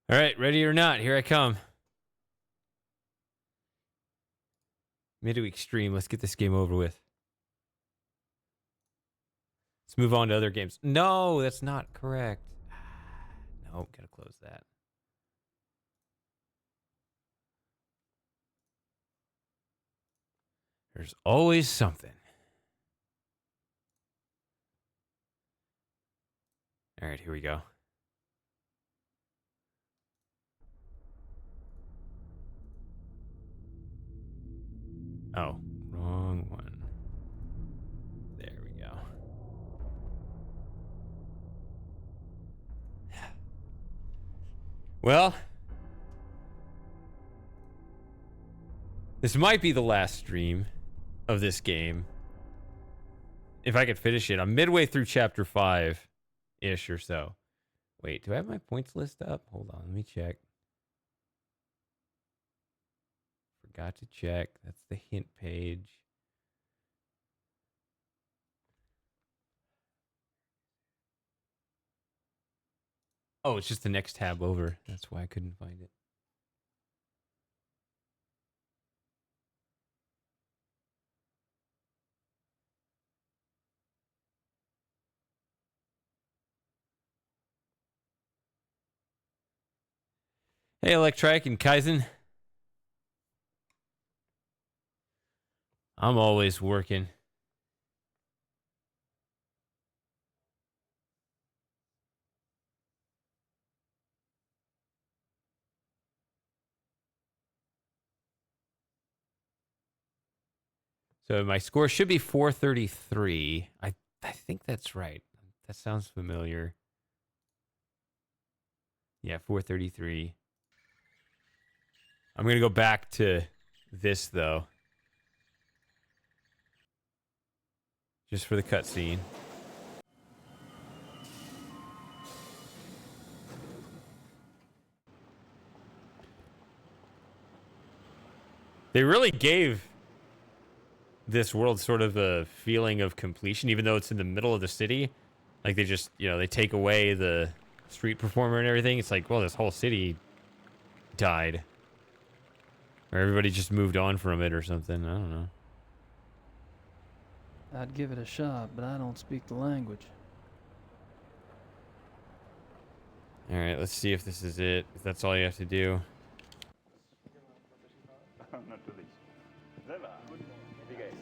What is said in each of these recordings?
All right, ready or not, here I come. Midweek stream. Let's get this game over with. Let's move on to other games. No, that's not correct. No, gotta close that. There's always something. All right, here we go. Oh, wrong one. There we go. Well, this might be the last stream of this game. If I could finish it. I'm midway through chapter 5-ish or so. Wait, do I have my points list up? Hold on, let me check. Forgot to check. That's the hint page. Oh, it's just the next tab over. That's why I couldn't find it. Hey, Electric and Kaizen. I'm always working. So my score should be 433. I think that's right. That sounds familiar. Yeah, 433. I'm going to go back to this, though. Just for the cutscene. They really gave this world sort of a feeling of completion, even though it's in the middle of the city. Like, they just, they take away the street performer and everything. It's like, well, this whole city died. Or everybody just moved on from it or something. I don't know. I'd give it a shot, but I don't speak the language. All right, let's see if this is it. If that's all you have to do. Not too least. Never. Hey guys.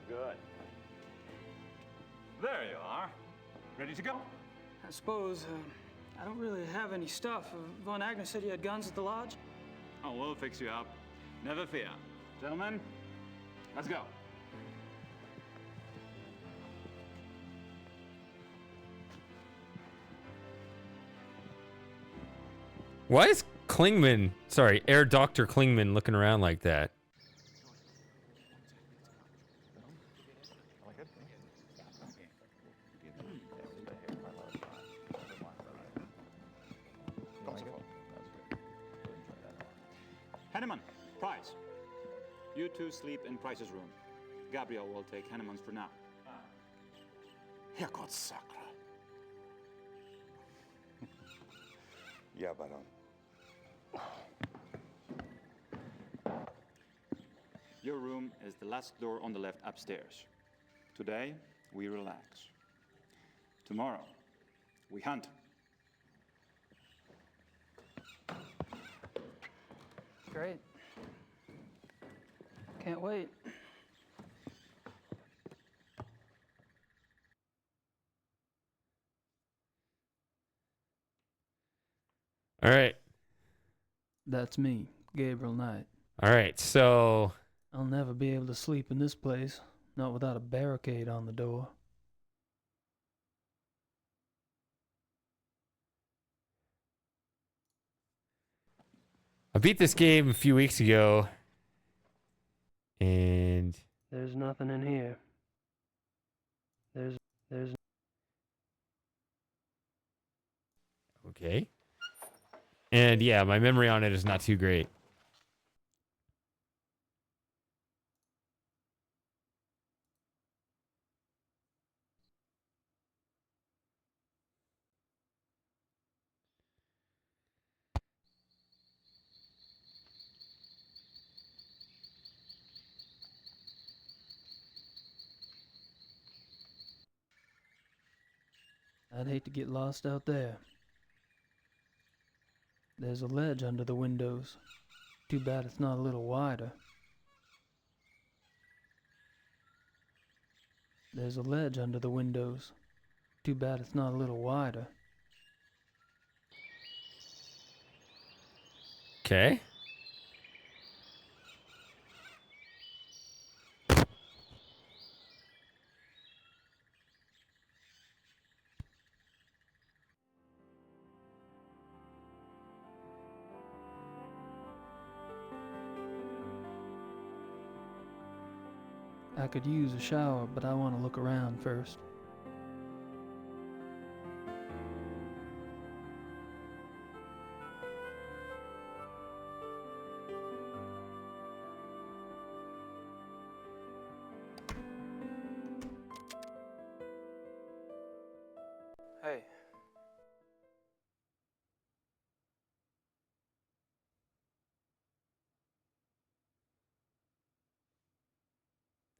Good. There you are. Ready to go? I suppose, I don't really have any stuff. Von Agnes said he had guns at the lodge. Oh, we'll fix you up. Never fear. Gentlemen, let's go. Why is Klingman, sorry, Air Dr. Klingman looking around like that? Henneman, Price. You two sleep in Price's room. Gabriel will take Henneman's for now. Herrgott Sakra. Yeah, Baron. Your room is the last door on the left upstairs. Today, we relax. Tomorrow, we hunt. Great. Can't wait. All right. That's me, Gabriel Knight. All right, so I'll never be able to sleep in this place, not without a barricade on the door. I beat this game a few weeks ago, and There's nothing in here. There's okay. And yeah, my memory on it is not too great. I'd hate to get lost out there. There's a ledge under the windows. Too bad it's not a little wider. There's a ledge under the windows. Too bad it's not a little wider. Okay. I could use a shower, but I want to look around first. Hey.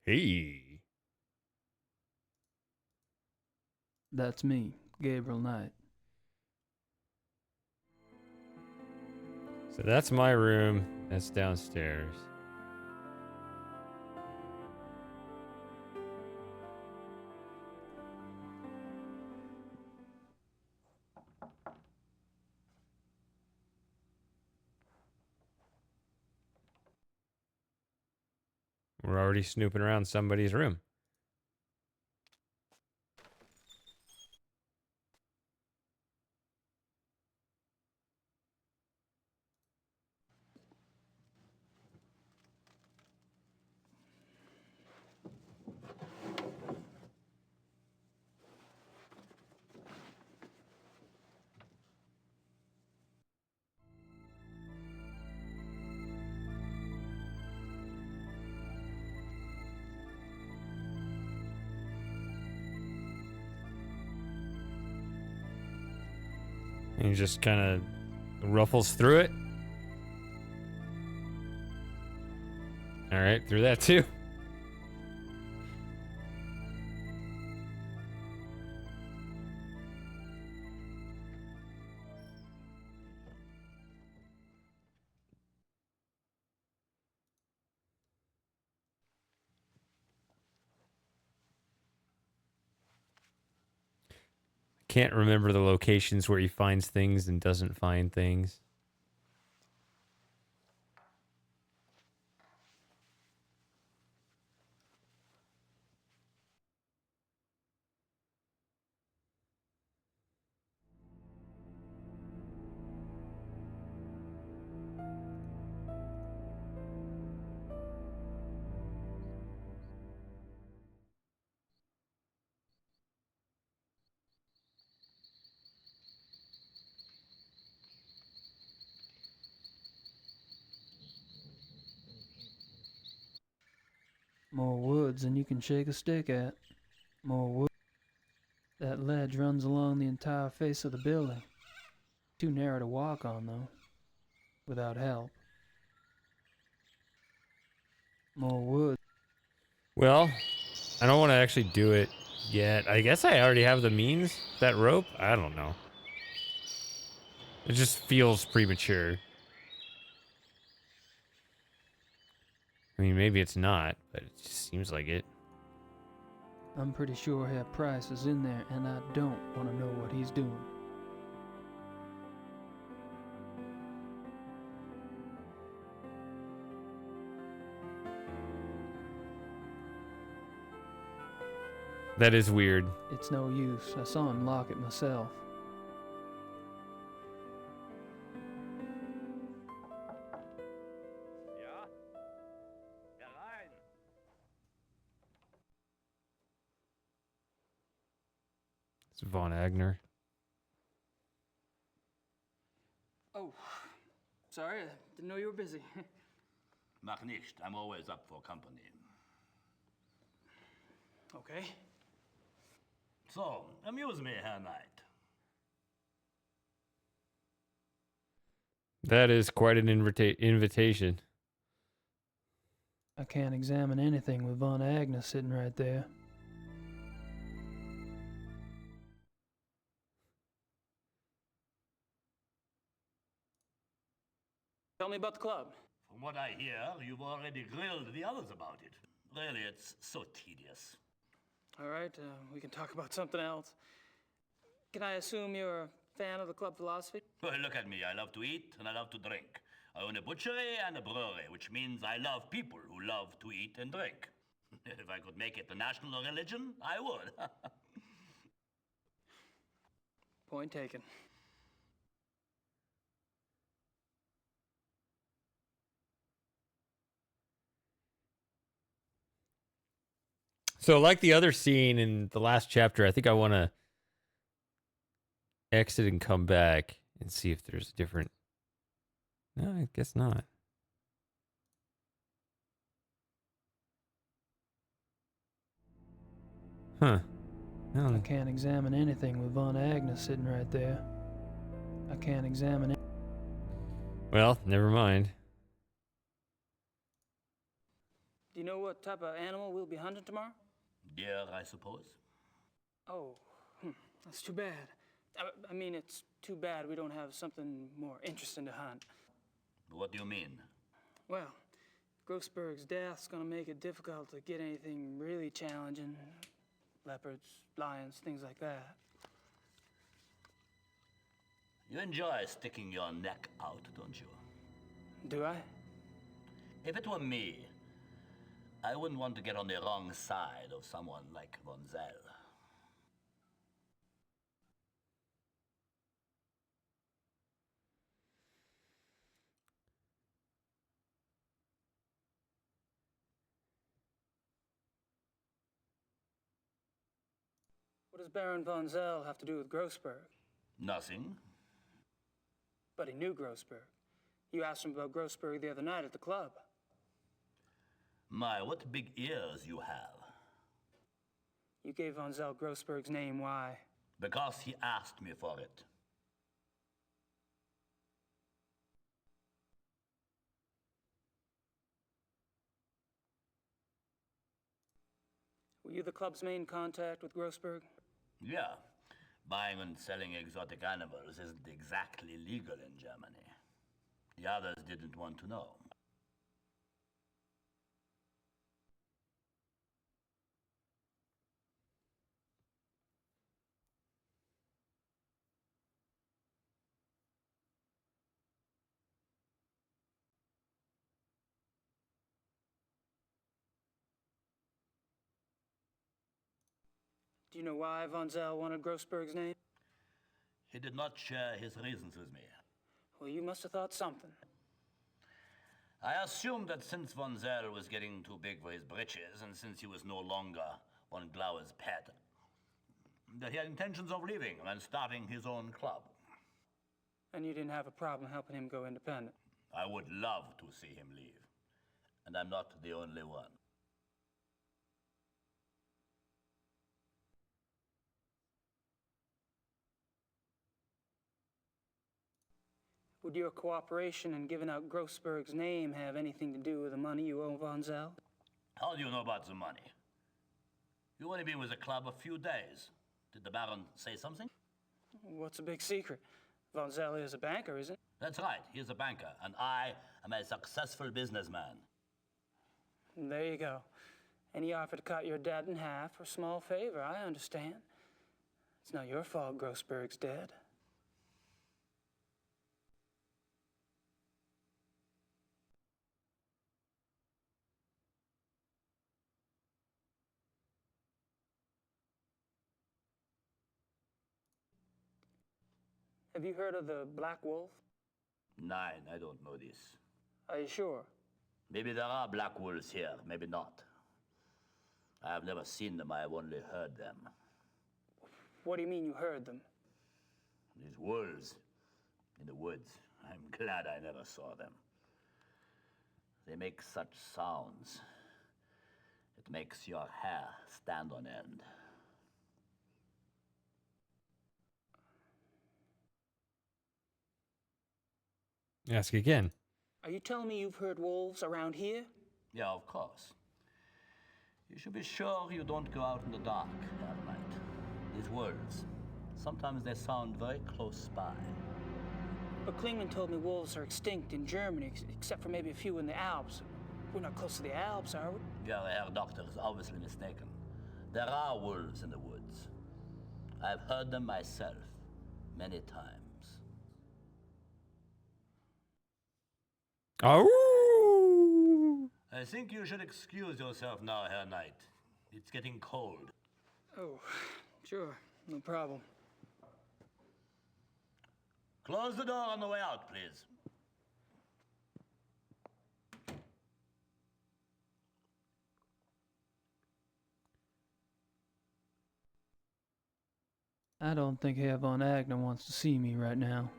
Hey. That's me, Gabriel Knight. So that's my room. That's downstairs. We're already snooping around somebody's room. And he just kind of ruffles through it. All right, through that too. Can't remember the locations where he finds things and doesn't find things. More woods than you can shake a stick at. More wood. That ledge runs along the entire face of the building. Too narrow to walk on, though. Without help. More wood. Well, I don't want to actually do it yet. I guess I already have the means. That rope? I don't know. It just feels premature. I mean, maybe it's not, but it just seems like it. I'm pretty sure Herr Price is in there, and I don't want to know what he's doing. That is weird. It's no use. I saw him lock it myself. It's Von Agner. Oh, sorry, I didn't know you were busy. Mach nicht. I'm always up for company. Okay. So, amuse me, Herr Knight. That is quite an invitation. I can't examine anything with Von Agnes sitting right there. Tell me about the club. From what I hear, you've already grilled the others about it. Really, it's so tedious. All right, we can talk about something else. Can I assume you're a fan of the club philosophy? Well, look at me. I love to eat and I love to drink. I own a butchery and a brewery, which means I love people who love to eat and drink. If I could make it the national religion, I would. Point taken. So, like the other scene in the last chapter, I think I want to exit and come back and see if there's a different. No, I guess not. Huh. I can't examine anything with Von Agnes sitting right there. I can't examine it. Well, never mind. Do you know what type of animal we'll be hunting tomorrow? Deer, I suppose. Oh, that's too bad. I mean, it's too bad we don't have something more interesting to hunt. What do you mean? Well, Grossberg's death's gonna make it difficult to get anything really challenging. Leopards, lions, things like that. You enjoy sticking your neck out, don't you? Do I? If it were me, I wouldn't want to get on the wrong side of someone like Von Zell. What does Baron von Zell have to do with Grossberg? Nothing. But he knew Grossberg. You asked him about Grossberg the other night at the club. My, what big ears you have. You gave von Zell Grossberg's name, why? Because he asked me for it. Were you the club's main contact with Grossberg? Yeah. Buying and selling exotic animals isn't exactly legal in Germany. The others didn't want to know. Do you know why von Zell wanted Grossberg's name? He did not share his reasons with me. Well, you must have thought something. I assumed that since Von Zell was getting too big for his britches, and since he was no longer von Glauer's pet, that he had intentions of leaving and starting his own club. And you didn't have a problem helping him go independent? I would love to see him leave. And I'm not the only one. Would your cooperation in giving out Grossberg's name have anything to do with the money you owe von Zell? How do you know about the money? You've only been with the club a few days. Did the Baron say something? What's a big secret? Von Zell is a banker, isn't he? That's right, he's a banker, and I am a successful businessman. There you go. And he offered to cut your debt in half for a small favor, I understand. It's not your fault Grossberg's dead. Have you heard of the Black Wolf? Nein, I don't know this. Are you sure? Maybe there are black wolves here, maybe not. I have never seen them, I have only heard them. What do you mean you heard them? These wolves in the woods, I'm glad I never saw them. They make such sounds. It makes your hair stand on end. Ask again. Are you telling me you've heard wolves around here? Yeah, of course. You should be sure you don't go out in the dark at night. These wolves, sometimes they sound very close by. But Klingman told me wolves are extinct in Germany, except for maybe a few in the Alps. We're not close to the Alps, are we? Your Herr Doctor is obviously mistaken. There are wolves in the woods. I've heard them myself, many times. Oh. I think you should excuse yourself now, Herr Knight. It's getting cold. Oh, sure, no problem. Close the door on the way out, please. I don't think Herr von Agner wants to see me right now.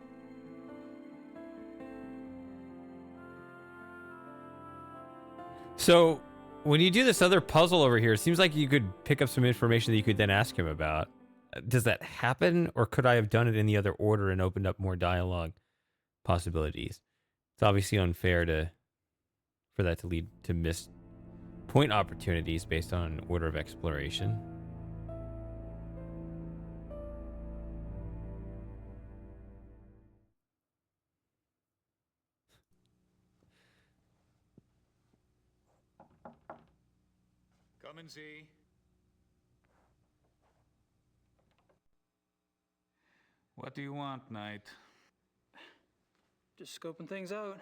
So, when you do this other puzzle over here, it seems like you could pick up some information that you could then ask him about. Does that happen, or could I have done it in the other order and opened up more dialogue possibilities? It's obviously unfair for that to lead to missed point opportunities based on order of exploration. Come and see. What do you want, Knight? Just scoping things out.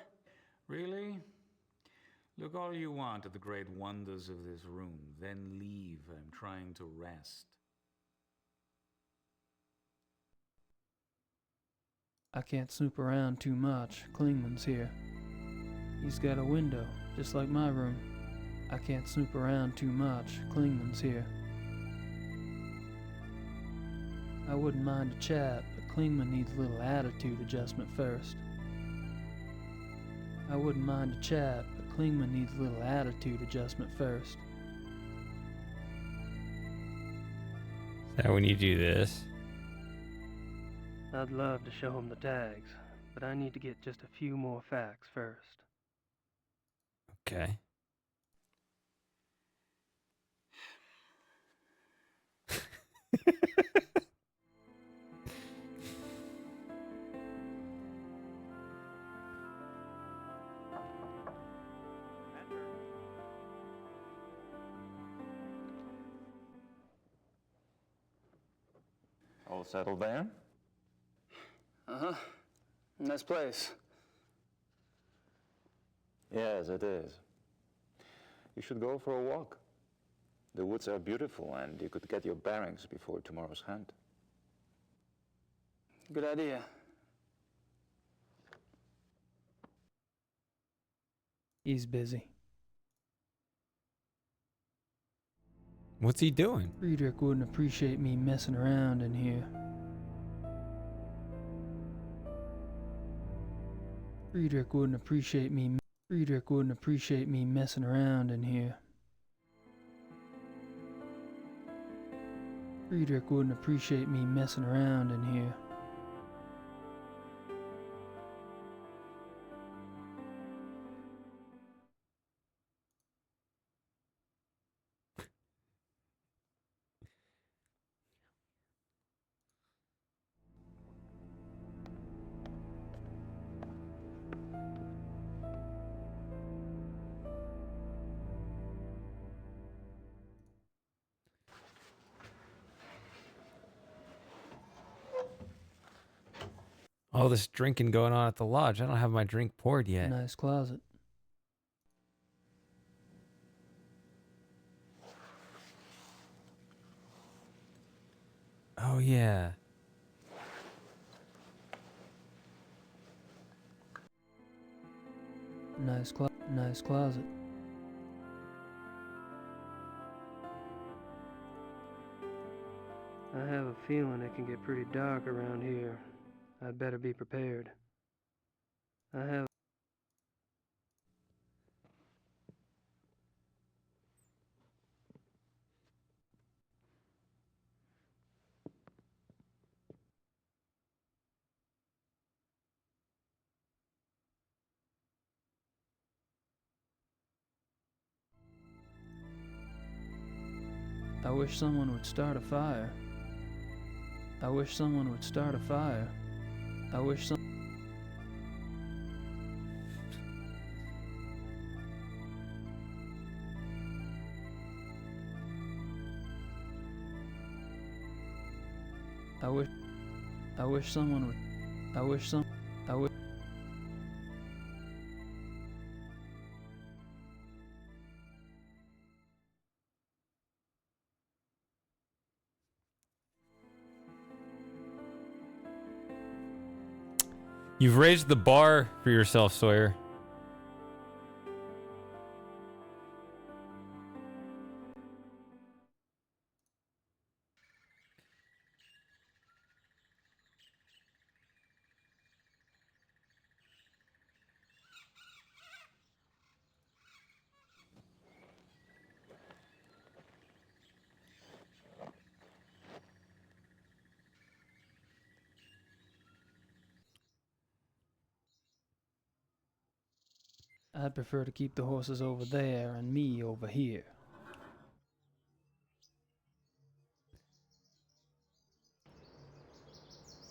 Really? Look all you want at the great wonders of this room, then leave. I'm trying to rest. I can't snoop around too much. Klingman's here. He's got a window, just like my room. I can't snoop around too much. Klingman's here. I wouldn't mind a chat, but Klingman needs a little attitude adjustment first. I wouldn't mind a chat, but Klingman needs a little attitude adjustment first. Is that when you do this? I'd love to show him the tags, but I need to get just a few more facts first. Okay. All settled there? Uh-huh. Nice place. Yes, it is. You should go for a walk. The woods are beautiful, and you could get your bearings before tomorrow's hunt. Good idea. He's busy. What's he doing? Friedrich wouldn't appreciate me messing around in here. Friedrich wouldn't appreciate me messing around in here. Friedrich wouldn't appreciate me messing around in here. All this drinking going on at the lodge. I don't have my drink poured yet. Nice closet. Oh, yeah. Nice closet. I have a feeling it can get pretty dark around here. I'd better be prepared. I wish someone would start a fire. I wish someone would start a fire. I wish I wish. I wish someone would. I wish some. I wish. You've raised the bar for yourself, Sawyer. I'd prefer to keep the horses over there and me over here.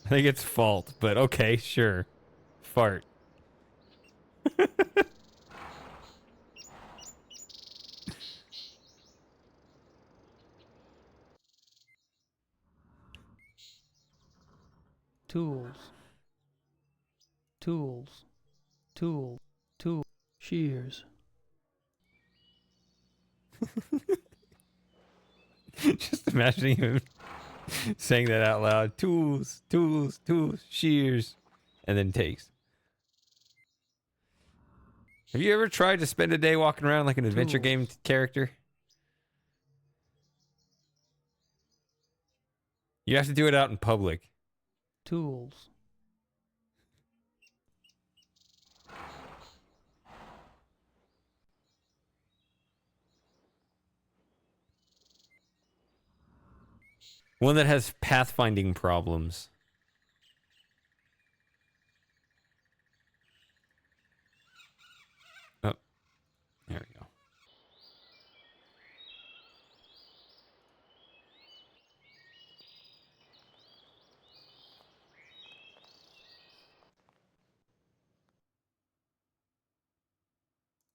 I think it's fault, but okay, sure. Fart. Tools. Tools. Tool. Tool. Shears. Just imagining him saying that out loud. Tools, tools, tools, shears, and then takes. Have you ever tried to spend a day walking around like an adventure game character? You have to do it out in public. Tools. One that has pathfinding problems. Oh, there we go.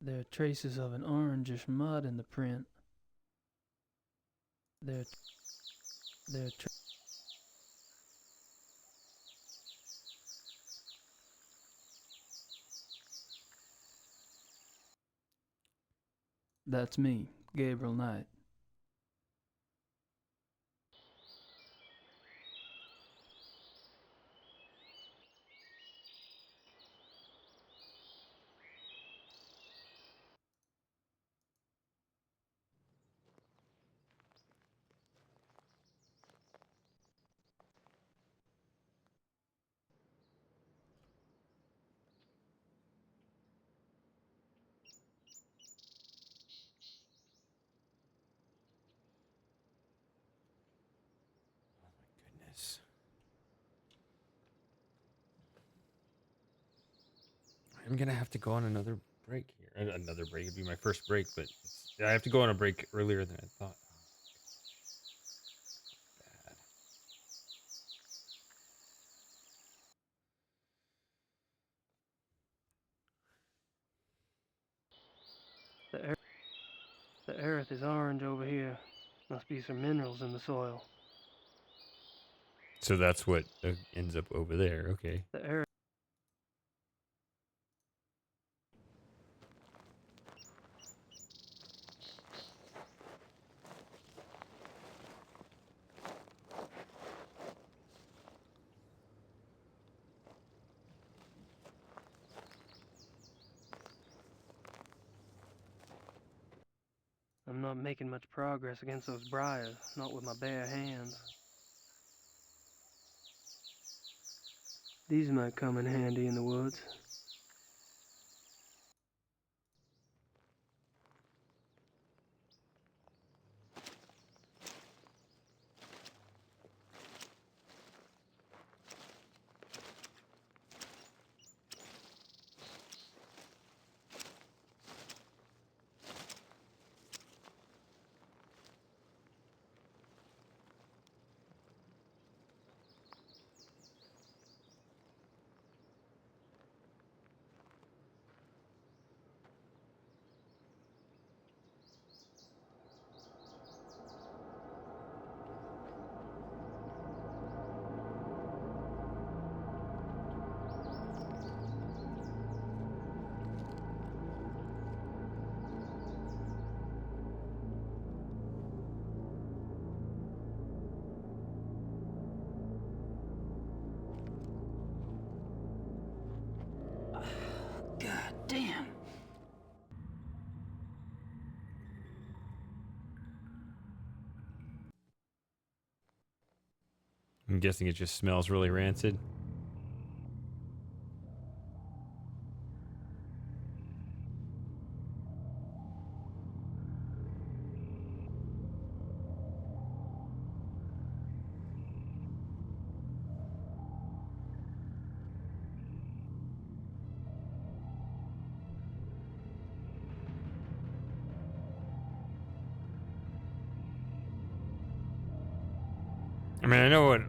There are traces of an orangish mud in the print. There That's me, Gabriel Knight. Goodness. I'm gonna have to go on another break here. Another break. It'd be my first break, but I have to go on a break earlier than I thought. Bad. The earth is orange over here. Must be some minerals in the soil. So that's what ends up over there. Okay. The earth. I'm not making much progress against those briars, not with my bare hands. These might come in handy in the woods. I'm guessing it just smells really rancid. I mean, I know what...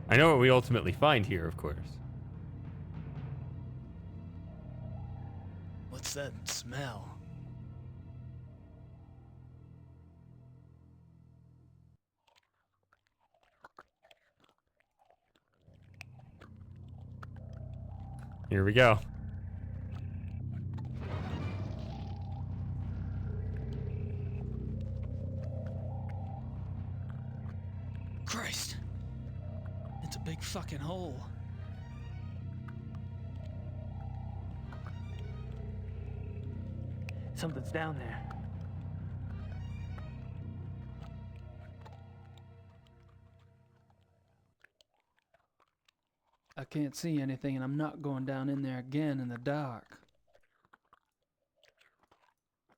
I know what we ultimately find here, of course. What's that smell? Here we go. Christ. It's a big fucking hole. Something's down there. I can't see anything, and I'm not going down in there again in the dark.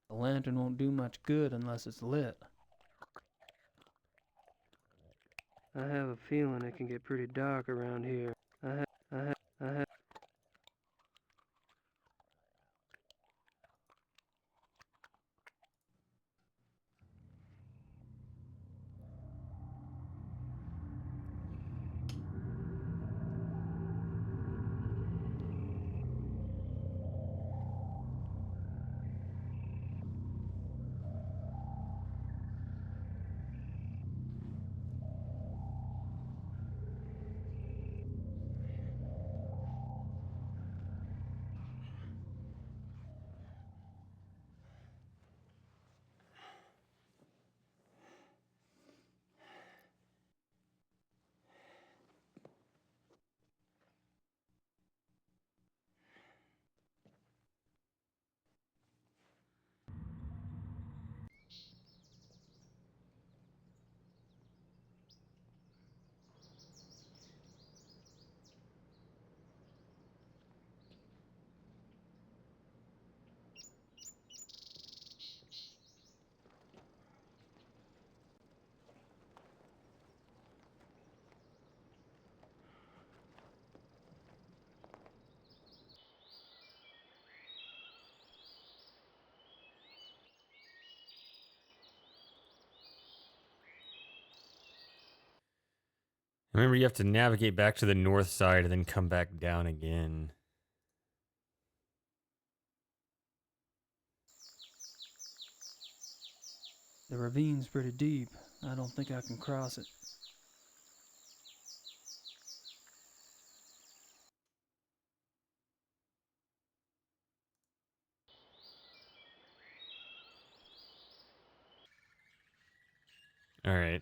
The lantern won't do much good unless it's lit. I have a feeling it can get pretty dark around here. I have. Remember, you have to navigate back to the north side and then come back down again. The ravine's pretty deep. I don't think I can cross it. Alright.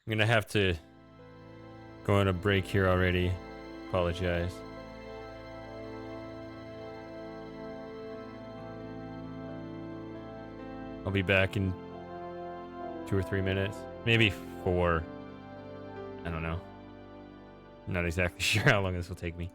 I'm gonna have to go on a break here already. Apologize. I'll be back in 2 or 3 minutes. Maybe 4. I don't know. I'm not exactly sure how long this will take me.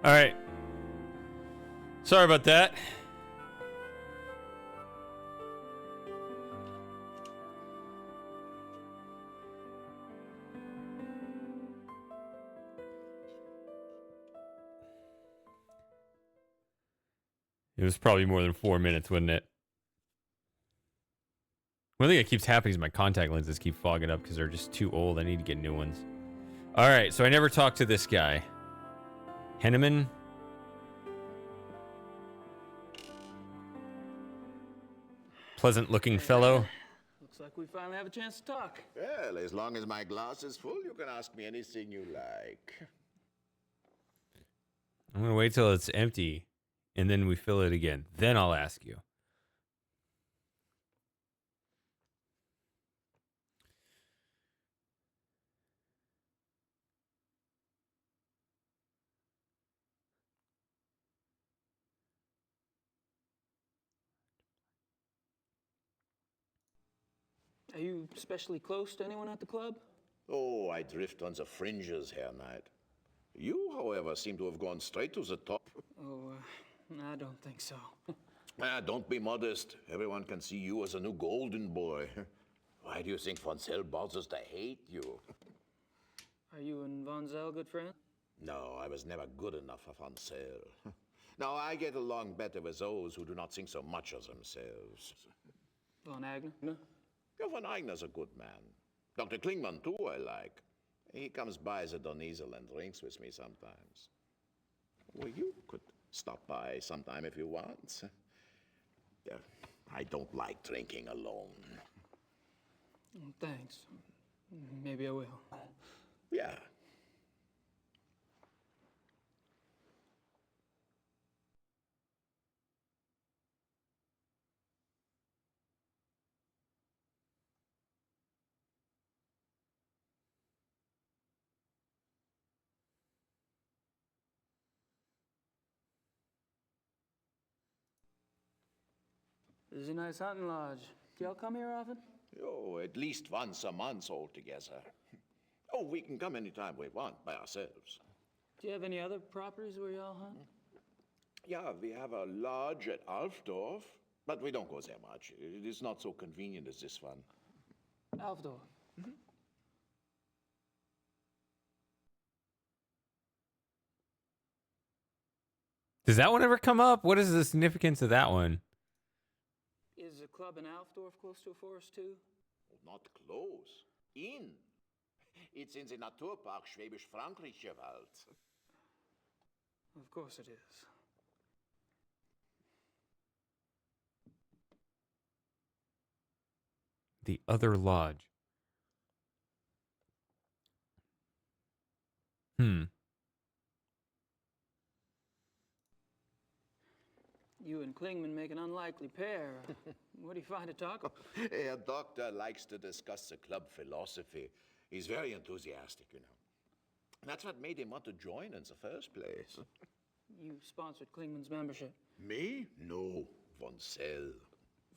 All right. Sorry about that. It was probably more than 4 minutes, wasn't it? One thing that keeps happening is my contact lenses keep fogging up because they're just too old. I need to get new ones. All right, so I never talked to this guy. Henneman? Pleasant-looking fellow. Looks like we finally have a chance to talk. Well, as long as my glass is full, you can ask me anything you like. I'm going to wait till it's empty, and then we fill it again. Then I'll ask you. Are you especially close to anyone at the club? Oh, I drift on the fringes, Herr Knight. You, however, seem to have gone straight to the top. Oh, I don't think so. Don't be modest. Everyone can see you as a new golden boy. Why do you think Von Zell bothers to hate you? Are you and Von Zell good friends? No, I was never good enough for Von Zell. No, I get along better with those who do not think so much of themselves. Von Agner? No. Yeah, Von Eigner's a good man. Dr. Klingman, too, I like. He comes by the Doneasel and drinks with me sometimes. Well, you could stop by sometime if you want. Yeah, I don't like drinking alone. Thanks. Maybe I will. Yeah. This is a nice hunting lodge. Do y'all come here often? Oh, at least once a month altogether. Oh, we can come anytime we want by ourselves. Do you have any other properties where y'all hunt? Yeah, we have a lodge at Alfdorf, but we don't go there much. It is not so convenient as this one. Alfdorf. Does that one ever come up? What is the significance of that one? Is the club in Alfdorf close to a forest too? Not close. In. It's in the Naturpark Schwäbisch Frankreicher Wald. Of course it is. The other lodge. You and Klingman make an unlikely pair. What do you find to talk about? Herr Doctor likes to discuss the club philosophy. He's very enthusiastic, you know. That's what made him want to join in the first place. You sponsored Klingman's membership. Me? No. Von Zell.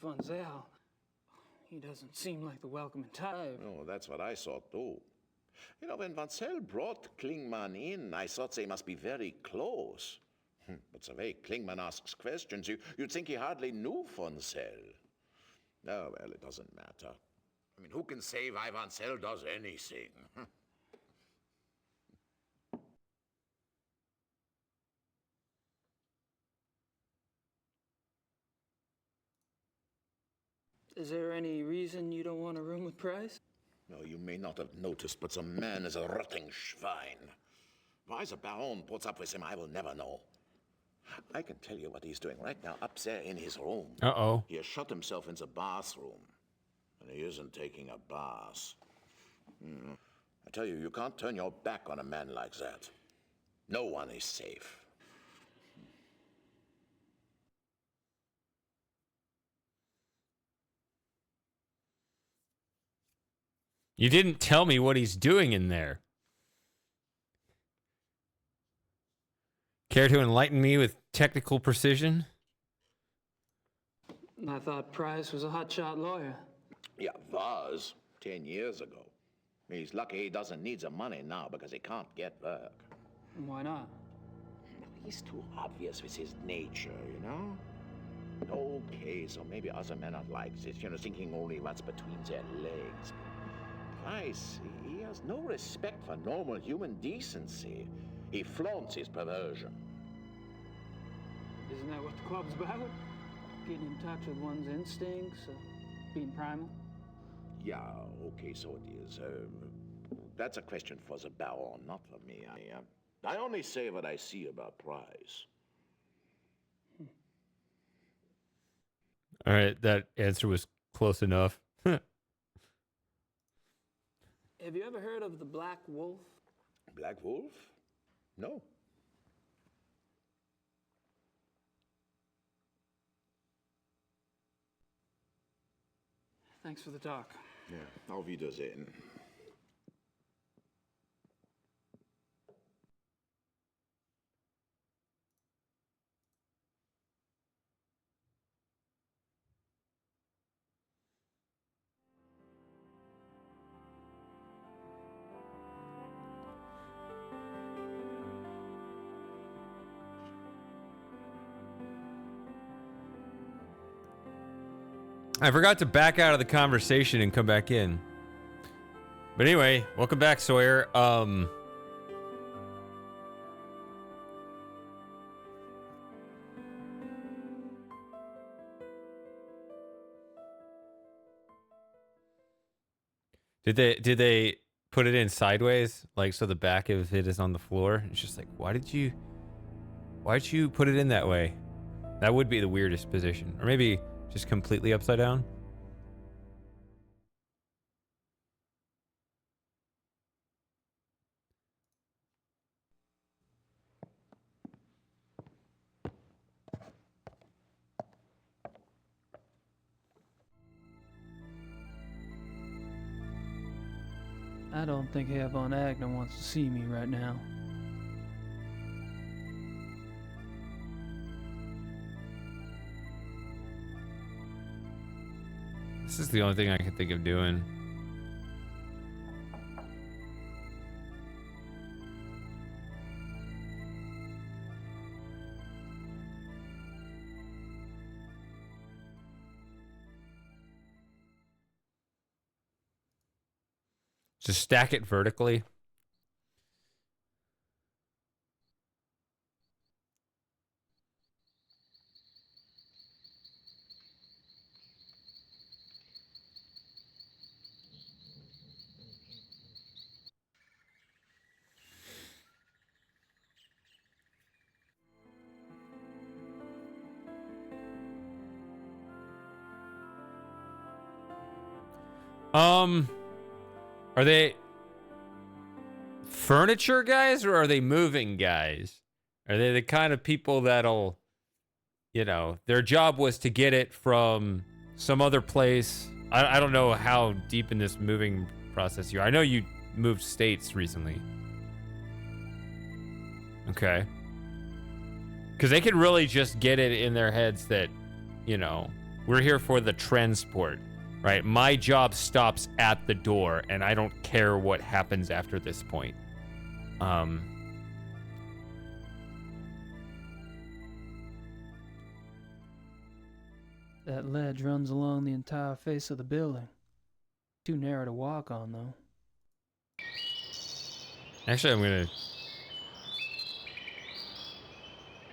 Von Zell? He doesn't seem like the welcoming type. Oh, that's what I thought, too. You know, when Von Zell brought Klingman in, I thought they must be very close. But the way Klingman asks questions, you'd think he hardly knew Von Zell. Oh, well, it doesn't matter. I mean, who can say why Von Zell does anything? Is there any reason you don't want a room with Price? No, you may not have noticed, but the man is a rotting schwein. Why the Baron puts up with him, I will never know. I can tell you what he's doing right now up there in his room. Uh-oh. He has shut himself in the bathroom. And he isn't taking a bath. I tell you, you can't turn your back on a man like that. No one is safe. You didn't tell me what he's doing in there. Care to enlighten me with technical precision? I thought Price was a hotshot lawyer. Yeah, was 10 years ago. He's lucky he doesn't need the money now because he can't get work. Why not? He's too obvious with his nature, you know? Okay, so maybe other men are like this, you know, thinking only what's between their legs. Price, he has no respect for normal human decency. He flaunts his perversion. Isn't that what the club's about? Getting in touch with one's instincts, being primal? Yeah, okay, so it is. That's a question for the Baron, not for me. I only say what I see about Price. All right, that answer was close enough. Have you ever heard of the Black Wolf? Black Wolf? No. Thanks for the talk. Ja, auf Wiedersehen. I forgot to back out of the conversation and come back in. But anyway, welcome back, Sawyer. Did they put it in sideways, like so the back of it is on the floor? It's just like, why'd you put it in that way? That would be the weirdest position. Or maybe just completely upside down. I don't think Herr von Agner wants to see me right now. This is the only thing I can think of doing. Just stack it vertically. Are they furniture guys or are they moving guys? Are they the kind of people that'll, you know, their job was to get it from some other place? I don't know how deep in this moving process you are. I know you moved states recently. Okay. Because they can really just get it in their heads that, you know, we're here for the transport, right? My job stops at the door, and I don't care what happens after this point. That ledge runs along the entire face of the building. Too narrow to walk on, though. Actually, I'm gonna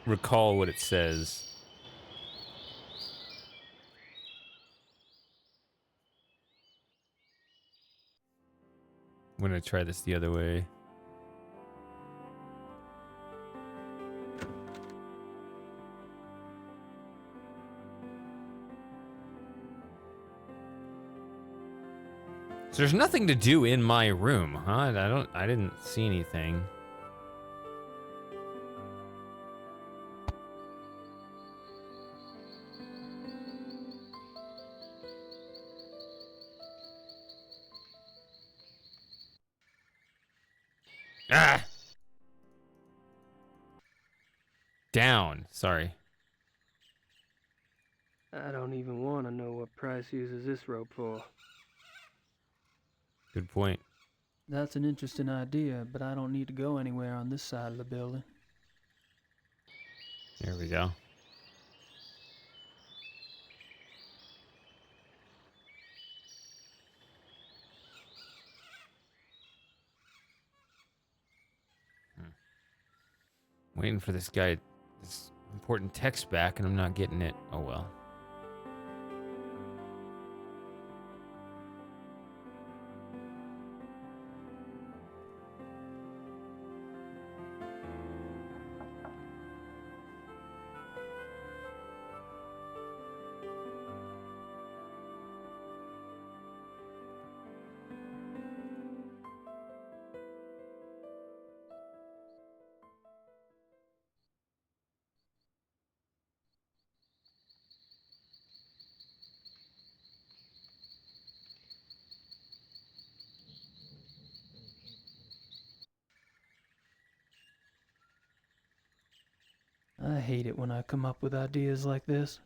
recall what it says. I'm gonna try this the other way. So there's nothing to do in my room, huh? I didn't see anything. Ah! Down, sorry. I don't even want to know what Price uses this rope for. Good point. That's an interesting idea, but I don't need to go anywhere on this side of the building. Here we go. Waiting for this guy, this important text back, and I'm not getting it. Oh well. I hate it when I come up with ideas like this.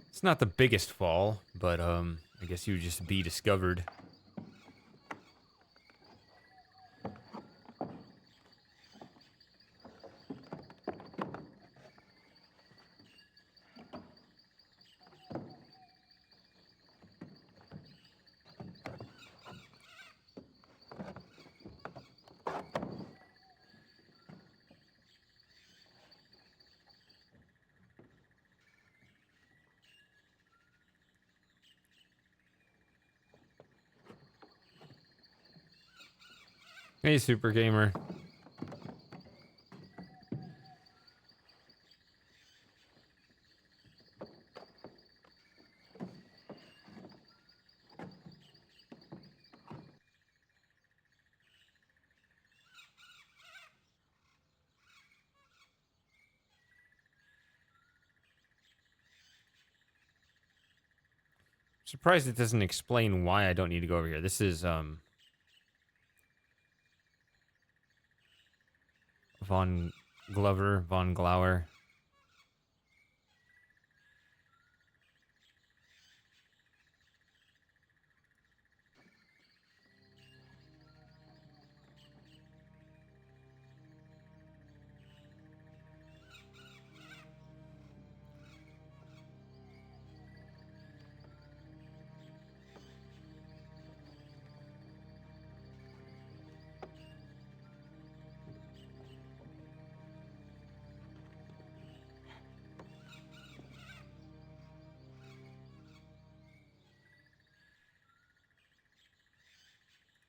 It's not the biggest fall, but I guess you would just be discovered. Hey, Super Gamer. Surprised it doesn't explain why I don't need to go over here. This is Von Glauer.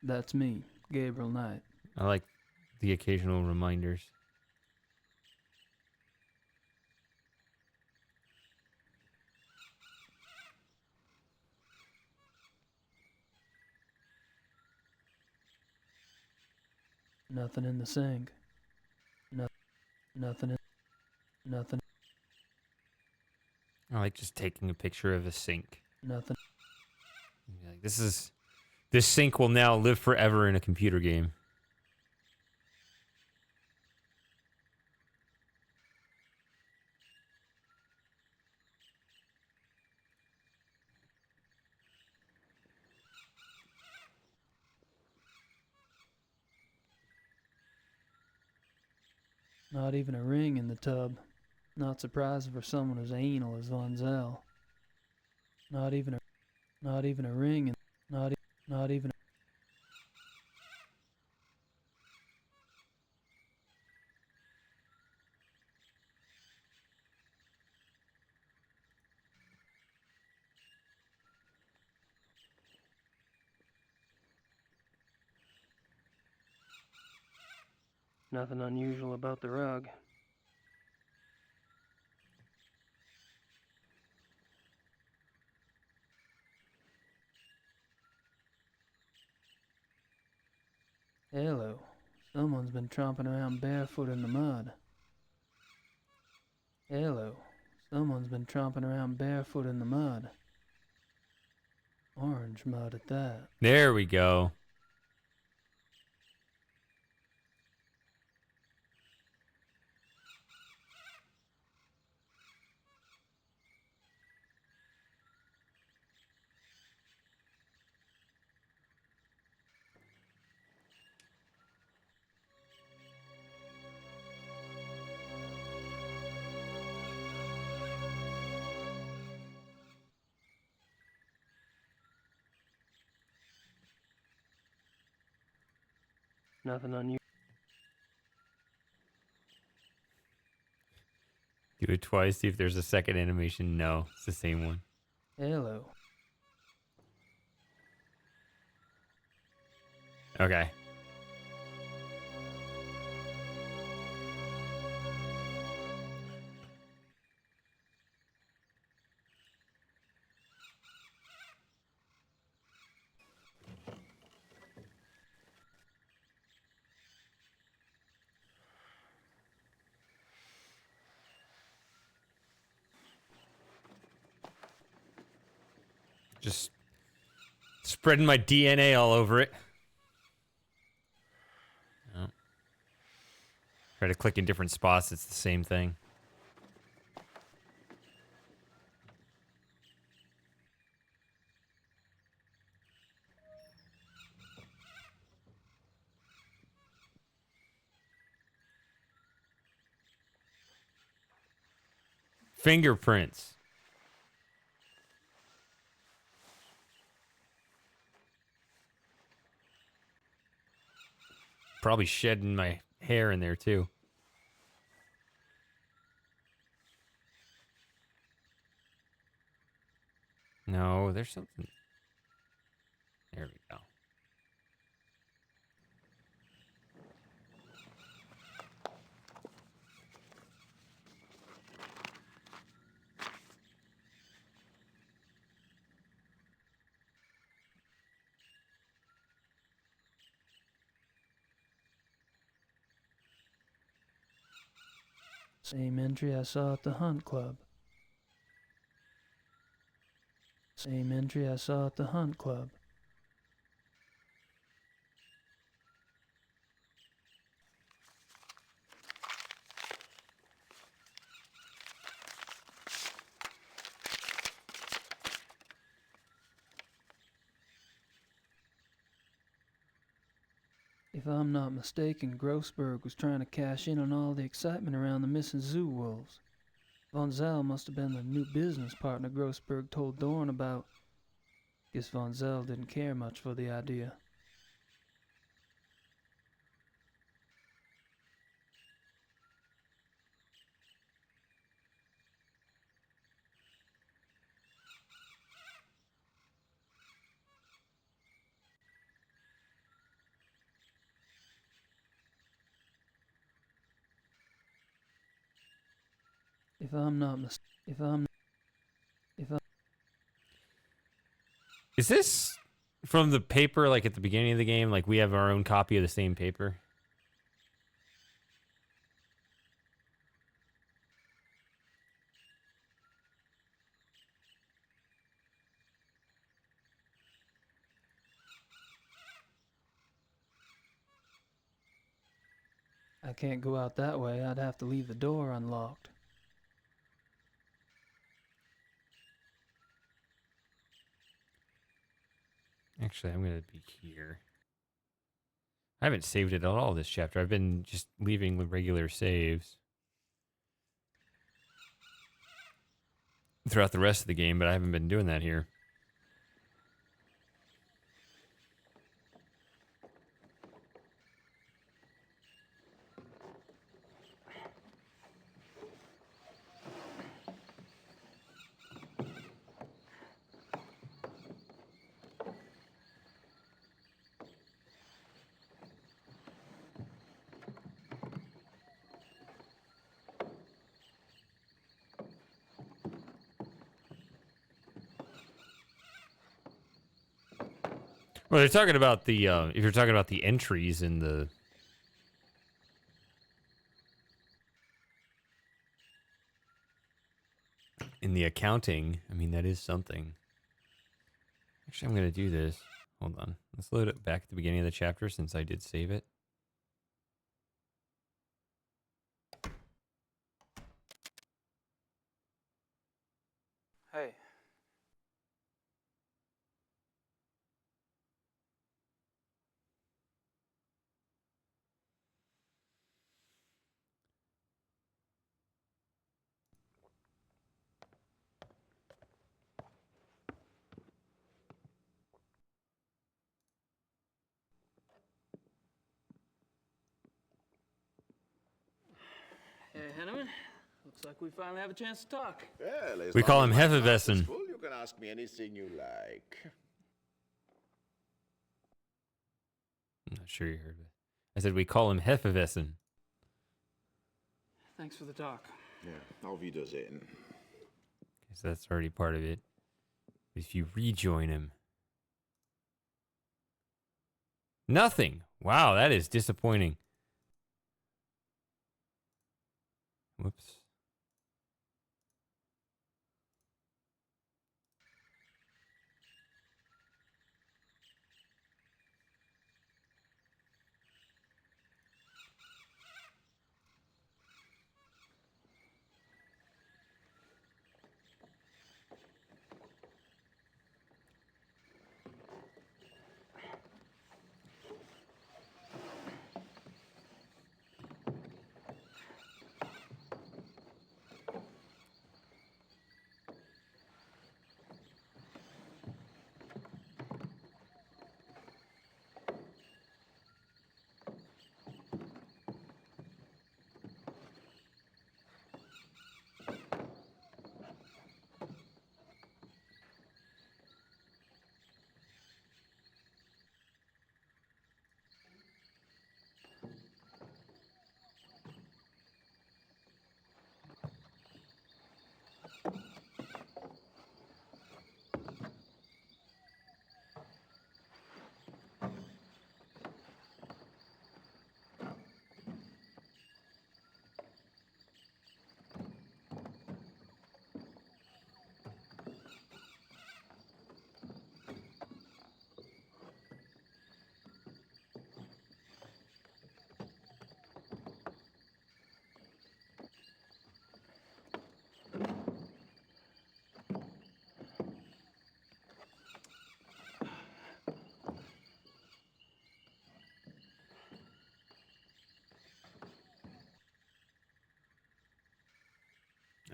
That's me, Gabriel Knight. I like the occasional reminders. Nothing in the sink. Nothing. I like just taking a picture of a sink. Nothing. Like, this sink will now live forever in a computer game. Not even a ring in the tub. Not surprising for someone as anal as Von Zell. Not even a ring in, not even Nothing unusual about the rug. Hello. Someone's been tromping around barefoot in the mud. Hello. Someone's been tromping around barefoot in the mud. Orange mud at that. There we go. Nothing unusual. Do it twice, see if there's a second animation. No, it's the same one. Hello. Okay. Just spreading my DNA all over it. Oh. Try to click in different spots, it's the same thing. Fingerprints. Probably shedding my hair in there too. No, there's something. There we go. Same entry I saw at the Hunt Club. Same entry I saw at the Hunt Club. If I'm not mistaken, Grossberg was trying to cash in on all the excitement around the missing zoo wolves. Von Zell must have been the new business partner Grossberg told Dorn about. Guess Von Zell didn't care much for the idea. If I'm not mistaken, Is this from the paper, like at the beginning of the game? Like we have our own copy of the same paper? I can't go out that way. I'd have to leave the door unlocked. Actually, I'm going to be here. I haven't saved it at all this chapter. I've been just leaving the regular saves throughout the rest of the game, but I haven't been doing that here. Well, they're talking about the, if you're talking about the entries in the accounting, I mean, that is something. Actually, I'm going to do this. Hold on. Let's load it back at the beginning of the chapter since I did save it. Hey. Hey, Henneman. Looks like we finally have a chance to talk. Well, as We long call as him my mouth is Hefeweizen. full, you can ask me anything you like. I'm not sure you heard it. I said we call him Hefeweizen. Thanks for the talk. Yeah, auf Wiedersehen. Okay, so that's already part of it. If you rejoin him. Nothing. Wow, that is disappointing. Whoops.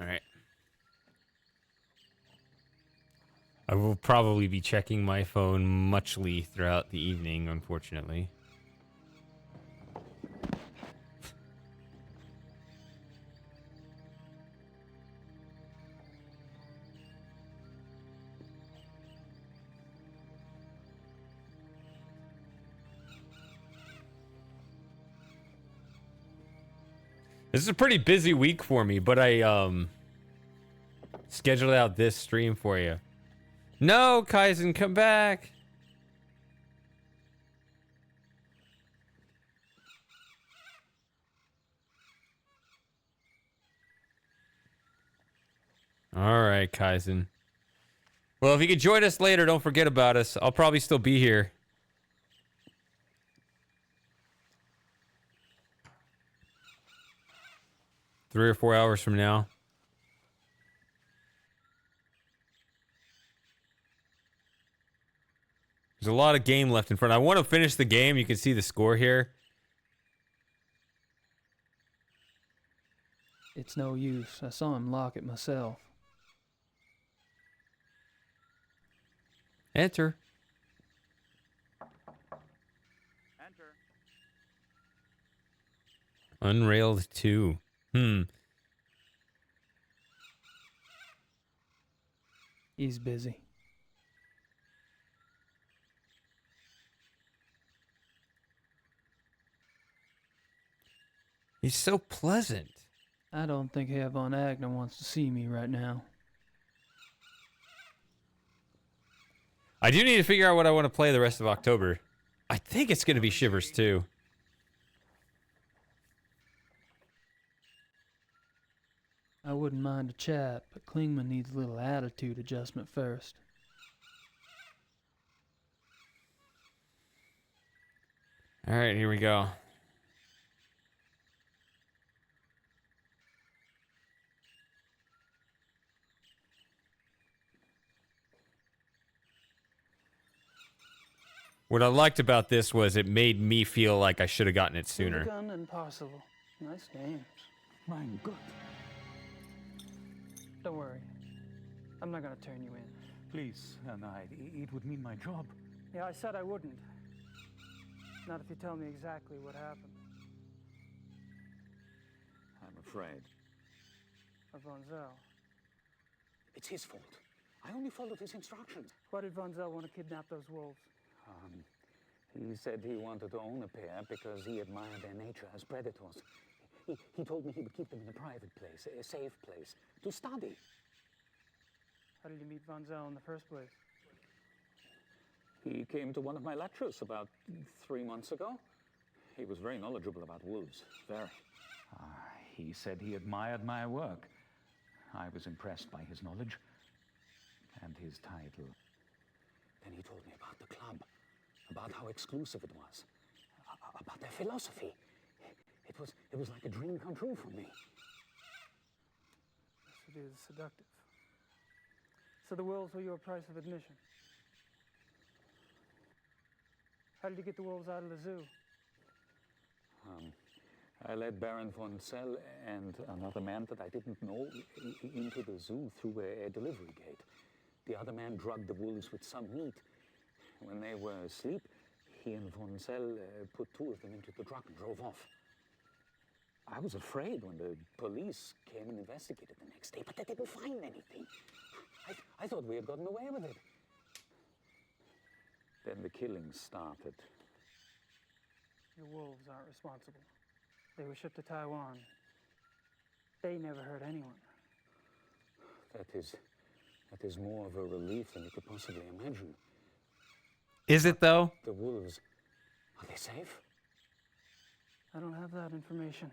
All right. I will probably be checking my phone muchly throughout the evening, unfortunately. This is a pretty busy week for me, but I scheduled out this stream for you. No, Kaizen, come back. All right, Kaizen. Well, if you could join us later, don't forget about us. I'll probably still be here. Three or 4 hours from now. There's a lot of game left in front. I want to finish the game. You can see the score here. It's no use. I saw him lock it myself. Enter. Enter. Unrailed 2. He's busy. He's so pleasant. I don't think Herr von Agner wants to see me right now. I do need to figure out what I want to play the rest of October. I think it's going to be Shivers 2. I wouldn't mind a chat, but Klingman needs a little attitude adjustment first. All right, here we go. What I liked about this was it made me feel like I should have gotten it sooner. Gun and Parsival. Nice names. My God. Don't worry. I'm not gonna turn you in. Please, Knight, it would mean my job. Yeah, I said I wouldn't. Not if you tell me exactly what happened. I'm afraid. Of Von Zell. It's his fault. I only followed his instructions. Why did Von Zell want to kidnap those wolves? He said he wanted to own a pair because he admired their nature as predators. He told me he would keep them in a private place, a safe place, to study. How did you meet Von Zell in the first place? He came to one of my lectures about 3 months ago. He was very knowledgeable about wolves, very. He said he admired my work. I was impressed by his knowledge and his title. Then he told me about the club, about how exclusive it was, about their philosophy. It was like a dream come true for me. Yes, it is seductive. So the wolves were your price of admission. How did you get the wolves out of the zoo? I led Baron von Zell and another man that I didn't know into the zoo through a delivery gate. The other man drugged the wolves with some meat. When they were asleep, he and von Zell put 2 of them into the truck and drove off. I was afraid when the police came and investigated the next day, but they didn't find anything. I thought we had gotten away with it. Then the killings started. Your wolves aren't responsible. They were shipped to Taiwan. They never hurt anyone. That is more of a relief than you could possibly imagine. Is it, though? The wolves, are they safe? I don't have that information.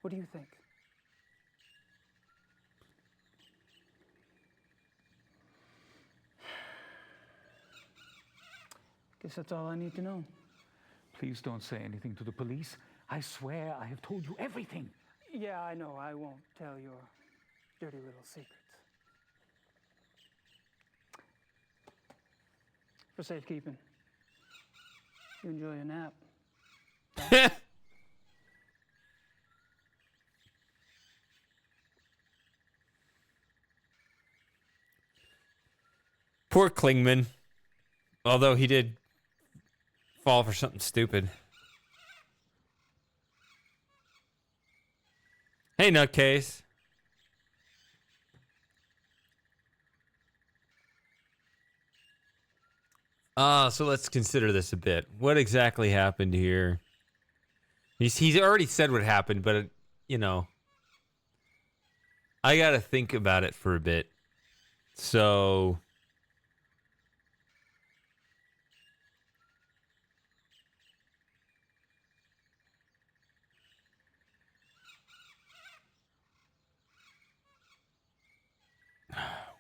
What do you think? Guess that's all I need to know. Please don't say anything to the police. I swear I have told you everything. Yeah, I know. I won't tell your dirty little secrets. For safekeeping. You enjoy your nap. Poor Klingman. Although he did fall for something stupid. Hey, nutcase. So let's consider this a bit. What exactly happened here? He's already said what happened, but, you know, I gotta think about it for a bit. So...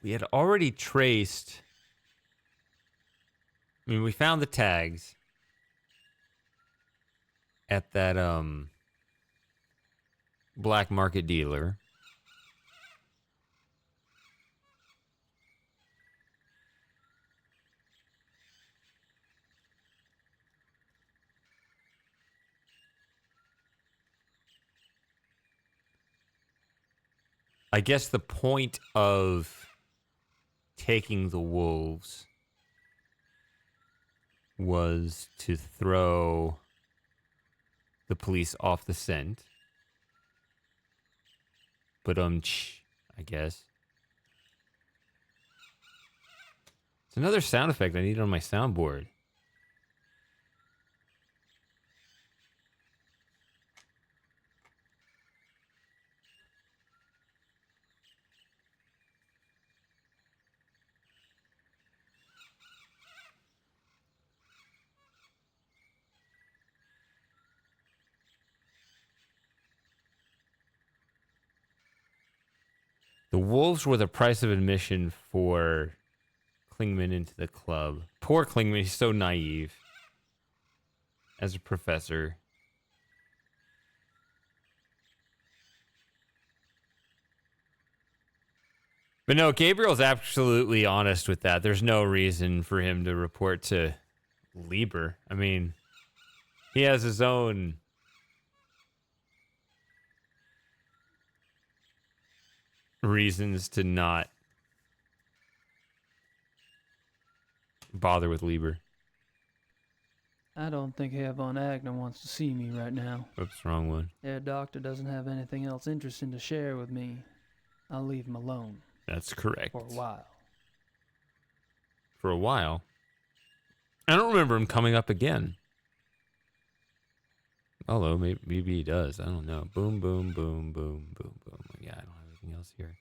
we had already traced... I mean, we found the tags at that black market dealer. I guess the point of taking the wolves was to throw the police off the scent. But I guess. It's another sound effect I need on my soundboard. The wolves were the price of admission for Klingman into the club. Poor Klingman, he's so naive. As a professor. But no, Gabriel's absolutely honest with that. There's no reason for him to report to Lieber. I mean, he has his own reasons to not bother with Lieber. I don't think Herr von Agner wants to see me right now. Oops, wrong one. Herr Doctor doesn't have anything else interesting to share with me. I'll leave him alone. That's correct. For a while. For a while? I don't remember him coming up again. Although, maybe he does. I don't know. Boom, boom, boom, boom, boom, boom. Yeah, I don't have anything else here.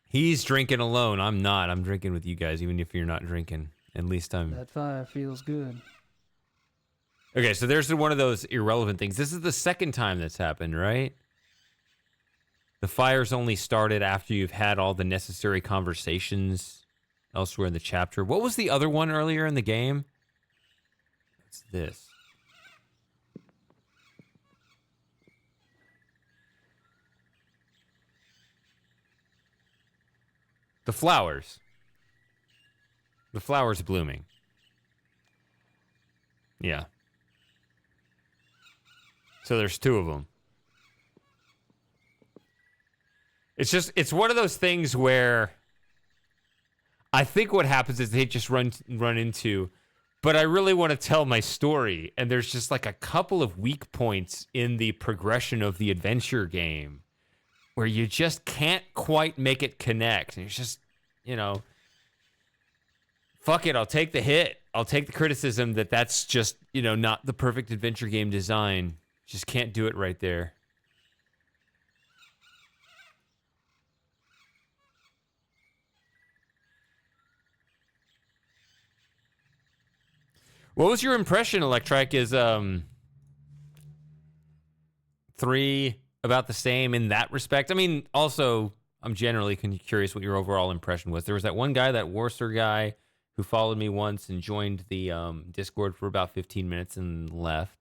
He's drinking alone. I'm not. I'm drinking with you guys, even if you're not drinking. At least I'm... That fire feels good. Okay, so there's one of those irrelevant things. This is the second time that's happened, right? The fire's only started after you've had all the necessary conversations elsewhere in the chapter. What was the other one earlier in the game? What's this? The flowers. The flowers blooming. Yeah. So there's two of them. It's one of those things where I think what happens is they just run into, but I really want to tell my story, and there's just like a couple of weak points in the progression of the adventure game where you just can't quite make it connect. And it's just, fuck it, I'll take the hit. I'll take the criticism that's just, not the perfect adventure game design. Just can't do it right there. What was your impression, Electric? Is 3 about the same in that respect? I mean, also, I'm generally curious what your overall impression was. There was that one guy, that Warser guy, who followed me once and joined the Discord for about 15 minutes and left.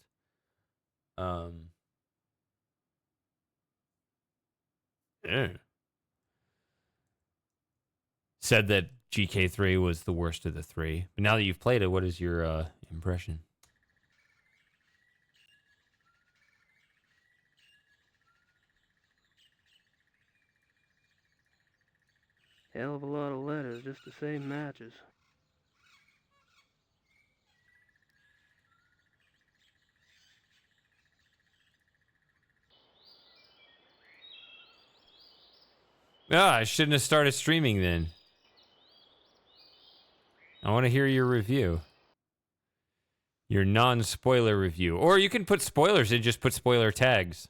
Yeah. Said that GK3 was the worst of the 3. But now that you've played it, what is your impression? Hell of a lot of letters just to say matches. I shouldn't have started streaming then. I want to hear your review. Your non-spoiler review. Or you can put spoilers and just put spoiler tags.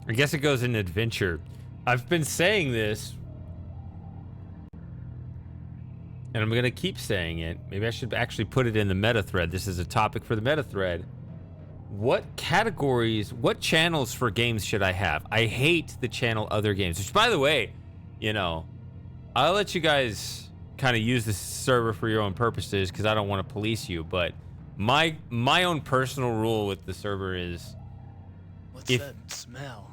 I guess it goes in adventure. I've been saying this, and I'm going to keep saying it. Maybe I should actually put it in the meta thread. This is a topic for the meta thread. What categories, what channels for games should I have? I hate the channel other games, which, by the way, you know, I'll let you guys kind of use this server for your own purposes because I don't want to police you. But my own personal rule with the server is, What's that smell?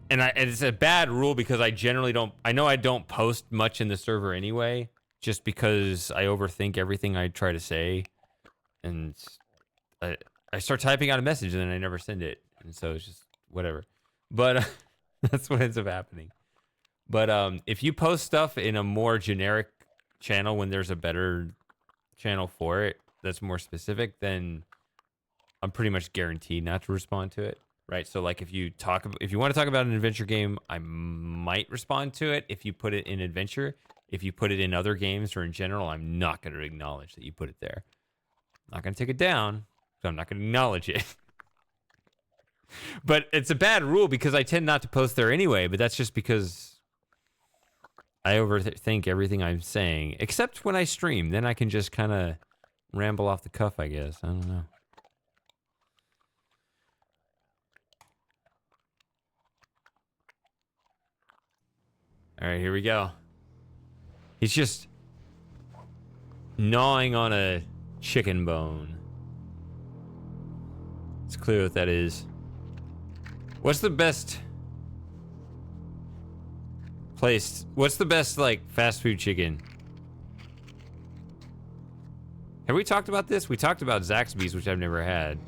and it's a bad rule because I generally don't. I know I don't post much in the server anyway, just because I overthink everything I try to say, and I start typing out a message and then I never send it, and so it's just whatever. But that's what ends up happening. But if you post stuff in a more generic channel when there's a better channel for it that's more specific, then I'm pretty much guaranteed not to respond to it, right? So like if you want to talk about an adventure game, I might respond to it if you put it in adventure. If you put it in other games or in general, I'm not going to acknowledge that you put it there. I'm not going to take it down, so I'm not going to acknowledge it. But it's a bad rule because I tend not to post there anyway, but that's just because I overthink everything I'm saying, except when I stream. Then I can just kind of ramble off the cuff, I guess. I don't know. All right, here we go. He's just gnawing on a chicken bone. It's clear what that is. What's the best place? What's the best, like, fast food chicken? Have we talked about this? We talked about Zaxby's, which I've never had.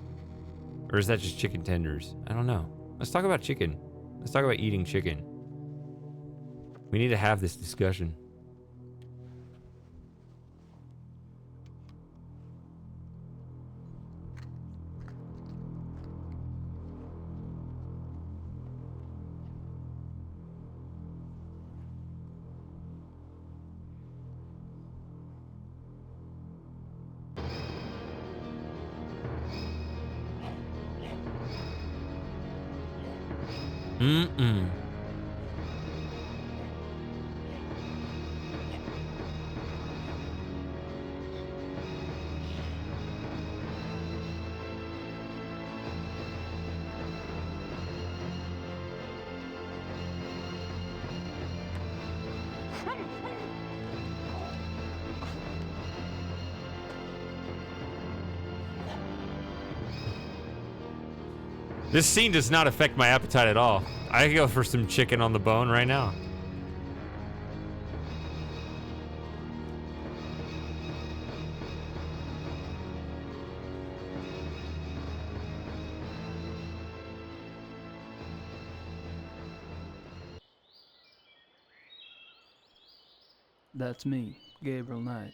Or is that just chicken tenders? I don't know. Let's talk about chicken. Let's talk about eating chicken. We need to have this discussion. Mm-mm. This scene does not affect my appetite at all. I could go for some chicken on the bone right now. That's me, Gabriel Knight.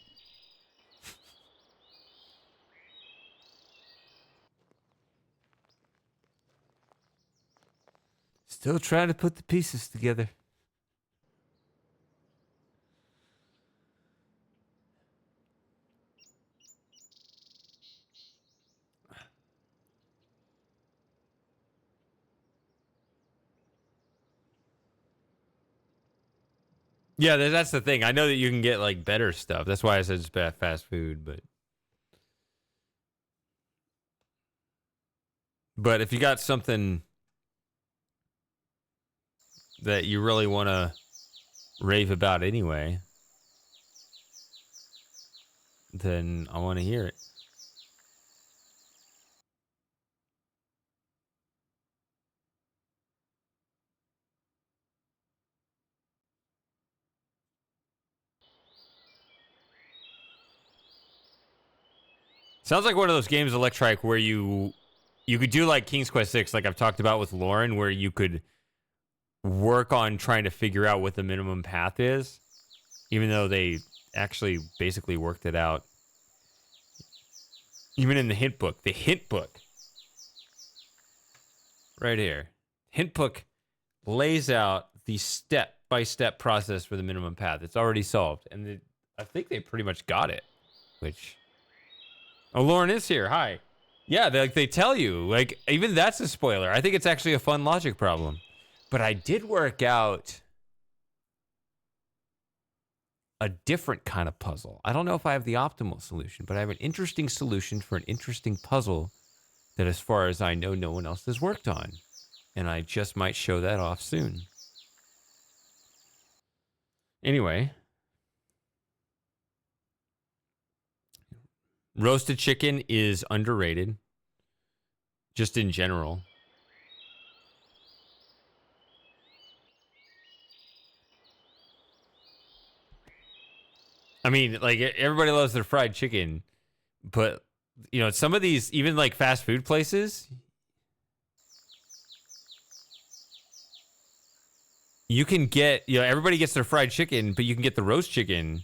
Still trying to put the pieces together. Yeah, that's the thing. I know that you can get like better stuff. That's why I said it's fast food, but if you got something that you really want to rave about anyway, then I want to hear it. Sounds like one of those games, Electrike, where you could do like King's Quest 6, like I've talked about with Lauren, where you could work on trying to figure out what the minimum path is, even though they actually basically worked it out. Even in the hint book. The hint book. Right here. Hint book lays out the step-by-step process for the minimum path. It's already solved. And I think they pretty much got it. Which... Oh, Lauren is here. Hi. Yeah, they tell you. Like, even that's a spoiler. I think it's actually a fun logic problem. But I did work out a different kind of puzzle. I don't know if I have the optimal solution, but I have an interesting solution for an interesting puzzle that, as far as I know, no one else has worked on. And I just might show that off soon. Anyway. Roasted chicken is underrated. Just in general. I mean, like, everybody loves their fried chicken, but, you know, some of these, even like fast food places, you can get, you know, everybody gets their fried chicken, but you can get the roast chicken,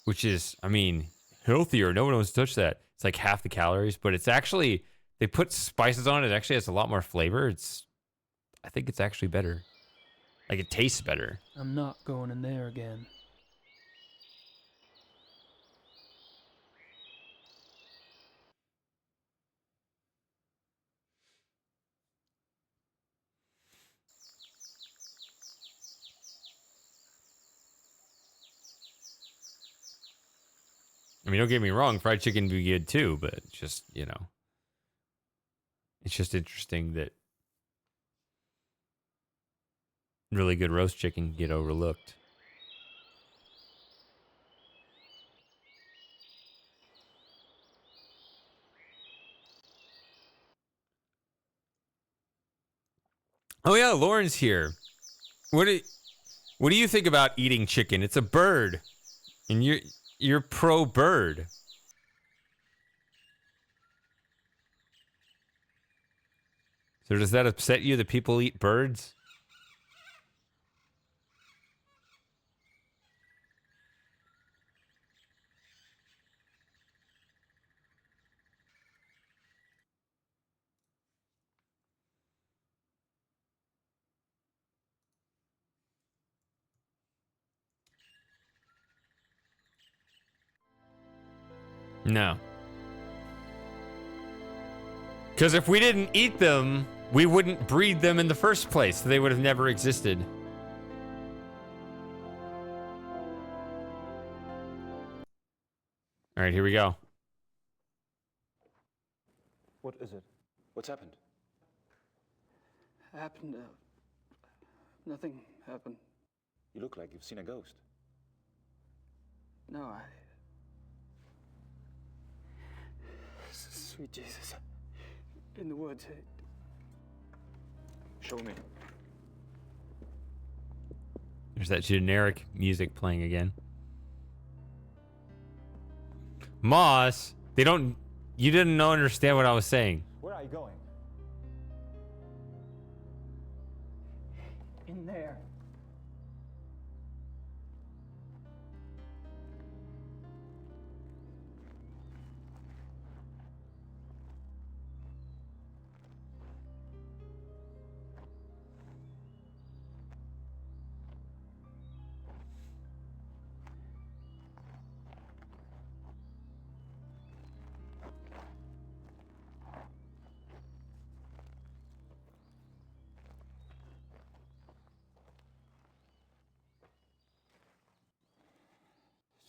which is, I mean, healthier. No one wants to touch that. It's like half the calories, but it's actually, they put spices on it. It actually has a lot more flavor. I think it's actually better. Like, it tastes better. I'm not going in there again. I mean, don't get me wrong, fried chicken would be good too, but just, you know, it's just interesting that really good roast chicken can get overlooked. Oh yeah, Lauren's here. What do you think about eating chicken? It's a bird, and you're pro bird. So does that upset you that people eat birds? No. Because if we didn't eat them, we wouldn't breed them in the first place. They would have never existed. All right, here we go. What is it? What's happened? Happened, nothing happened. You look like you've seen a ghost. No, Sweet Jesus. In the woods. Show me. There's that generic music playing again. Moss, you didn't understand what I was saying. Where are you going? In there.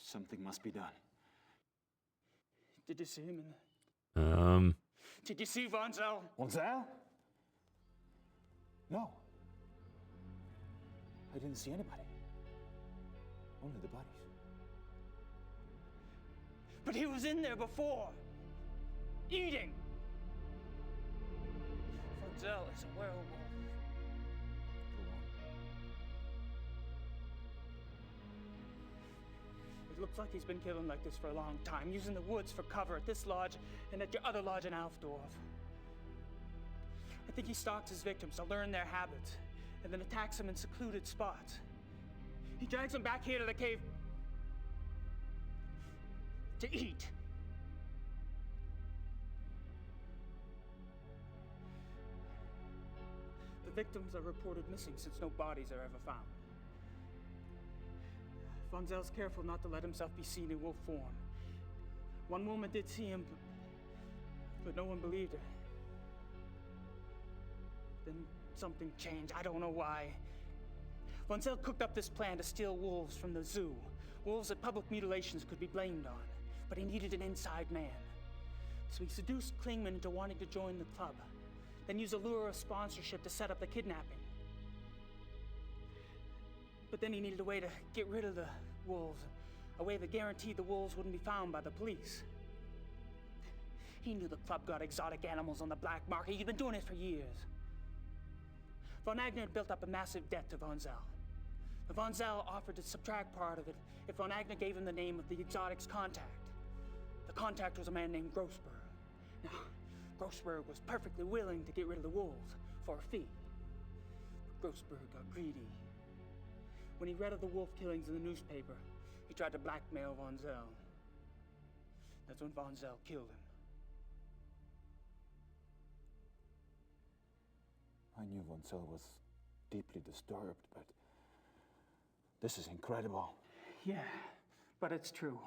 Something must be done. Did you see him in the... Did you see Von Zell? Von Zell? No. I didn't see anybody. Only the bodies. But he was in there before. Eating. Von Zell is a werewolf. It looks like he's been killing like this for a long time, using the woods for cover at this lodge and at your other lodge in Alfdorf. I think he stalks his victims to learn their habits and then attacks them in secluded spots. He drags them back here to the cave to eat. The victims are reported missing since no bodies are ever found. Von Zell's careful not to let himself be seen in wolf form. One woman did see him, But no one believed her. Then something changed. I don't know why. Von Zell cooked up this plan to steal wolves from the zoo. Wolves that public mutilations could be blamed on. But he needed an inside man. So he seduced Klingman into wanting to join the club. Then used a lure of sponsorship to set up the kidnapping. But then he needed a way to get rid of the wolves. A way that guaranteed the wolves wouldn't be found by the police. He knew the club got exotic animals on the black market. He'd been doing it for years. Von Agner had built up a massive debt to Von Zell. Von Zell offered to subtract part of it if Von Agner gave him the name of the exotic's contact. The contact was a man named Grossberg. Now, Grossberg was perfectly willing to get rid of the wolves for a fee. But Grossberg got greedy. When he read of the wolf killings in the newspaper, he tried to blackmail Von Zell. That's when Von Zell killed him. I knew Von Zell was deeply disturbed, but this is incredible. Yeah, but it's true.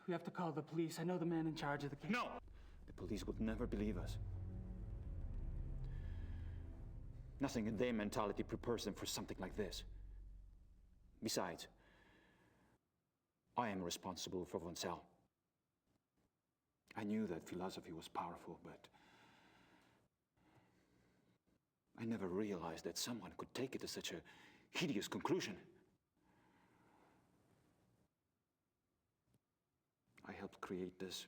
We have to call the police. I know the man in charge of the case. No! The police would never believe us. Nothing in their mentality prepares them for something like this. Besides, I am responsible for Von Zell. I knew that philosophy was powerful, but I never realized that someone could take it to such a hideous conclusion. I helped create this.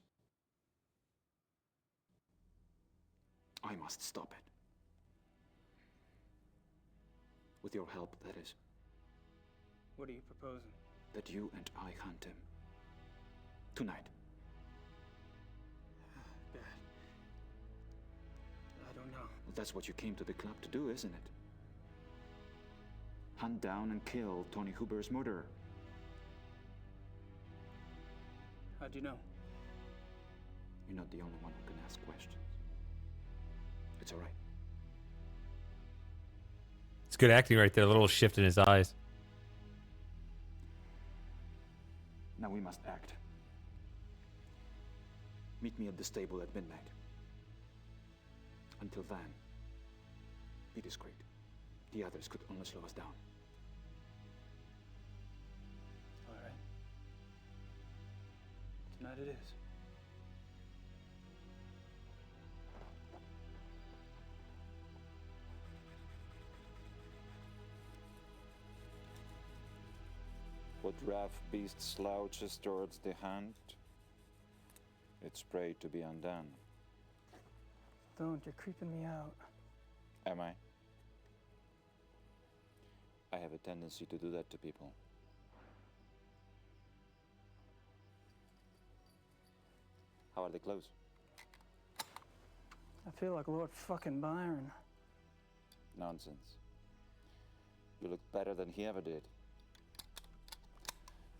I must stop it. With your help, that is. What are you proposing? That you and I hunt him. Tonight. Dad. I don't know. Well, that's what you came to the club to do, isn't it? Hunt down and kill Tony Huber's murderer. How'd you know? You're not the only one who can ask questions. It's all right. It's good acting right there. A little shift in his eyes. Now we must act. Meet me at the stable at midnight. Until then, be discreet. The others could only slow us down. All right. Tonight it is. What rough beast slouches towards the hunt, its prey to be undone. Don't, you're creeping me out. Am I? I have a tendency to do that to people. How are the clothes? I feel like Lord fucking Byron. Nonsense. You look better than he ever did.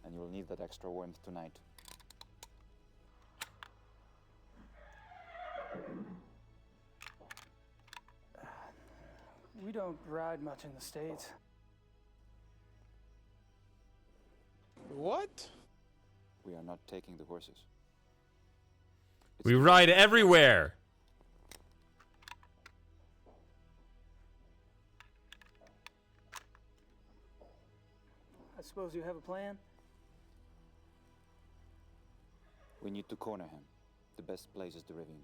And you'll need that extra warmth tonight. We don't ride much in the States. What? We are not taking the horses. We ride everywhere. I suppose you have a plan? We need to corner him. The best place is the ravine.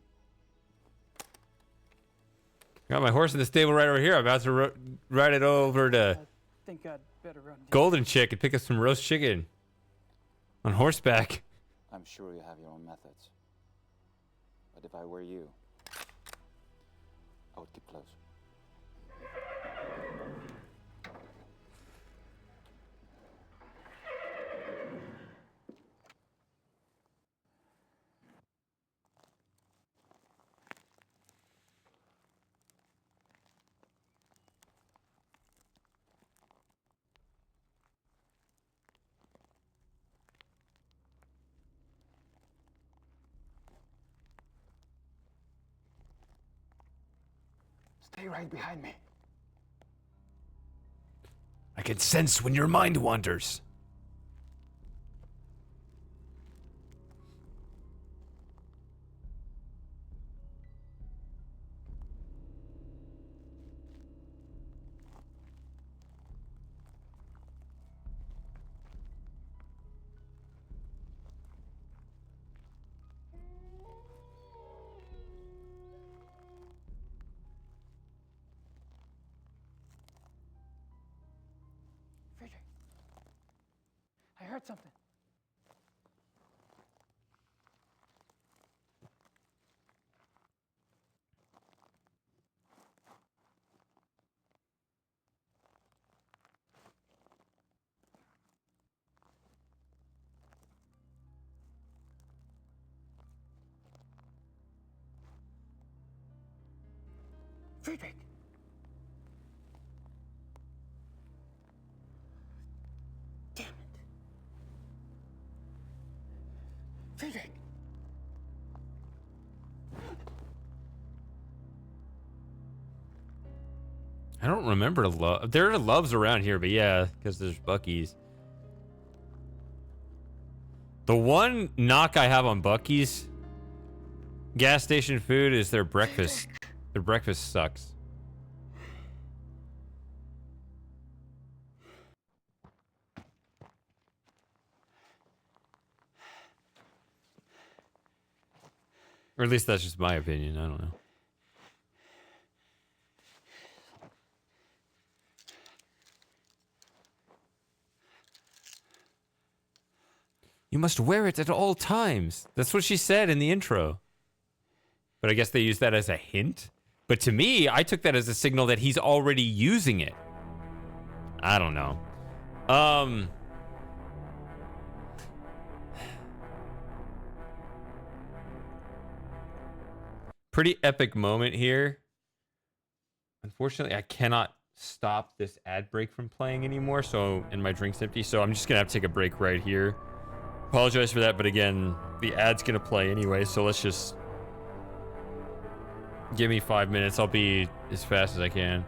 Got my horse in the stable right over here. I'm about to ride it over to I think I'd better run. Golden Chick and pick up some roast chicken on horseback. I'm sure you have your own methods. But if I were you, I would keep close. Stay right behind me. I can sense when your mind wanders. heard something. Friedrich! Damn it. Friedrich! I don't remember a love. There are loves around here, but yeah, because there's Buc-ee's. The one knock I have on Buc-ee's gas station food is their breakfast. Their breakfast sucks. Or at least that's just my opinion. I don't know. You must wear it at all times. That's what she said in the intro. But I guess they use that as a hint. But to me, I took that as a signal that he's already using it. I don't know. Pretty epic moment here. Unfortunately, I cannot stop this ad break from playing anymore, and my drink's empty, so I'm just gonna have to take a break right here. Apologize for that, but again, the ad's gonna play anyway, so let's just give me 5 minutes. I'll be as fast as I can.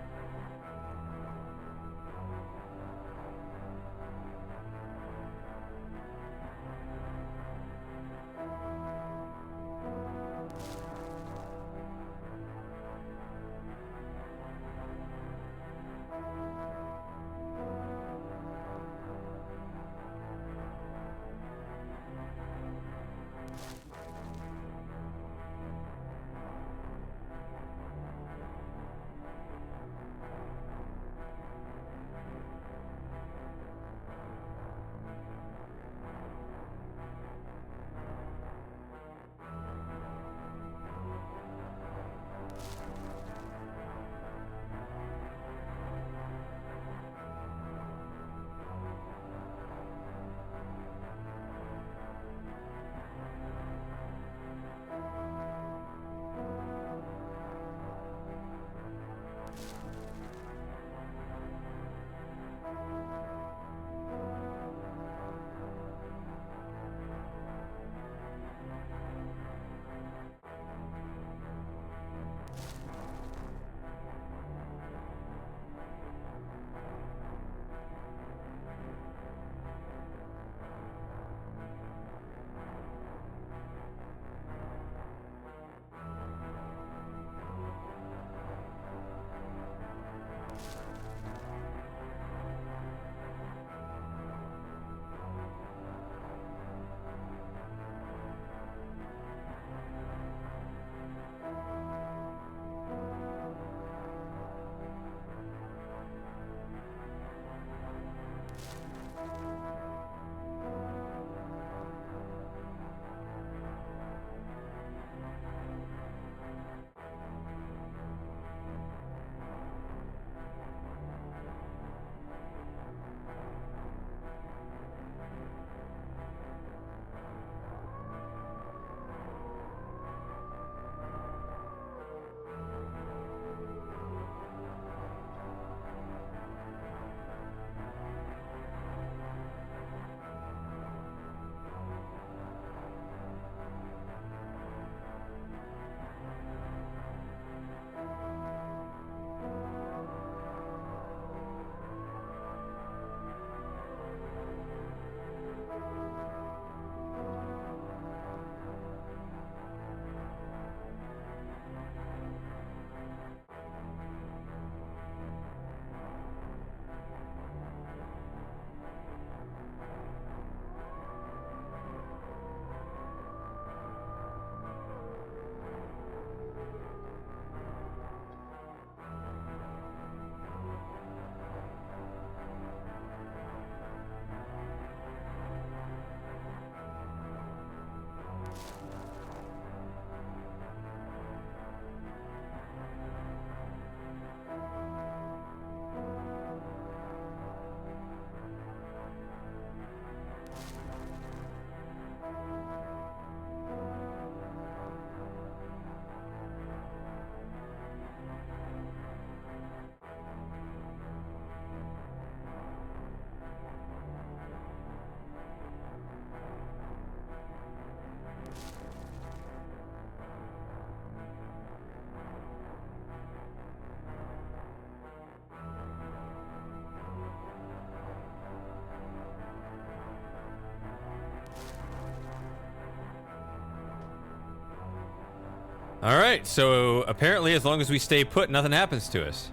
All right, so apparently as long as we stay put, nothing happens to us.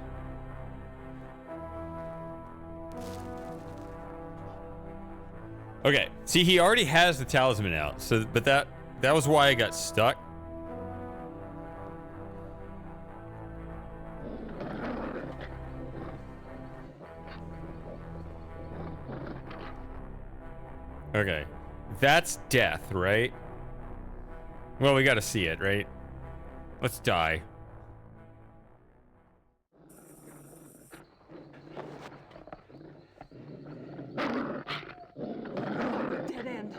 Okay, see, he already has the talisman out, so but that was why I got stuck. Okay, that's death, right? Well, we gotta see it, right? Let's die. Dead end.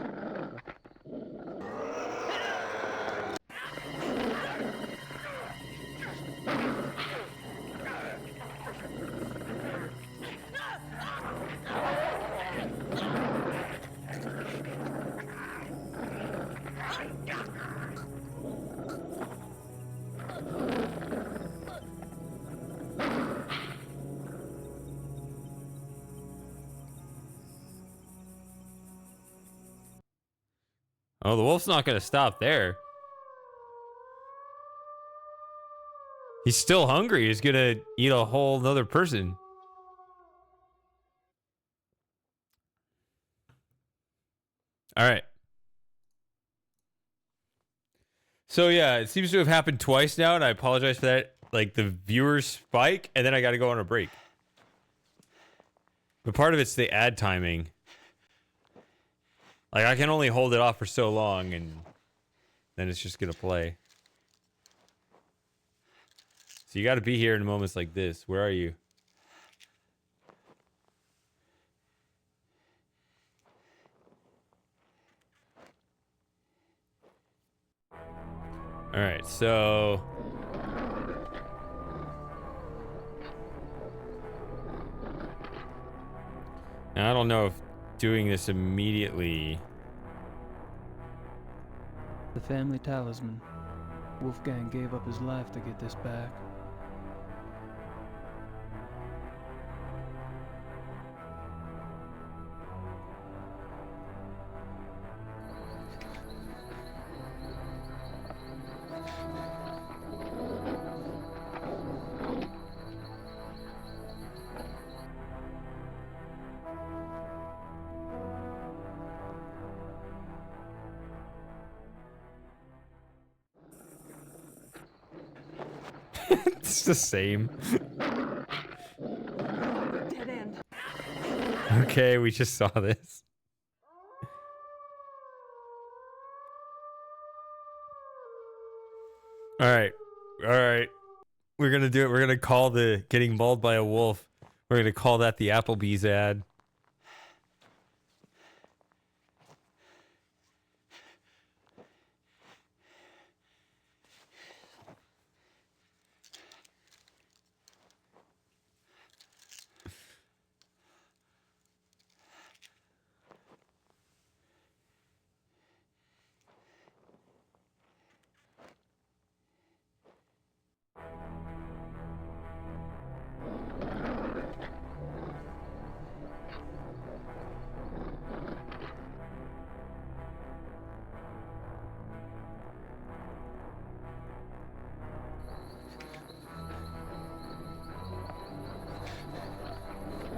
Oh, the wolf's not gonna stop there. He's still hungry. He's gonna eat a whole nother person. All right. So yeah, it seems to have happened twice now, and I apologize for that. Like the viewers spike, and then I gotta go on a break. But part of it's the ad timing. Like, I can only hold it off for so long, and then it's just gonna play. So you gotta be here in moments like this. Where are you? Alright, so... now, I don't know if doing this immediately... The family talisman. Wolfgang gave up his life to get this back. It's the same. Dead end. Okay, we just saw this. Alright. Alright. We're gonna do it. We're gonna call the getting mauled by a wolf. We're gonna call that the Applebee's ad.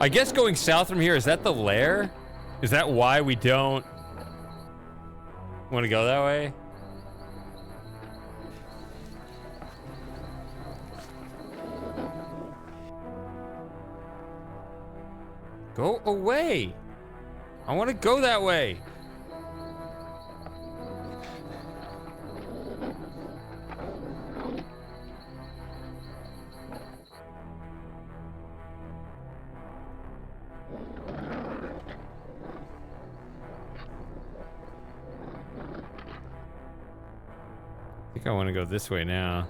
I guess going south from here, is that the lair? Is that why we don't want to go that way? Go away. I want to go that way. I think I want to go this way now.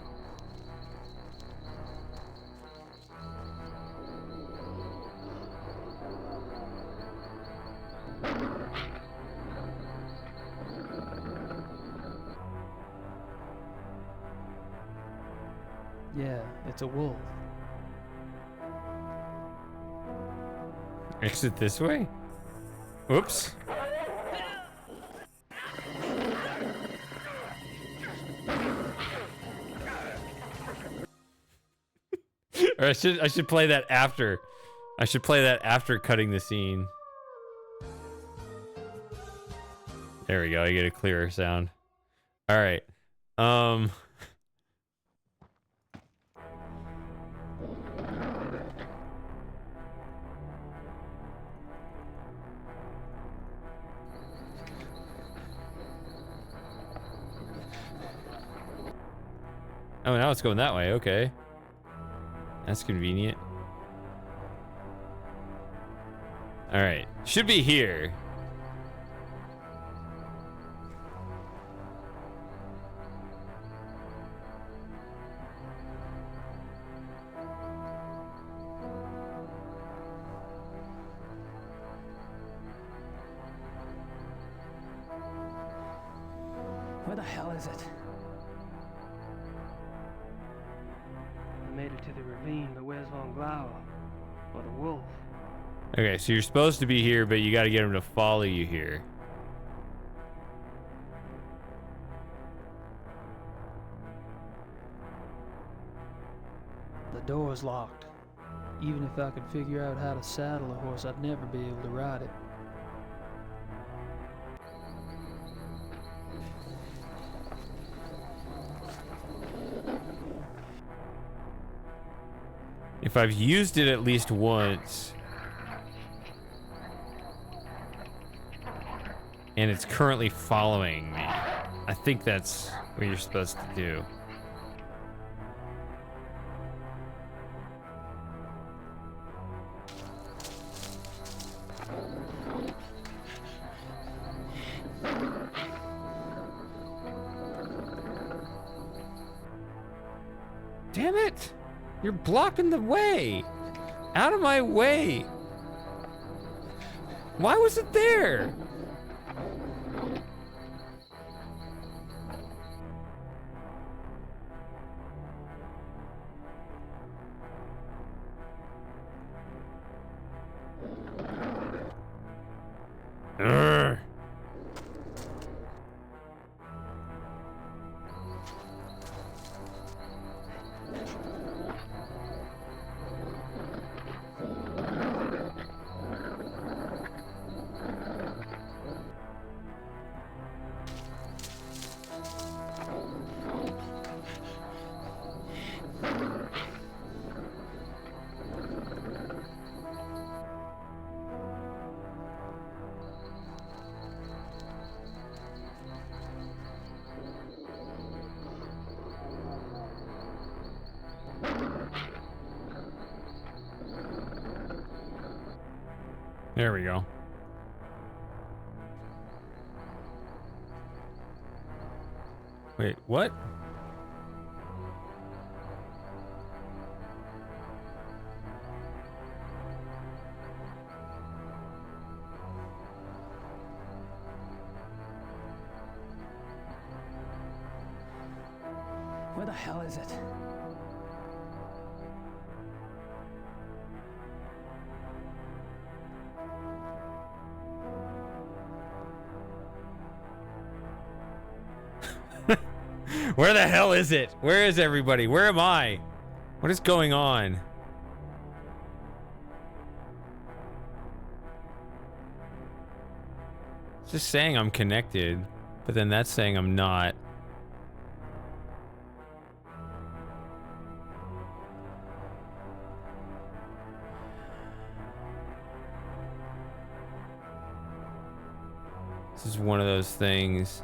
Yeah, it's a wolf. Exit this way? Oops. Or I should play that after. I should play that after cutting the scene. There we go. You get a clearer sound. All right. Oh, now it's going that way. Okay. That's convenient. All right. Should be here. Where the hell is it? I made it to the ravine, but where's Von Glauer? Or the wolf? Okay, so you're supposed to be here, but you got to get him to follow you here. The door's locked. Even if I could figure out how to saddle a horse, I'd never be able to ride it. If I've used it at least once, and it's currently following me, I think that's what you're supposed to do. Damn it! You're blocking the way! Out of my way! Why was it there? Urgh. There we go. Wait, what? Where the hell is it? Where the hell is it? Where is everybody? Where am I? What is going on? It's just saying I'm connected, but then that's saying I'm not. This is one of those things.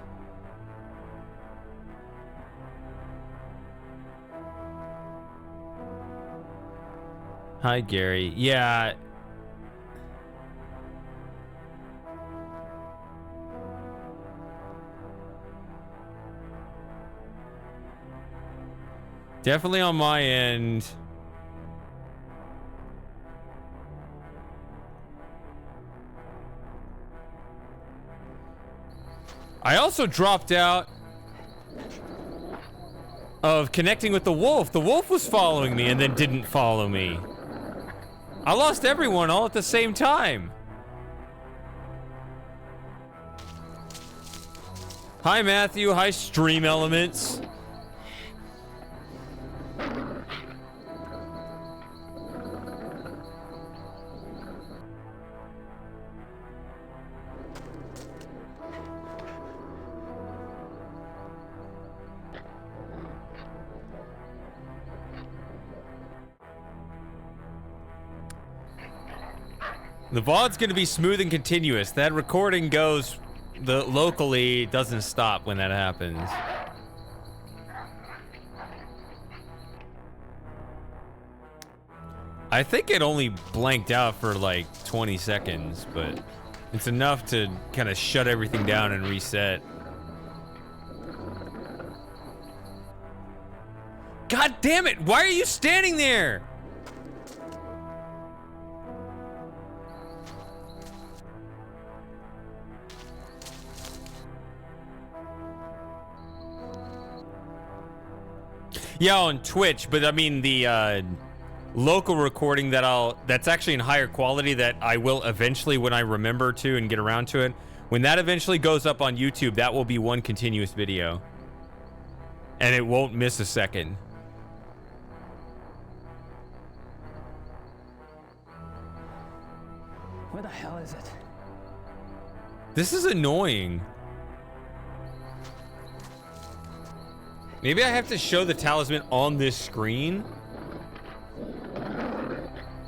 Hi, Gary. Yeah. Definitely on my end. I also dropped out of connecting with the wolf. The wolf was following me and then didn't follow me. I lost everyone all at the same time. Hi, Matthew. Hi, Stream Elements. The VOD's gonna be smooth and continuous. That recording goes locally, doesn't stop when that happens. I think it only blanked out for like 20 seconds, but it's enough to kind of shut everything down and reset. God damn it! Why are you standing there? Yeah, on Twitch, but I mean the local recording that's actually in higher quality that I will eventually, when I remember to and get around to it, when that eventually goes up on YouTube, that will be one continuous video. And it won't miss a second. Where the hell is it? This is annoying. Maybe I have to show the talisman on this screen?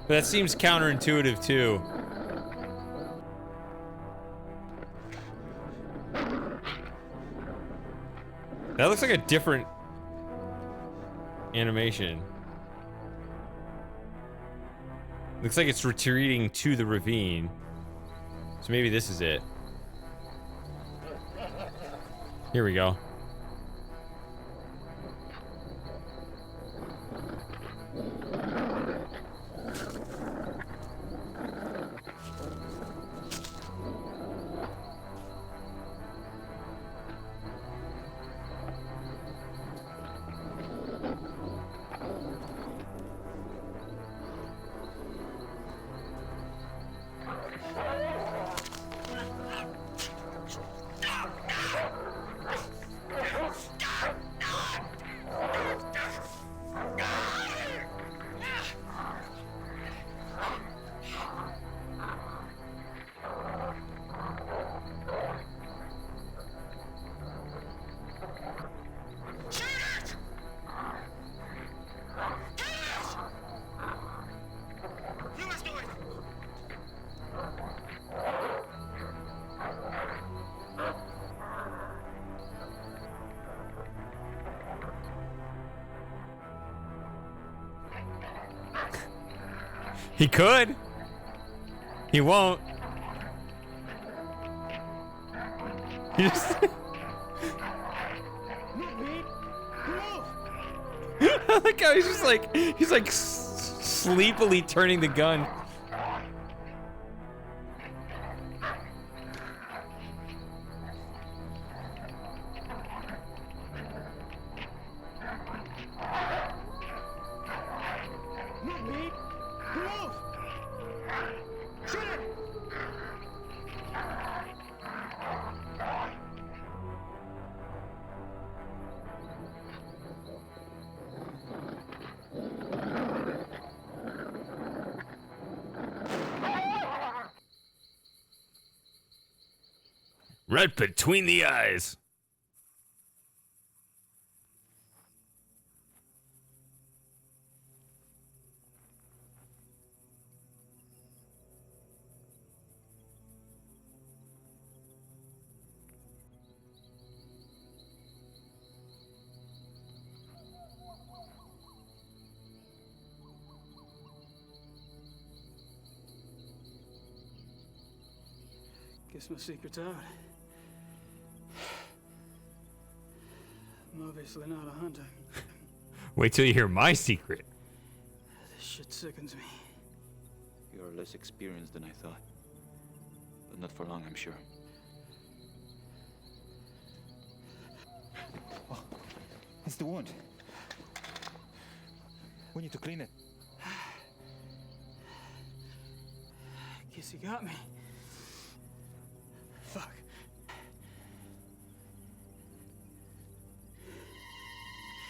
That seems counterintuitive too. That looks like a different animation. Looks like it's retreating to the ravine. So maybe this is it. Here we go. He could. He won't. He just... I like how he's like sleepily turning the gun. Right between the eyes. Guess my secret's out. I'm obviously not a hunter. Wait till you hear my secret. This shit sickens me. You're less experienced than I thought. But not for long, I'm sure. Oh, it's the wound. We need to clean it. Guess he got me. Fuck.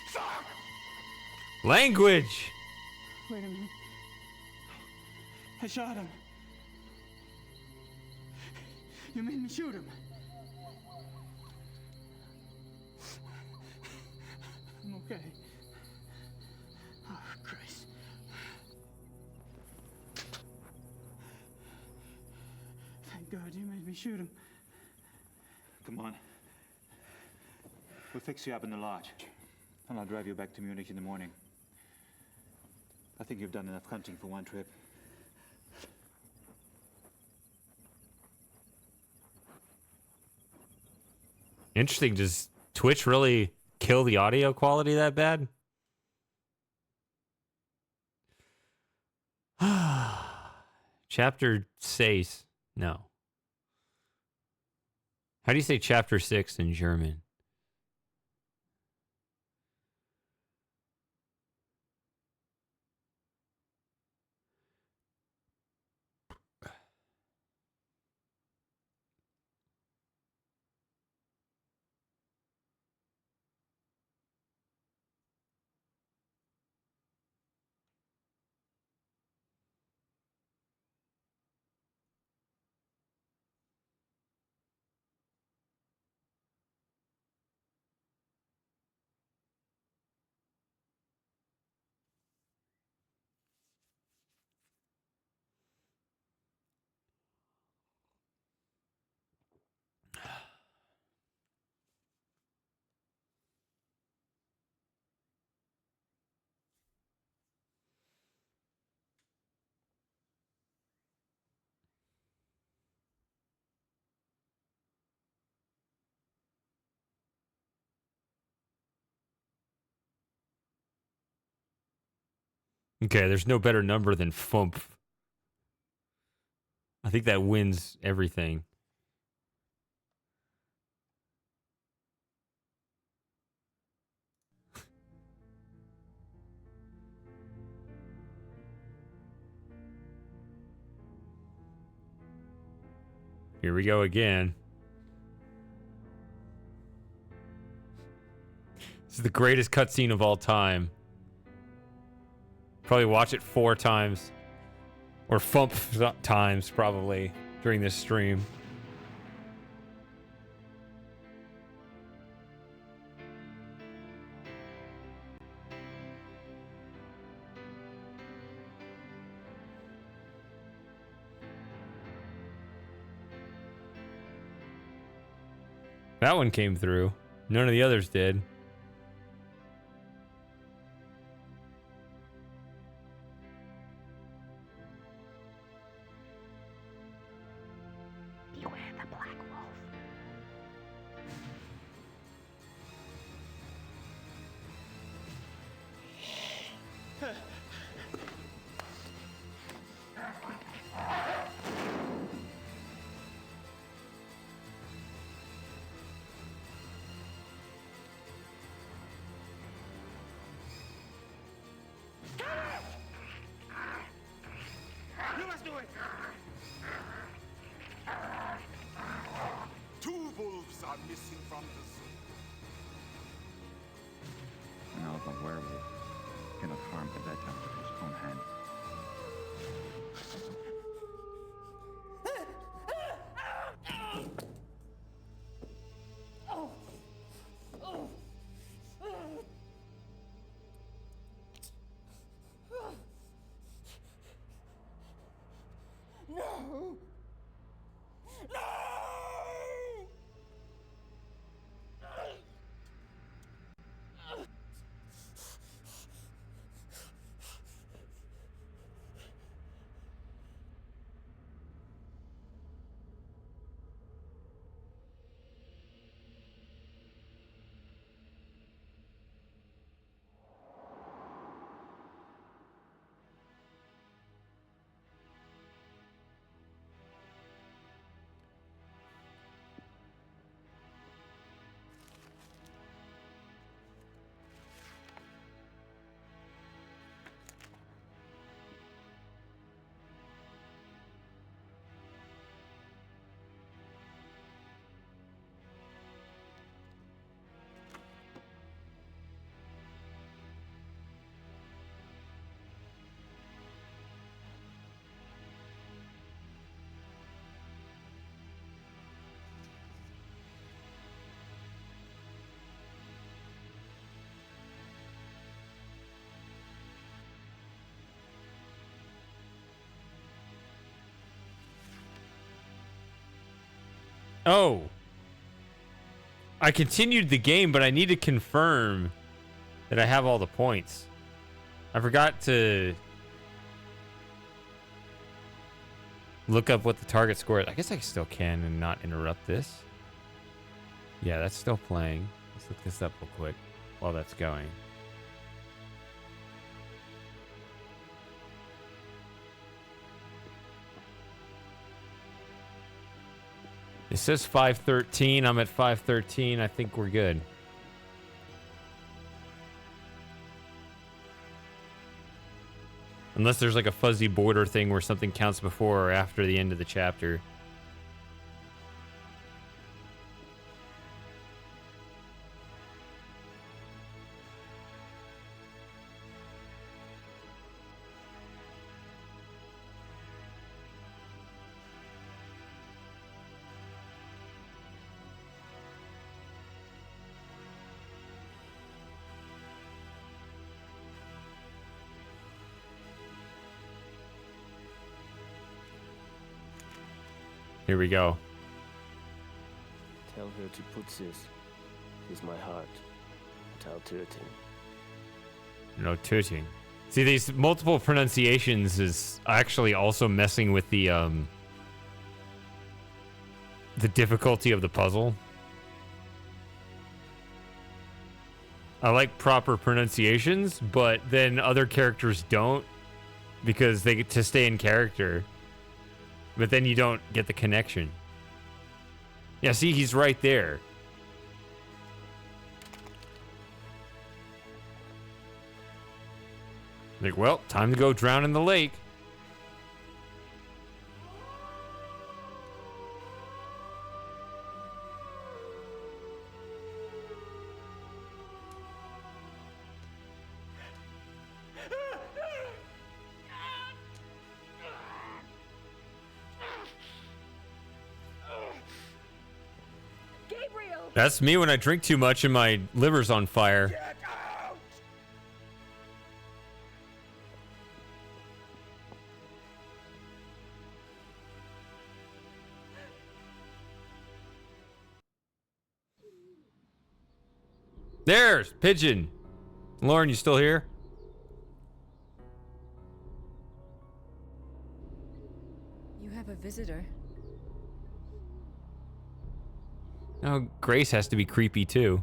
Fuck! Language. Wait a minute. I shot him. You made me shoot him. I'm okay. Oh, Christ. God, you made me shoot him. Come on. We'll fix you up in the lodge. And I'll drive you back to Munich in the morning. I think you've done enough hunting for one trip. Interesting. Does Twitch really kill the audio quality that bad? Chapter 6. No. How do you say chapter 6 in German? Okay, there's no better number than FUMP. I think that wins everything. Here we go again. This is the greatest cutscene of all time. Probably watch it 4 times. Or FUMP times, probably, during this stream. That one came through. None of the others did. You must do it! Two wolves are missing from the zoo. Now the werewolf cannot harm the victim with his own hand. No! No! Oh. I continued the game, but I need to confirm that I have all the points. I forgot to look up what the target score is. I guess I still can and not interrupt this. Yeah, that's still playing. Let's look this up real quick while that's going. It says 513. I'm at 513. I think we're good. Unless there's like a fuzzy border thing where something counts before or after the end of the chapter. Here we go. Tell her to put this with my heart without hurting. No tooting. See, these multiple pronunciations is actually also messing with the difficulty of the puzzle. I like proper pronunciations, but then other characters don't because they get to stay in character. But then you don't get the connection. Yeah, see, he's right there. Like, well, time to go drown in the lake. Gabriel! That's me when I drink too much and my liver's on fire. Get out! There's Pigeon. Lauren, you still here? You have a visitor. Oh, Grace has to be creepy too.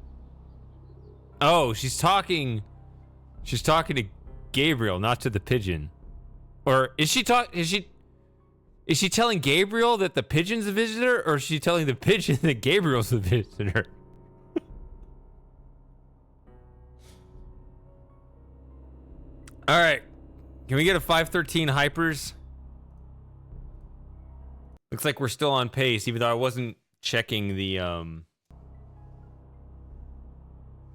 Oh, she's talking to Gabriel, not to the pigeon. Or is she telling Gabriel that the pigeon's a visitor, or is she telling the pigeon that Gabriel's the visitor? All right. Can we get a 513 hypers? Looks like we're still on pace, even though I wasn't checking the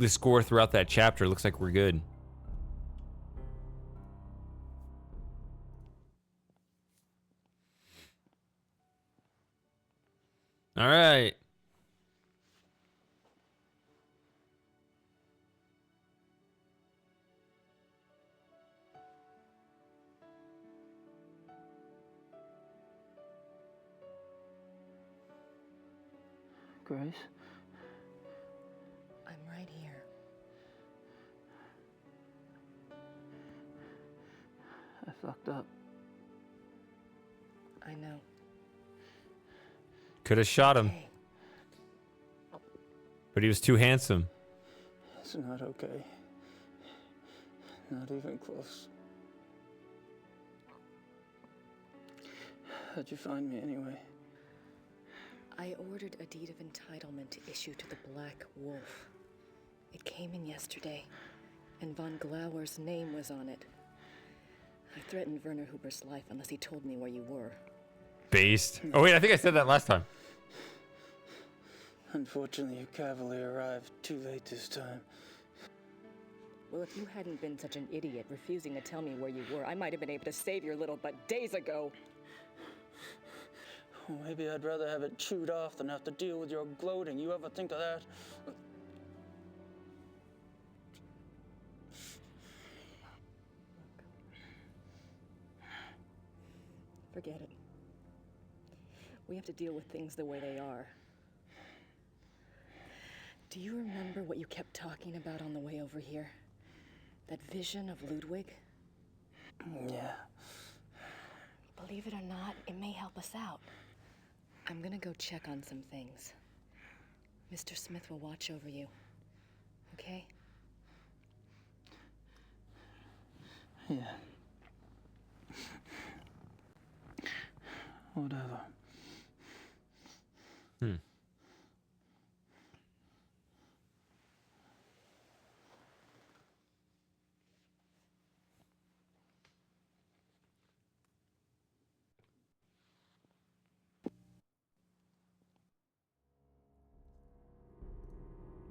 score throughout that chapter. Looks like we're good. All right. Grace? I'm right here. I fucked up. I know. Could have shot him. Hey, But he was too handsome. It's not okay. Not even close. How'd you find me anyway? I ordered a deed of entitlement to issue to the Black Wolf. It came in yesterday, and von Glauer's name was on it. I threatened Werner Huber's life unless he told me where you were. Based. Oh wait, I think I said that last time. Unfortunately, your cavalry arrived too late this time. Well, if you hadn't been such an idiot refusing to tell me where you were, I might have been able to save your little butt days ago. Well, maybe I'd rather have it chewed off than have to deal with your gloating. You ever think of that? Forget it. We have to deal with things the way they are. Do you remember what you kept talking about on the way over here? That vision of Ludwig? Yeah. Believe it or not, it may help us out. I'm gonna go check on some things. Mr. Smith will watch over you. Okay? Yeah. Whatever.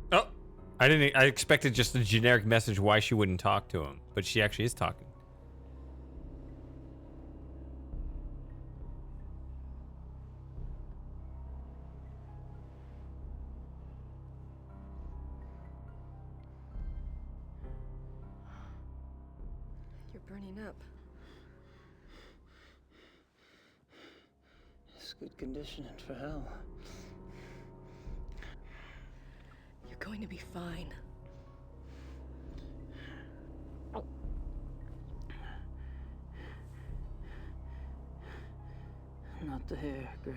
Oh, I didn't. I expected just a generic message why she wouldn't talk to him, but she actually is talking. You're burning up. It's good conditioning for hell. You're going to be fine. Not the hair, Grace.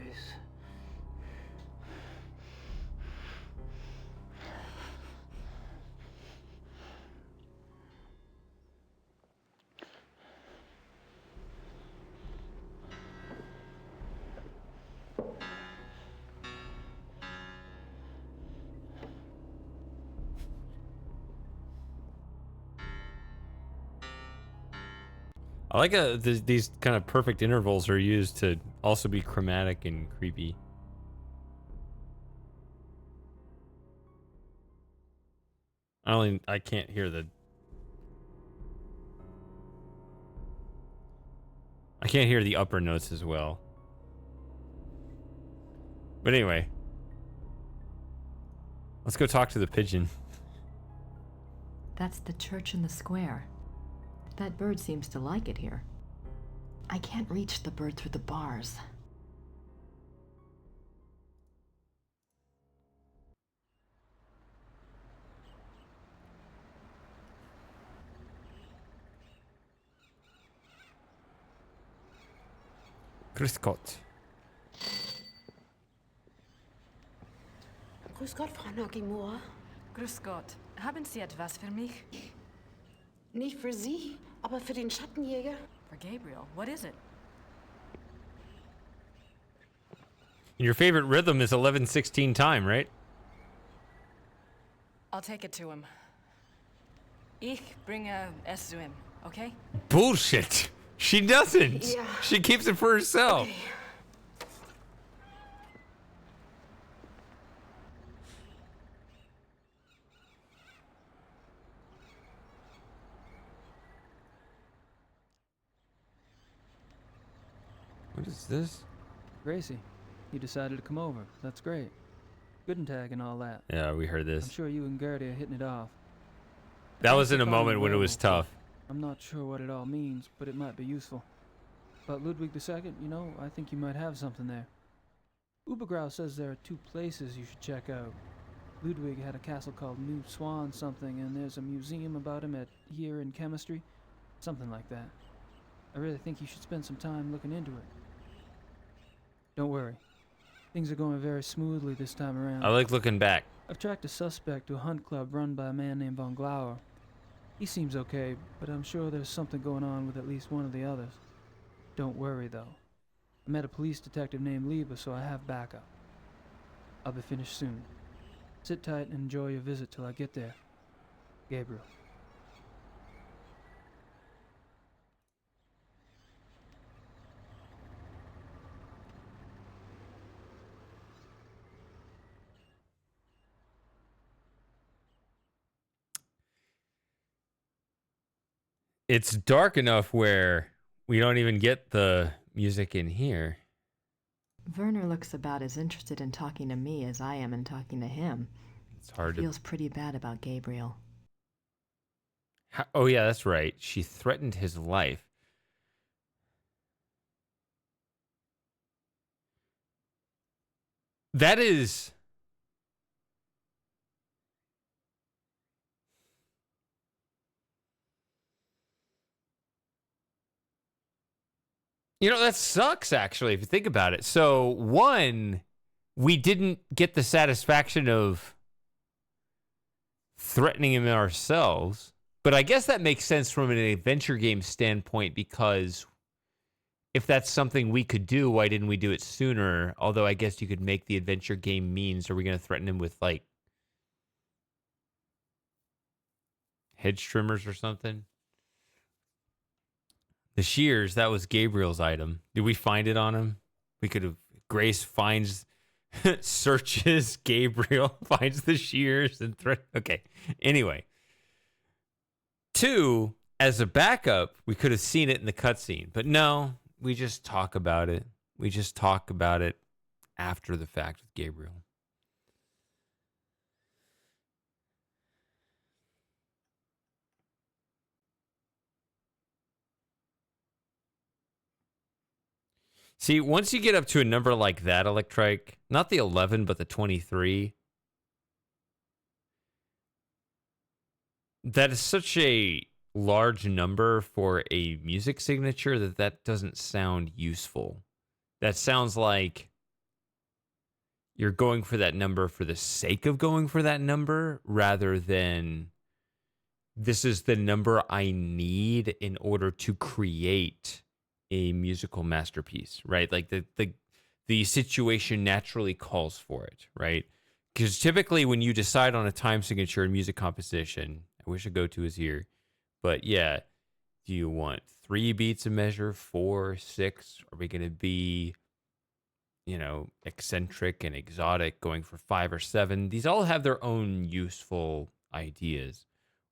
I like these kind of perfect intervals are used to also be chromatic and creepy. I can't hear the. I can't hear the upper notes as well. But anyway, let's go talk to the pigeon. That's the church in the square. That bird seems to like it here. I can't reach the bird through the bars. Grüß Gott. Grüß Gott, Frau Nakamura. Grüß Gott. Haben Sie etwas für mich? Nicht für Sie, aber für den Schattenjäger. For Gabriel. What is it? Your favorite rhythm is 11/16 time, right? I'll take it to him. Ich bringe es zu ihm, okay? Bullshit. She doesn't. Yeah. She keeps it for herself. Okay. What is this? Gracie, you decided to come over. That's great. Good and tag and all that. Yeah, we heard I'm this. sure you and Gertie are hitting it off. That was Thanks in a for calling moment the when it was werewolf. tough. I'm not sure what it all means, but it might be useful. About Ludwig II, you know, I think you might have something there. Ubergrau says there are 2 places you should check out. Ludwig had a castle called New Swan something, and there's a museum about him here in chemistry. Something like that. I really think you should spend some time looking into it. Don't worry. Things are going very smoothly this time around. I like looking back. I've tracked a suspect to a hunt club run by a man named Von Glauer. He seems okay, but I'm sure there's something going on with at least one of the others. Don't worry, though. I met a police detective named Liebe, so I have backup. I'll be finished soon. Sit tight and enjoy your visit till I get there. Gabriel. It's dark enough where we don't even get the music in here. Werner looks about as interested in talking to me as I am in talking to him. It's hard Feels pretty bad about Gabriel. Oh, yeah, that's right. She threatened his life. That is... You know, that sucks, actually, if you think about it. So, one, we didn't get the satisfaction of threatening him ourselves. But I guess that makes sense from an adventure game standpoint, because if that's something we could do, why didn't we do it sooner? Although I guess you could make the adventure game means, are we going to threaten him with, like, hedge trimmers or something? The shears, that was Gabriel's item. Did we find it on him? We could have. Grace finds, searches Gabriel, finds the shears and threat. Okay. Anyway. 2, as a backup, we could have seen it in the cutscene. But no, we just talk about it. We just talk about it after the fact with Gabriel. See, once you get up to a number like that, Electric, not the 11, but the 23, that is such a large number for a music signature that doesn't sound useful. That sounds like you're going for that number for the sake of going for that number, rather than this is the number I need in order to create a musical masterpiece, right? Like the situation naturally calls for it, right? Because typically when you decide on a time signature in music composition, I wish a go-to is here, but yeah, do you want 3 beats a measure, 4, 6? Are we going to be, you know, eccentric and exotic, going for 5 or 7? These all have their own useful ideas.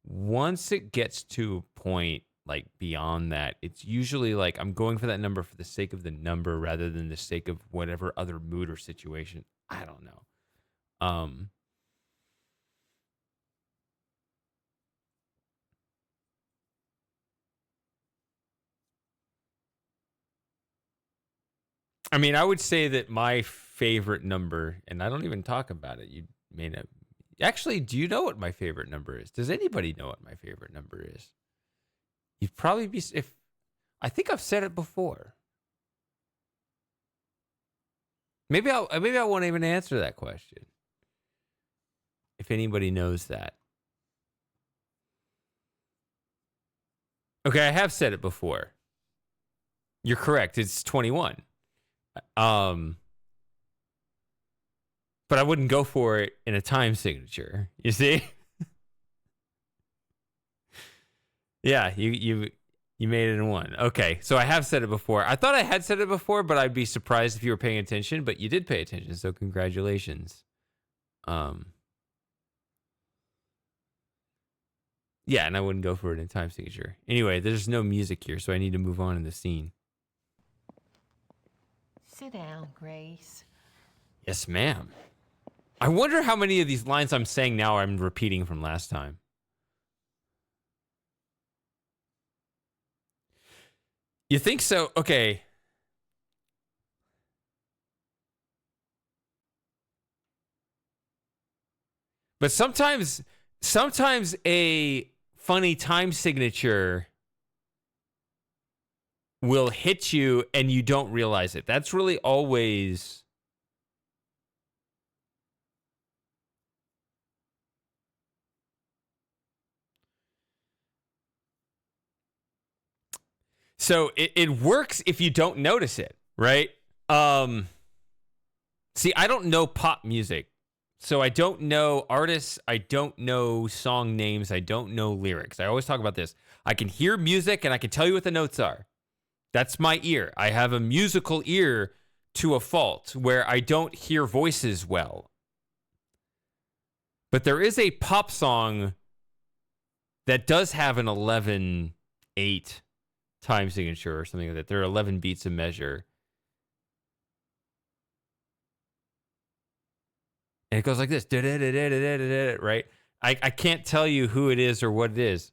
Once it gets to a point like beyond that, it's usually like I'm going for that number for the sake of the number rather than the sake of whatever other mood or situation. I don't know. I mean, I would say that my favorite number, and I don't even talk about it. You may not. Actually, do you know what my favorite number is? Does anybody know what my favorite number is? You'd probably be, if I think I've said it before. Maybe I won't even answer that question. If anybody knows that. Okay, I have said it before. You're correct. It's 21. But I wouldn't go for it in a time signature. You see? Yeah, you made it in one. Okay, so I have said it before. I thought I had said it before, but I'd be surprised if you were paying attention. But you did pay attention, so congratulations. Yeah, and I wouldn't go for it in time signature. Anyway, there's no music here, so I need to move on in the scene. Sit down, Grace. Yes, ma'am. I wonder how many of these lines I'm saying now I'm repeating from last time. You think so? Okay. But sometimes a funny time signature will hit you and you don't realize it. That's really always so it works if you don't notice it, right? See, I don't know pop music. So I don't know artists, I don't know song names, I don't know lyrics. I always talk about this. I can hear music and I can tell you what the notes are. That's my ear. I have a musical ear to a fault where I don't hear voices well. But there is a pop song that does have an 11/8 time signature or something like that. There are 11 beats a measure. And it goes like this, right? I can't tell you who it is or what it is.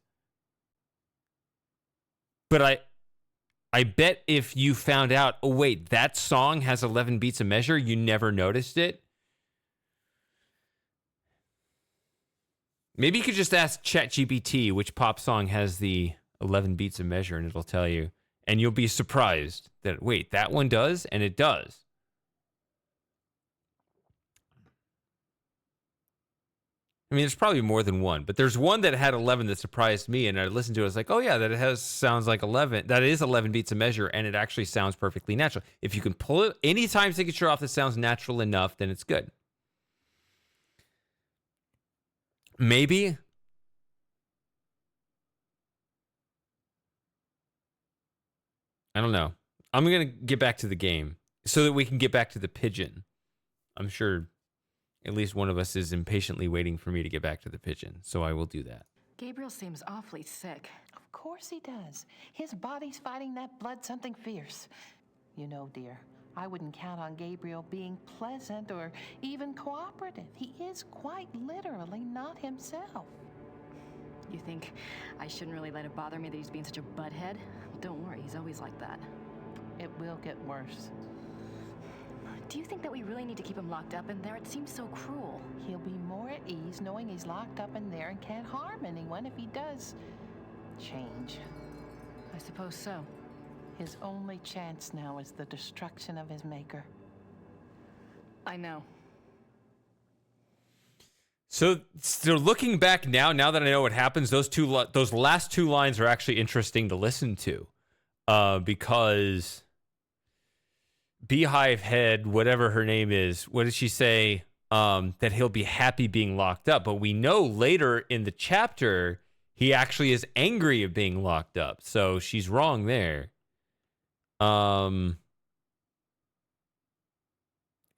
But I bet if you found out, oh wait, that song has 11 beats a measure, you never noticed it. Maybe you could just ask ChatGPT which pop song has the 11 beats a measure and it'll tell you. And you'll be surprised that, wait, that one does? And it does. I mean, there's probably more than one, but there's one that had 11 that surprised me, and I listened to it. I was like, oh yeah, sounds like 11. That is 11 beats a measure, and it actually sounds perfectly natural. If you can pull it any time signature off that sounds natural enough, then it's good. Maybe. I don't know. I'm going to get back to the game so that we can get back to the pigeon. I'm sure at least one of us is impatiently waiting for me to get back to the pigeon, so I will do that. Gabriel seems awfully sick. Of course he does. His body's fighting that blood something fierce. You know, dear, I wouldn't count on Gabriel being pleasant or even cooperative. He is quite literally not himself. You think I shouldn't really let it bother me that he's being such a butthead? Don't worry, he's always like that. It will get worse. Do you think that we really need to keep him locked up in there? It seems so cruel. He'll be more at ease knowing he's locked up in there and can't harm anyone if he does change. I suppose so. His only chance now is the destruction of his maker. I know. So looking back now that I know what happens, those last two lines are actually interesting to listen to, because Beehive Head, whatever her name is, what did she say? That he'll be happy being locked up, but we know later in the chapter he actually is angry of being locked up. So she's wrong there. And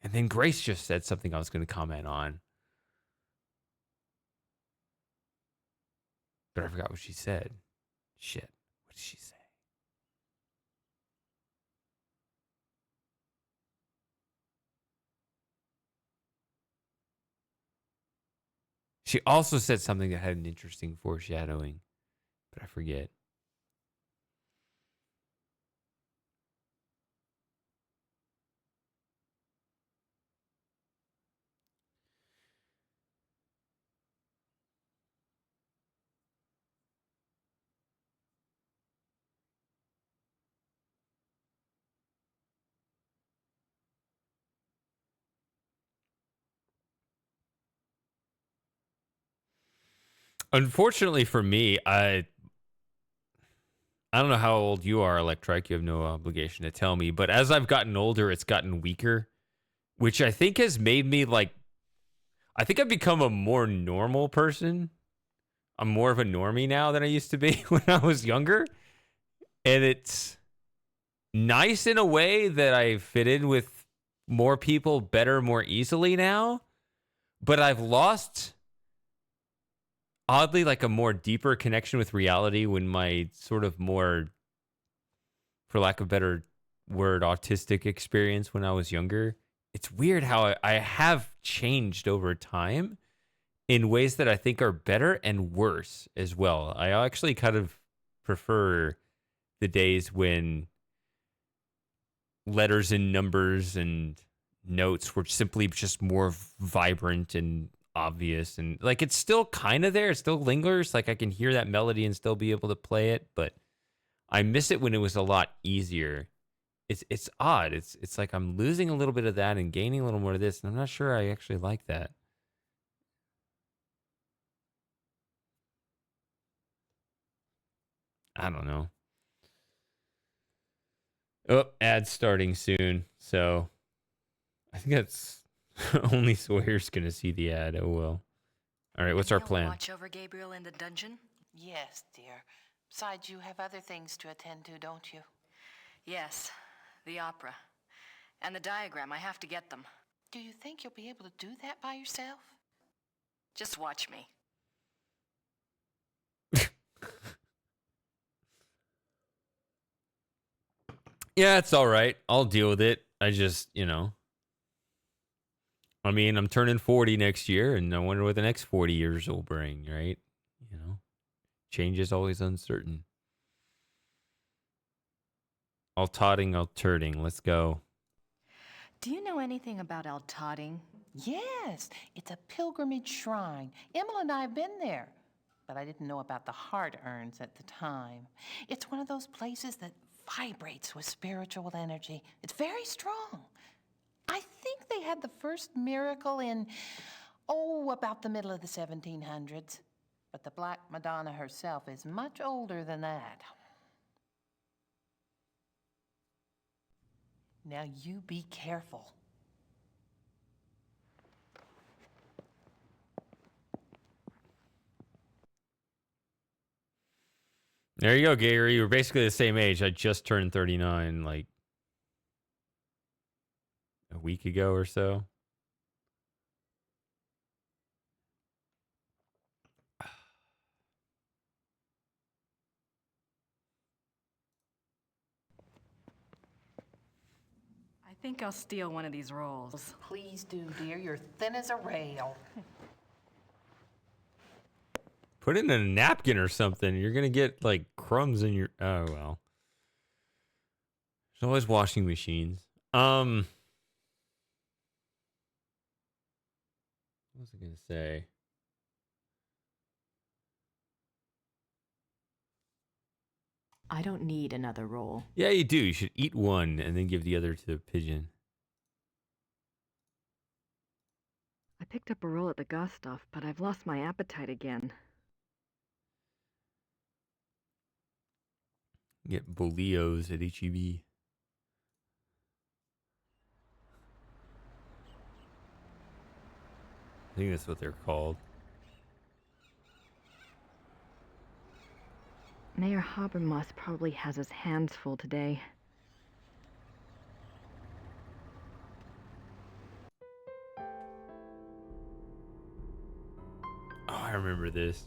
then Grace just said something I was going to comment on. But I forgot what she said. Shit. What did she say? She also said something that had an interesting foreshadowing, but I forget. Unfortunately for me, I don't know how old you are, Electrike. You have no obligation to tell me. But as I've gotten older, it's gotten weaker, which I think has made me I think I've become a more normal person. I'm more of a normie now than I used to be when I was younger. And it's nice in a way that I fit in with more people better, more easily now. But I've lost, oddly, a more deeper connection with reality when my sort of more, for lack of a better word, autistic experience when I was younger. It's weird how I have changed over time in ways that I think are better and worse as well. I actually kind of prefer the days when letters and numbers and notes were simply just more vibrant and obvious, and it's still kind of there. It still lingers. I can hear that melody and still be able to play it, but I miss it when it was a lot easier. It's odd. It's like I'm losing a little bit of that and gaining a little more of this, and I'm not sure I actually like that. I don't know. Oh, ad starting soon, so I think that's only Sawyer's gonna see the ad. Oh well. All right, what's our plan? Watch over Gabriel in the dungeon? Yes, dear. Besides, you have other things to attend to, don't you? Yes, the opera. And the diagram, I have to get them. Do you think you'll be able to do that by yourself? Just watch me. Yeah, it's all right. I'll deal with it. I just, I mean, I'm turning 40 next year, and I wonder what the next 40 years will bring, right? Change is always uncertain. Altotting, alterting. Let's go. Do you know anything about Altotting? Yes, it's a pilgrimage shrine. Emma and I have been there, but I didn't know about the heart urns at the time. It's one of those places that vibrates with spiritual energy. It's very strong. I think they had the first miracle in, about the middle of the 1700s. But the Black Madonna herself is much older than that. Now you be careful. There you go, Gary. You were basically the same age. I just turned 39, like a week ago or so. I think I'll steal one of these rolls. Please do, dear. You're thin as a rail. Put it in a napkin or something. You're gonna get like crumbs in your. Oh well. There's always washing machines. What was I gonna say? I don't need another roll. Yeah, you do. You should eat one and then give the other to the pigeon. I picked up a roll at the Gustav, but I've lost my appetite again. Get Bolios at HEB. I think that's what they're called. Mayor Habermas probably has his hands full today. Oh, I remember this.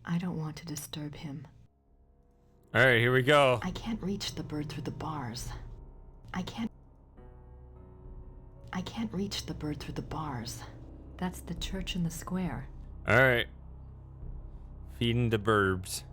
I don't want to disturb him. All right, here we go. I can't reach the bird through the bars. I can't reach the bird through the bars. That's the church in the square. All right. Feeding the burbs.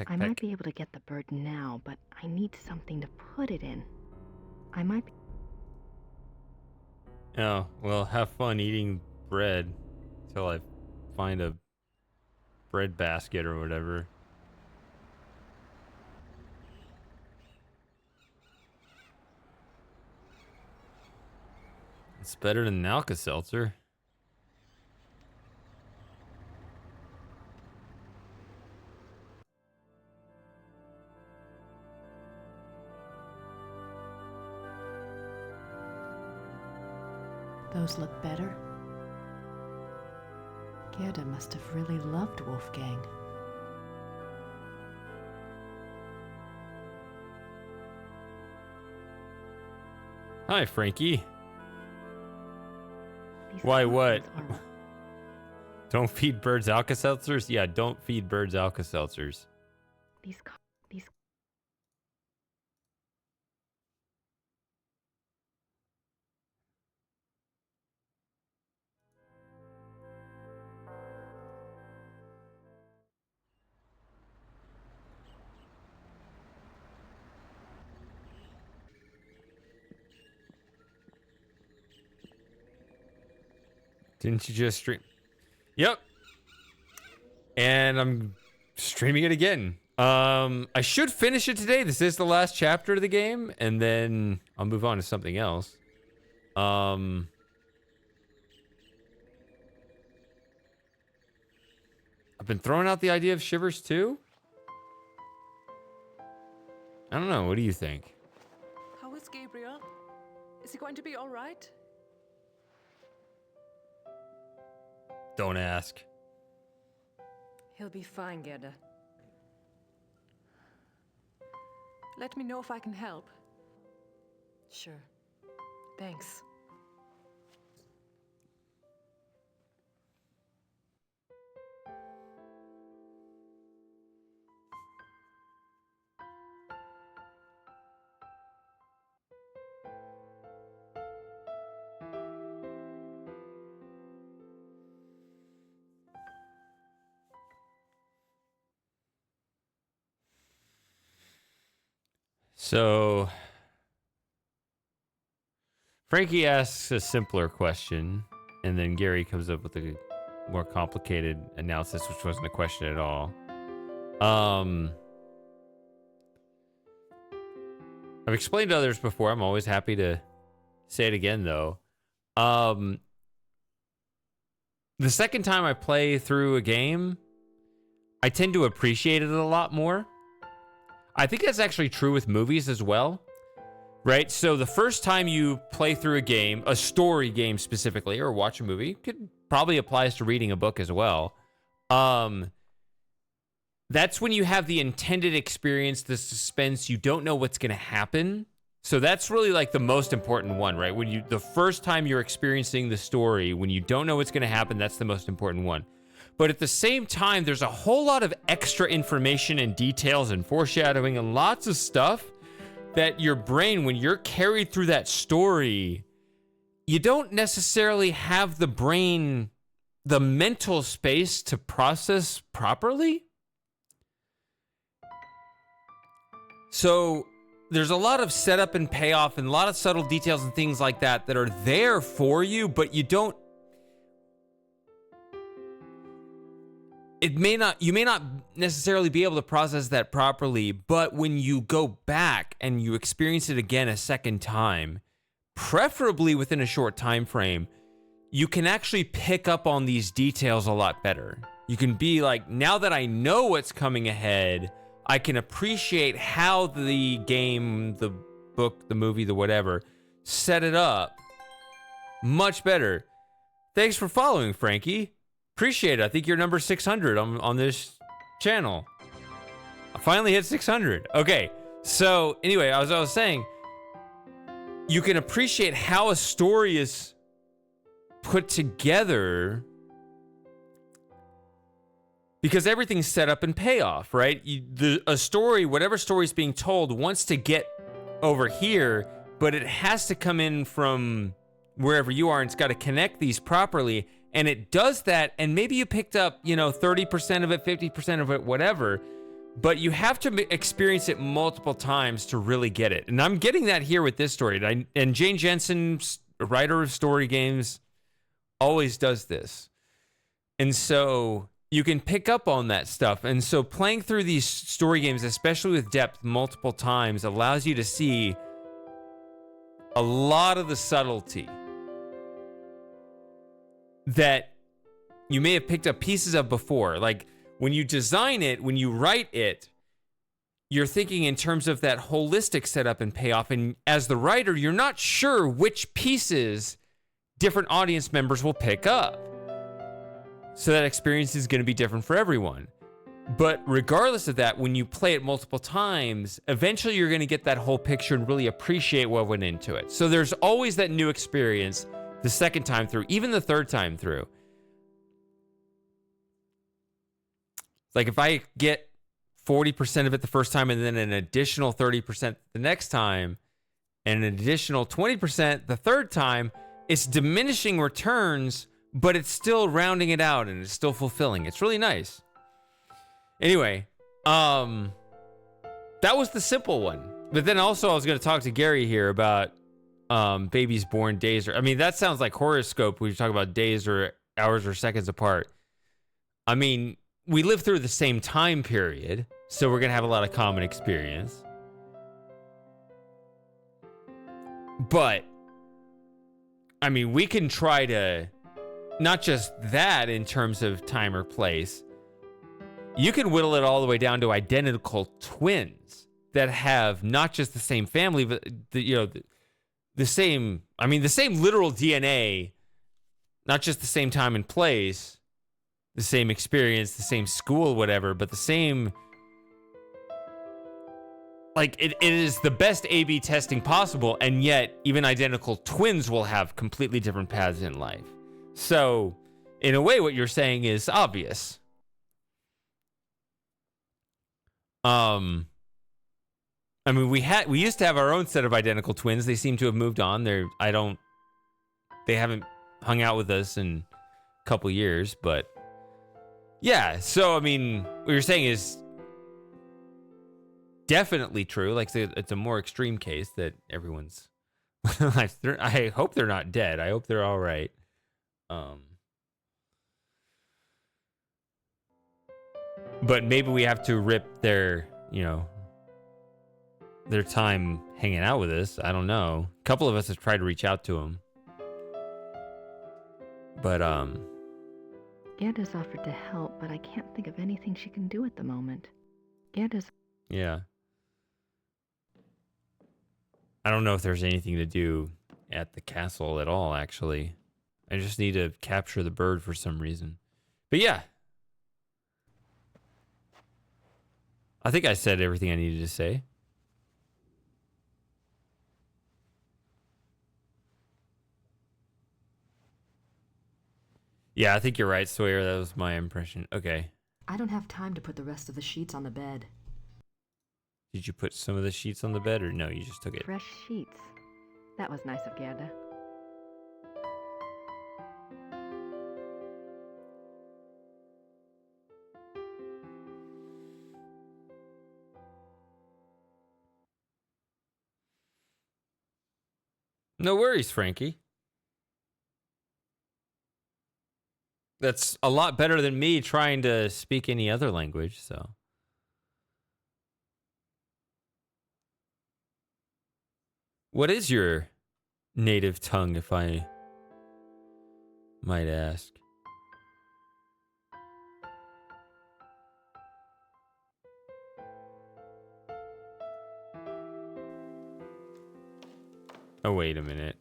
I might be able to get the bird now, but I need something to put it in. I might be... Oh, well, have fun eating bread until I find a bread basket or whatever. It's better than an Alka-Seltzer. Those look better. Gerda must have really loved Wolfgang. Hi, Frankie. Why, what? Don't feed birds Alka-Seltzers? Yeah, don't feed birds Alka-Seltzers. These Didn't you just stream? Yep. And I'm streaming it again. I should finish it today. This is the last chapter of the game, and then I'll move on to something else. I've been throwing out the idea of Shivers too. I don't know. What do you think? How is Gabriel? Is he going to be all right? Don't ask. He'll be fine, Gerda. Let me know if I can help. Sure. Thanks. So, Frankie asks a simpler question, and then Gary comes up with a more complicated analysis, which wasn't a question at all. I've explained to others before. I'm always happy to say it again, though. The second time I play through a game, I tend to appreciate it a lot more. I think that's actually true with movies as well, right? So the first time you play through a game, a story game specifically, or watch a movie, could probably applies to reading a book as well. That's when you have the intended experience, the suspense. You don't know what's going to happen. So that's really like the most important one, right? When the first time you're experiencing the story, when you don't know what's going to happen, that's the most important one. But at the same time, there's a whole lot of extra information and details and foreshadowing and lots of stuff that your brain, when you're carried through that story, you don't necessarily have the brain, the mental space to process properly. So there's a lot of setup and payoff and a lot of subtle details and things like that that are there for you, but you may not necessarily be able to process that properly, but when you go back and you experience it again a second time, preferably within a short time frame, you can actually pick up on these details a lot better. You can be like, now that I know what's coming ahead, I can appreciate how the game, the book, the movie, the whatever, set it up much better. Thanks for following, Frankie. Appreciate it. I think you're number 600 on this channel. I finally hit 600. Okay, so anyway, as I was saying, you can appreciate how a story is put together because everything's set up and payoff, right? A story, whatever story is being told, wants to get over here, but it has to come in from wherever you are, and it's got to connect these properly. And it does that, and maybe you picked up, 30% of it, 50% of it, whatever, but you have to experience it multiple times to really get it. And I'm getting that here with this story. And Jane Jensen, writer of story games, always does this. And so you can pick up on that stuff. And so playing through these story games, especially with depth multiple times, allows you to see a lot of the subtlety that you may have picked up pieces of before. Like when you design it, when you write it, you're thinking in terms of that holistic setup and payoff. And as the writer, you're not sure which pieces different audience members will pick up. So that experience is going to be different for everyone. But regardless of that, when you play it multiple times, eventually you're going to get that whole picture and really appreciate what went into it. So there's always that new experience the second time through, even the third time through. Like if I get 40% of it the first time and then an additional 30% the next time and an additional 20% the third time, it's diminishing returns, but it's still rounding it out and it's still fulfilling. It's really nice. Anyway, that was the simple one. But then also I was going to talk to Gary here about babies born days. I mean, that sounds like horoscope when you talk about days or hours or seconds apart. I mean, we live through the same time period, so we're going to have a lot of common experience. But, I mean, we can try to, not just that in terms of time or place, you can whittle it all the way down to identical twins that have not just the same family, but the same literal DNA, not just the same time and place, the same experience, the same school, whatever, but the same... Like, it is the best A/B testing possible, and yet even identical twins will have completely different paths in life. So, in a way, what you're saying is obvious. I mean, we used to have our own set of identical twins. They seem to have moved on. They haven't hung out with us in a couple years, but yeah. So, I mean, what you're saying is definitely true. Like, it's a more extreme case that everyone's. I hope they're not dead. I hope they're all right. But maybe we have to rip their, their time hanging out with us. I don't know. A couple of us have tried to reach out to them. But, Gerda's offered to help, but I can't think of anything she can do at the moment. Gerda's... Yeah. I don't know if there's anything to do at the castle at all, actually. I just need to capture the bird for some reason. But yeah. I think I said everything I needed to say. Yeah, I think you're right, Sawyer. That was my impression. Okay. I don't have time to put the rest of the sheets on the bed. Did you put some of the sheets on the bed, or no, you just took it? Fresh sheets. That was nice of Gerda. No worries, Frankie. That's a lot better than me trying to speak any other language, so. What is your native tongue, if I might ask? Oh, wait a minute.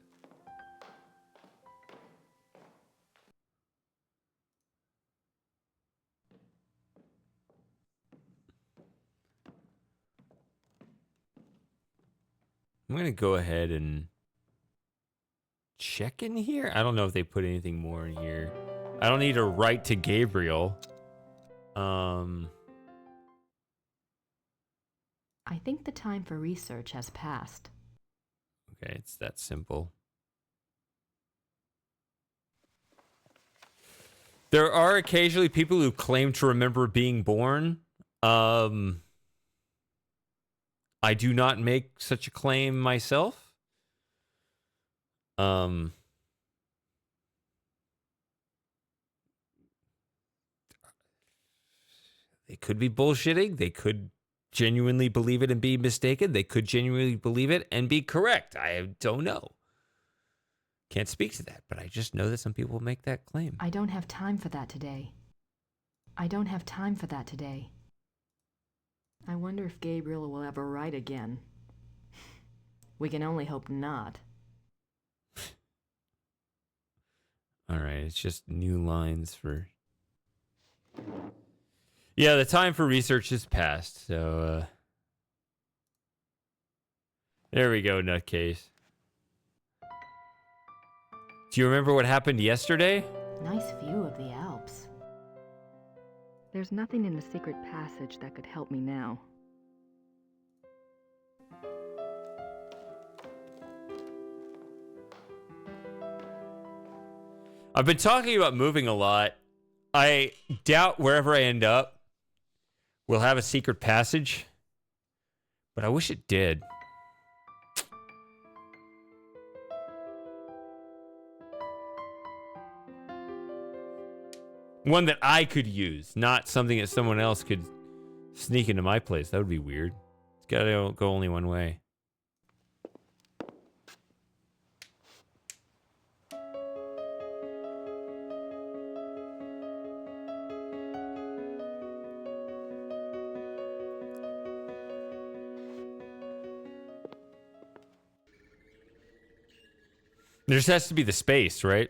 I'm going to go ahead and check in here. I don't know if they put anything more in here. I don't need to write to Gabriel. I think the time for research has passed. Okay, it's that simple. There are occasionally people who claim to remember being born. I do not make such a claim myself. They could be bullshitting. They could genuinely believe it and be mistaken. They could genuinely believe it and be correct. I don't know. Can't speak to that, but I just know that some people make that claim. I don't have time for that today. I don't have time for that today. I wonder if Gabriel will ever write again. We can only hope not. All right, it's just new lines for... Yeah, the time for research has passed, so... There we go, nutcase. Do you remember what happened yesterday? Nice view of the Alps. There's nothing in the secret passage that could help me now. I've been talking about moving a lot. I doubt wherever I end up will have a secret passage, but I wish it did. One that I could use, not something that someone else could sneak into my place. That would be weird. It's gotta go only one way. There just has to be the space, right?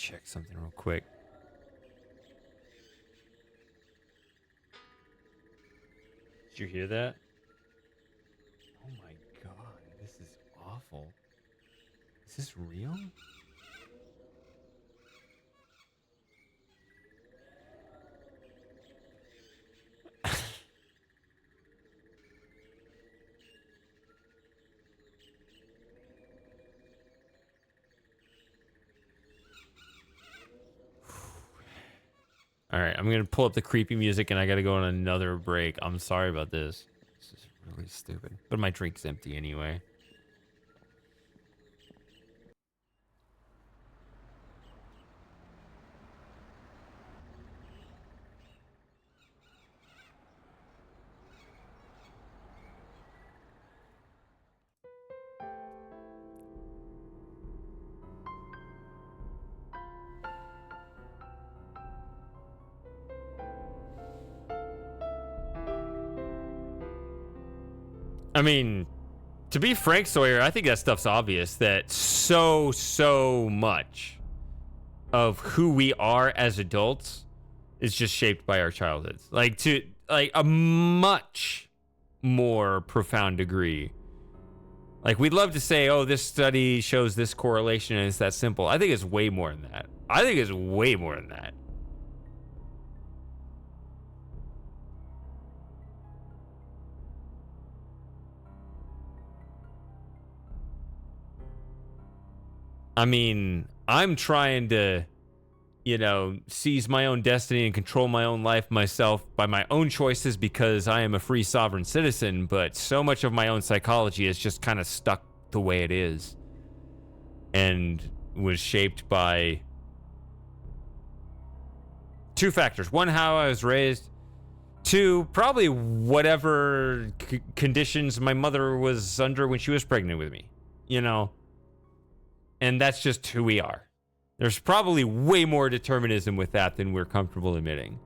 check something real quick. Did you hear that? Oh my god, this is awful. Is this real? All right, I'm gonna pull up the creepy music, and I gotta go on another break. I'm sorry about this. This is really stupid, but my drink's empty anyway. I mean, to be frank, Sawyer, I think that stuff's obvious that so much of who we are as adults is just shaped by our childhoods. Like to like a much more profound degree. Like we'd love to say, oh, this study shows this correlation and it's that simple. I think it's way more than that. I think it's way more than that. I mean, I'm trying to, you know, seize my own destiny and control my own life myself by my own choices because I am a free sovereign citizen, but so much of my own psychology is just kind of stuck the way it is and was shaped by two factors. One, how I was raised. Two, probably whatever conditions my mother was under when she was pregnant with me, you know? And that's just who we are. There's probably way more determinism with that than we're comfortable admitting.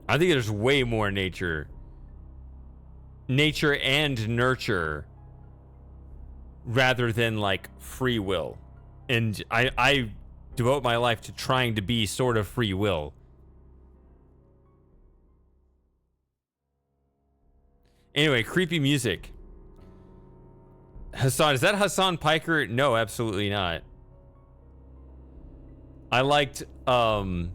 I think there's way more nature and nurture rather than like free will. And I devote my life to trying to be sort of free will. Anyway, creepy music. Hassan, is that Hassan Piker? No, absolutely not. I liked Sam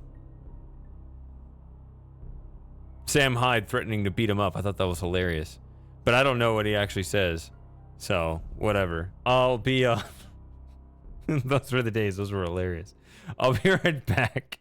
Hyde threatening to beat him up. I thought that was hilarious. But I don't know what he actually says. So, whatever. I'll be those were the days. Those were hilarious. I'll be right back.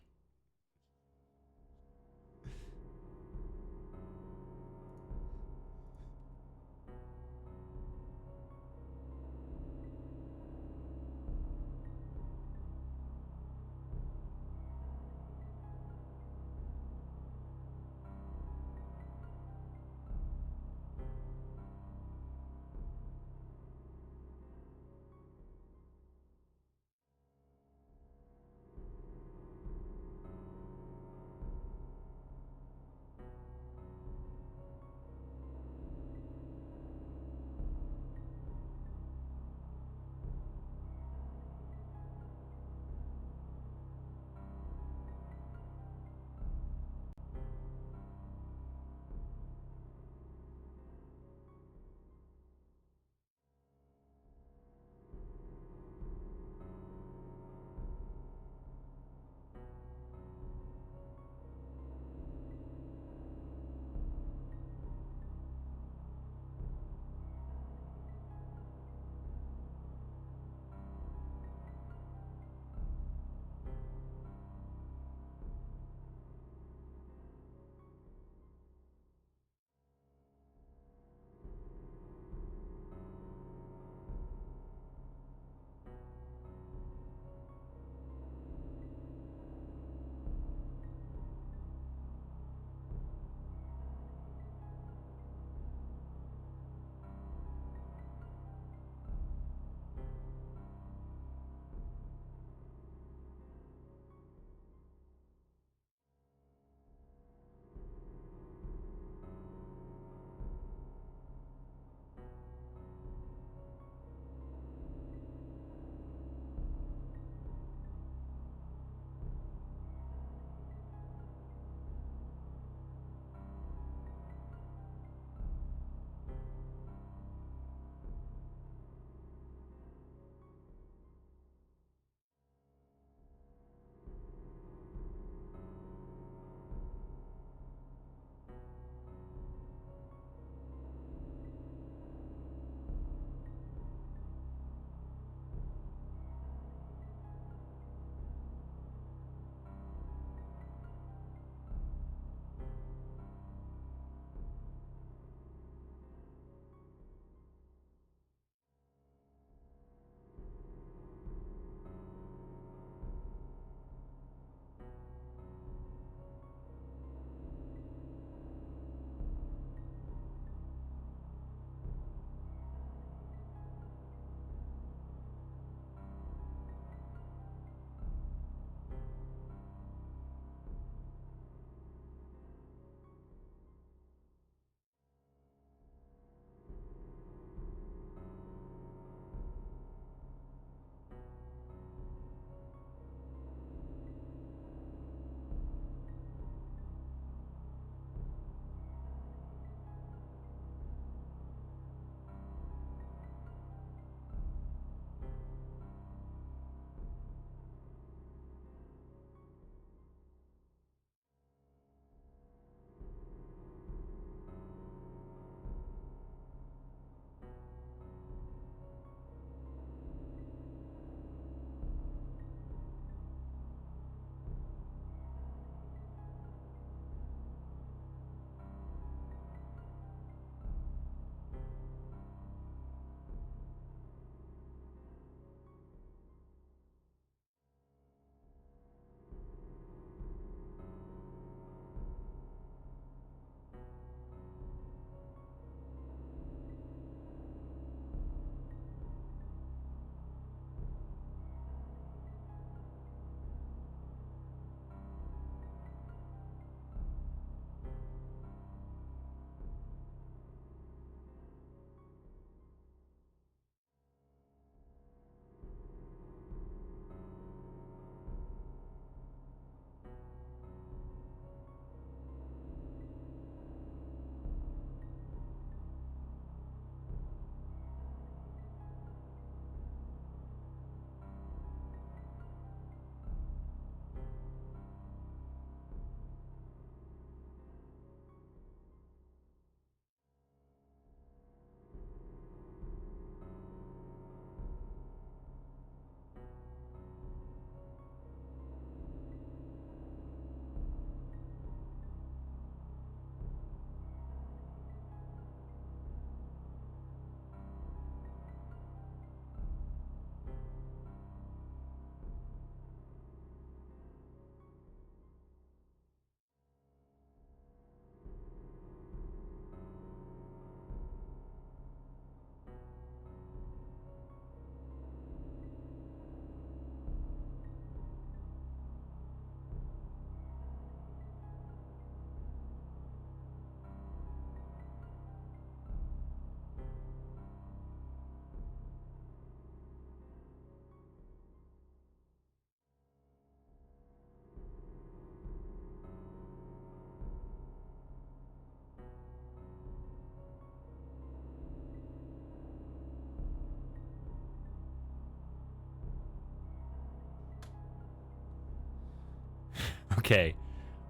Okay.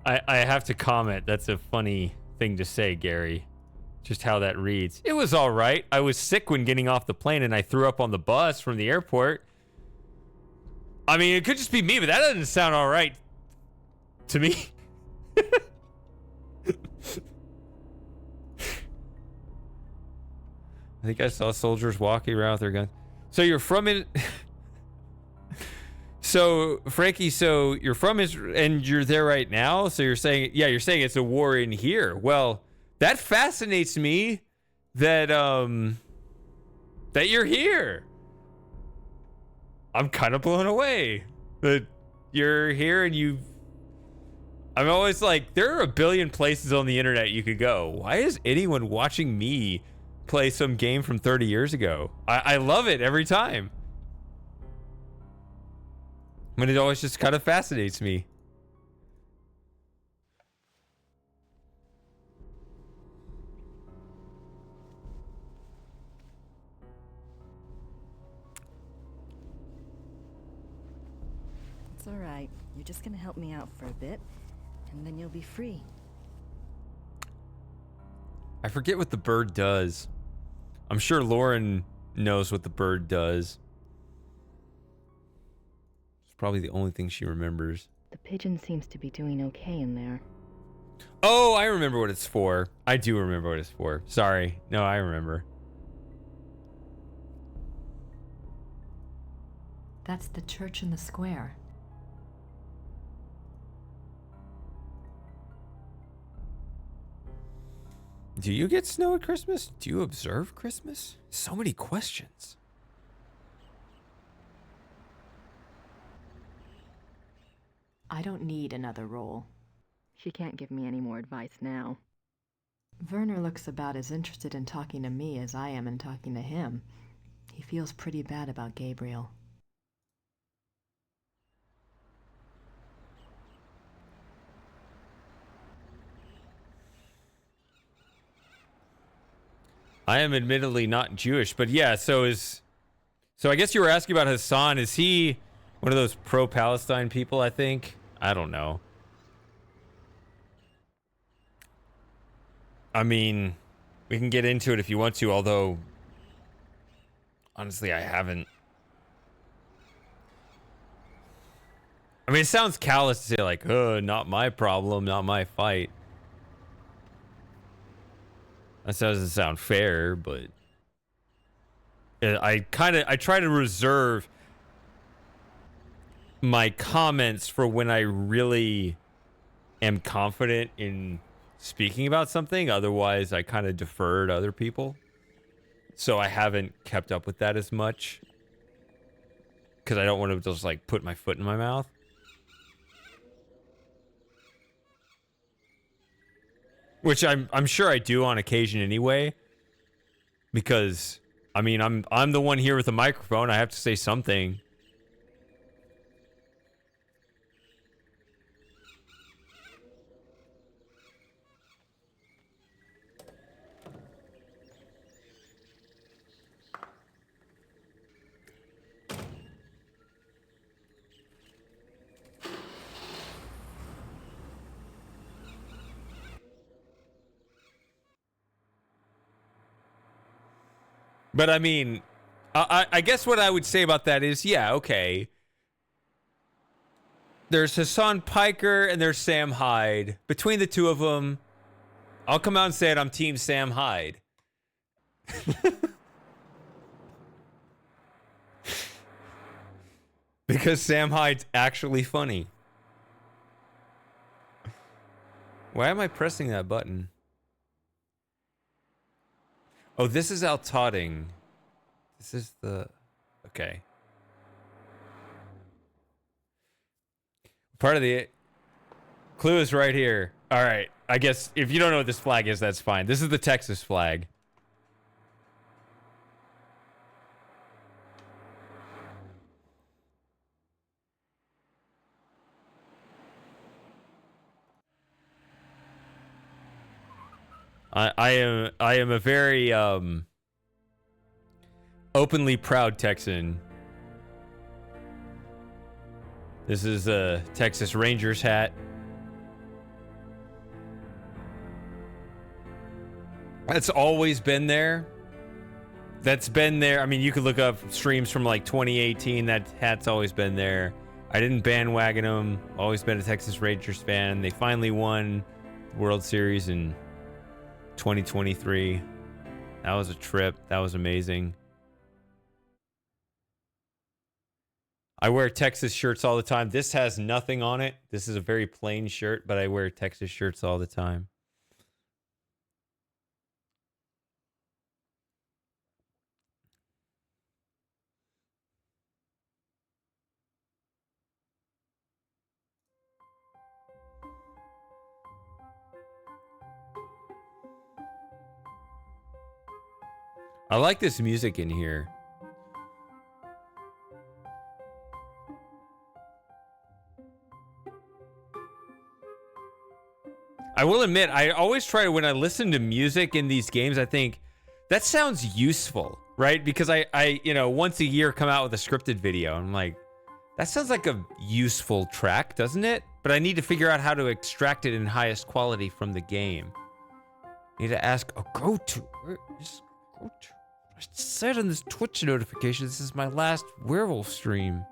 I have to comment. That's a funny thing to say, Gary. Just how that reads. It was all right. I was sick when getting off the plane and I threw up on the bus from the airport. I mean, it could just be me, but that doesn't sound all right to me. I think I saw soldiers walking around with their guns. So you're from it. So Frankie, so you're from Israel and you're there right now. So you're saying, yeah, you're saying it's a war in here. Well, that fascinates me that that you're here. I'm kind of blown away that you're here and I'm always like, there are a billion places on the internet you could go. Why is anyone watching me play some game from 30 years ago? I love it every time. I mean, it always just kind of fascinates me. It's all right. You're just gonna help me out for a bit, and then you'll be free. I forget what the bird does. I'm sure Lauren knows what the bird does. It's probably the only thing she remembers. The pigeon seems to be doing okay in there. Oh, I remember what it's for. I do remember what it's for. Sorry. No, I remember. That's the church in the square. Do you get snow at Christmas? Do you observe Christmas? So many questions. I don't need another role. She can't give me any more advice now. Werner looks about as interested in talking to me as I am in talking to him. He feels pretty bad about Gabriel. I am admittedly not Jewish, but yeah, so I guess you were asking about Hassan. Is he one of those pro-Palestine people, I think? I don't know. I mean, we can get into it if you want to, although honestly, I haven't. I mean, it sounds callous to say like, not my problem, not my fight. That doesn't sound fair, but I try to reserve my comments for when I really am confident in speaking about something. Otherwise, I kind of defer to other people. So I haven't kept up with that as much because I don't want to just like put my foot in my mouth. Which I'm sure I do on occasion anyway, because I mean I'm the one here with the microphone. I have to say something. But I mean, I guess what I would say about that is, yeah, okay. There's Hassan Piker and there's Sam Hyde. Between the two of them, I'll come out and say it, I'm Team Sam Hyde. Because Sam Hyde's actually funny. Why am I pressing that button? Oh, this is Al Totting. This is the... Okay. Part of the... Clue is right here. All right. I guess if you don't know what this flag is, that's fine. This is the Texas flag. I am a very openly proud Texan. This is a Texas Rangers hat. That's always been there. That's been there. I mean, you could look up streams from like 2018. That hat's always been there. I didn't bandwagon them. Always been a Texas Rangers fan. They finally won the World Series in 2023. That was a trip. That was amazing. I wear Texas shirts all the time. This has nothing on it. This is a very plain shirt, but I wear Texas shirts all the time. I like this music in here. I will admit, I always try when I listen to music in these games, I think that sounds useful, right? Because I once a year come out with a scripted video. And I'm like, that sounds like a useful track, doesn't it? But I need to figure out how to extract it in highest quality from the game. I need to ask, go to. Where is go to? I said in this Twitch notification, this is my last werewolf stream.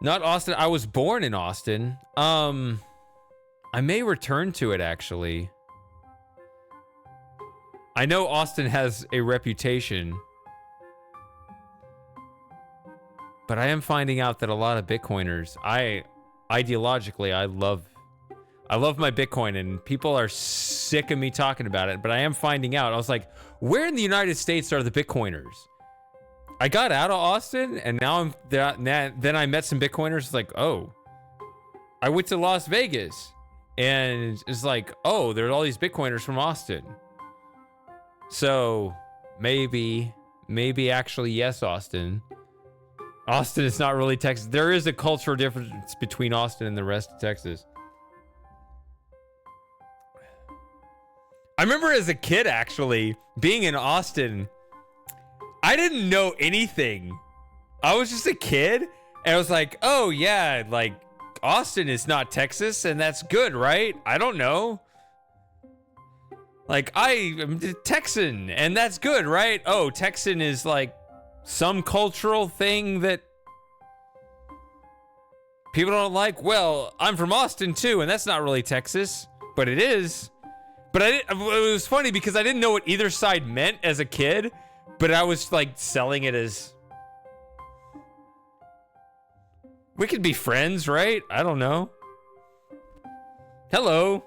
Not Austin. I was born in Austin. I may return to it, actually. I know Austin has a reputation. But I am finding out that a lot of Bitcoiners, ideologically, I love my Bitcoin, and people are sick of me talking about it, but I am finding out. I was like, where in the United States are the Bitcoiners? I got out of Austin, and now then I met some Bitcoiners. It's like, oh, I went to Las Vegas, and it's like, oh, there are all these Bitcoiners from Austin. So maybe actually, yes, Austin. Austin is not really Texas. There is a cultural difference between Austin and the rest of Texas. I remember as a kid, actually, being in Austin, I didn't know anything. I was just a kid, and I was like, oh, yeah, like, Austin is not Texas, and that's good, right? I don't know. Like, I am Texan, and that's good, right? Oh, Texan is, like, some cultural thing that people don't like. Well, I'm from Austin, too, and that's not really Texas, but it is. But it was funny because I didn't know what either side meant as a kid, but I was like selling it as we could be friends, right? I don't know. Hello.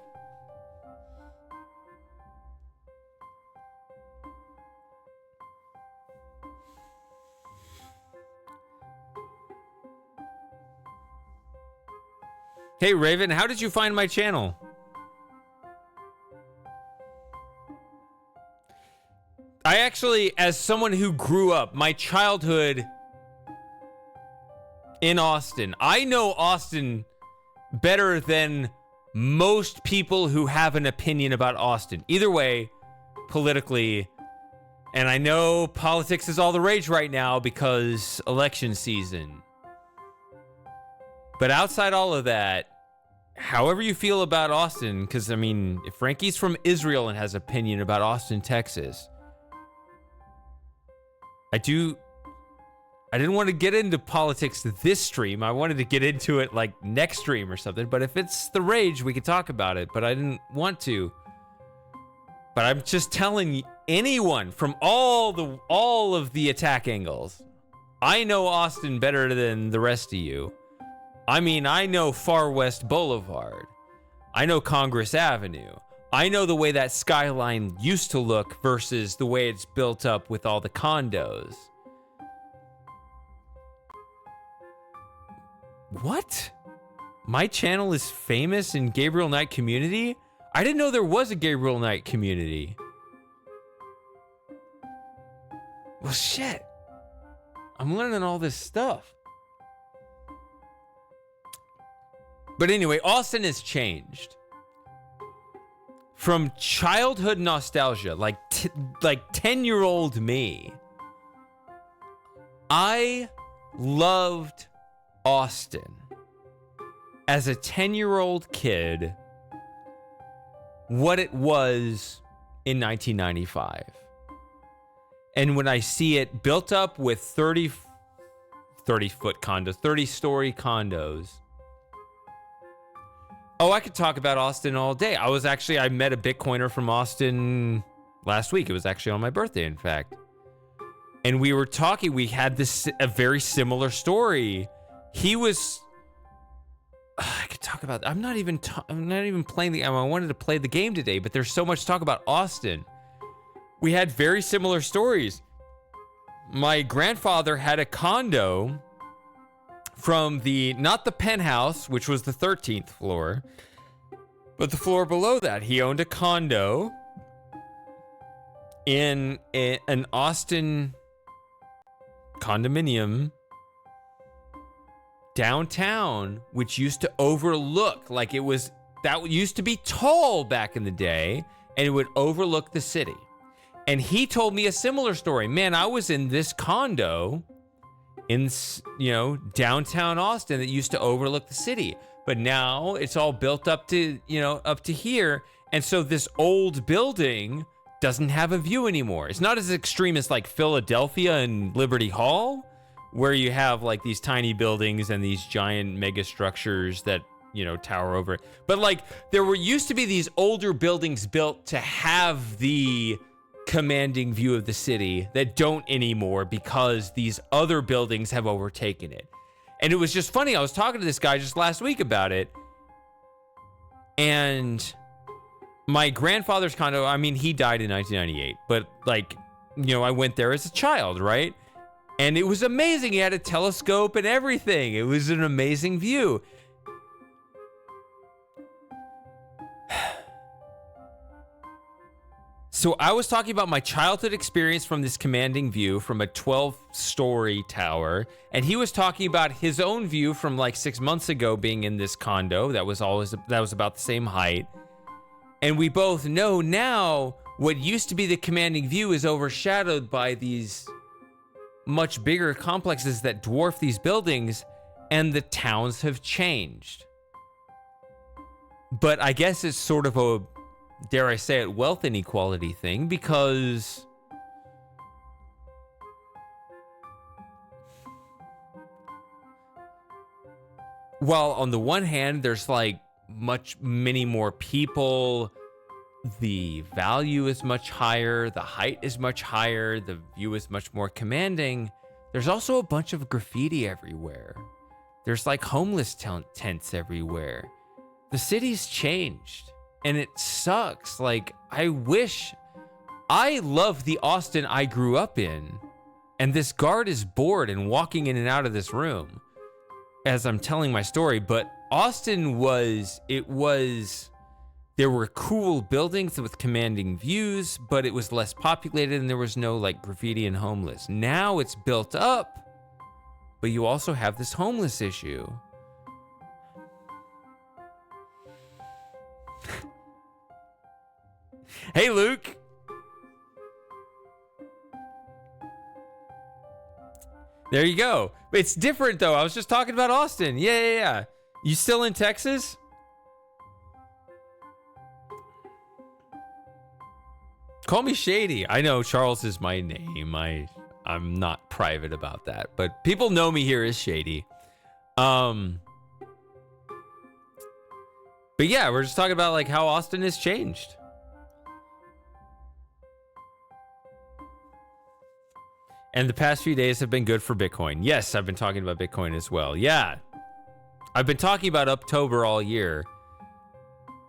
Hey, Raven, how did you find my channel? I actually, as someone who grew up, my childhood in Austin, I know Austin better than most people who have an opinion about Austin. Either way, politically, and I know politics is all the rage right now because election season. But outside all of that, however you feel about Austin, because, I mean, if Frankie's from Israel and has opinion about Austin, Texas, I didn't want to get into politics this stream. I wanted to get into it like next stream or something. But if it's the rage, we could talk about it. But I didn't want to. But I'm just telling anyone from all of the attack angles, I know Austin better than the rest of you. I mean, I know Far West Boulevard. I know Congress Avenue. I know the way that skyline used to look versus the way it's built up with all the condos. What? My channel is famous in Gabriel Knight community? I didn't know there was a Gabriel Knight community. Well, shit. I'm learning all this stuff. But anyway, Austin has changed. From childhood nostalgia, like 10-year-old me, I loved Austin as a 10-year-old kid what it was in 1995. And when I see it built up with 30-foot condos, 30-story condos. Oh, I could talk about Austin all day. I met a Bitcoiner from Austin last week. It was actually on my birthday, in fact. And we were talking, we had a very similar story. He was, I could talk about, I'm not even playing the, I wanted to play the game today, but there's so much to talk about Austin. We had very similar stories. My grandfather had a condo from not the penthouse, which was the 13th floor, but the floor below that. He owned a condo in an Austin condominium downtown, which used to overlook, that used to be tall back in the day, and it would overlook the city. And he told me a similar story. Man, I was in this condo in, downtown Austin that used to overlook the city. But now it's all built up to here. And so this old building doesn't have a view anymore. It's not as extreme as like Philadelphia and Liberty Hall, where you have like these tiny buildings and these giant mega structures that, tower over it. But like used to be these older buildings built to have the commanding view of the city that don't anymore because these other buildings have overtaken it. And it was just funny. I was talking to this guy just last week about it. And my grandfather's condo, he died in 1998, but I went there as a child, right? And it was amazing. He had a telescope and everything. It was an amazing view. So I was talking about my childhood experience from this commanding view from a 12-story tower, and he was talking about his own view from like 6 months ago being in this condo that was about the same height. And we both know now what used to be the commanding view is overshadowed by these much bigger complexes that dwarf these buildings, and the towns have changed. But I guess it's sort of a, dare I say it, wealth inequality thing, because while on the one hand there's like many more people, the value is much higher, the height is much higher, the view is much more commanding, there's also a bunch of graffiti everywhere. There's like homeless tents everywhere. The city's changed. And it sucks. Like, I love the Austin I grew up in. And this guard is bored and walking in and out of this room as I'm telling my story. But Austin there were cool buildings with commanding views, but it was less populated and there was no like graffiti and homeless. Now it's built up, but you also have this homeless issue. Hey, Luke. There you go. It's different, though. I was just talking about Austin. Yeah. You still in Texas? Call me Shady. I know Charles is my name. I'm not private about that, but people know me here as Shady. But yeah, we're just talking about like how Austin has changed. And the past few days have been good for Bitcoin. Yes, I've been talking about Bitcoin as well. Yeah. I've been talking about Uptober all year.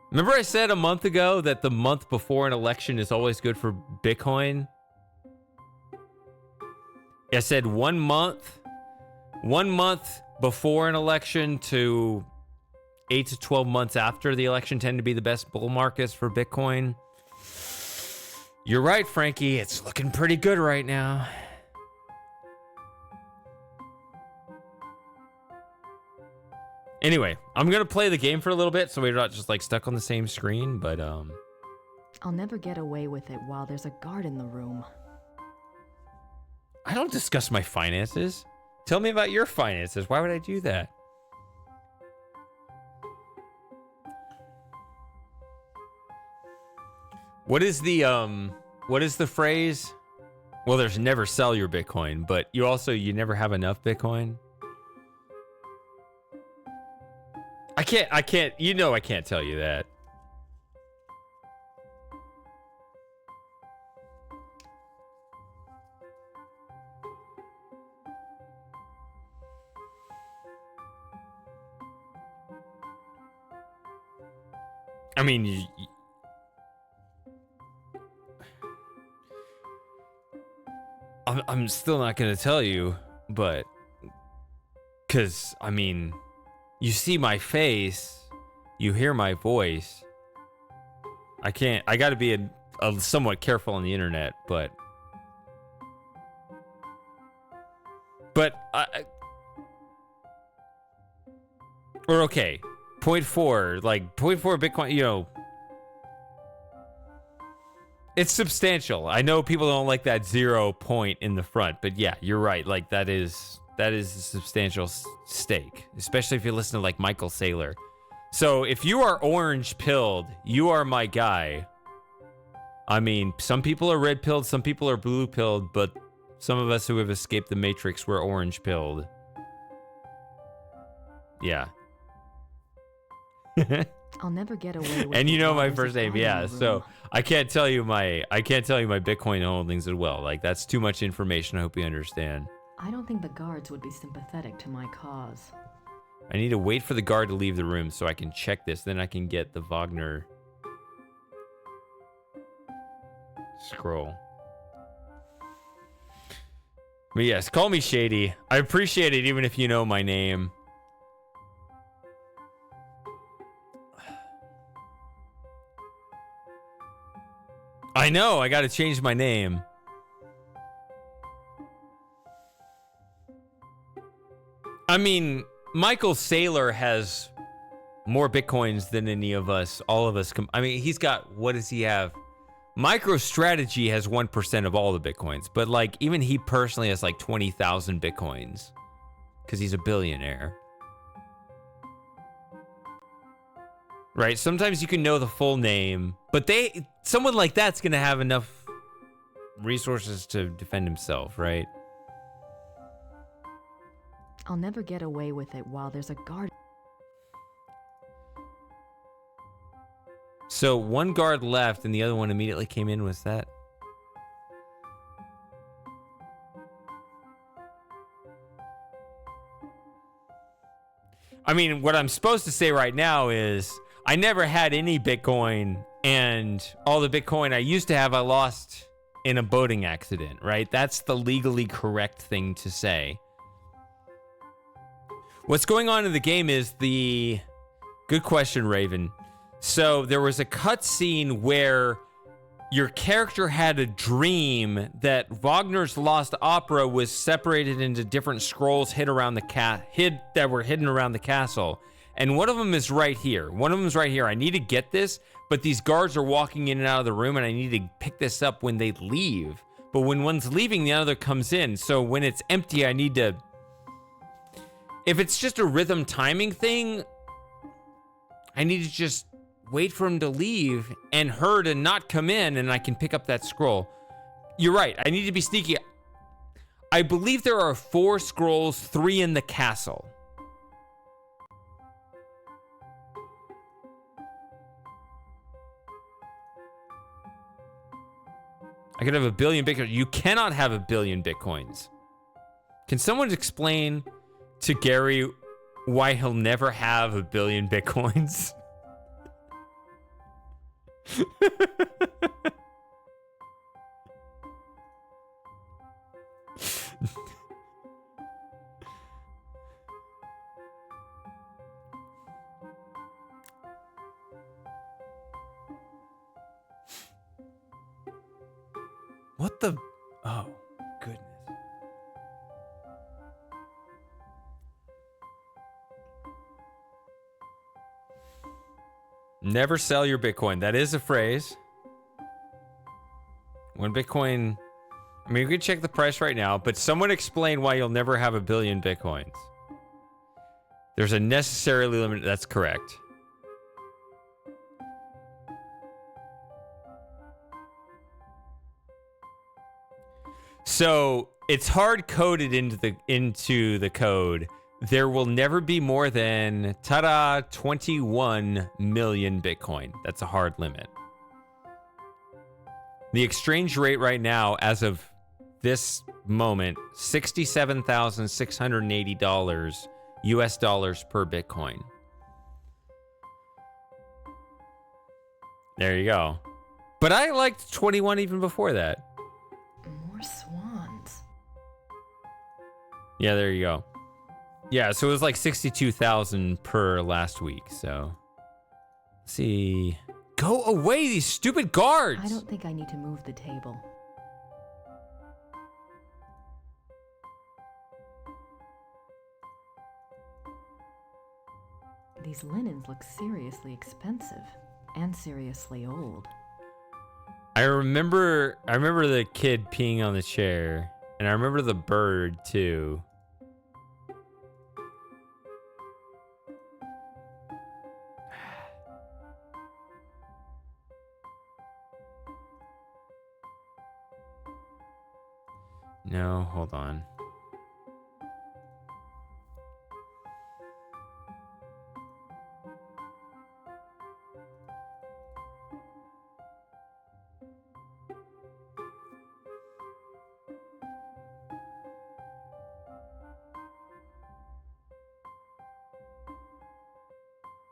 Remember I said a month ago that the month before an election is always good for Bitcoin? I said 1 month before an election to 8 to 12 months after the election tend to be the best bull markets for Bitcoin. You're right, Frankie. It's looking pretty good right now. Anyway, I'm going to play the game for a little bit so we're not just like stuck on the same screen, but I'll never get away with it while there's a guard in the room. I don't discuss my finances. Tell me about your finances. Why would I do that? What is the phrase? Well, there's never sell your Bitcoin, but you never have enough Bitcoin. I can't, I can't tell you that. I mean, I'm still not going to tell you, but because, I mean, you see my face, you hear my voice. I got to be a somewhat careful on the internet, but or okay, 0.4 Bitcoin, it's substantial. I know people don't like that 0 point in the front, but yeah, you're right. Like that is a substantial stake, especially if you listen to like Michael Saylor. So if you are orange pilled, you are my guy. I mean, some people are red pilled, some people are blue pilled, but some of us who have escaped the Matrix were orange pilled. Yeah. I'll never get away with And you it know while my there's a first name, guy in yeah. the So room. I can't tell you my Bitcoin holdings as well. Like that's too much information. I hope you understand. I don't think the guards would be sympathetic to my cause. I need to wait for the guard to leave the room so I can check this. Then I can get the Wagner scroll. But yes, call me shady. I appreciate it even if you know my name. I know, I gotta change my name. I mean, Michael Saylor has more Bitcoins than any of us, all of us. I mean, he's got, what does he have? MicroStrategy has 1% of all the Bitcoins, but like even he personally has like 20,000 Bitcoins because he's a billionaire. Right? Sometimes you can know the full name, but someone like that's going to have enough resources to defend himself, right? I'll never get away with it while there's a guard. So one guard left and the other one immediately came in. Was that? I mean, what I'm supposed to say right now is I never had any Bitcoin, and all the Bitcoin I used to have I lost in a boating accident, right? That's the legally correct thing to say. What's going on in the game is good question, Raven. So there was a cutscene where your character had a dream that Wagner's Lost Opera was separated into different scrolls that were hidden around the castle. And one of them is right here. I need to get this, but these guards are walking in and out of the room, and I need to pick this up when they leave. But when one's leaving, the other comes in. So when it's empty, I need to... If it's just a rhythm timing thing, I need to just wait for him to leave and her to not come in, and I can pick up that scroll. You're right. I need to be sneaky. I believe there are 4 scrolls, 3 in the castle. I could have 1 billion Bitcoins. You cannot have 1 billion Bitcoins. Can someone explain to Gary why he'll never have 1 billion Bitcoins? What the? Oh, goodness. Never sell your Bitcoin. That is a phrase. When Bitcoin... I mean, you can check the price right now, but someone explain why you'll never have 1 billion Bitcoins. There's a necessarily limited... That's correct. So it's hard coded into the code. There will never be more than 21 million Bitcoin. That's a hard limit. The exchange rate right now, as of this moment, $67,680 US dollars per Bitcoin. There you go. But I liked 21 even before that. More swans. Yeah, there you go. Yeah, so it was like 62,000 per last week. So, let's see. Go away, these stupid guards. I don't think I need to move the table. These linens look seriously expensive and seriously old. I remember the kid peeing on the chair, and I remember the bird too. No, hold on.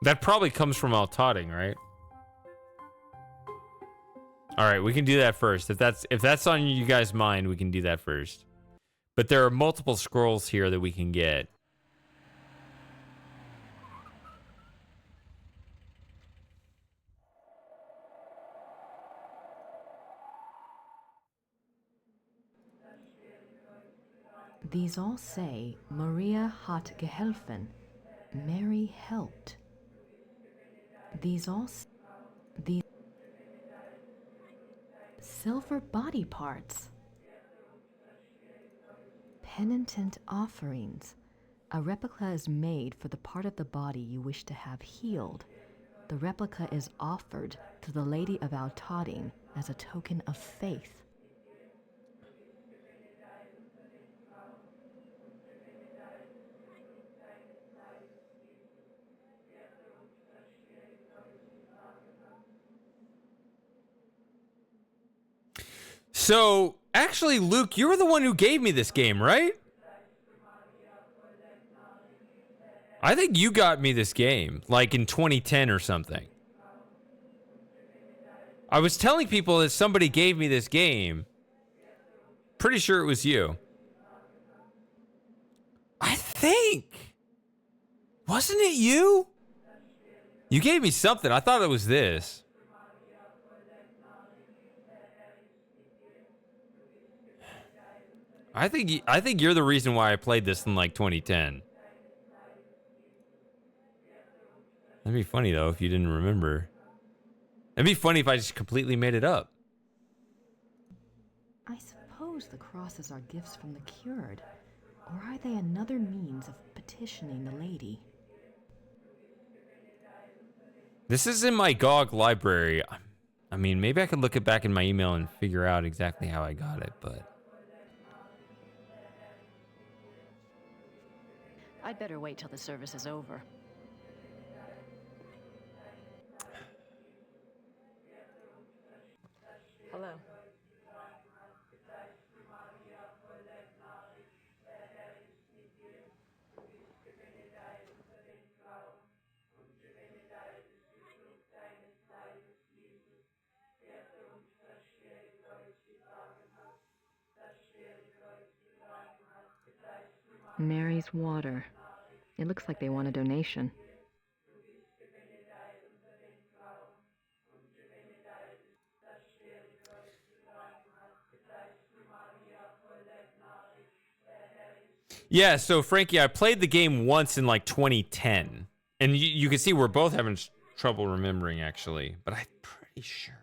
That probably comes from Altotting, right? All right, we can do that first. If that's on you guys' mind, we can do that first. But there are multiple scrolls here that we can get. These all say Maria hat geholfen. Mary helped. These silver body parts. Penitent offerings. A replica is made for the part of the body you wish to have healed. The replica is offered to the Lady of Altotting as a token of faith. So, actually, Luke, you were the one who gave me this game, right? I think you got me this game, like in 2010 or something. I was telling people that somebody gave me this game. Pretty sure it was you. I think. Wasn't it you? You gave me something. I thought it was this. I think you're the reason why I played this in like 2010. That'd be funny though if you didn't remember. It'd be funny if I just completely made it up. I suppose the crosses are gifts from the cured, or are they another means of petitioning the lady? This is in my GOG library. I mean, maybe I could look it back in my email and figure out exactly how I got it, but... I'd better wait till the service is over. Hello. Mary's water. It looks like they want a donation. Yeah, so Frankie, I played the game once in like 2010. And you can see we're both having trouble remembering, actually. But I'm pretty sure.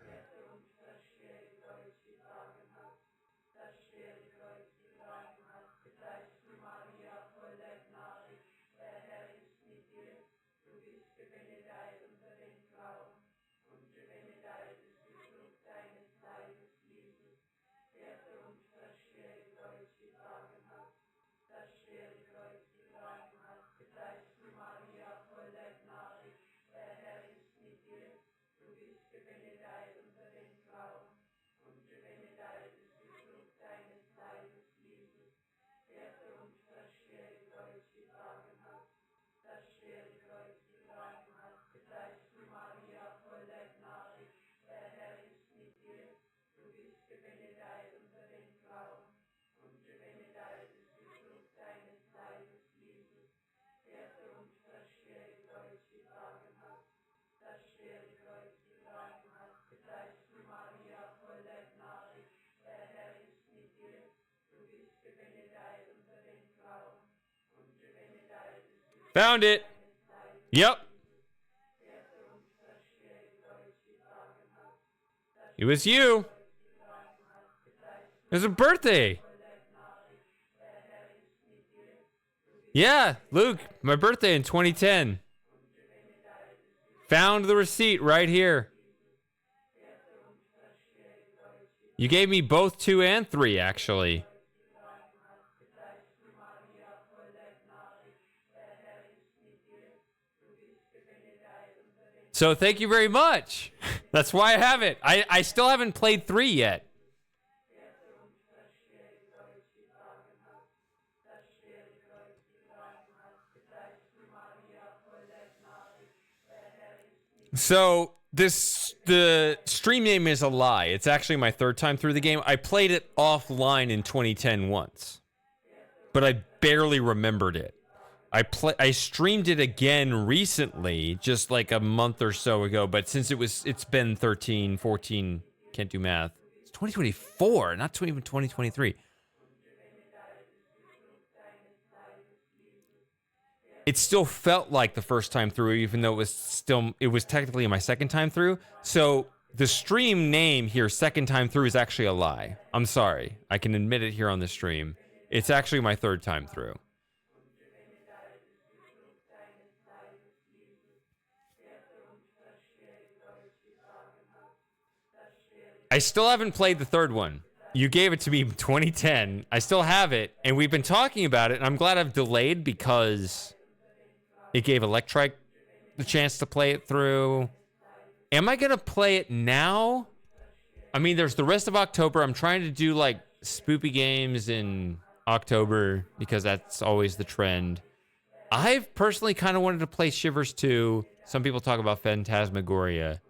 Found it. Yep. It was you. It was a birthday. Yeah, Luke, my birthday in 2010. Found the receipt right here. You gave me both 2 and 3, actually. So thank you very much. That's why I have it. I still haven't played 3 yet. So the stream name is a lie. It's actually my 3rd time through the game. I played it offline in 2010 once, but I barely remembered it. I streamed it again recently, just like a month or so ago, but since it's been 13, 14, can't do math. It's 2024, not even 2023. It still felt like the first time through, even though it was technically my 2nd time through. So the stream name here, 2nd time through, is actually a lie. I'm sorry. I can admit it here on the stream. It's actually my 3rd time through. I still haven't played the 3rd one. You gave it to me in 2010. I still have it, and we've been talking about it, and I'm glad I've delayed because it gave Electrike the chance to play it through. Am I going to play it now? I mean, there's the rest of October. I'm trying to do, like, spoopy games in October because that's always the trend. I've personally kind of wanted to play Shivers 2. Some people talk about Phantasmagoria.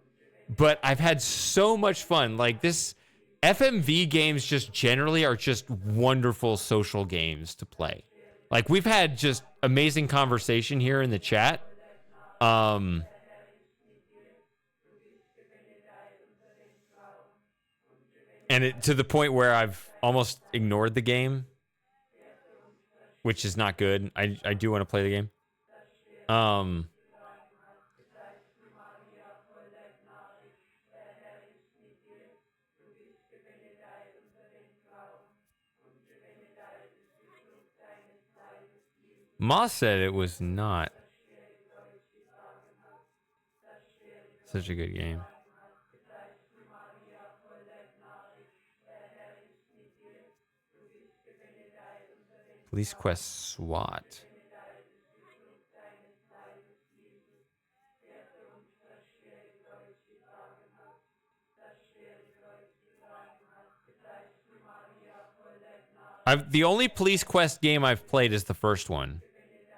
But I've had so much fun. Like, this FMV games just generally are just wonderful social games to play. Like, we've had just amazing conversation here in the chat. And to the point where I've almost ignored the game, which is not good. I do want to play the game. Moss said it was not such a good game. Police Quest SWAT. The only Police Quest game I've played is the first one.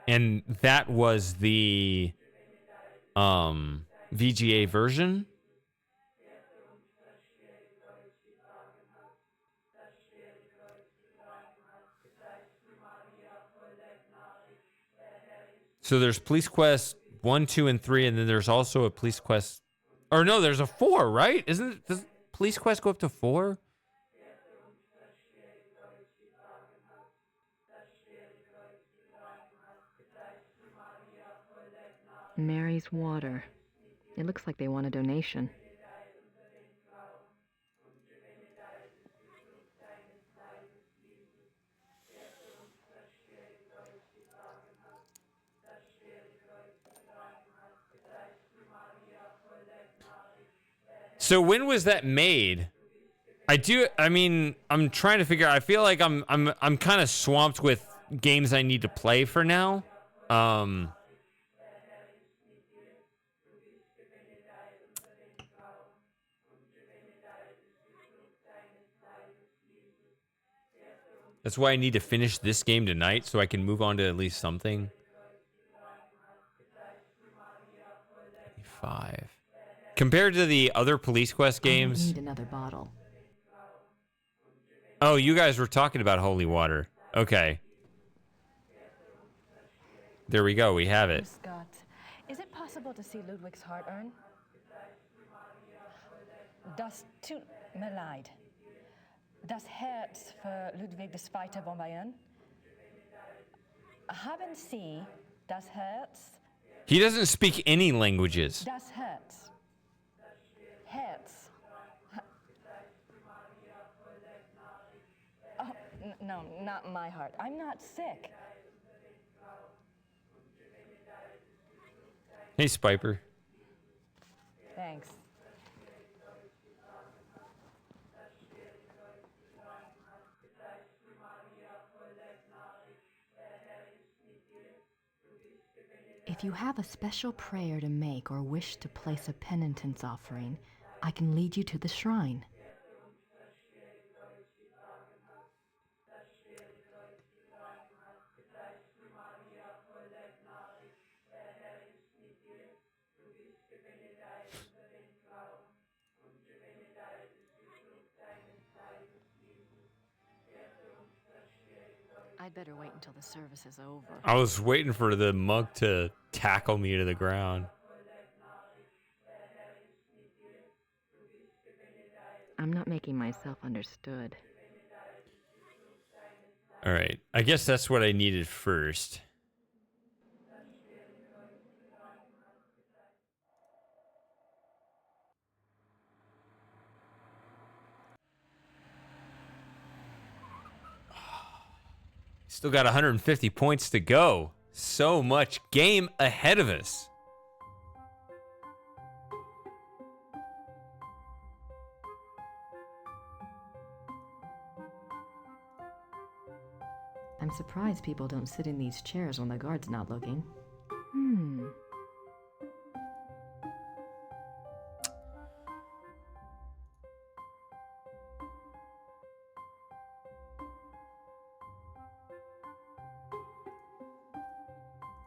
And that was the VGA version. So there's Police Quest 1, 2, and 3, and then there's also a Police Quest... Or no, there's a 4, right? Isn't it? Does Police Quest go up to 4? Mary's Water. It looks like they want a donation. So when was that made? I mean, I'm trying to figure out. I feel like I'm kind of swamped with games I need to play for now. That's why I need to finish this game tonight so I can move on to at least something. 5. Compared to the other Police Quest games. I need another bottle. Oh, you guys were talking about holy water. Okay. There we go. We have it. Scott, is it possible to see Ludwig's heart urn? Das tut mir leid. Das Herz für Ludwig II. Von Bayern. Haben Sie Das Herz. He doesn't speak any languages. Das Herz. Herz. Oh, no, not my heart. I'm not sick. Hey, Spiper. Thanks. If you have a special prayer to make or wish to place a penitence offering, I can lead you to the shrine. I'd better wait until the service is over. I was waiting for the monk to tackle me to the ground. I'm not making myself understood. All right. I guess that's what I needed first. Still got 150 points to go. So much game ahead of us. I'm surprised people don't sit in these chairs when the guard's not looking.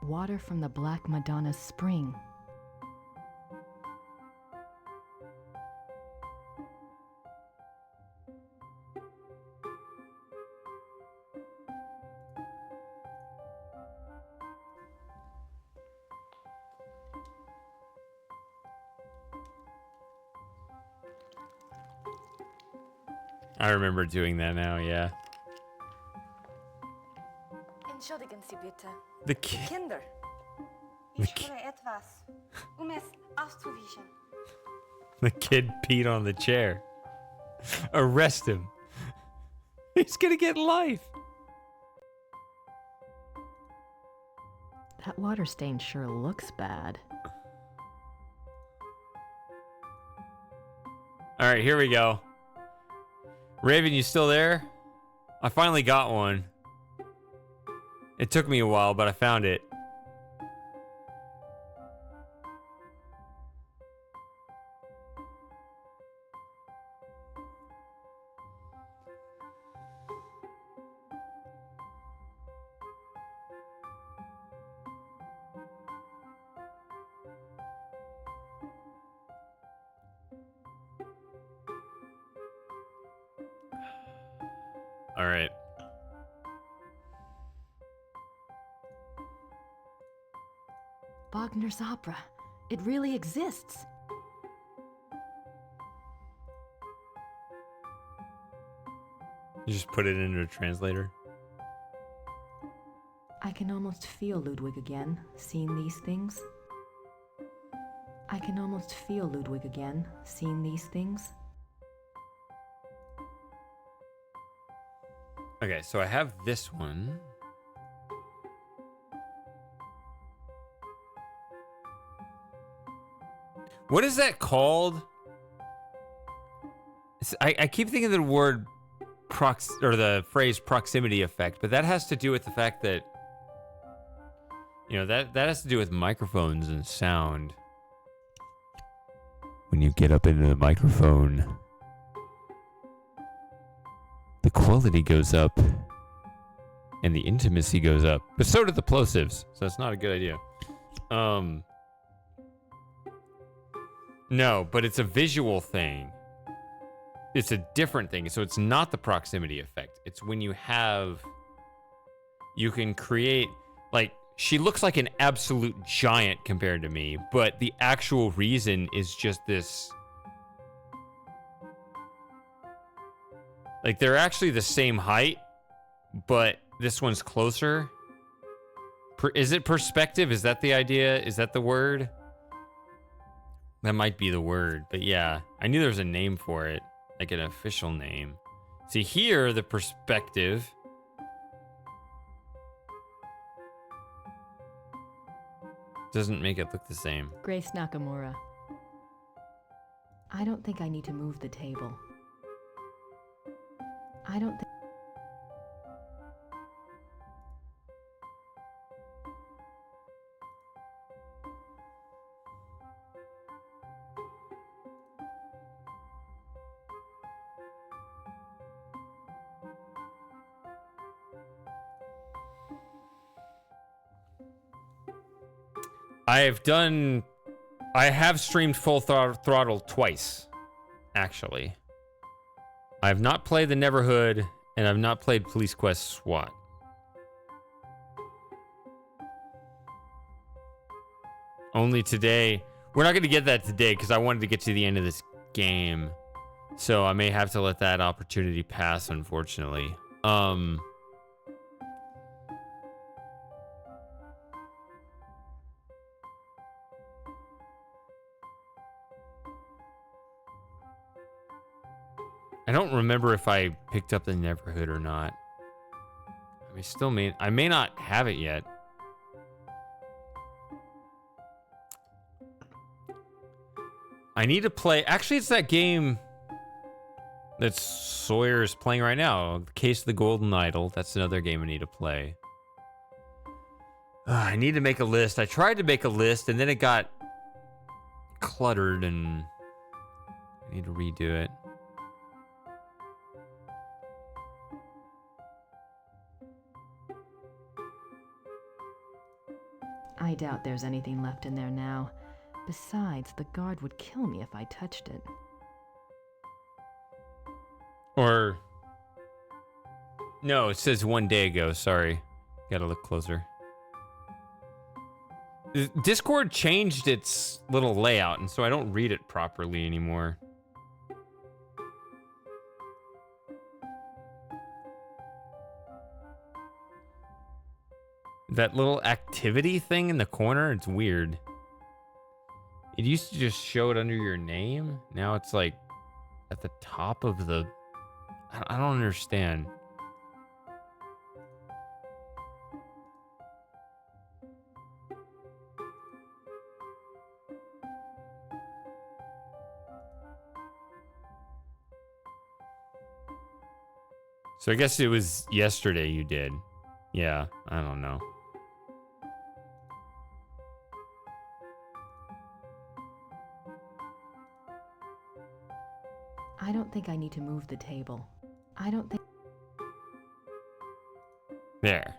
Water from the Black Madonna's spring. I remember doing that now, yeah. Entschuldigen Sie bitte. The kid. Kinder. The Ich ki- will etwas, es auszuwischen. The kid peed on the chair. Arrest him. He's gonna get life. That water stain sure looks bad. All right, here we go. Raven, you still there? I finally got one. It took me a while, but I found it. All right. Wagner's opera. It really exists. You just put it into a translator. I can almost feel Ludwig again, seeing these things. I can almost feel Ludwig again, seeing these things. Okay, so I have this one. What is that called? I keep thinking of the word or the phrase proximity effect, but that has to do with the fact that, you know, that has to do with microphones and sound. When you get up into the microphone, the quality goes up and the intimacy goes up, but so do the plosives, so it's not a good idea. No, but it's a visual thing. It's a different thing. So it's not the proximity effect. It's when you can create, like, she looks like an absolute giant compared to me, but the actual reason is just this. Like, they're actually the same height, but this one's closer. Is it perspective? Is that the idea? Is that the word? That might be the word, but yeah. I knew there was a name for it, like an official name. See, here, the perspective... doesn't make it look the same. Grace Nakamura. I don't think I need to move the table. I don't think... I have streamed Full Throttle twice, actually. I have not played the Neverhood, and I've not played Police Quest SWAT. Only today. We're not going to get that today, because I wanted to get to the end of this game. So I may have to let that opportunity pass, unfortunately. I don't remember if I picked up the Neverhood or not. I may not have it yet. I need to play. Actually, it's that game that Sawyer is playing right now. The Case of the Golden Idol. That's another game I need to play. I need to make a list. I tried to make a list, and then it got cluttered, and I need to redo it. I doubt there's anything left in there now. Besides, the guard would kill me if I touched it. Or... no, it says 1 day ago. Sorry. Gotta look closer. Discord changed its little layout, and so I don't read it properly anymore. That little activity thing in the corner, it's weird. It used to just show it under your name. Now it's like at the top of the... I don't understand. So I guess it was yesterday you did. Yeah, I don't know. I don't think I need to move the table. I don't think... There.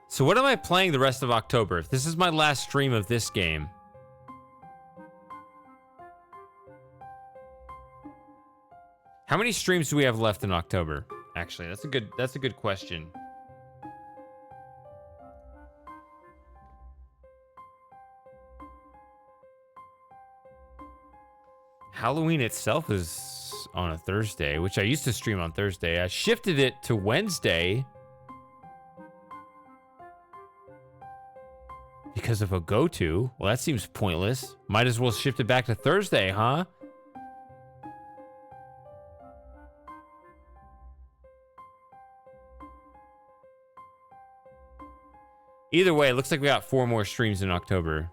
So what am I playing the rest of October? If this is my last stream of this game. How many streams do we have left in October? Actually, that's a good question. Halloween itself is on a Thursday, which I used to stream on Thursday. I shifted it to Wednesday because of a go-to. Well, that seems pointless. Might as well shift it back to Thursday, huh? Either way, it looks like we got 4 more streams in October.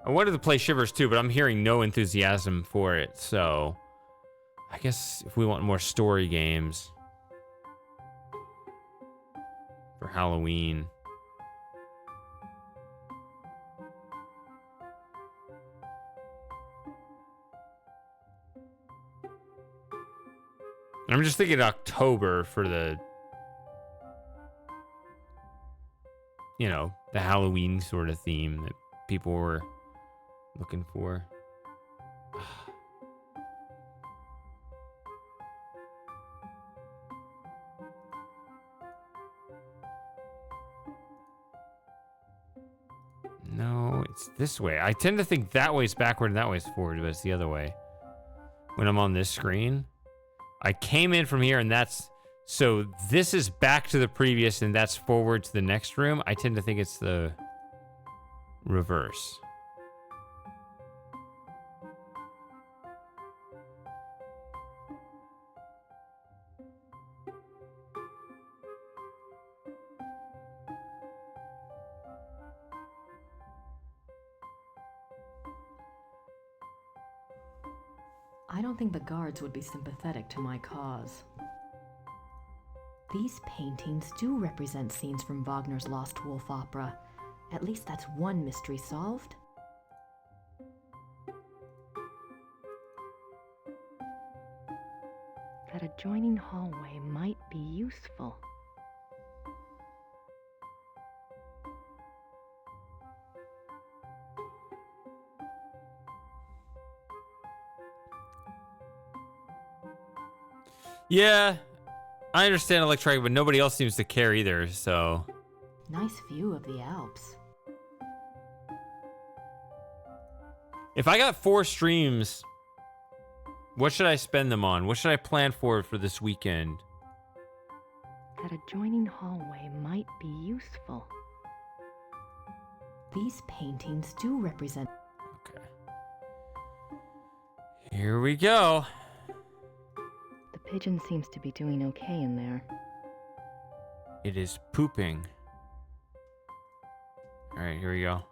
I wanted to play Shivers too, but I'm hearing no enthusiasm for it, so I guess if we want more story games. Halloween. I'm just thinking October for the, you know, the Halloween sort of theme that people were looking for. No, it's this way. I tend to think that way's backward and that way's forward, but it's the other way. When I'm on this screen, I came in from here and that's... So this is back to the previous and that's forward to the next room. I tend to think it's the reverse. I don't think the guards would be sympathetic to my cause. These paintings do represent scenes from Wagner's Lost Wolf opera. At least that's one mystery solved. That adjoining hallway might be useful. Yeah, I understand electronic, but nobody else seems to care either, so... Nice view of the Alps. If I got 4 streams, what should I spend them on? What should I plan for this weekend? That adjoining hallway might be useful. These paintings do represent... Okay. Here we go. The pigeon seems to be doing okay in there. It is pooping. All right, here we go.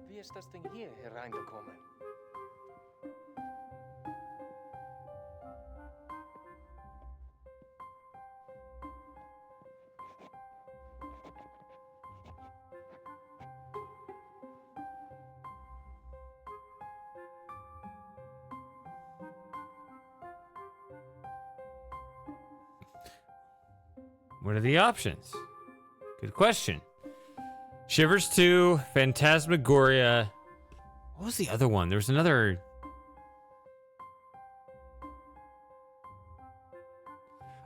Wie ist das Ding hier hereingekommen? What are the options? Good question. Shivers 2, Phantasmagoria. What was the other one? There was another...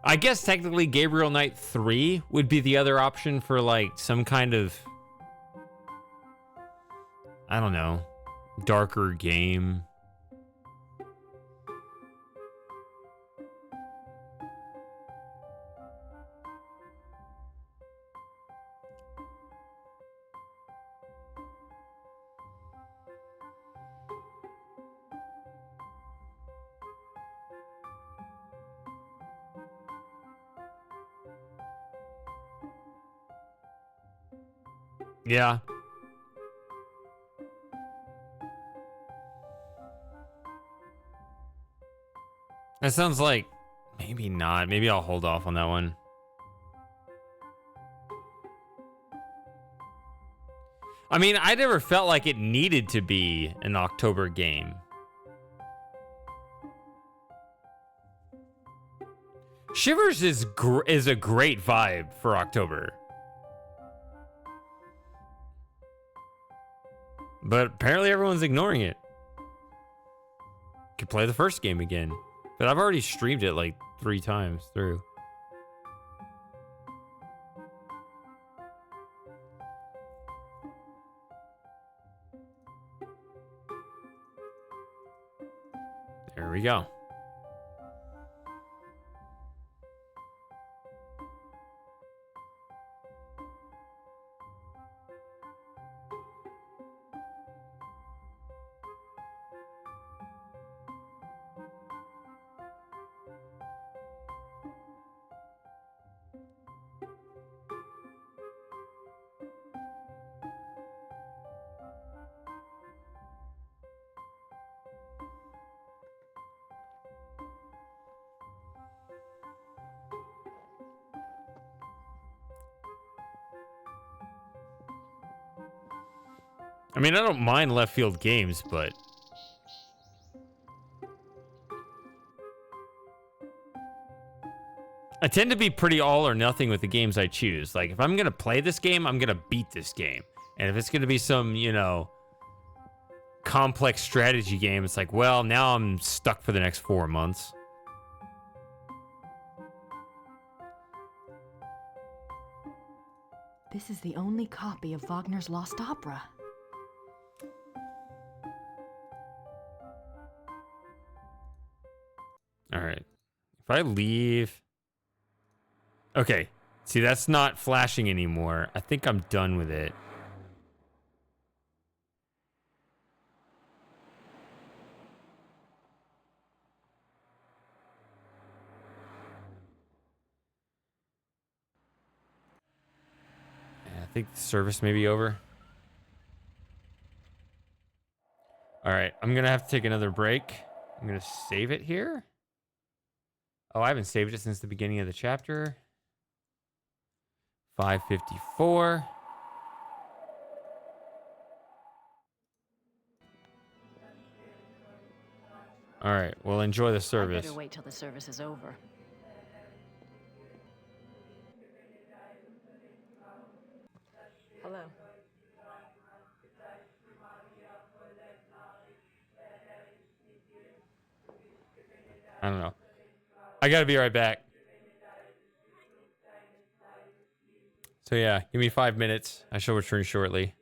I guess technically Gabriel Knight 3 would be the other option for like some kind of... I don't know. Darker game. Yeah. That sounds like maybe not. Maybe I'll hold off on that one. I mean, I never felt like it needed to be an October game. Shivers is a great vibe for October. But apparently everyone's ignoring it. Could play the first game again. But I've already streamed it like 3 times through. There we go. I mean, I don't mind left field games, but I tend to be pretty all or nothing with the games I choose. Like, if I'm going to play this game, I'm going to beat this game. And if it's going to be some, you know, complex strategy game, it's like, well, now I'm stuck for the next 4 months. This is the only copy of Wagner's Lost Opera. All right. If I leave... Okay. See, that's not flashing anymore. I think I'm done with it. I think the service may be over. All right. I'm going to have to take another break. I'm going to save it here. Oh, I haven't saved it since the beginning of the chapter. 5:54. All right. Well, enjoy the I service. better wait till the service is over. Hello. I don't know. I got to be right back. So yeah, give me 5 minutes. I shall return shortly.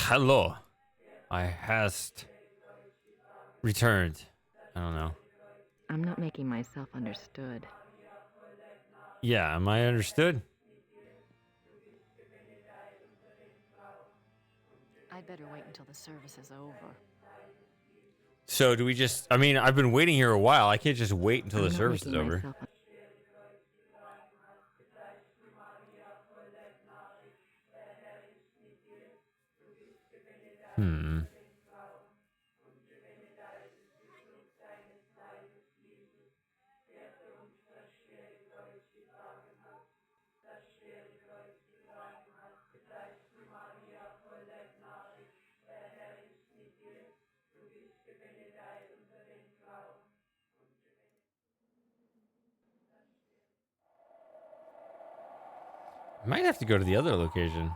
Hello. I hast returned. I don't know. I'm not making myself understood. Yeah, am I understood? I'd better wait until the service is over. So do we just... I mean, I've been waiting here a while. I can't just wait until the service is over. Hmm. I might have to go to the other location.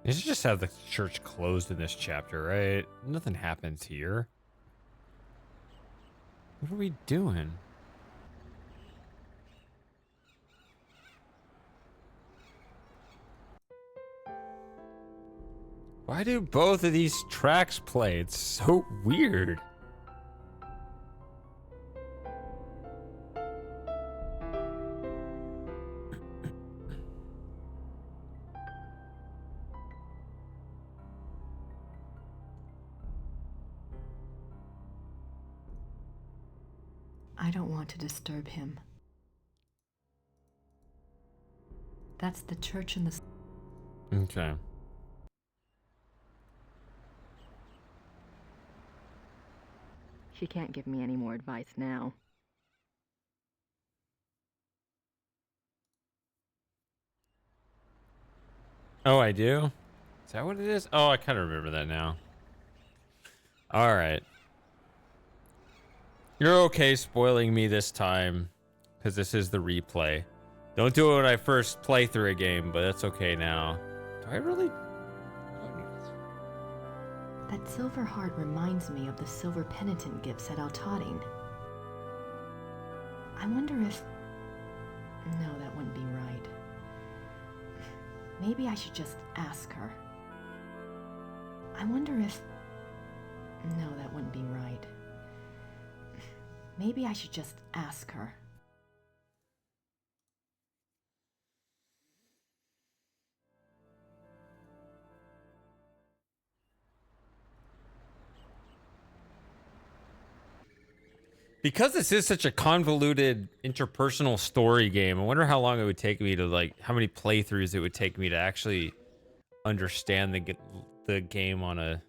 They should just have the church closed in this chapter, right? Nothing happens here. What are we doing? Why do both of these tracks play? It's so weird. I don't want to disturb him. That's the church in the... Okay. She can't give me any more advice now. Oh, I do? Is that what it is? Oh, I kind of remember that now. All right. You're okay spoiling me this time, because this is the replay. Don't do it when I first play through a game, but that's okay now. Do I really... That silver heart reminds me of the silver penitent gifts at Altading. I wonder if... No, that wouldn't be right. Maybe I should just ask her. I wonder if... No, that wouldn't be right. Maybe I should just ask her. Because this is such a convoluted interpersonal story game, I wonder how long it would take me to, like, how many playthroughs it would take me to actually understand the game on a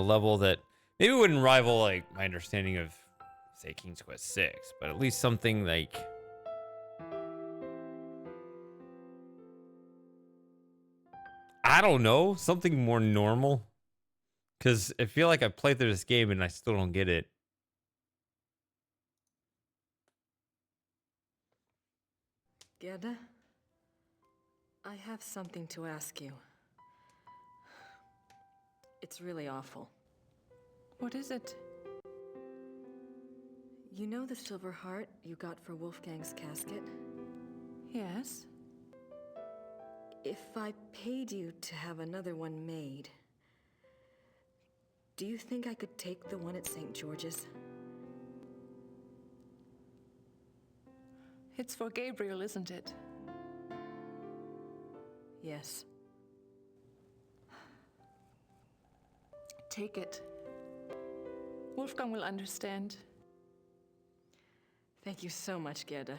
level that maybe wouldn't rival, like, my understanding of, say, King's Quest 6, but at least something like... I don't know, something more normal. Because I feel like I've played through this game and I still don't get it. Gerda, I have something to ask you. It's really awful. What is it? You know the silver heart you got for Wolfgang's casket? Yes. If I paid you to have another one made, do you think I could take the one at St. George's? It's for Gabriel, isn't it? Yes. Take it. Wolfgang will understand. Thank you so much, Gerda.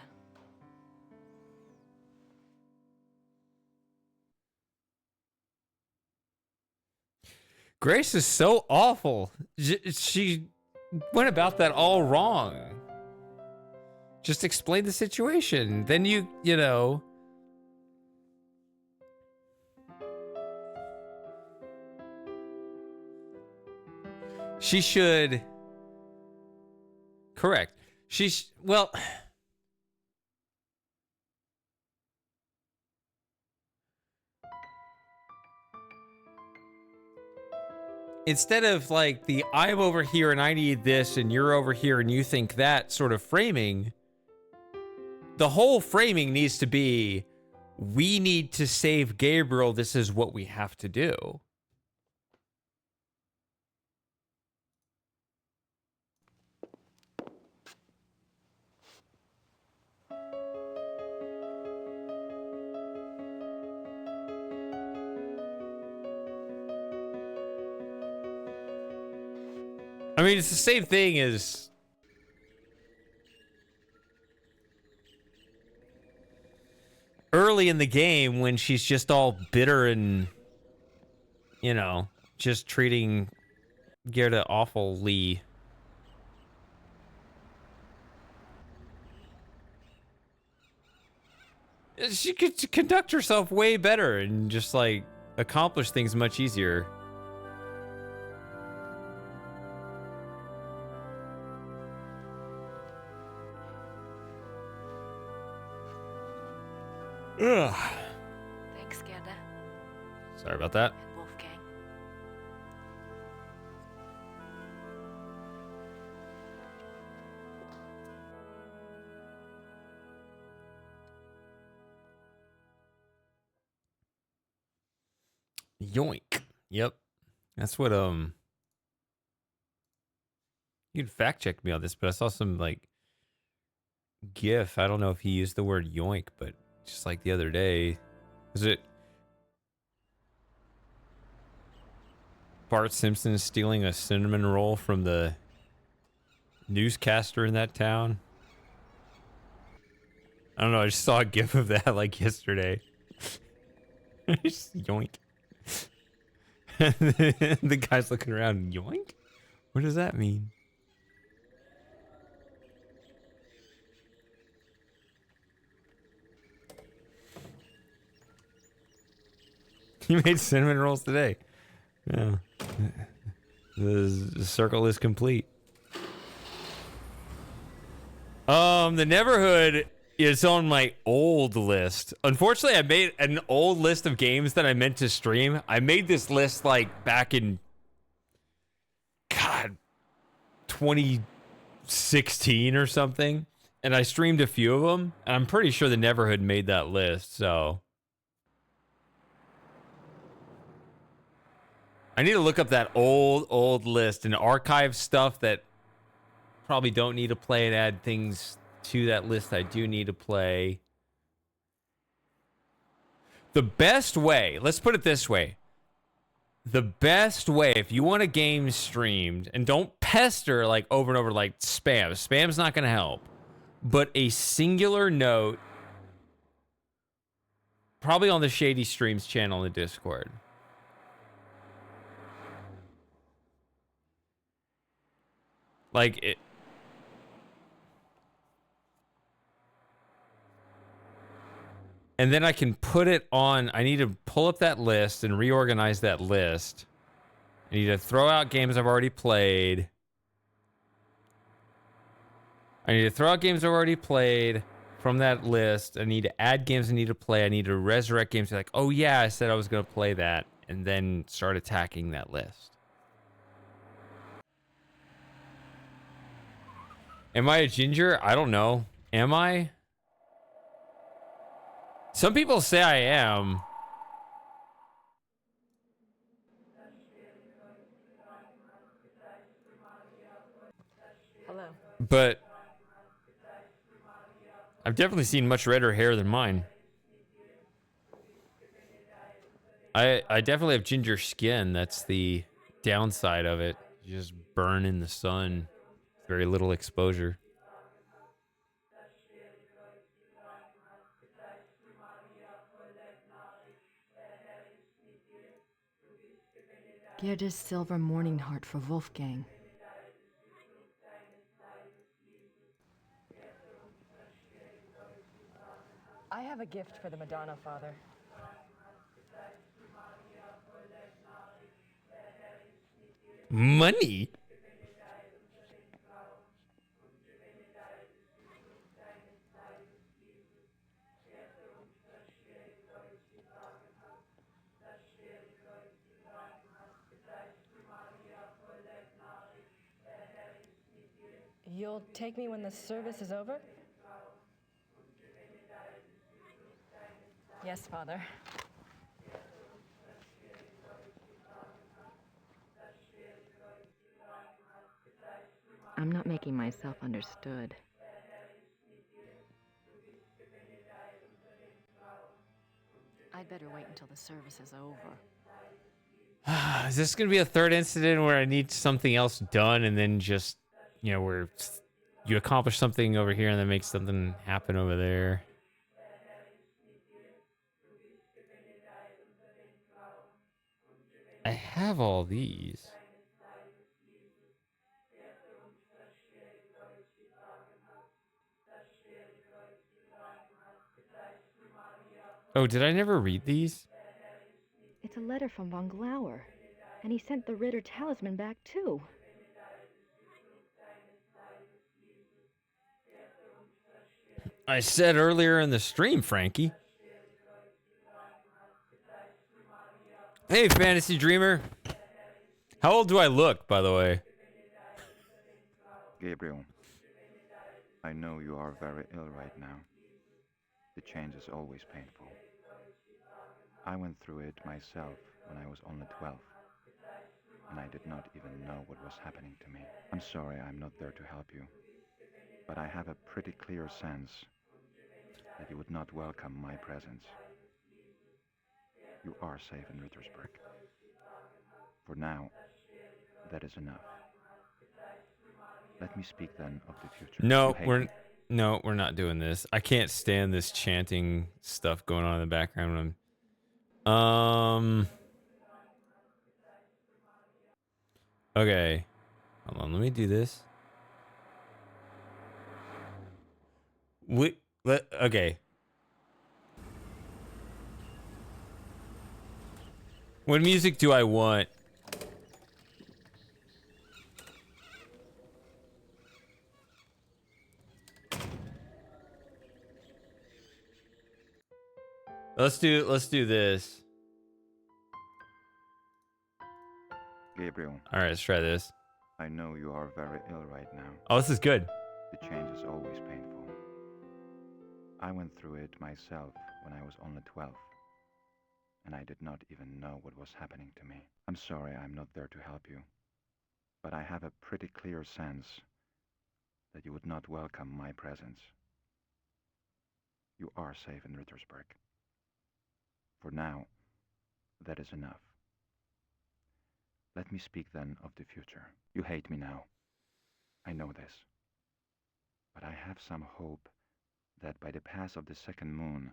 Grace is so awful. She went about that all wrong. Just explain the situation. Then you know. She should. Correct. Well. Instead of like the I'm over here and I need this and you're over here and you think that sort of framing, the whole framing needs to be we need to save Gabriel. This is what we have to do. I mean, it's the same thing as early in the game when she's just all bitter and, you know, just treating Gerda awfully. She could conduct herself way better and just like accomplish things much easier. Ugh. Thanks, Gerda. Sorry about that. And Wolfgang. Yoink. Yep. That's what you can fact check me on this, but I saw some like GIF. I don't know if he used the word yoink, but just like the other day, was it Bart Simpson stealing a cinnamon roll from the newscaster in that town? I don't know. I just saw a GIF of that like yesterday. Just yoink. The guy's looking around. Yoink? What does that mean? You made cinnamon rolls today. Yeah. The circle is complete. The Neverhood is on my old list. Unfortunately, I made an old list of games that I meant to stream. I made this list like back in 2016 or something, and I streamed a few of them. And I'm pretty sure the Neverhood made that list, so I need to look up that old list and archive stuff that probably don't need to play and add things to that list I do need to play. The best way, let's put it this way. The best way, if you want a game streamed, and don't pester like over and over like spam. Spam's not going to help. But a singular note, probably on the Shady Streams channel in the Discord. Like it. And then I can put it on. I need to pull up that list and reorganize that list. I need to throw out games I've already played. I need to throw out games I've already played from that list. I need to add games I need to play. I need to resurrect games like, oh yeah, I said I was going to play that. And then start attacking that list. Am I a ginger? I don't know. Am I? Some people say I am. But I've definitely seen much redder hair than mine. I definitely have ginger skin. That's the downside of it. You just burn in the sun. Very little exposure. Gerda's silver mourning heart for Wolfgang. I have a gift for the Madonna, Father. Money? You'll take me when the service is over? Yes, Father. I'm not making myself understood. I'd better wait until the service is over. Is this going to be a third incident where I need something else done and then just, you know, where you accomplish something over here and then make something happen over there? I have all these. Oh, did I never read these? It's a letter from von Glauer, and he sent the Ritter talisman back too. I said earlier in the stream, Frankie. Hey, Fantasy Dreamer. How old do I look, by the way? Gabriel, I know you are very ill right now. The change is always painful. I went through it myself when I was only 12, and I did not even know what was happening to me. I'm sorry I'm not there to help you, but I have a pretty clear sense that you would not welcome my presence. You are safe in Rittersberg. For now, that is enough. Let me speak then of the future. No, we're not doing this. I can't stand this chanting stuff going on in the background. Okay. Hold on, let me do this. Okay. What music do I want? Let's do this. Gabriel. All right, let's try this. I know you are very ill right now. Oh, this is good. The change is always painful. I went through it myself when I was only 12, and I did not even know what was happening to me. I'm sorry I'm not there to help you, but I have a pretty clear sense that you would not welcome my presence. You are safe in Rittersberg. For now, that is enough. Let me speak then of the future. You hate me now. I know this. But I have some hope that by the pass of the second moon,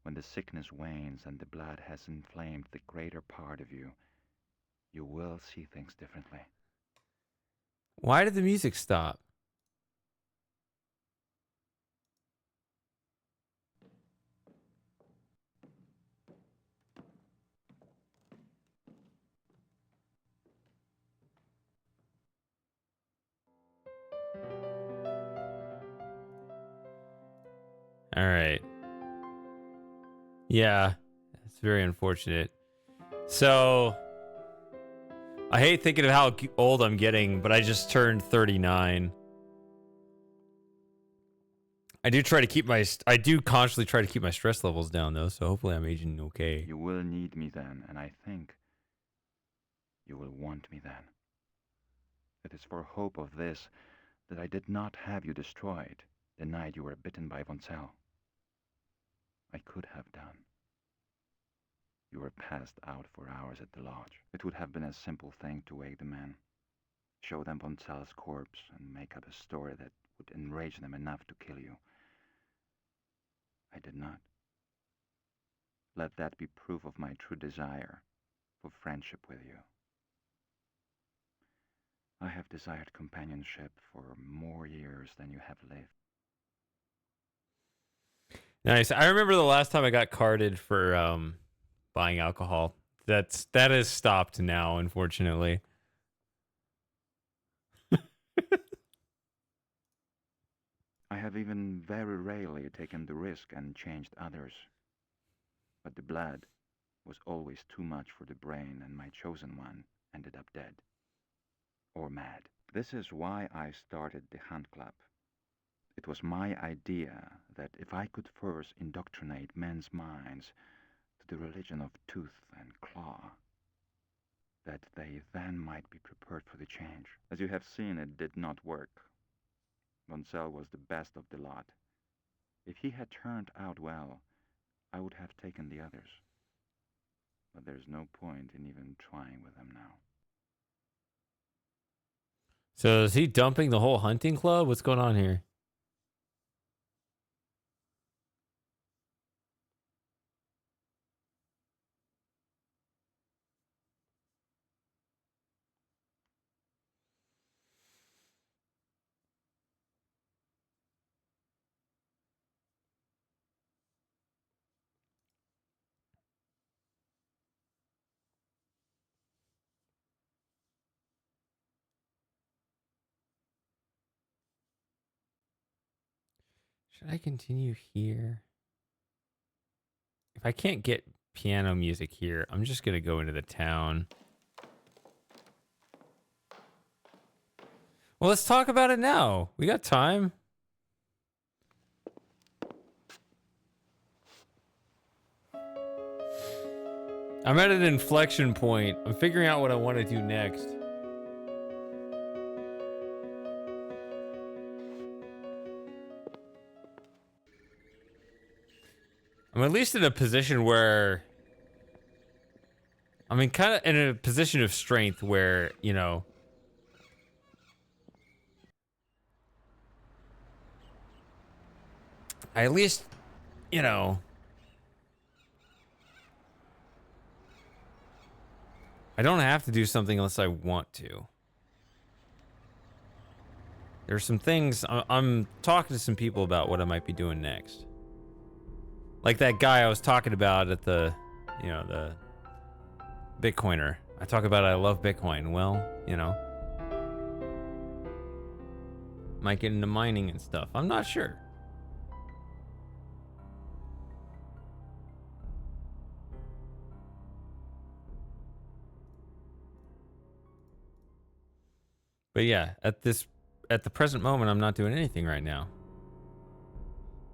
when the sickness wanes and the blood has inflamed the greater part of you, you will see things differently. Why did the music stop? All right. Yeah, it's very unfortunate. So, I hate thinking of how old I'm getting, but I just turned 39. I do constantly try to keep my stress levels down, though, so hopefully I'm aging okay. You will need me then, and I think you will want me then. It is for hope of this that I did not have you destroyed the night you were bitten by Von Zell. I could have done. You were passed out for hours at the lodge. It would have been a simple thing to wake the men, show them Von Zell's corpse, and make up a story that would enrage them enough to kill you. I did not. Let that be proof of my true desire for friendship with you. I have desired companionship for more years than you have lived. Nice. I remember the last time I got carded for buying alcohol. That has stopped now, unfortunately. I have even very rarely taken the risk and changed others. But the blood was always too much for the brain, and my chosen one ended up dead. Or mad. This is why I started the Hunt Club. It was my idea that if I could first indoctrinate men's minds to the religion of tooth and claw, that they then might be prepared for the change. As you have seen, it did not work. Von Zell was the best of the lot. If he had turned out well, I would have taken the others. But there's no point in even trying with them now. So is he dumping the whole hunting club? What's going on here? Should I continue here? If I can't get piano music here, I'm just going to go into the town. Well, let's talk about it now. We got time. I'm at an inflection point. I'm figuring out what I want to do next. I'm at least in a position where I'm in kind of in a position of strength where, you know, I at least, you know, I don't have to do something unless I want to. There's some things I'm talking to some people about what I might be doing next. Like that guy I was talking about at the, you know, the Bitcoiner. I talk about I love Bitcoin. Well, you know, might get into mining and stuff. I'm not sure. But yeah, at the present moment, I'm not doing anything right now.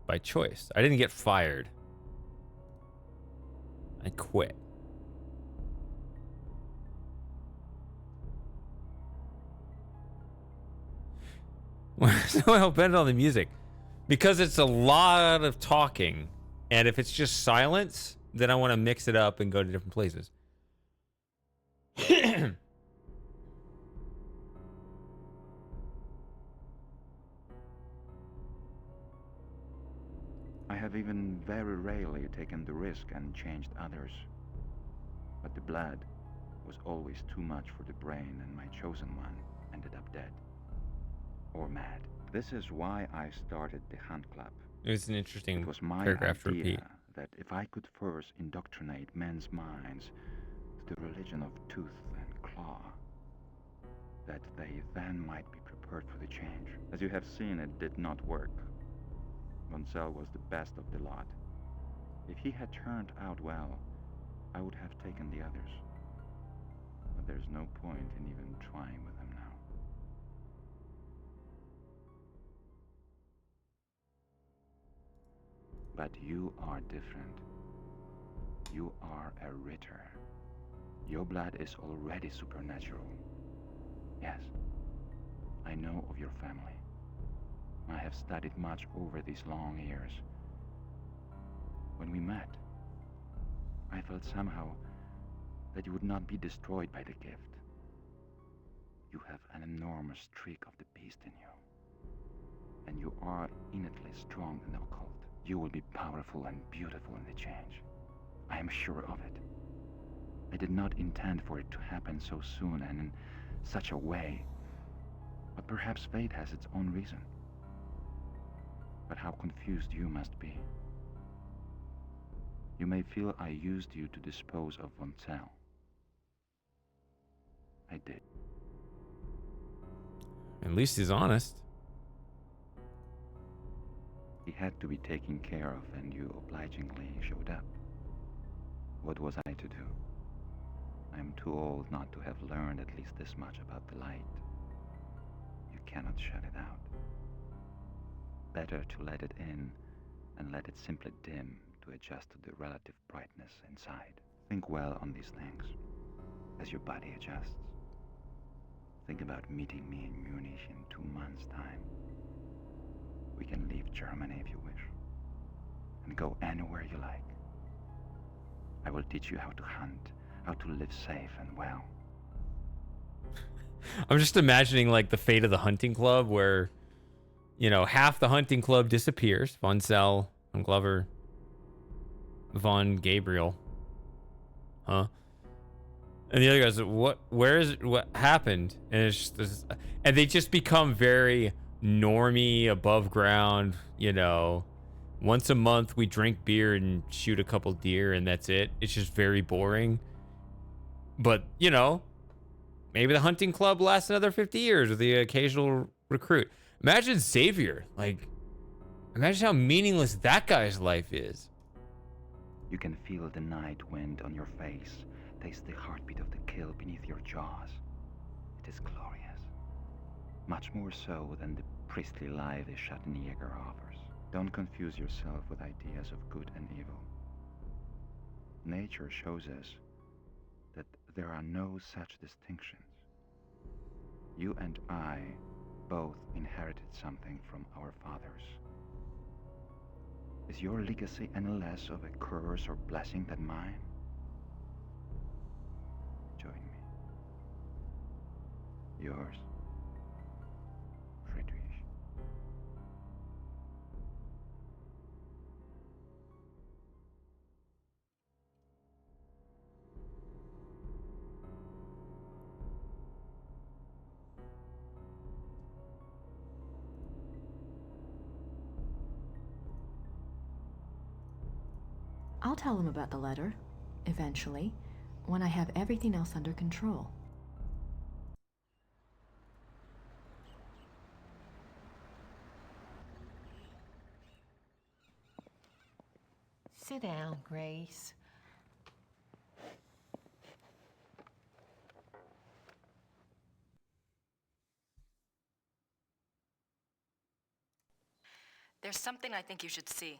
By choice. I didn't get fired. I quit. So I'll bend on the music. Because it's a lot of talking. And if it's just silence, then I want to mix it up and go to different places. I have even very rarely taken the risk and changed others. But the blood was always too much for the brain, and my chosen one ended up dead. Or mad. This is why I started the Hunt Club. It was an interesting It was my paragraph to idea repeat. that if I could first indoctrinate men's minds to the religion of tooth and claw, that they then might be prepared for the change. As you have seen, it did not work. Von Zell was the best of the lot. If he had turned out well, I would have taken the others. But there's no point in even trying with them now. But you are different. You are a Ritter. Your blood is already supernatural. Yes, I know of your family. I have studied much over these long years. When we met, I felt somehow that you would not be destroyed by the gift. You have an enormous streak of the beast in you. And you are innately strong in the occult. You will be powerful and beautiful in the change. I am sure of it. I did not intend for it to happen so soon and in such a way. But perhaps fate has its own reason. But how confused you must be. You may feel I used you to dispose of Von Zell. I did. At least he's honest. He had to be taken care of, and you obligingly showed up. What was I to do? I am too old not to have learned at least this much about the light. You cannot shut it out. Better to let it in and let it simply dim to adjust to the relative brightness inside. Think well on these things as your body adjusts. Think about meeting me in Munich in 2 months' time. We can leave Germany if you wish, and go anywhere you like. I will teach you how to hunt, how to live safe and well. I'm just imagining like the fate of the hunting club where, you know, half the hunting club disappears. Von Zell, Von Glover, Von Gabriel. Huh? And the other guys, what happened? And it's just this, and they just become very normie, above ground, you know. Once a month we drink beer and shoot a couple deer and that's it. It's just very boring. But, you know, maybe the hunting club lasts another 50 years with the occasional recruit. Imagine Xavier. Like, imagine how meaningless that guy's life is. You can feel the night wind on your face, taste the heartbeat of the kill beneath your jaws. It is glorious. Much more so than the priestly life the Schattenjäger offers. Don't confuse yourself with ideas of good and evil. Nature shows us that there are no such distinctions. You and I both inherited something from our fathers. Is your legacy any less of a curse or blessing than mine? Join me. Yours, Friedrich. I'll tell him about the letter, eventually, when I have everything else under control. Sit down, Grace. There's something I think you should see.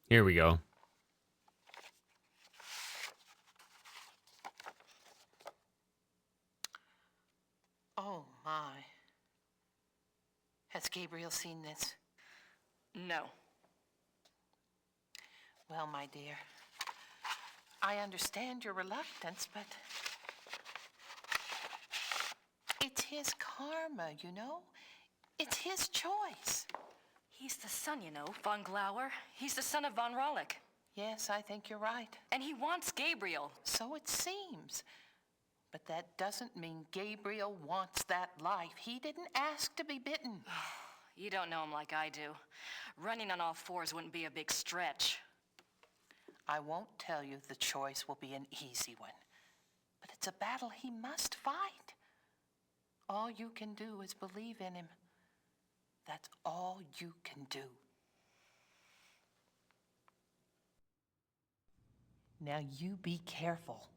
Here we go. Oh, my. Has Gabriel seen this? No. Well, my dear, I understand your reluctance, but it's his karma, you know? It's his choice. He's the son, you know, Von Glauer. He's the son of Von Rollick. Yes, I think you're right. And he wants Gabriel. So it seems. But that doesn't mean Gabriel wants that life. He didn't ask to be bitten. You don't know him like I do. Running on all fours wouldn't be a big stretch. I won't tell you the choice will be an easy one. But it's a battle he must fight. All you can do is believe in him. That's all you can do. Now you be careful.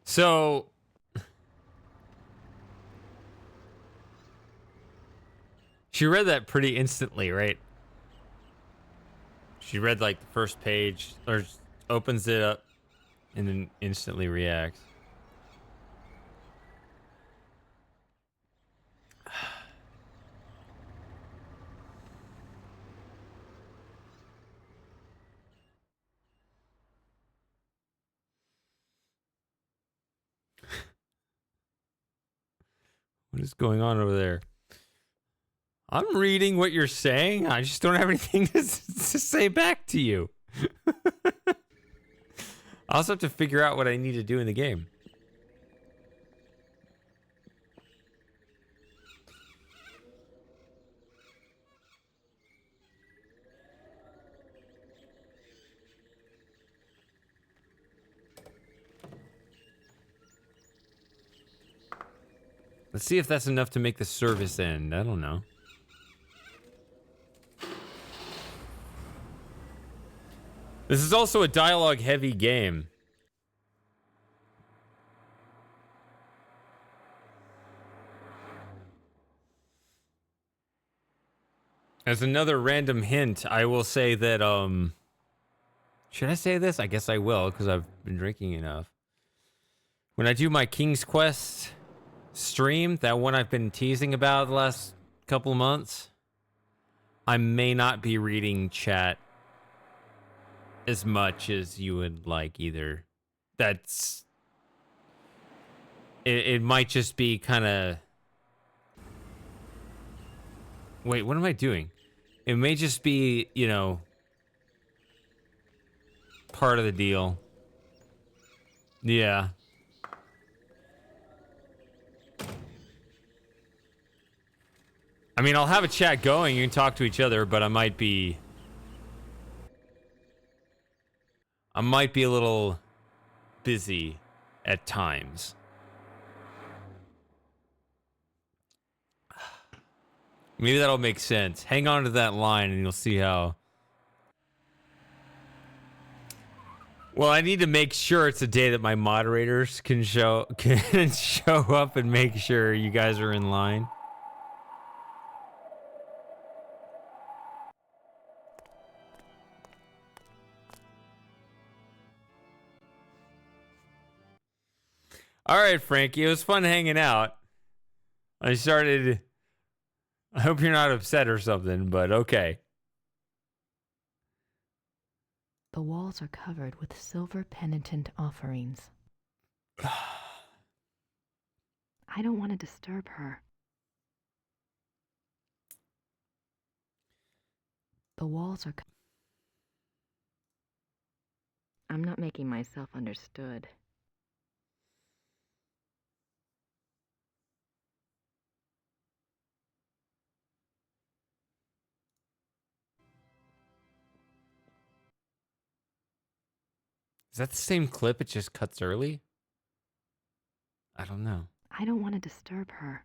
So she read that pretty instantly, right? She read like the first page, or opens it up and then instantly reacts. What is going on over there? I'm reading what you're saying. I just don't have anything to say back to you. I also have to figure out what I need to do in the game. Let's see if that's enough to make the service end. I don't know. This is also a dialogue-heavy game. As another random hint, I will say that, should I say this? I guess I will, because I've been drinking enough. When I do my King's Quest stream, that one I've been teasing about the last couple of months, I may not be reading chat as much as you would like either. That's... It might just be kind of... Wait, what am I doing? It may just be, you know, part of the deal. Yeah. I mean, I'll have a chat going. You can talk to each other, but I might be a little busy at times. Maybe that'll make sense. Hang on to that line and you'll see how. Well, I need to make sure it's a day that my moderators can show up and make sure you guys are in line. All right, Frankie, it was fun hanging out. I hope you're not upset or something, but okay. The walls are covered with silver penitent offerings. I don't want to disturb her. The walls are... I'm not making myself understood. Is that the same clip? It just cuts early? I don't know. I don't want to disturb her.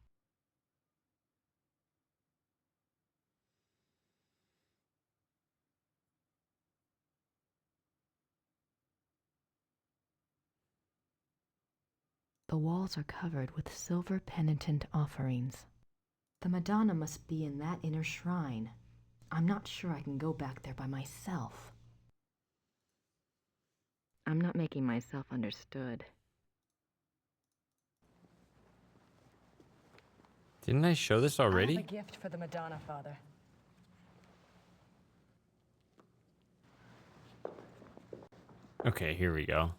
The walls are covered with silver penitent offerings. The Madonna must be in that inner shrine. I'm not sure I can go back there by myself. I'm not making myself understood. Didn't I show this already? I have a gift for the Madonna, Father. Okay, here we go.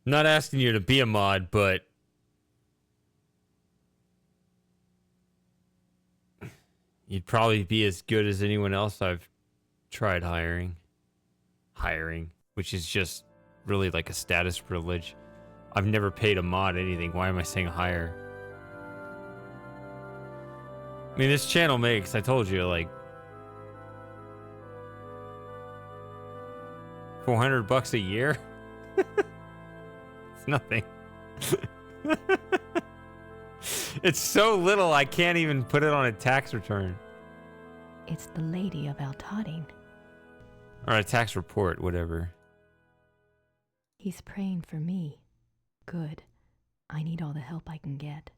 Not asking you to be a mod, but you'd probably be as good as anyone else I've tried hiring. Which is just really like a status privilege. I've never paid a mod anything. Why am I saying hire? I mean, this channel makes, I told you, like $400 a year. It's nothing. It's so little I can't even put it on a tax return. It's the Lady of Altading. Or a tax report, whatever. He's praying for me. Good. I need all the help I can get.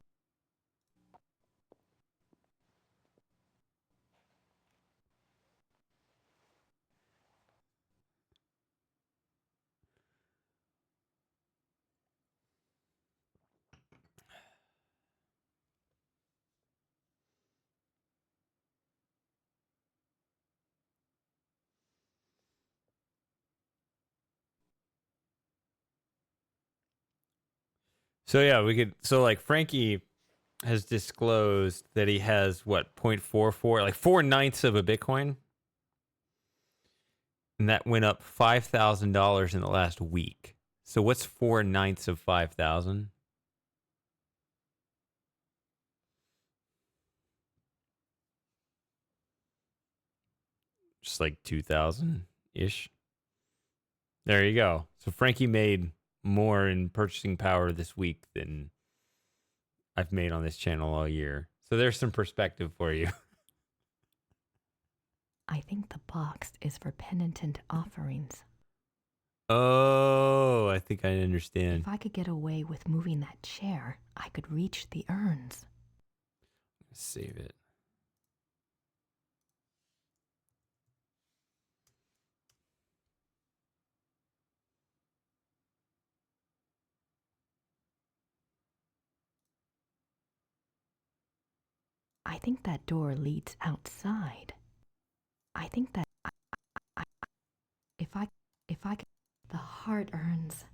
So yeah, we could. So like Frankie has disclosed that he has what 0.44, like 4/9 of a Bitcoin, and that went up $5,000 in the last week. So what's 4/9 of 5,000? Just like 2,000 ish. There you go. So Frankie made more in purchasing power this week than I've made on this channel all year. So there's some perspective for you. I think the box is for penitent offerings. Oh, I think I understand. If I could get away with moving that chair, I could reach the urns. Save it. I think that door leads outside. I think that if I could, the heart urns.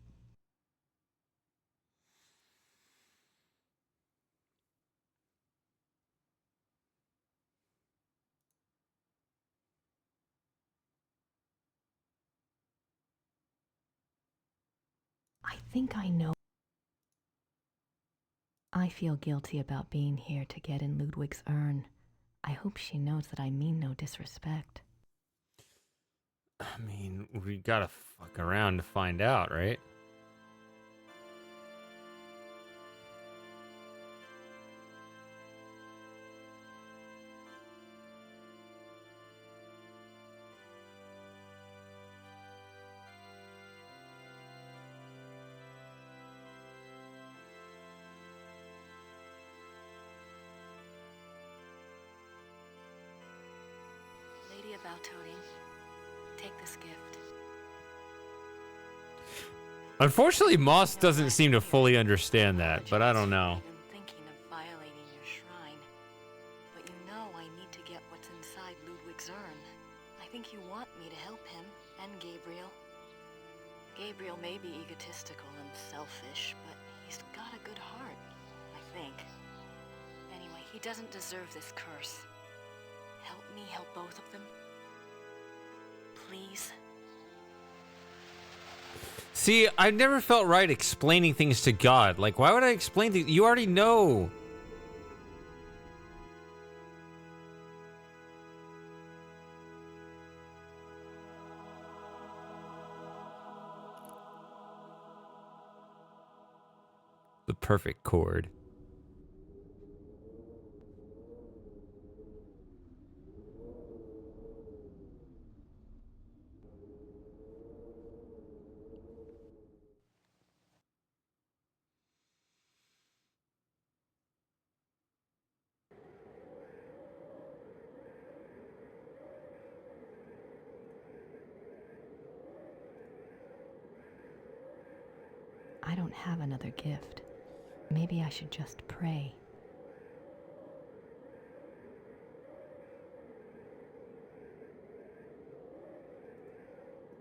I think I know. I feel guilty about being here to get in Ludwig's urn. I hope she knows that I mean no disrespect. I mean, we gotta fuck around to find out, right? Lady of Altoting, take this gift. Unfortunately, Moss doesn't seem to fully understand that, but I don't know. Thinking of violating your shrine. But you know I need to get what's inside Ludwig's urn. I think you want me to help him, and Gabriel. Gabriel may be egotistical and selfish, but he's got a good heart, I think. Anyway, he doesn't deserve this curse. Help me help both of them. Please. See, I've never felt right explaining things to God. Like, why would I explain things? You already know. The perfect chord. I don't have another gift. Maybe I should just pray.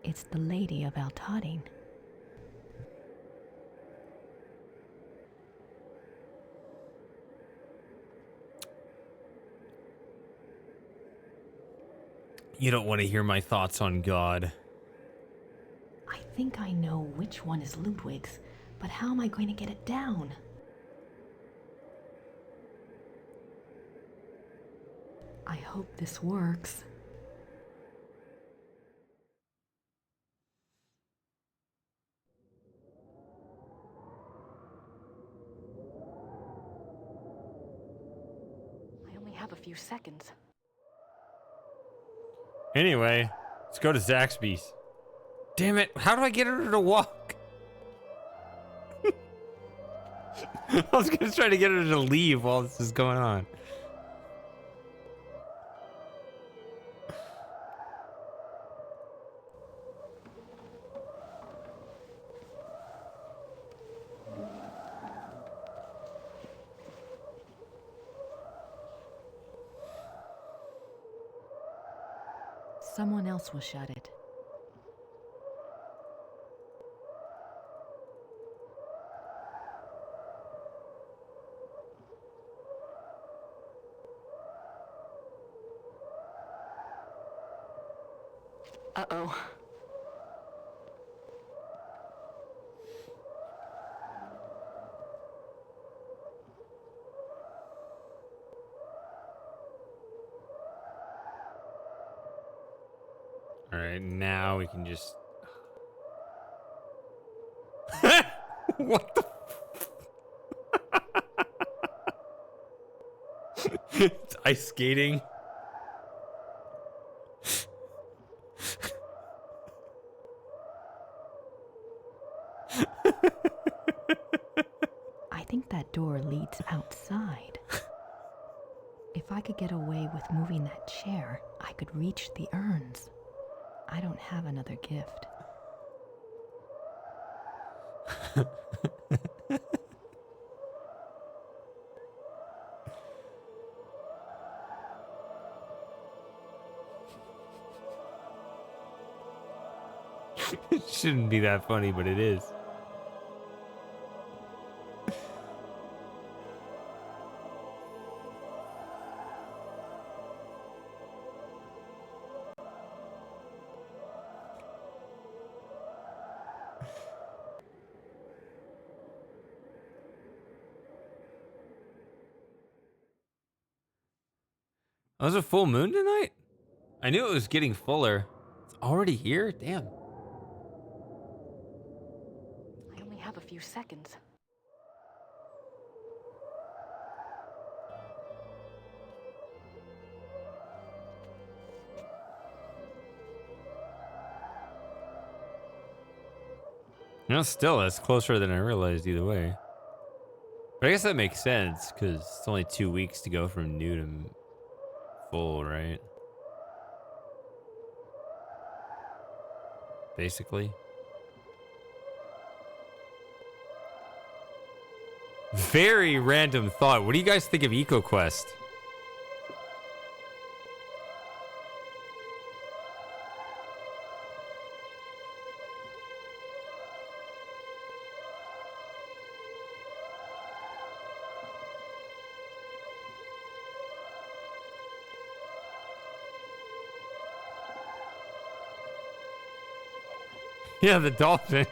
It's the Lady of Altoting. You don't want to hear my thoughts on God. I think I know which one is Ludwig's, but how am I going to get it down? I hope this works. I only have a few seconds. Anyway, let's go to Zaxby's. Damn it, how do I get her to walk? I was gonna try to get her to leave while this is going on. Someone else will shut it. Uh-oh. All right, now we can just. What the? It's ice skating. I think that door leads outside. If I could get away with moving that chair, I could reach the urns. I don't have another gift. It shouldn't be that funny, but it is. Oh, was a full moon tonight? I knew it was getting fuller. It's already here? Damn. I only have a few seconds. You know, still, that's closer than I realized either way. But I guess that makes sense, because it's only 2 weeks to go from new to full, right? Basically. Very random thought. What do you guys think of EcoQuest? Yeah, the dolphin.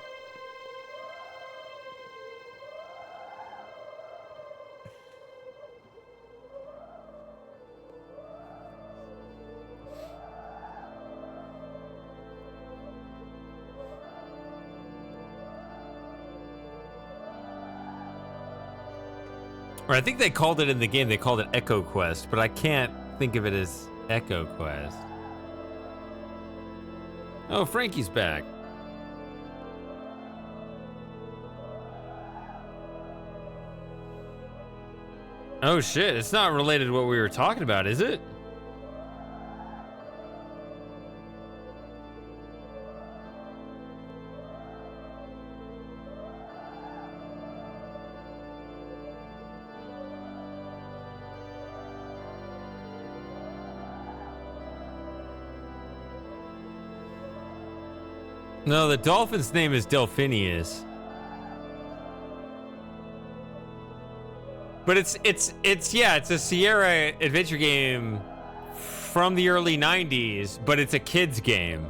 Or I think they called it in the game, they called it Echo Quest, but I can't think of it as Echo Quest. Oh, Frankie's back. Oh shit, it's not related to what we were talking about, is it? No, the dolphin's name is Delphinius. But it's a Sierra adventure game from the early 90s, but it's a kid's game.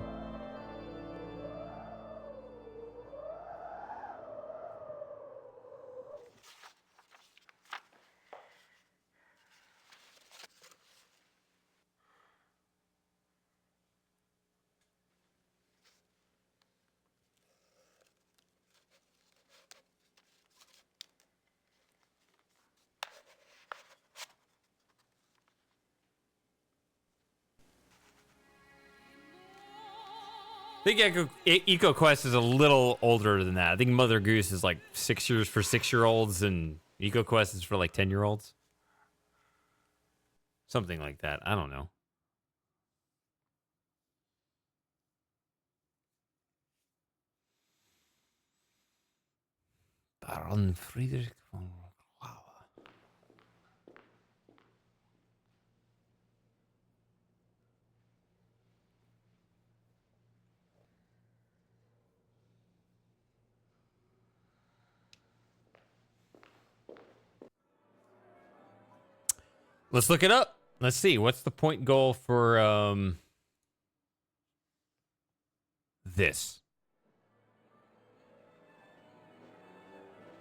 I think EcoQuest is a little older than that. I think Mother Goose is like 6 years for 6-year-olds, and EcoQuest is for like 10-year-olds. Something like that. I don't know. Baron Friedrich von Klauer. Let's look it up. Let's see. What's the point goal for this.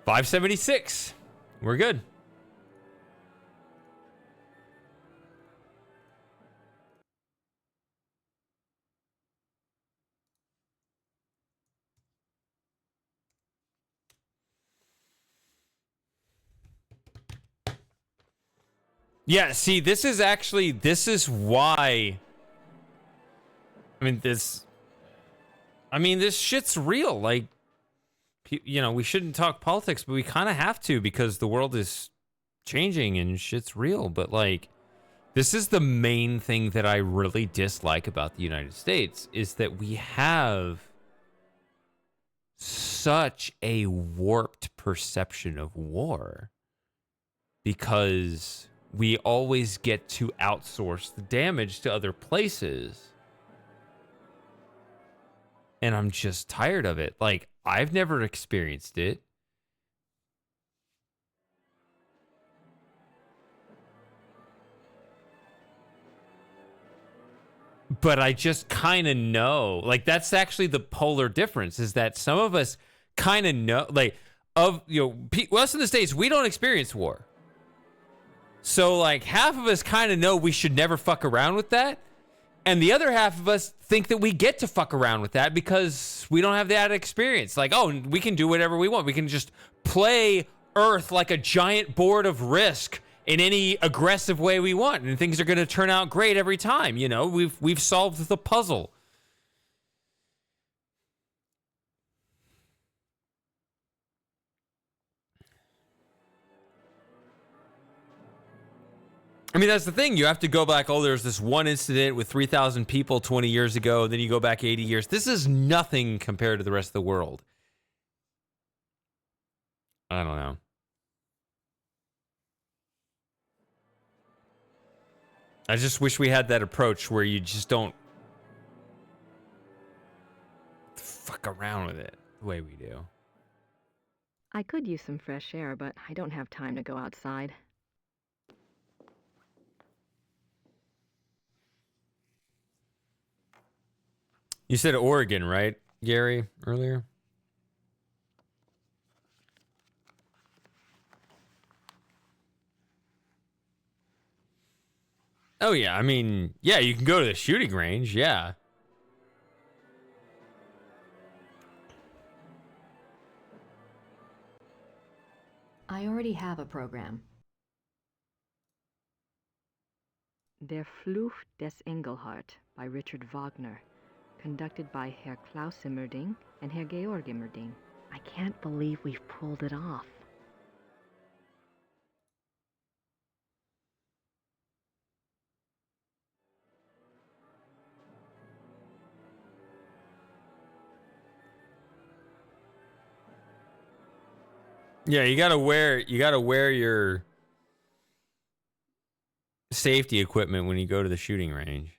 576. We're good. Yeah, see, this is why. This shit's real. Like, we shouldn't talk politics, but we kind of have to because the world is changing and shit's real. But, like, this is the main thing that I really dislike about the United States is that we have such a warped perception of war because we always get to outsource the damage to other places. And I'm just tired of it. Like, I've never experienced it. But I just kind of know. Like, that's actually the polar difference is that some of us kind of know, like, us in the States, we don't experience war. So, like, half of us kind of know we should never fuck around with that. And the other half of us think that we get to fuck around with that because we don't have that experience. Like, oh, we can do whatever we want. We can just play Earth like a giant board of Risk in any aggressive way we want. And things are going to turn out great every time. We've solved the puzzle. That's the thing. You have to go back. Oh, there's this one incident with 3,000 people 20 years ago. And then you go back 80 years. This is nothing compared to the rest of the world. I don't know. I just wish we had that approach where you just don't fuck around with it the way we do. I could use some fresh air, but I don't have time to go outside. You said Oregon, right, Gary, earlier? Oh, yeah. Yeah, you can go to the shooting range, yeah. I already have a program. Der Fluch des Engelhart by Richard Wagner, conducted by Herr Klaus Immerding and Herr Georg Immerding. I can't believe we've pulled it off. Yeah, you gotta wear your safety equipment when you go to the shooting range.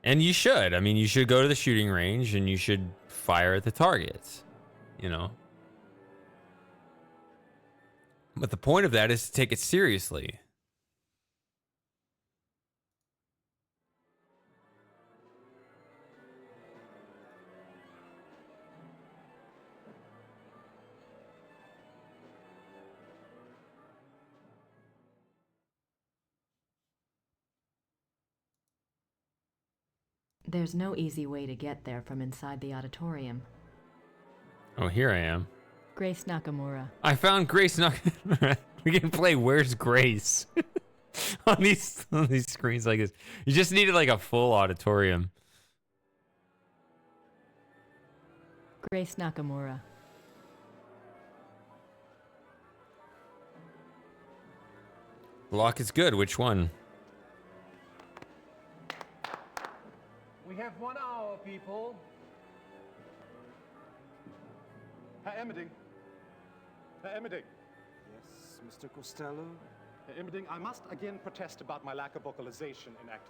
And you should. You should go to the shooting range and you should fire at the targets, But the point of that is to take it seriously. There's no easy way to get there from inside the auditorium. Oh, here I am. Grace Nakamura. I found Grace Nakamura. We can play Where's Grace on these screens like this. You just needed like a full auditorium. Grace Nakamura. Block is good. Which one? We have 1 hour, people. Herr Immerding. Herr Immerding. Yes, Mr. Costello? Herr Immerding, I must again protest about my lack of vocalization in Act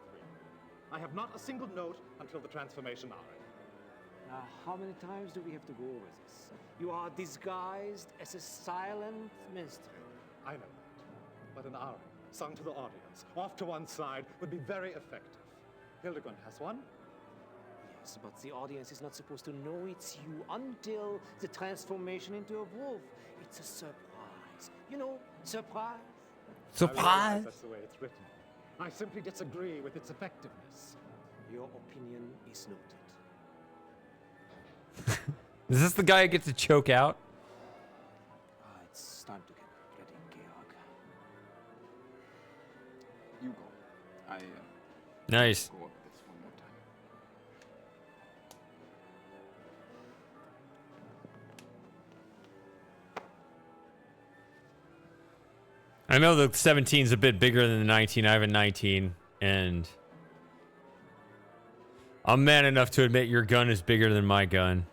3. I have not a single note until the transformation hour. Now, how many times do we have to go over this? You are disguised as a silent minstrel. I know that. But an aria, sung to the audience, off to one side, would be very effective. Hildegard has one. Yes, but the audience is not supposed to know it's you until the transformation into a wolf. It's a surprise. You know, surprise. I realize that's the way it's written. I simply disagree with its effectiveness. Your opinion is noted. Is this the guy who gets to choke out? It's time to get ready, Georg. You go. I Nice. go over this one more time. I know the 17 is a bit bigger than the 19. I have a 19, and I'm man enough to admit your gun is bigger than my gun.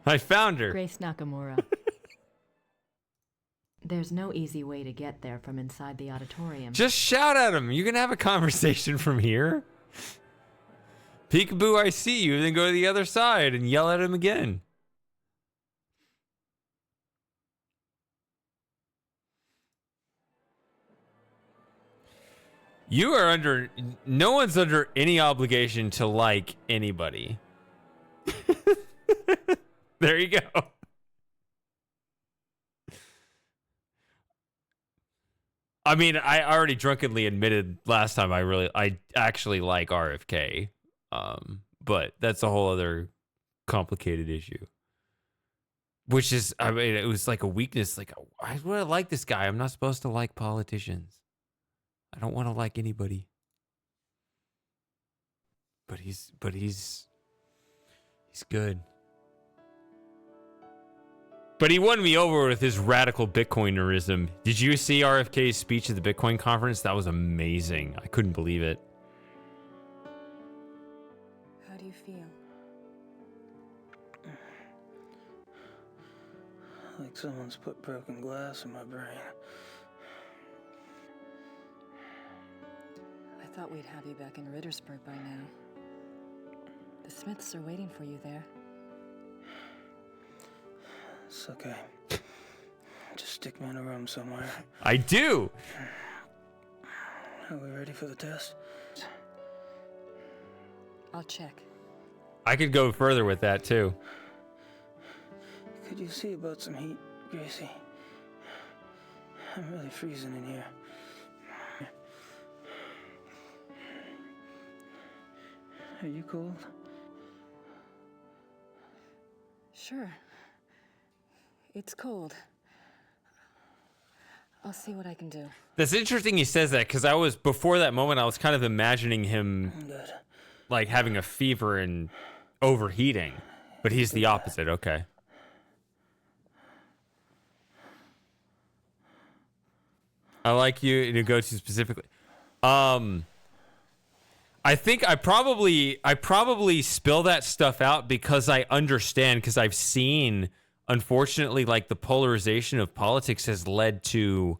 I found her. Grace Nakamura. There's no easy way to get there from inside the auditorium. Just shout at him. You can have a conversation from here. Peekaboo, I see you. Then go to the other side and yell at him again. You are under... No one's under any obligation to like anybody. There you go. I mean, I already drunkenly admitted last time I actually like RFK. But that's a whole other complicated issue. Which is, I mean, it was like a weakness. Like, I want to like this guy. I'm not supposed to like politicians. I don't want to like anybody. But he's good. But he won me over with his radical Bitcoinerism. Did you see RFK's speech at the Bitcoin conference? That was amazing. I couldn't believe it. How do you feel? Like someone's put broken glass in my brain. I thought we'd have you back in Rittersburg by now. The Smiths are waiting for you there. It's okay. Just stick me in a room somewhere. I do. Are we ready for the test? I'll check. I could go further with that too. Could you see about some heat, Gracie? I'm really freezing in here. Are you cold? Sure. It's cold. I'll see what I can do. That's interesting he says that, because before that moment, I was kind of imagining him like having a fever and overheating. But he's the opposite. Okay. I like you to go to specifically. I think I probably spill that stuff out because I understand, because I've seen, unfortunately, like the polarization of politics has led to,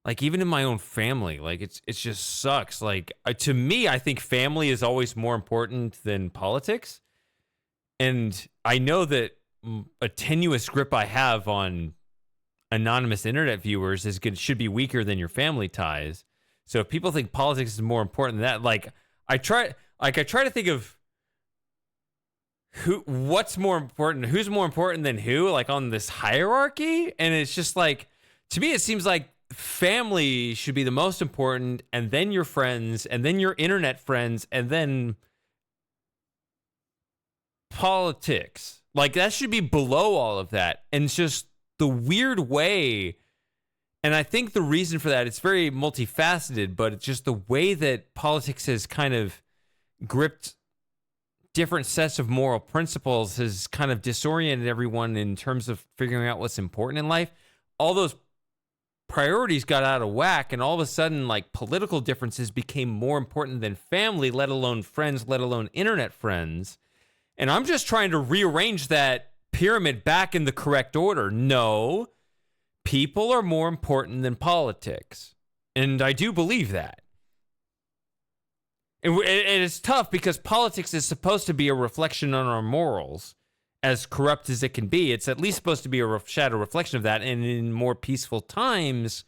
like, even in my own family, like it just sucks. Like, to me, I think family is always more important than politics. And I know that a tenuous grip I have on anonymous internet viewers should be weaker than your family ties. So if people think politics is more important than that, like I try to think of what's more important, who's more important than who, like on this hierarchy. And it's just like, to me, it seems like family should be the most important, and then your friends, and then your internet friends, and then politics. Like that should be below all of that. And it's just the weird way. And I think the reason for that, it's very multifaceted, but it's just the way that politics has kind of gripped different sets of moral principles has kind of disoriented everyone in terms of figuring out what's important in life. All those priorities got out of whack, and all of a sudden, like, political differences became more important than family, let alone friends, let alone internet friends. And I'm just trying to rearrange that pyramid back in the correct order. No. People are more important than politics. And I do believe that. And it's tough because politics is supposed to be a reflection on our morals, as corrupt as it can be. It's at least supposed to be a shadow reflection of that. And in more peaceful times,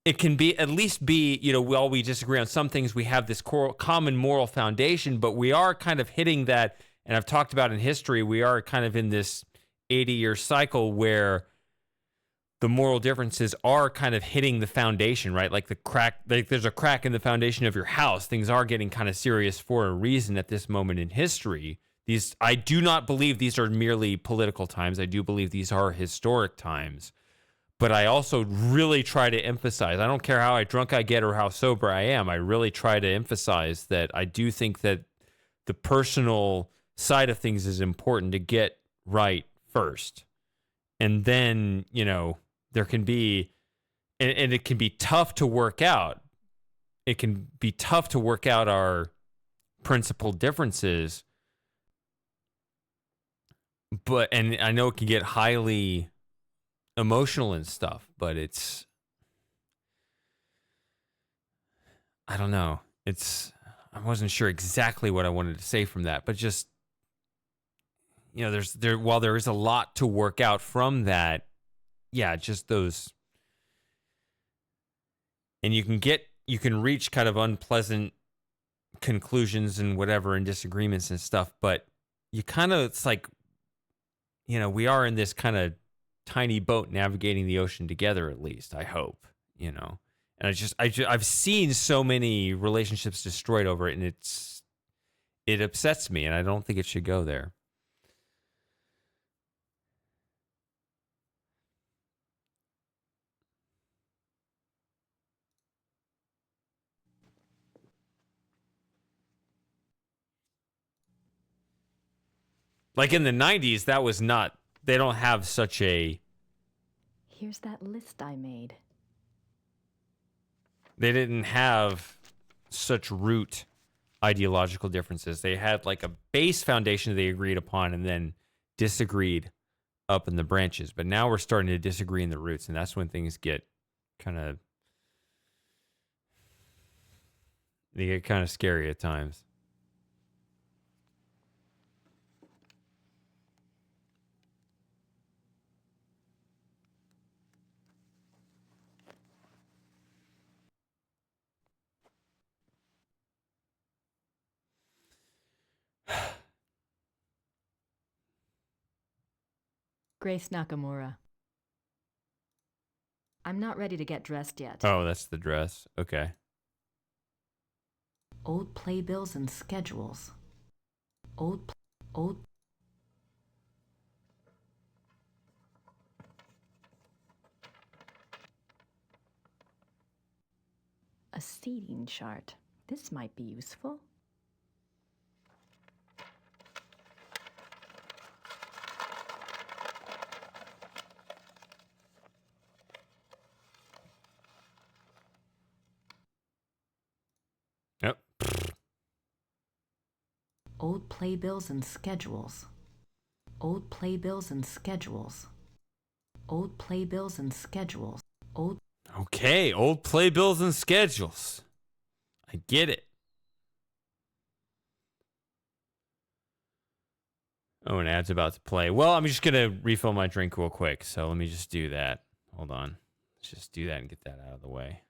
it can be at least be, while we disagree on some things, we have this common moral foundation, but we are kind of hitting that. And I've talked about in history, we are kind of in this 80-year cycle where the moral differences are kind of hitting the foundation, right? Like there's a crack in the foundation of your house. Things are getting kind of serious for a reason at this moment in history. I do not believe these are merely political times. I do believe these are historic times. But I also really try to emphasize, I don't care how drunk I get or how sober I am, I really try to emphasize that I do think that the personal side of things is important to get right first. And then, there can be, and it can be tough to work out. It can be tough to work out our principal differences. And I know it can get highly emotional and stuff, but I don't know. I wasn't sure exactly what I wanted to say from that, but just, while there is a lot to work out from that, yeah, just those, and you can reach kind of unpleasant conclusions and whatever and disagreements and stuff, but it's like, we are in this kind of tiny boat navigating the ocean together, at least, I hope, and I've seen so many relationships destroyed over it, and it upsets me, and I don't think it should go there. Like in the 90s, that was not, they don't have such a... Here's that list I made. They didn't have such root ideological differences. They had like a base foundation they agreed upon and then disagreed up in the branches. But now we're starting to disagree in the roots, and that's when things get kind of... They get kind of scary at times. Grace Nakamura. I'm not ready to get dressed yet. Oh, that's the dress. Okay. Old playbills and schedules. Old. A seating chart. This might be useful. Yep. Old playbills and schedules. Old playbills and schedules. Old playbills and schedules. Okay, old playbills and schedules. I get it. Oh, an ad's about to play. Well, I'm just going to refill my drink real quick, so let me just do that. Hold on. Let's just do that and get that out of the way.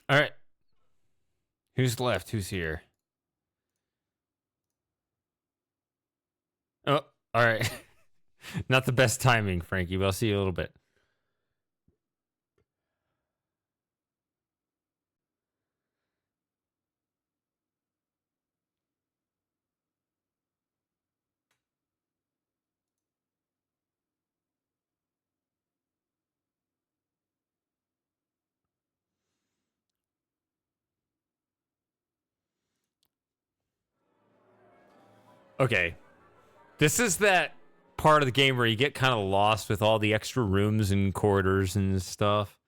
All right. Who's left? Who's here? Oh, all right. Not the best timing, Frankie, but I'll see you in a little bit. Okay. This is that part of the game where you get kind of lost with all the extra rooms and corridors and stuff.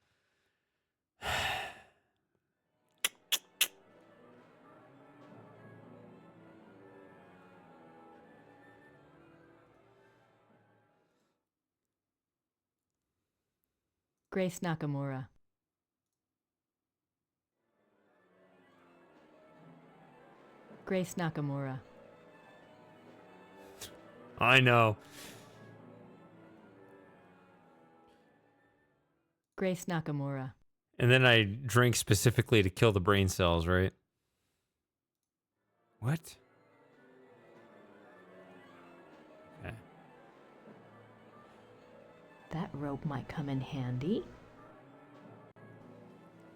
Grace Nakamura. Grace Nakamura. I know. Grace Nakamura. And then I drink specifically to kill the brain cells, right? What? Okay. That rope might come in handy.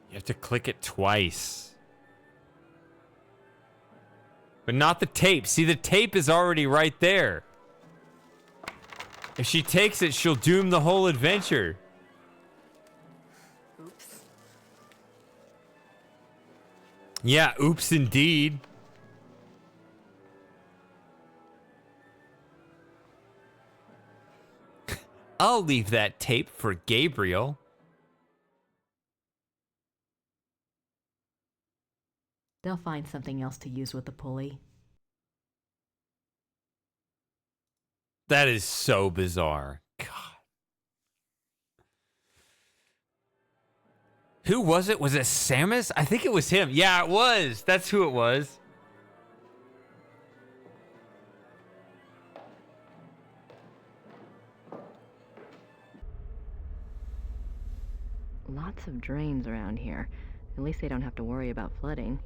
You have to click it twice. But not the tape. See, the tape is already right there. If she takes it, she'll doom the whole adventure. Oops. Yeah, oops indeed. I'll leave that tape for Gabriel. They'll find something else to use with the pulley. That is so bizarre. God. Who was it? Was it Samus? I think it was him. Yeah, it was. That's who it was. Lots of drains around here. At least they don't have to worry about flooding.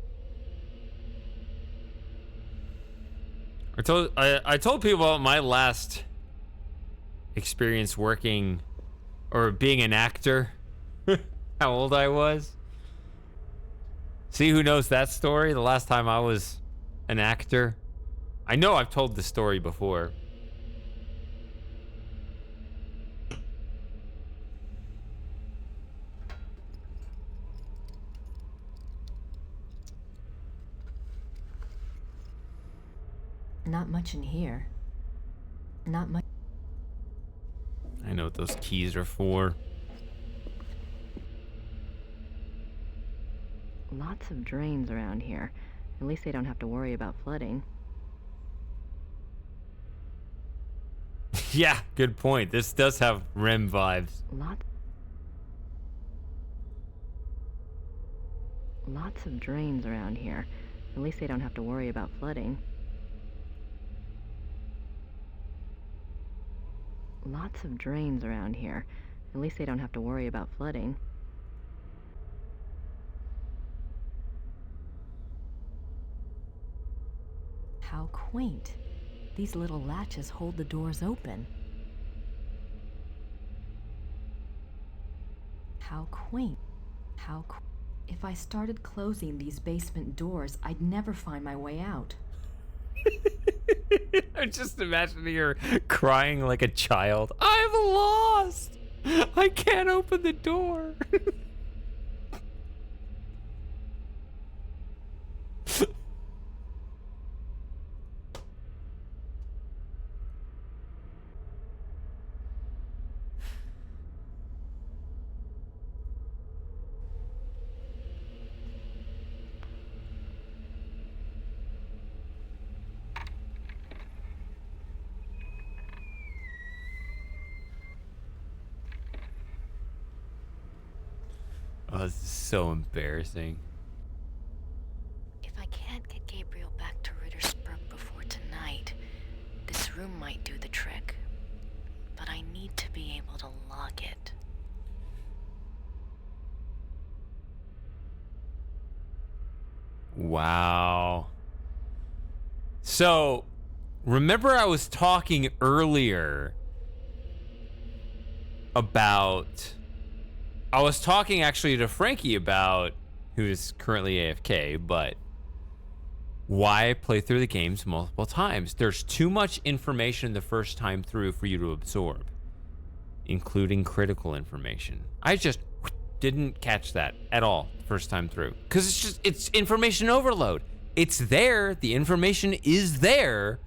I told people about my last experience working or being an actor. How old I was. See who knows that story? The last time I was an actor. I know I've told the story before. Not much in here. Not much. I know what those keys are for. Lots of drains around here. At least they don't have to worry about flooding. Yeah, good point. This does have REM vibes. Lots of drains around here. At least they don't have to worry about flooding. Lots of drains around here. At least they don't have to worry about flooding. How quaint. These little latches hold the doors open. How quaint. If I started closing these basement doors, I'd never find my way out. I'm just imagining her crying like a child. I'm lost. I can't open the door. Oh, this is so embarrassing. If I can't get Gabriel back to Rittersburg before tonight, this room might do the trick. But I need to be able to lock it. Wow. So, remember I was talking earlier about... I was talking actually to Frankie about, who is currently AFK, but why I play through the games multiple times. There's too much information the first time through for you to absorb, including critical information. I just didn't catch that at all the first time through, because it's information overload. It's there, the information is there,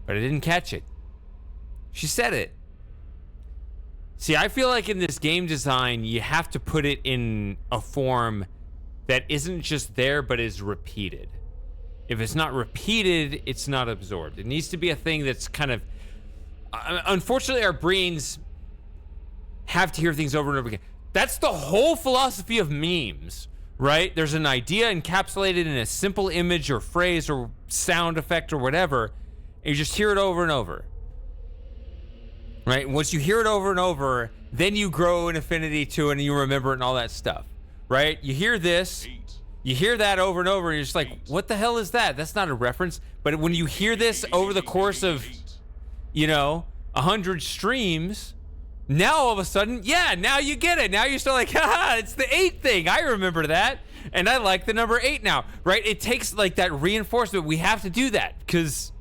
but I didn't catch it. She said it. See, I feel like in this game design, you have to put it in a form that isn't just there, but is repeated. If it's not repeated, it's not absorbed. It needs to be a thing that's kind of... Unfortunately, our brains have to hear things over and over again. That's the whole philosophy of memes, right? There's an idea encapsulated in a simple image or phrase or sound effect or whatever, and you just hear it over and over. Right? And once you hear it over and over, then you grow an affinity to it and you remember it and all that stuff. Right? You hear this, you hear that over and over, and you're just like, what the hell is that? That's not a reference. But when you hear this over the course of, 100 streams, now all of a sudden, yeah, now you get it. Now you're still like, haha, it's the 8 thing. I remember that. And I like the number 8 now, right? It takes like that reinforcement. We have to do that because,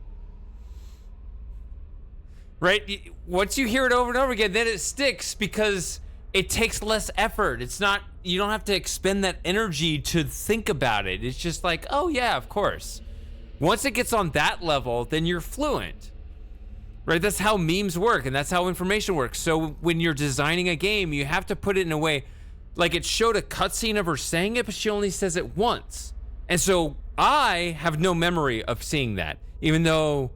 right? Once you hear it over and over again, then it sticks because it takes less effort. It's not, you don't have to expend that energy to think about it. It's just like, oh yeah, of course. Once it gets on that level, then you're fluent. Right? That's how memes work, and that's how information works. So when you're designing a game, you have to put it in a way, like it showed a cutscene of her saying it, but she only says it once. And so I have no memory of seeing that, even though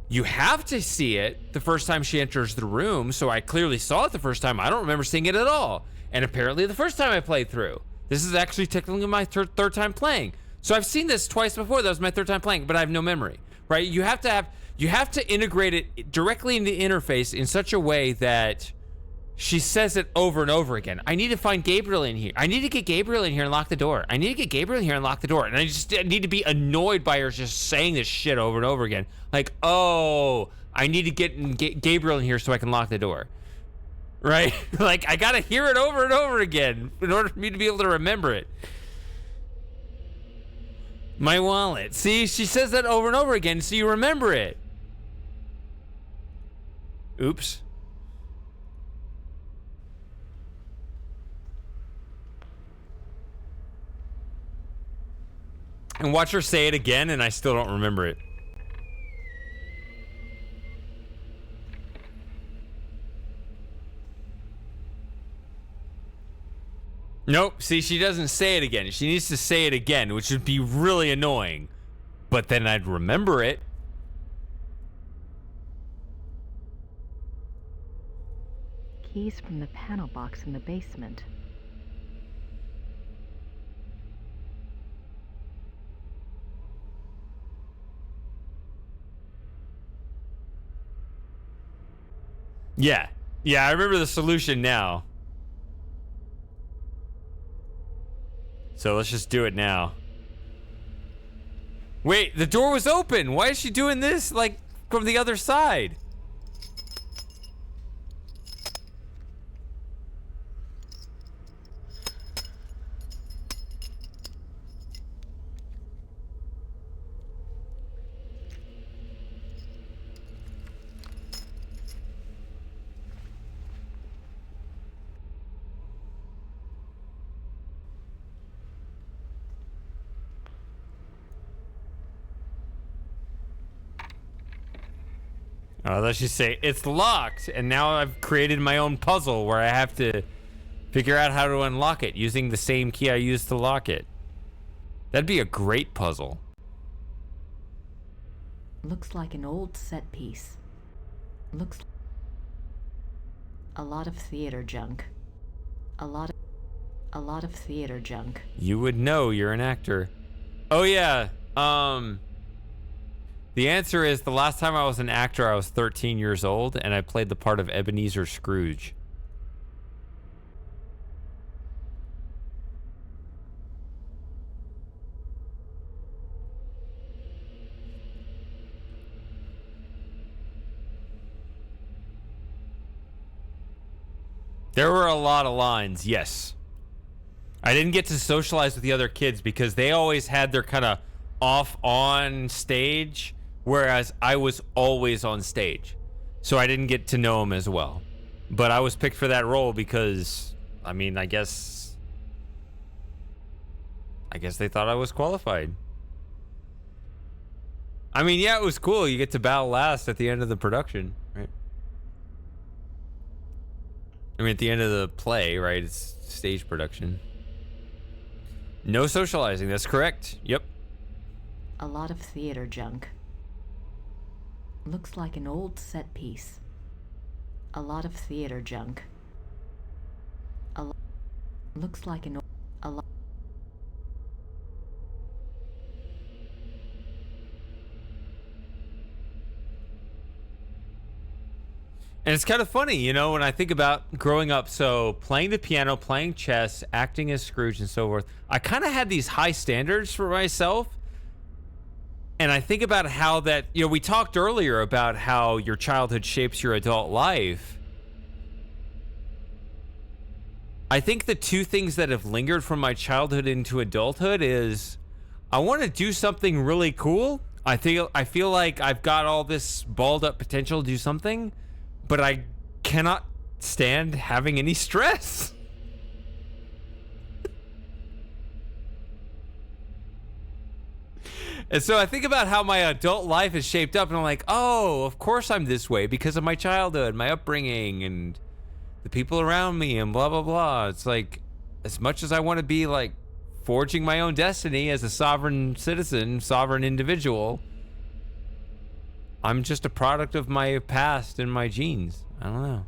you have to see it the first time she enters the room. So I clearly saw it the first time. I don't remember seeing it at all. And apparently the first time I played through. This is actually technically my third time playing. So I've seen this twice before. That was my third time playing, but I have no memory, right? You have to integrate it directly in the interface in such a way that she says it over and over again. I need to find Gabriel in here. I need to get Gabriel in here and lock the door. I need to get Gabriel in here and lock the door. And I need to be annoyed by her just saying this shit over and over again. Like, oh, I need to get Gabriel in here so I can lock the door. Right? Like, I gotta hear it over and over again in order for me to be able to remember it. My wallet. See, she says that over and over again, so you remember it. Oops. And watch her say it again, and I still don't remember it. Nope. See, she doesn't say it again. She needs to say it again, which would be really annoying. But then I'd remember it. Keys from the panel box in the basement. Yeah. Yeah, I remember the solution now. So let's just do it now. Wait, the door was open. Why is she doing this, like, from the other side? Let's just say it's locked, and now I've created my own puzzle where I have to figure out how to unlock it using the same key I used to lock it. That'd be a great puzzle. Looks like an old set piece. Looks like a lot of theater junk. A lot of theater junk. You would know, you're an actor. Oh yeah, the answer is the last time I was an actor, I was 13 years old, and I played the part of Ebenezer Scrooge. There were a lot of lines, yes. I didn't get to socialize with the other kids because they always had their kind of off-on stage, whereas I was always on stage. So I didn't get to know them as well. But I was picked for that role because, I mean, I guess they thought I was qualified. I mean, yeah, it was cool. You get to battle last at the end of the production, right? I mean, at the end of the play, right? It's stage production. No socializing, that's correct. Yep. A lot of theater junk. Looks like an old set piece. A lot of theater junk. Looks like an a lot. And it's kind of funny, you know, when I think about growing up, so playing the piano, playing chess, acting as Scrooge and so forth, I kind of had these high standards for myself. And I think about how that, you know, we talked earlier about how your childhood shapes your adult life. I think the two things that have lingered from my childhood into adulthood is I want to do something really cool. I feel like I've got all this balled up potential to do something, but I cannot stand having any stress. And so I think about how my adult life is shaped up, and I'm like, oh, of course I'm this way because of my childhood, my upbringing, and the people around me, and blah, blah, blah. It's like, as much as I want to be like forging my own destiny as a sovereign citizen, sovereign individual, I'm just a product of my past and my genes. I don't know.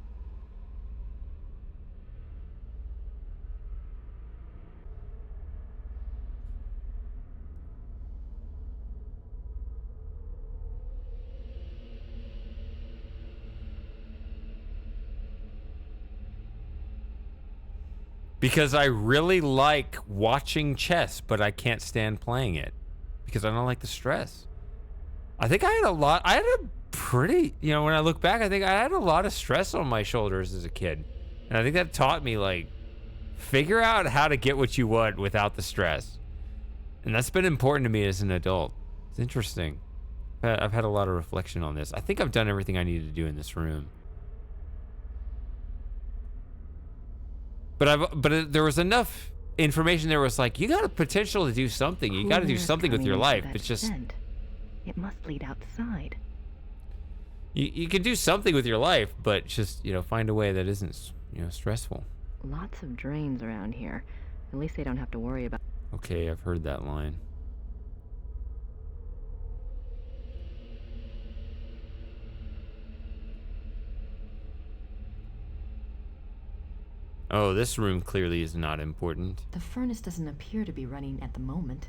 Because I really like watching chess, but I can't stand playing it because I don't like the stress. I think I had a pretty, you know, when I look back, I think I had a lot of stress on my shoulders as a kid. And I think that taught me, like, figure out how to get what you want without the stress. And that's been important to me as an adult. It's interesting. I've had a lot of reflection on this. I think I've done everything I needed to do in this room. But there was enough information there was like, you got a potential to do something. You got to do something with your life. It's just... It must lead outside. You can do something with your life, but just, you know, find a way that isn't, you know, stressful. Lots of drains around here. At least they don't have to worry about... Okay, I've heard that line. Oh, this room clearly is not important. The furnace doesn't appear to be running at the moment.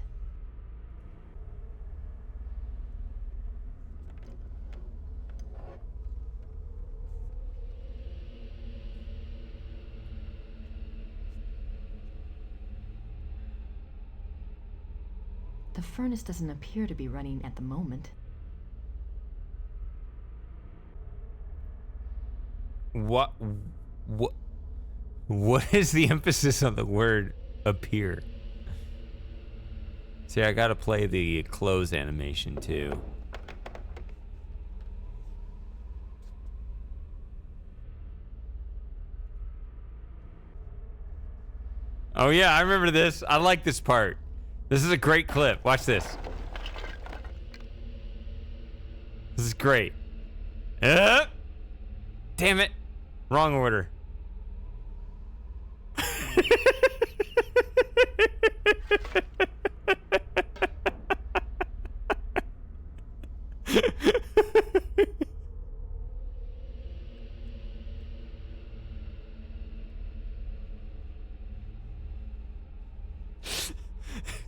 The furnace doesn't appear to be running at the moment. What is the emphasis on the word appear? See, I gotta play the close animation too. Oh yeah, I remember this. I like this part. This is a great clip. Watch this. This is great. Damn it. Wrong order.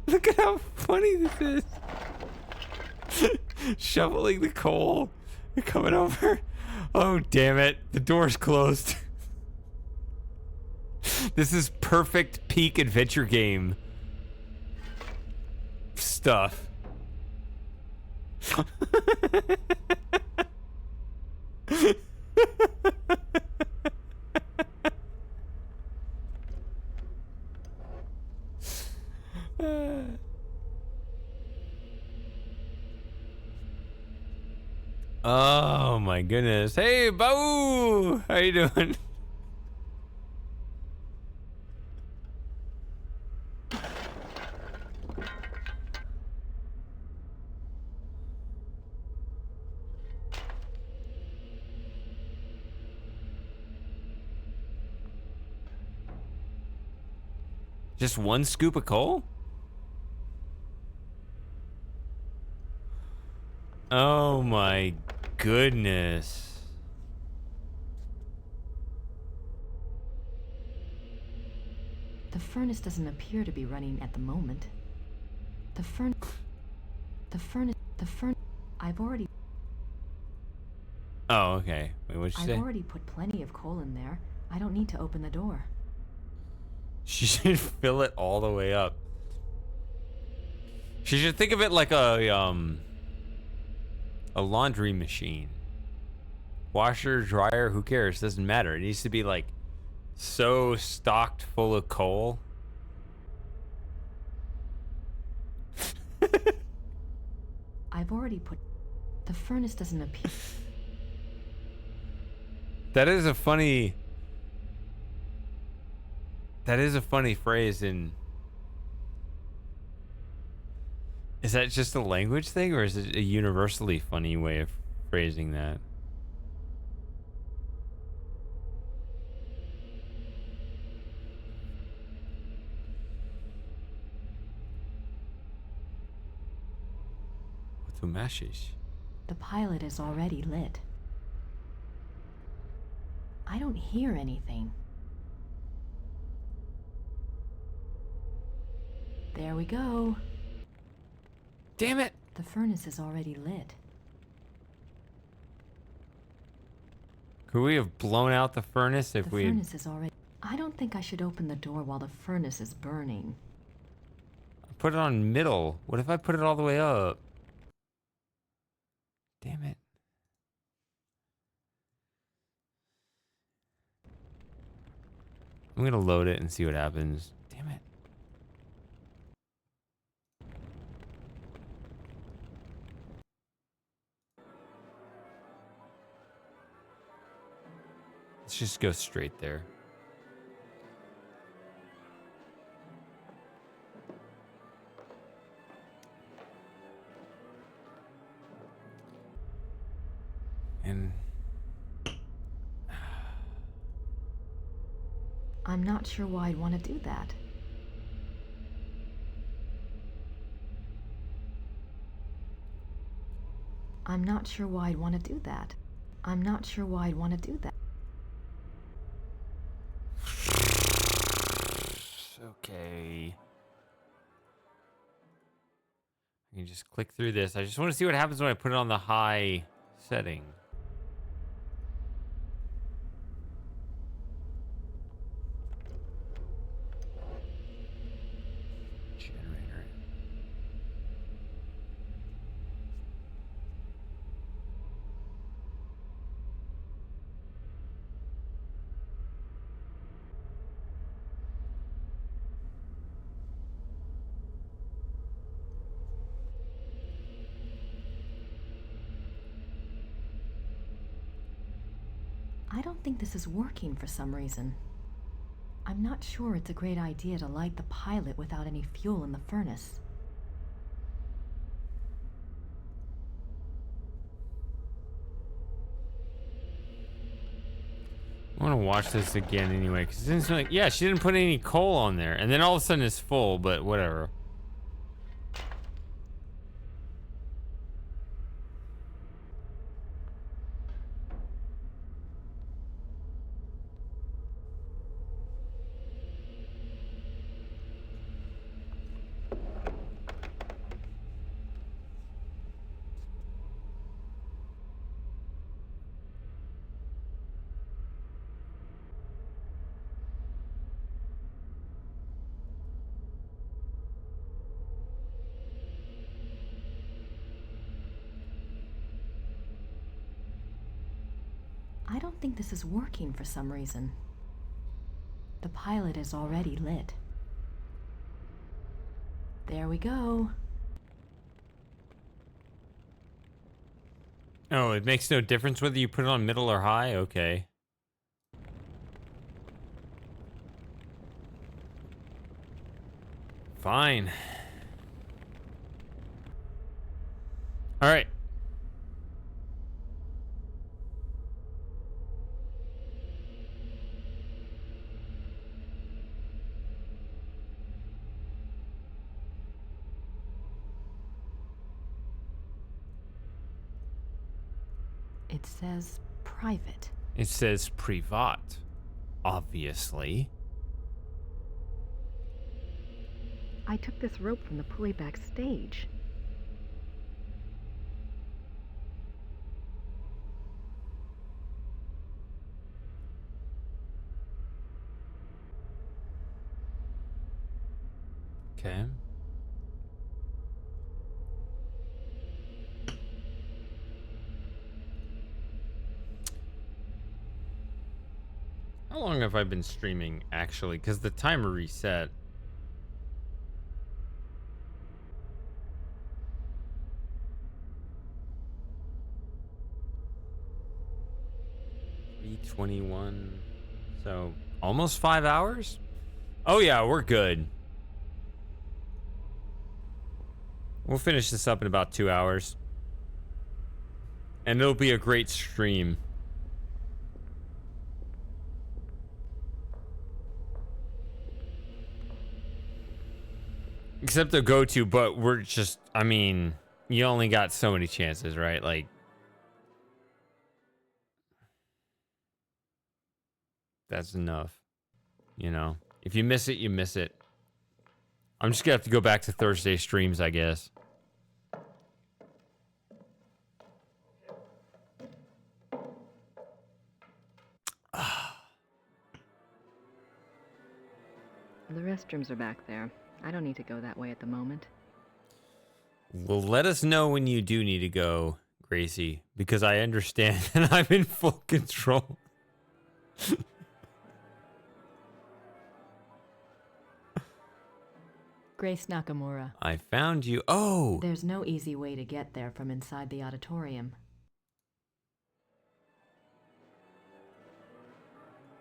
Look at how funny this is. Shoveling the coal. You're coming over. Oh, damn it. The door's closed. This is perfect peak adventure game stuff. Oh my goodness. Hey, Boo! How you doing? Just one scoop of coal? Oh my goodness. The furnace doesn't appear to be running at the moment. I've already... Oh, okay. Wait, what'd you say? I've already put plenty of coal in there. I don't need to open the door. She should fill it all the way up. She should think of it like a laundry machine. Washer, dryer, who cares? Doesn't matter. It needs to be like so stocked full of coal. I've already put... The furnace doesn't appear... That is a funny phrase in... Is that just a language thing, or is it a universally funny way of phrasing that? What the mashish? The pilot is already lit. I don't hear anything. There we go. Damn it! The furnace is already lit. Could we have blown out the furnace if we... The furnace is already... I don't think I should open the door while the furnace is burning. Put it on middle. What if I put it all the way up? Damn it. I'm gonna load it and see what happens. Damn it. Let's just go straight there. And I'm not sure why I'd want to do that. I'm not sure why I'd want to do that. I'm not sure why I'd want to do that. okay. I can just click through this. I just want to see what happens when I put it on the high setting. Generator. I don't think this is working for some reason. I'm not sure it's a great idea to light the pilot without any fuel in the furnace. I want to watch this again anyway, because it's like, yeah, she didn't put any coal on there, and then all of a sudden it's full, but whatever. I don't think this is working for some reason. The pilot is already lit. There we go. Oh, it makes no difference whether you put it on middle or high? Okay. Fine. All right. It says private. It says privat, obviously. I took this rope from the pulley backstage. Okay. How long have I been streaming, actually? Because the timer reset. $3:21. So, almost 5 hours? Oh yeah, we're good. We'll finish this up in about 2 hours. And it'll be a great stream. Except the go-to, but we're just, I mean, you only got so many chances, right? Like, that's enough. You know, if you miss it, you miss it. I'm just gonna have to go back to Thursday streams, I guess. The restrooms are back there. I don't need to go that way at the moment. Well, let us know when you do need to go, Gracie, because I understand and I'm in full control. Grace Nakamura. I found you. Oh! There's no easy way to get there from inside the auditorium.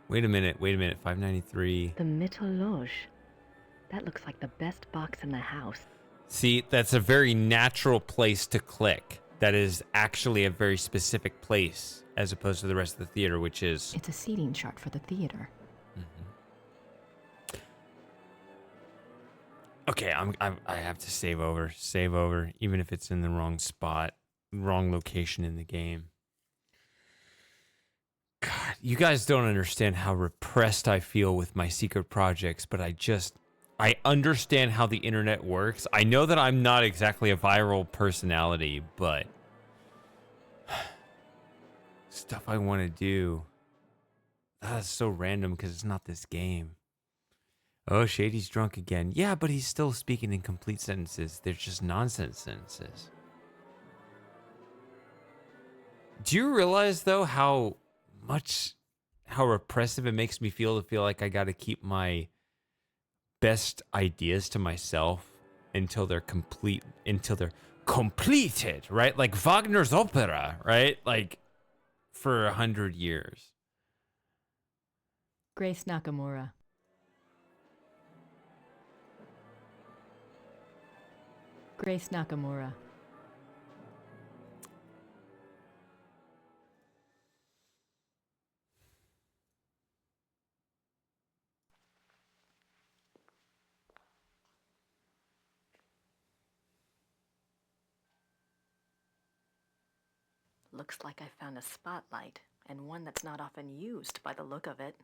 Wait a minute, 593. The Mythologe. That looks like the best box in the house. See, that's a very natural place to click. That is actually a very specific place, as opposed to the rest of the theater, which is... It's a seating chart for the theater. Okay, I have to save over, even if it's in the wrong spot, wrong location in the game. God, you guys don't understand how repressed I feel with my secret projects, but I understand how the internet works. I know that I'm not exactly a viral personality, but stuff I want to do, that's so random because it's not this game. Oh, Shady's drunk again. Yeah, but he's still speaking in complete sentences. They're just nonsense sentences. Do you realize, though, how repressive it makes me feel to feel like I got to keep my best ideas to myself until they're completed, right? Like Wagner's opera, right? Like for 100 years. Grace Nakamura. Grace Nakamura. Looks like I found a spotlight, and one that's not often used by the look of it.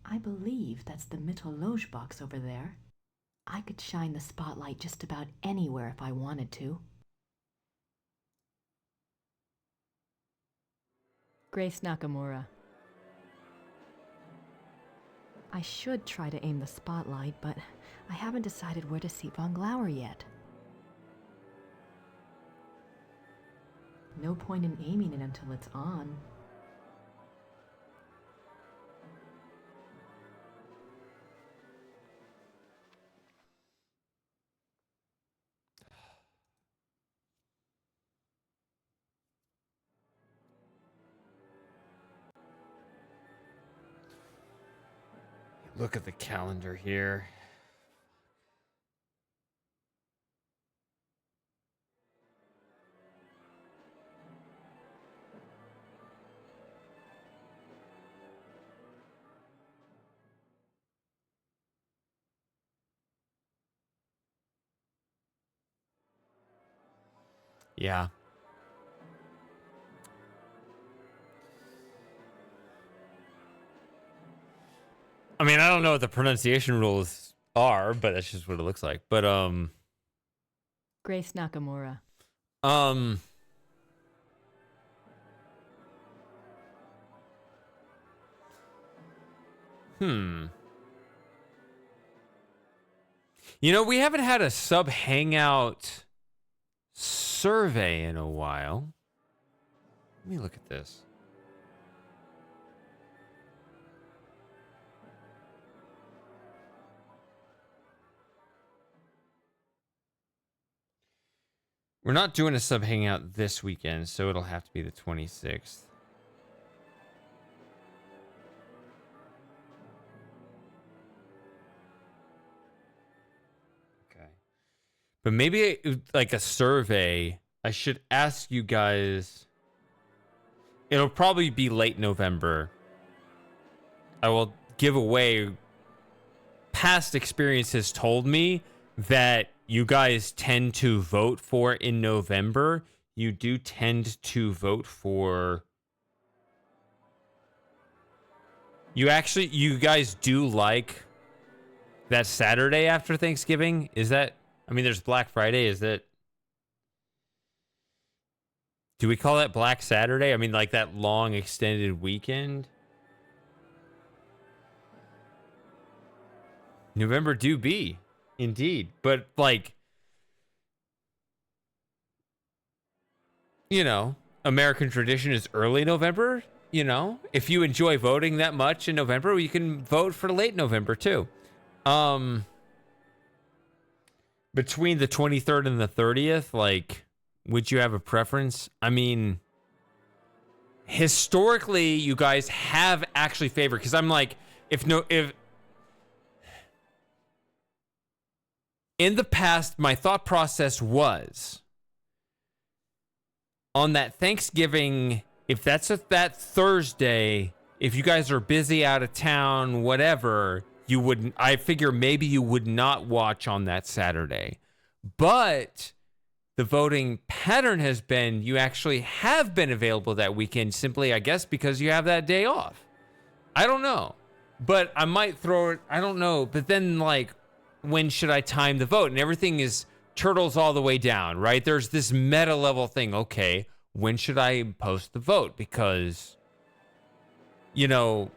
I believe that's the Mythologe box over there. I could shine the spotlight just about anywhere if I wanted to. Grace Nakamura. I should try to aim the spotlight, but I haven't decided where to seat Von Glauer yet. No point in aiming it until it's on. Look at the calendar here. Yeah. I mean, I don't know what the pronunciation rules are, but that's just what it looks like. But Grace Nakamura. You know, we haven't had a sub hangout survey in a while. Let me look at this. We're not doing a sub hangout this weekend, so it'll have to be the 26th. Okay. But maybe like a survey, I should ask you guys. It'll probably be late November. I will give away. Past experience has told me that you guys tend to vote for in November. You do tend to vote for. You guys do like that Saturday after Thanksgiving? Is that, I mean, there's Black Friday. Is that, do we call that Black Saturday? I mean, like that long extended weekend? November do be, indeed. But like, you know, American tradition is early November. You know, if you enjoy voting that much in November, you can vote for late November too. Between the 23rd and the 30th, like, would you have a preference? I mean, historically, you guys have actually favored, because I'm like, if in the past, my thought process was on that Thanksgiving, if that's that Thursday, if you guys are busy out of town, whatever, you wouldn't, I figure maybe you would not watch on that Saturday. But the voting pattern has been you actually have been available that weekend simply, I guess, because you have that day off. I don't know. But I might throw it, I don't know. But then, like, when should I time the vote? And everything is turtles all the way down, right? There's this meta level thing. Okay, when should I post the vote? Because, you know,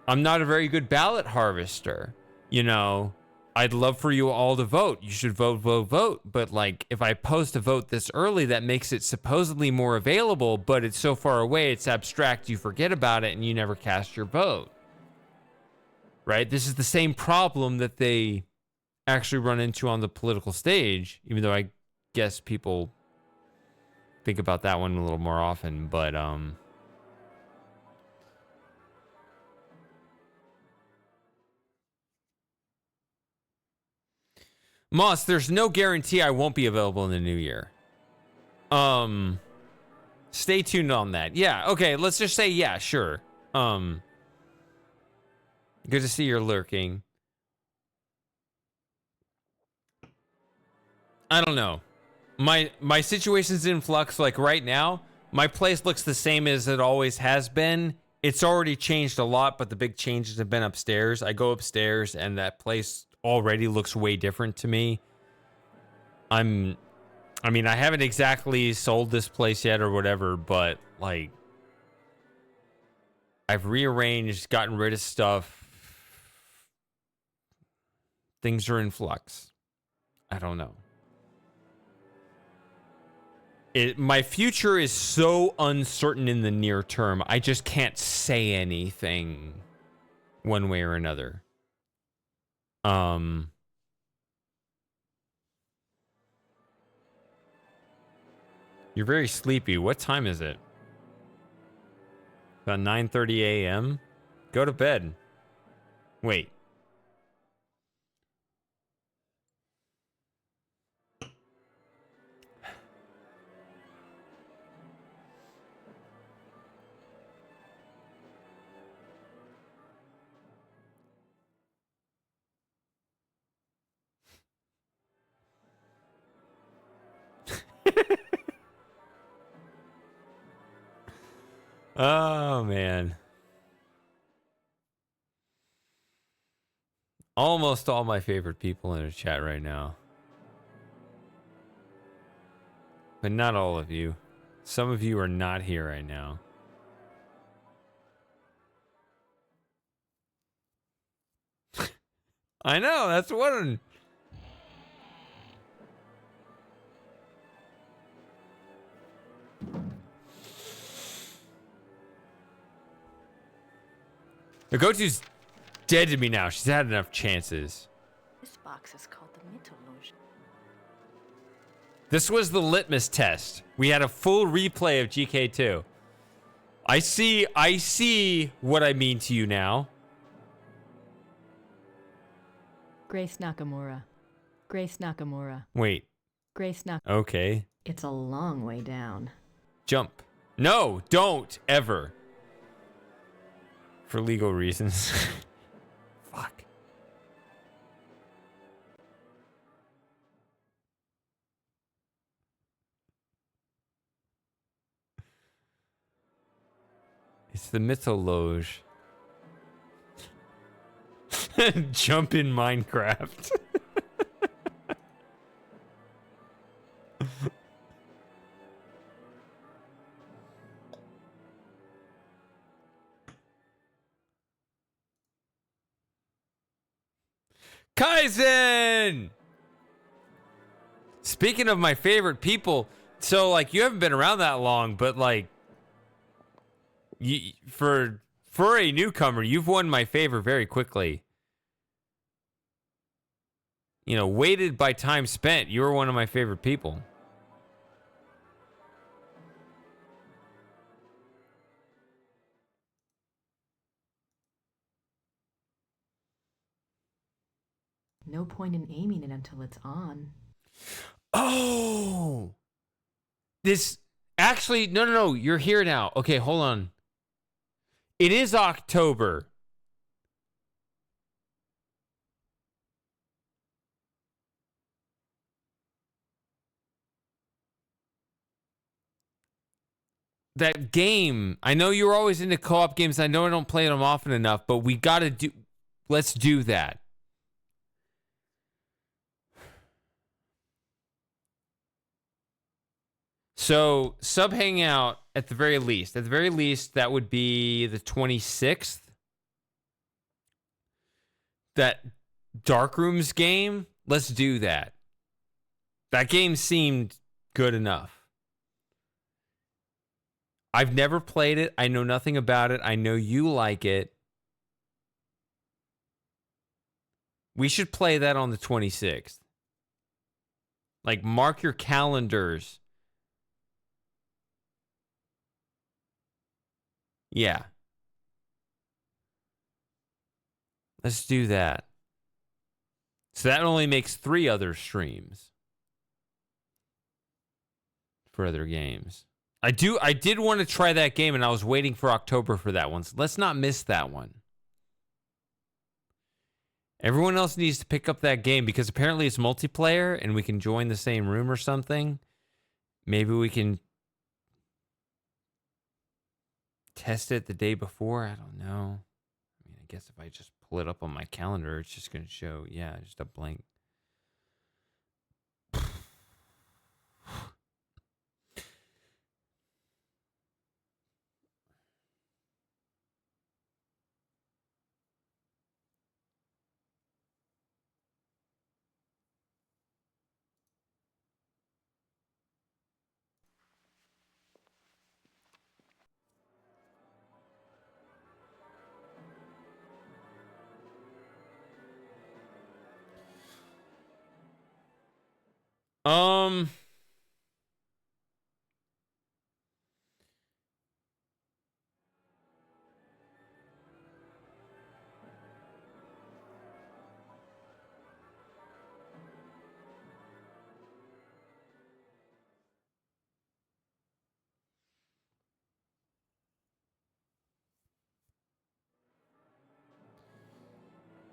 I'm not a very good ballot harvester. You know, I'd love for you all to vote. You should vote, vote, vote. But like, if I post a vote this early, that makes it supposedly more available, but it's so far away, it's abstract, you forget about it and you never cast your vote. Right? This is the same problem that they actually run into on the political stage, even though I guess people think about that one a little more often. But Moss, there's no guarantee I won't be available in the new year. Stay tuned on that. Yeah, okay, let's just say yeah, sure. Good to see you're lurking. I don't know. My situation's in flux. Like right now, my place looks the same as it always has been. It's already changed a lot, but the big changes have been upstairs. I go upstairs and that place already looks way different to me. I mean, I haven't exactly sold this place yet or whatever, but like I've rearranged, gotten rid of stuff. Things are in flux. I don't know. My future is so uncertain in the near term. I just can't say anything one way or another. You're very sleepy. What time is it? About 9:30 a.m. Go to bed. Wait. Oh, man. Almost all my favorite people in the chat right now. But not all of you. Some of you are not here right now. I know, that's one. The go-to's dead to me now. She's had enough chances. This box is called the Mythologe. This was the litmus test. We had a full replay of GK2. I see what I mean to you now. Grace Nakamura. Grace Nakamura. Wait. Grace Nakamura. Okay. It's a long way down. Jump. No, don't ever. For legal reasons. Fuck. It's the Mythologe. Jump in Minecraft. Kaizen! Speaking of my favorite people, so like you haven't been around that long, but like for a newcomer, you've won my favor very quickly. You know, weighted by time spent, you were one of my favorite people. No point in aiming it until it's on. Oh! This actually, no, you're here now. Okay, hold on. It is October. That game, I know you're always into co-op games. I know I don't play them often enough, but let's do that. So, sub hangout at the very least. At the very least, that would be the 26th. That Darkrooms game, let's do that. That game seemed good enough. I've never played it. I know nothing about it. I know you like it. We should play that on the 26th. Like, mark your calendars. Yeah. Let's do that. So that only makes 3 other streams for other games. I did want to try that game, and I was waiting for October for that one. So let's not miss that one. Everyone else needs to pick up that game because apparently it's multiplayer and we can join the same room or something. Maybe we can test it the day before. I don't know. I mean, I guess if I just pull it up on my calendar, it's just going to show, yeah, just a blank.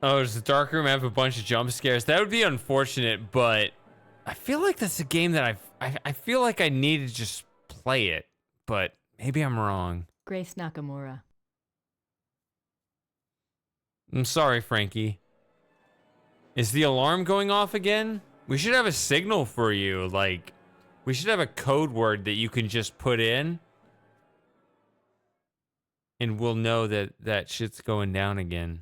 Oh, does the dark room have a bunch of jump scares? That would be unfortunate, but I feel like that's a game that I feel like I need to just play it, but maybe I'm wrong. Grace Nakamura. I'm sorry, Frankie. Is the alarm going off again? We should have a signal for you. Like, we should have a code word that you can just put in, and we'll know that that shit's going down again.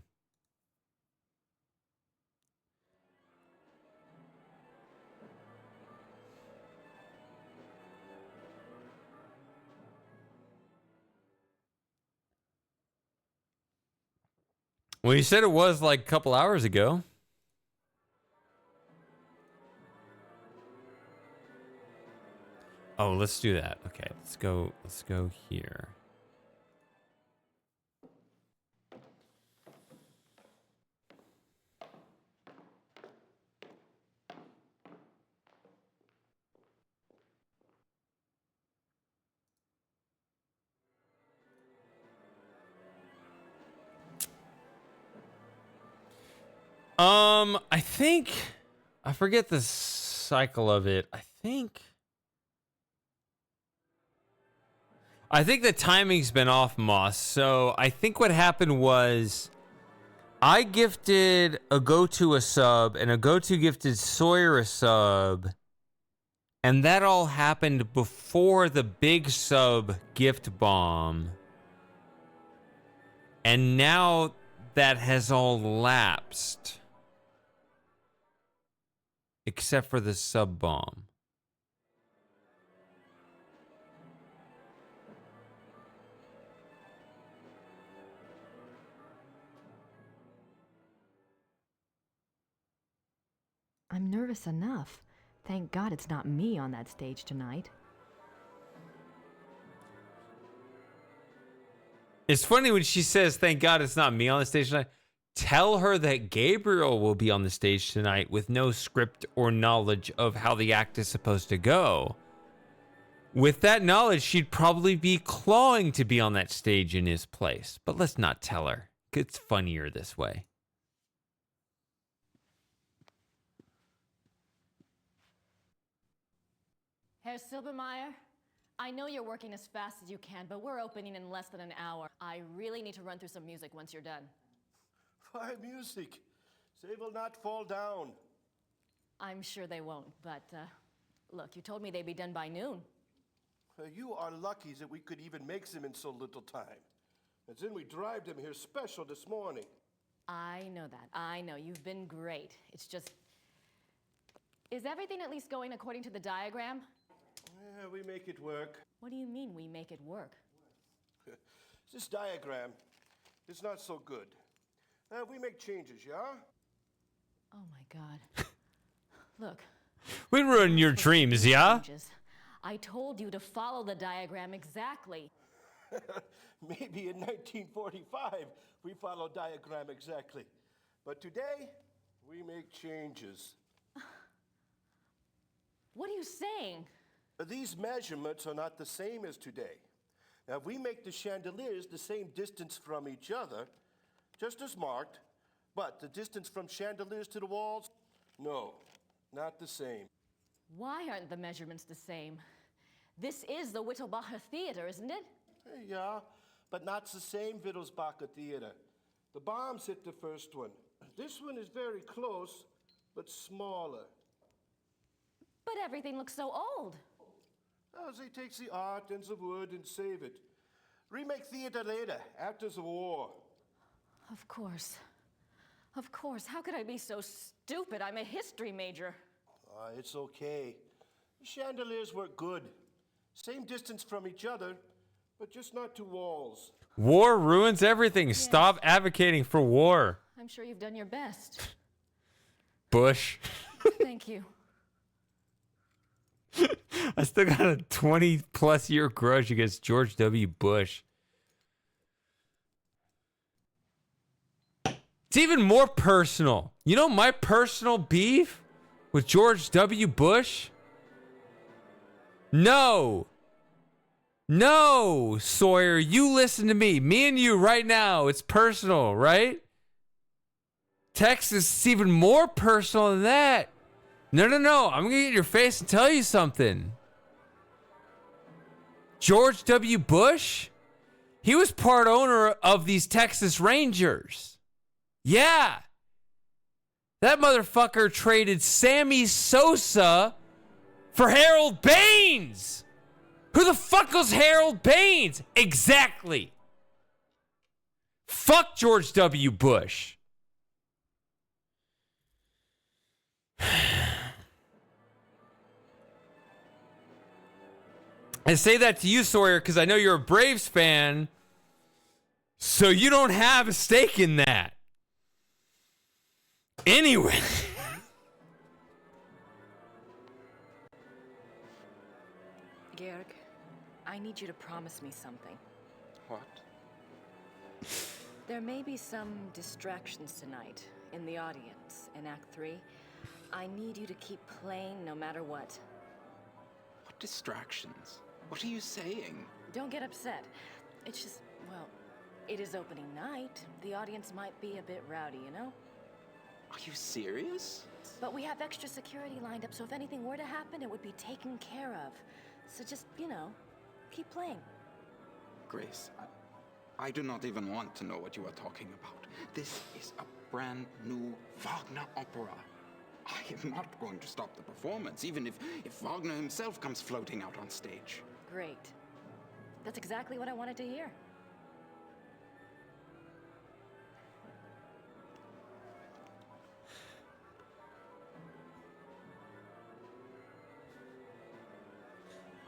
Well, you said it was like a couple hours ago. Oh, let's do that. Okay, let's go here. I think I forget the cycle of it. I think the timing's been off, Moss. So I think what happened was I gifted a go-to a sub, and a go-to gifted Sawyer a sub, and that all happened before the big sub gift bomb. And now that has all lapsed. Except for the sub bomb. I'm nervous enough. Thank God it's not me on that stage tonight. It's funny when she says, thank God it's not me on the stage tonight. Tell her that Gabriel will be on the stage tonight with no script or knowledge of how the act is supposed to go. With that knowledge, she'd probably be clawing to be on that stage in his place. But let's not tell her. It's funnier this way. Herr Silbermeyer, I know you're working as fast as you can, but we're opening in less than an hour. I really need to run through some music once you're done. Why music? They will not fall down. I'm sure they won't, but look, you told me they'd be done by noon. You are lucky that we could even make them in so little time. And then we drive them here special this morning. I know that. I know. You've been great. It's just... Is everything at least going according to the diagram? Yeah, we make it work. What do you mean we make it work? This diagram is not so good. We make changes, yeah? Oh my God. Look. We ruin your dreams, yeah? I told you to follow the diagram exactly. Maybe in 1945 we followed diagram exactly. But today, we make changes. What are you saying? These measurements are not the same as today. Now, we make the chandeliers the same distance from each other, just as marked, but the distance from chandeliers to the walls, no, not the same. Why aren't the measurements the same? This is the Wittelsbacher Theater, isn't it? Yeah, but not the same Wittelsbacher Theater. The bombs hit the first one. This one is very close, but smaller. But everything looks so old. Oh, they take the art and the wood and save it. Remake theater later, after the war. Of course. Of course. How could I be so stupid? I'm a history major. It's okay. The chandeliers work good. Same distance from each other, but just not two walls. War ruins everything. Yes. Stop advocating for war. I'm sure you've done your best. Bush. Thank you. I still got a 20-plus year grudge against George W. Bush. It's even more personal. You know my personal beef with George W. Bush? No. No, Sawyer, you listen to me. Me and you right now. It's personal, right? Texas is even more personal than that. No. I'm going to get in your face and tell you something. George W. Bush, he was part owner of these Texas Rangers. Yeah. That motherfucker traded Sammy Sosa for Harold Baines. Who the fuck was Harold Baines? Exactly. Fuck George W. Bush. I say that to you, Sawyer, because I know you're a Braves fan, so you don't have a stake in that. Anyway. Georg, I need you to promise me something. What? There may be some distractions tonight in the audience in Act 3. I need you to keep playing no matter what. What distractions? What are you saying? Don't get upset. It's just, well, it is opening night. The audience might be a bit rowdy, you know? Are you serious? But we have extra security lined up, so if anything were to happen, it would be taken care of. So just, keep playing. Grace, I do not even want to know what you are talking about. This is a brand new Wagner opera. I am not going to stop the performance, even if Wagner himself comes floating out on stage. Great. That's exactly what I wanted to hear.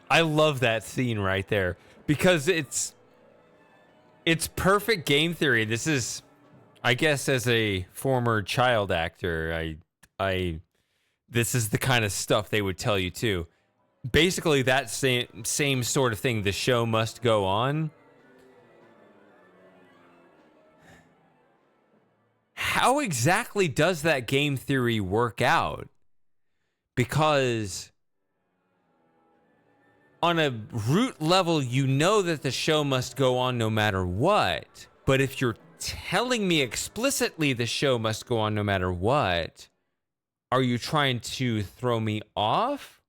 I love that scene right there because it's perfect game theory. This is, I guess, as a former child actor, this is the kind of stuff they would tell you too. Basically, that same sort of thing. The show must go on. How exactly does that game theory work out? Because on a root level, you know that the show must go on no matter what. But if you're telling me explicitly the show must go on no matter what, are you trying to throw me off?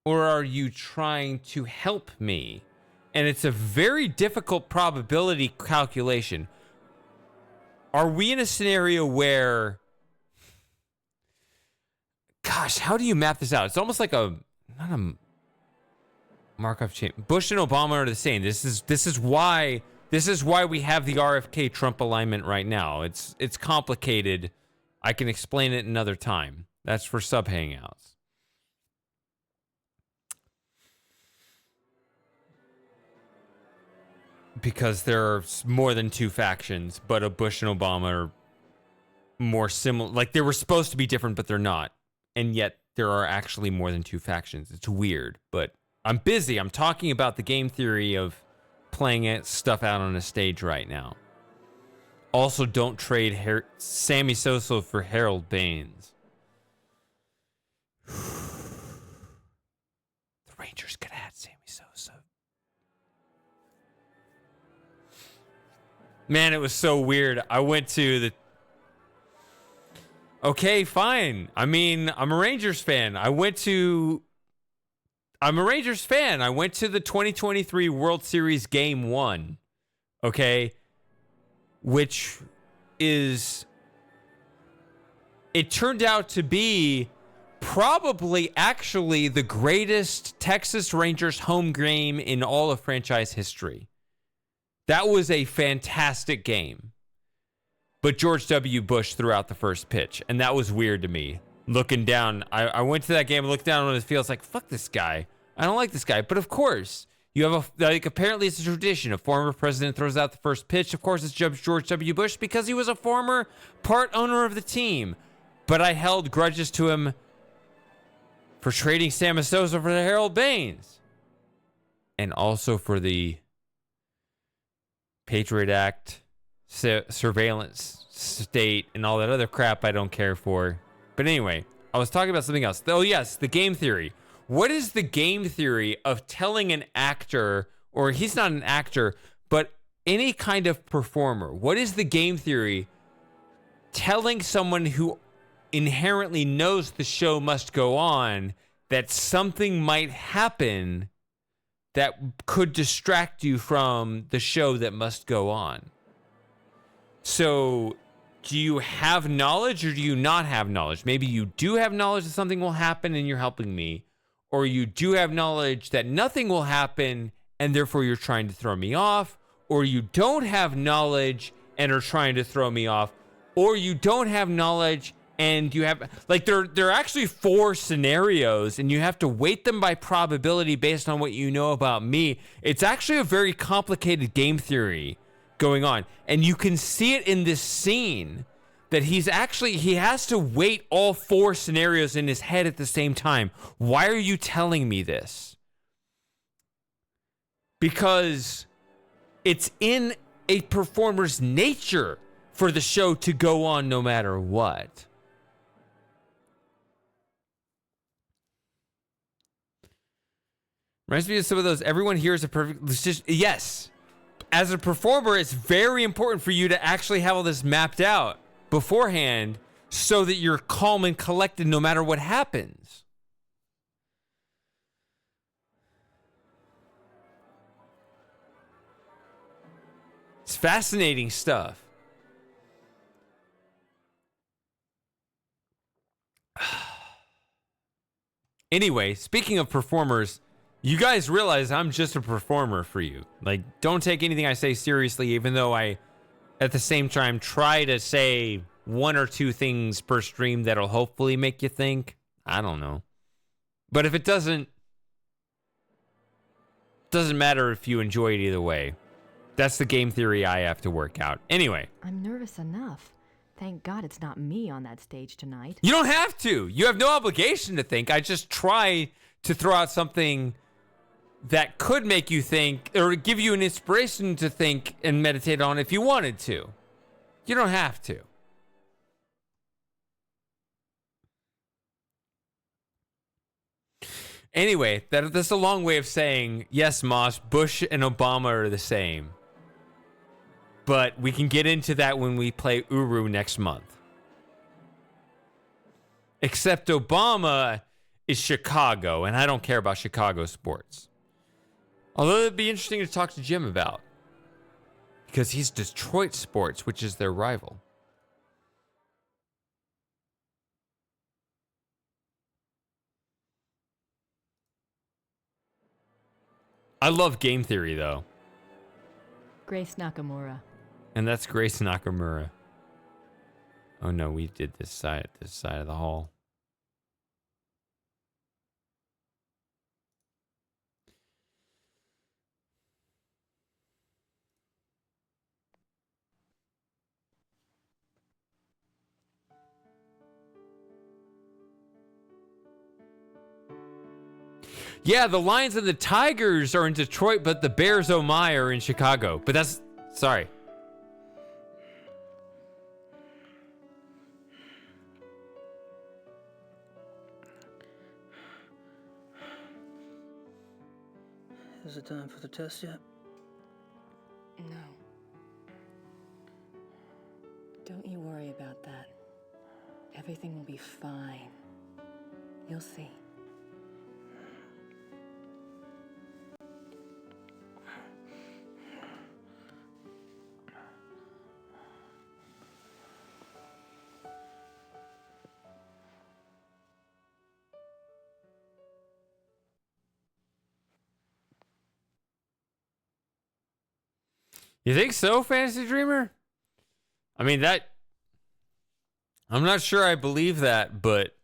Or are you trying to help me? And it's a very difficult probability calculation. Are we in a scenario where, gosh, how do you map this out? It's almost like not a Markov chain. Bush and Obama are the same. This is why we have the RFK Trump alignment right now. It's complicated. I can explain it another time. That's for sub hangouts. Because there are more than two factions, but a Bush and Obama are more similar. Like, they were supposed to be different, but they're not. And yet there are actually more than two factions. It's weird, but I'm busy. I'm talking about the game theory of playing stuff out on a stage right now. Also, don't trade Sammy Sosa for Harold Baines. The Rangers could have had Sammy Sosa. Man, it was so weird. I went to the... Okay, fine. I mean, I'm a Rangers fan. I went to the 2023 World Series Game 1. Okay? Which is... It turned out to be probably actually the greatest Texas Rangers home game in all of franchise history. That was a fantastic game. But George W. Bush threw out the first pitch, and that was weird to me. Looking down, I went to that game and looked down on his field. It's like, fuck this guy. I don't like this guy. But of course, you have apparently it's a tradition. A former president throws out the first pitch. Of course, it's George W. Bush because he was a former part owner of the team. But I held grudges to him for trading Sammy Sosa for the Harold Baines. And also for the Patriot Act, surveillance state, and all that other crap I don't care for. But anyway, I was talking about something else. Oh yes, the game theory. What is the game theory of telling an actor, or he's not an actor, but any kind of performer, what is the game theory telling someone who inherently knows the show must go on that something might happen that could distract you from the show that must go on? So, do you have knowledge or do you not have knowledge? Maybe you do have knowledge that something will happen and you're helping me, or you do have knowledge that nothing will happen and therefore you're trying to throw me off, or you don't have knowledge and are trying to throw me off, or you don't have knowledge and you have, like, there are actually 4 scenarios and you have to weight them by probability based on what you know about me. It's actually a very complicated game theory going on. And you can see it in this scene that he has to weight all 4 scenarios in his head at the same time. Why are you telling me this? Because it's in a performer's nature for the show to go on no matter what. Reminds me of some of those, everyone here is a perfect, yes. As a performer, it's very important for you to actually have all this mapped out beforehand so that you're calm and collected no matter what happens. It's fascinating stuff. Anyway, speaking of performers, you guys realize I'm just a performer for you. Like, don't take anything I say seriously, even though I, at the same time, try to say 1 or 2 things per stream that'll hopefully make you think. I don't know. But if it doesn't matter if you enjoy it either way. That's the game theory I have to work out. Anyway. I'm nervous enough. Thank God it's not me on that stage tonight. You don't have to. You have no obligation to think. I just try to throw out something that could make you think or give you an inspiration to think and meditate on if you wanted to. You don't have to. Anyway, that's a long way of saying, yes, Moss, Bush and Obama are the same. But we can get into that when we play Uru next month. Except Obama is Chicago, and I don't care about Chicago sports. Although it'd be interesting to talk to Jim about. Because he's Detroit sports, which is their rival. I love game theory, though. Grace Nakamura. And that's Grace Nakamura. Oh no, we did this side of the hall. Yeah, the Lions and the Tigers are in Detroit, but the Bears, oh my, are in Chicago. But that's, sorry. Is it time for the test yet? No. Don't you worry about that. Everything will be fine. You'll see. You think so, Fantasy Dreamer? I mean, I'm not sure I believe that, but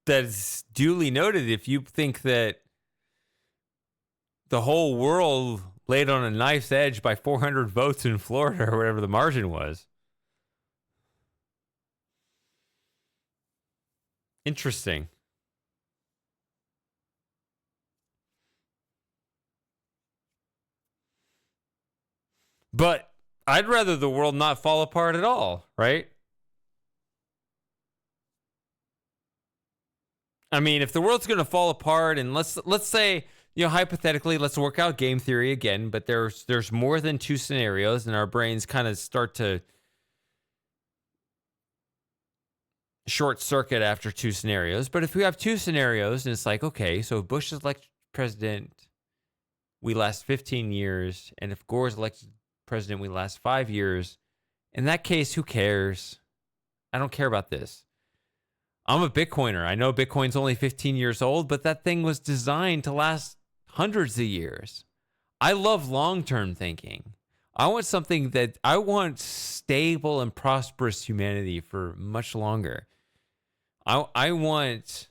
that's duly noted. If you think that the whole world laid on a knife's edge by 400 votes in Florida or whatever the margin was. Interesting. But I'd rather the world not fall apart at all, right? I mean, if the world's going to fall apart, and let's say, hypothetically, let's work out game theory again, but there's more than two scenarios, and our brains kind of start to short circuit after two scenarios. But if we have two scenarios, and it's like, okay, so if Bush is elected president, we last 15 years, and if Gore is elected president, we last 5 years. In that case, who cares? I don't care about this. I'm a Bitcoiner. I know Bitcoin's only 15 years old, but that thing was designed to last hundreds of years. I love long-term thinking. I want stable and prosperous humanity for much longer. I want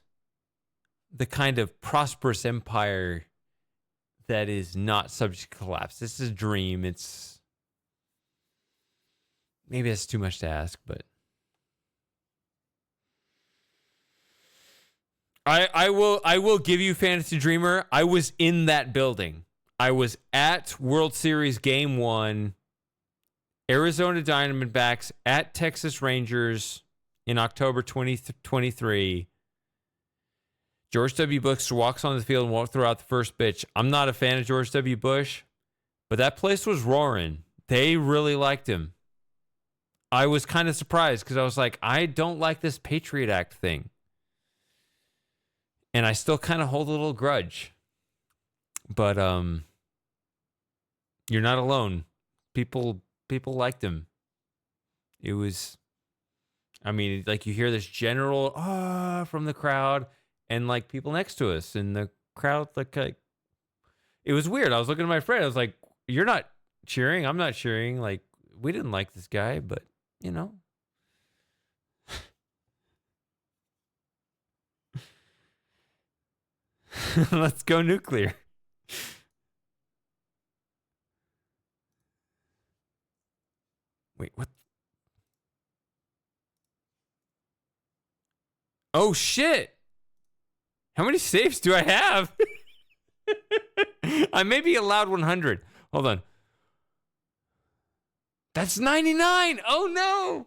the kind of prosperous empire that is not subject to collapse. This is a dream. Maybe that's too much to ask, but I will give you Fantasy Dreamer. I was in that building. I was at World Series Game 1, Arizona Diamondbacks at Texas Rangers in October 2023. George W. Bush walks on the field and walks throughout the first pitch. I'm not a fan of George W. Bush, but that place was roaring. They really liked him. I was kind of surprised because I was like, I don't like this Patriot Act thing. And I still kind of hold a little grudge. But you're not alone. People liked him. It was, I mean, like you hear this general from the crowd, and like people next to us, and the crowd like it was weird. I was looking at my friend. I was like, "You're not cheering. I'm not cheering. Like we didn't like this guy, but you know." Let's go nuclear. Wait, what? Oh, shit. How many saves do I have? I may be allowed 100. Hold on. That's 99. Oh, no.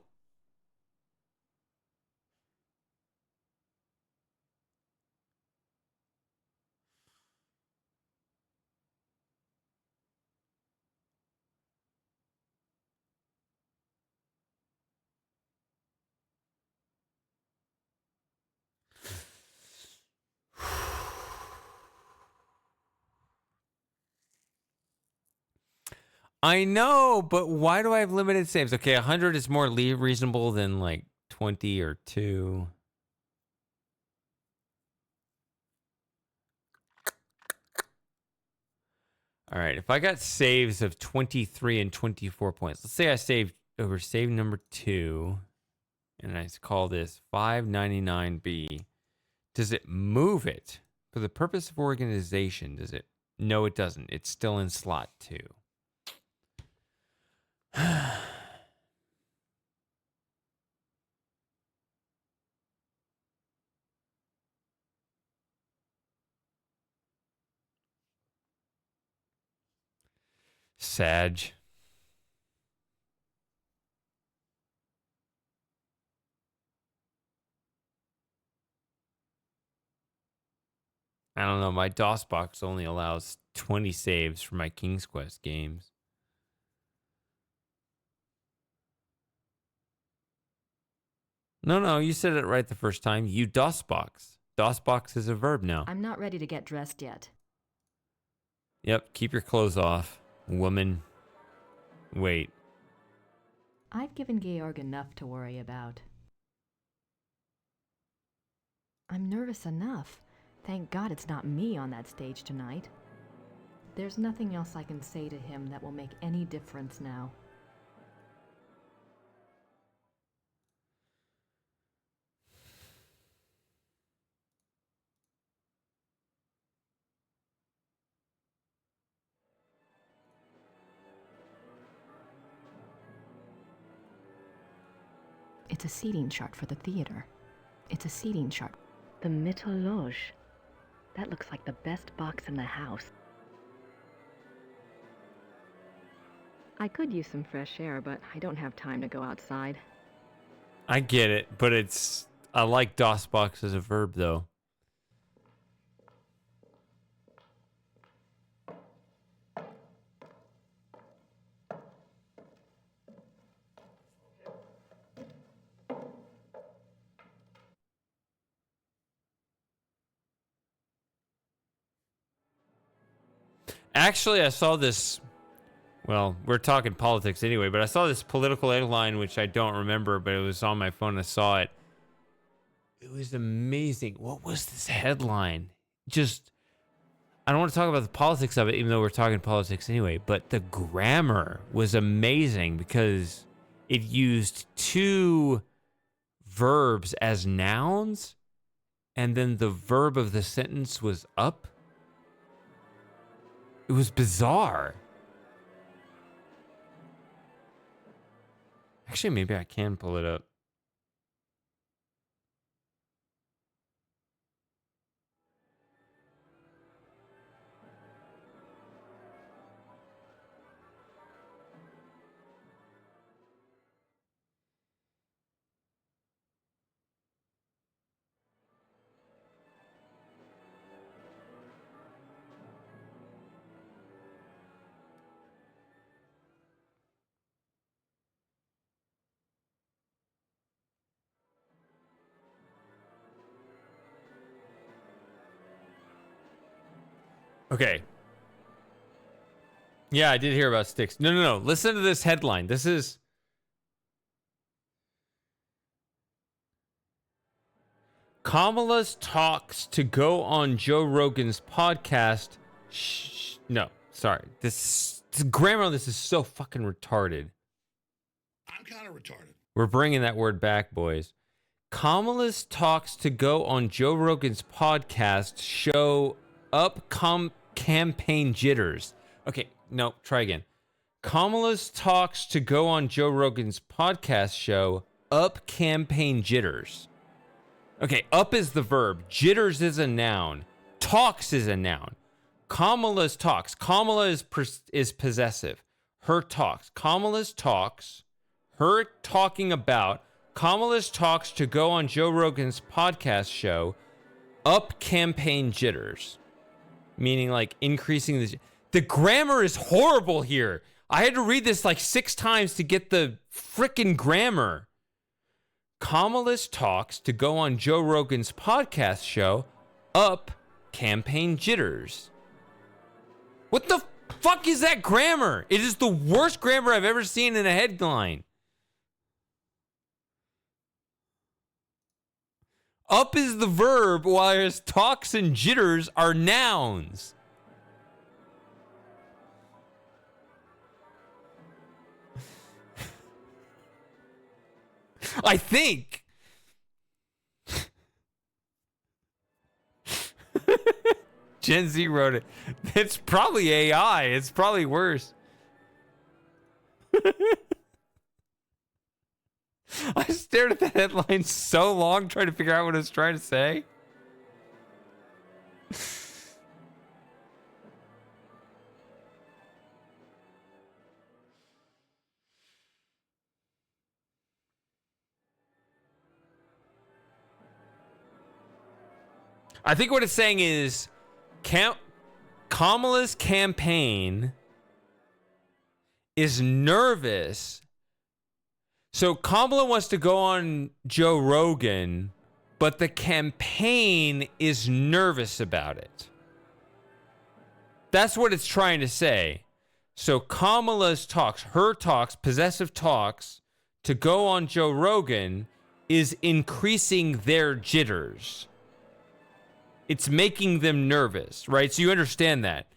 I know, but why do I have limited saves? Okay, 100 is more reasonable than like 20 or 2. All right, if I got saves of 23 and 24 points, let's say I saved over save number 2, and I call this 599B. Does it move it for the purpose of organization? Does it? No, it doesn't. It's still in slot 2. Sag. I don't know. My DOS box only allows 20 saves for my King's Quest games. No, you said it right the first time. You DOS box. DOS box is a verb now. I'm not ready to get dressed yet. Yep, keep your clothes off, woman. Wait. I've given Georg enough to worry about. I'm nervous enough. Thank God it's not me on that stage tonight. There's nothing else I can say to him that will make any difference now. It's a seating chart for the theater. It's a seating chart. The Mythologe. That looks like the best box in the house. I could use some fresh air, but I don't have time to go outside. I get it, but I like DOS box as a verb though. Actually, I saw this. Well, we're talking politics anyway, but I saw this political headline, which I don't remember, but it was on my phone. I saw it. It was amazing. What was this headline? Just, I don't want to talk about the politics of it, even though we're talking politics anyway, but the grammar was amazing because it used two verbs as nouns, and then the verb of the sentence was up. It was bizarre. Actually, maybe I can pull it up. Okay. Yeah, I did hear about sticks. No. Listen to this headline. This is... Kamala's talks to go on Joe Rogan's podcast. No, sorry. This grammar on this is so fucking retarded. I'm kind of retarded. We're bringing that word back, boys. Kamala's talks to go on Joe Rogan's podcast show up campaign jitters. Okay, no, try again. Kamala's talks to go on Joe Rogan's podcast show up campaign jitters. Okay, up is the verb. Jitters is a noun. Talks is a noun. Kamala's talks. Kamala is possessive. Her talks. Kamala's talks. Her talking about. Kamala's talks to go on Joe Rogan's podcast show up campaign jitters. Meaning like increasing the grammar is horrible here. I had to read this like 6 times to get the frickin' grammar. Kamala's talks to go on Joe Rogan's podcast show up campaign jitters. What the fuck is that grammar? It is the worst grammar I've ever seen in a headline. Up is the verb, whereas talks and jitters are nouns. I think. Gen Z wrote it. It's probably AI. It's probably worse. I stared at that headline so long trying to figure out what it was trying to say. I think what it's saying is Kamala's campaign is nervous. So Kamala wants to go on Joe Rogan, but the campaign is nervous about it. That's what it's trying to say. So Kamala's talks, her talks, possessive talks, to go on Joe Rogan is increasing their jitters. It's making them nervous, right? So you understand that.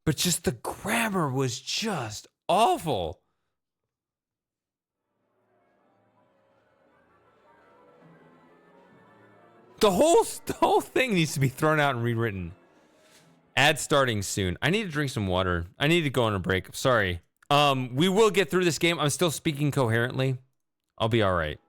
But just the grammar was just awful. The whole thing needs to be thrown out and rewritten. Ad starting soon. I need to drink some water. I need to go on a break. Sorry. We will get through this game. I'm still speaking coherently. I'll be all right.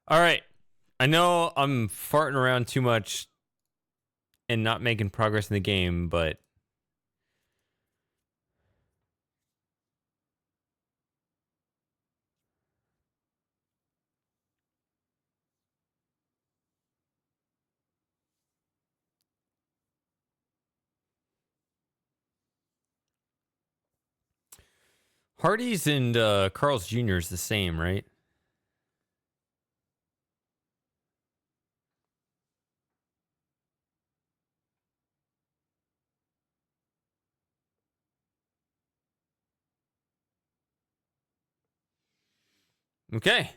All right. I know I'm farting around too much and not making progress in the game, but Hardee's and Carl's Jr. is the same, right? Okay.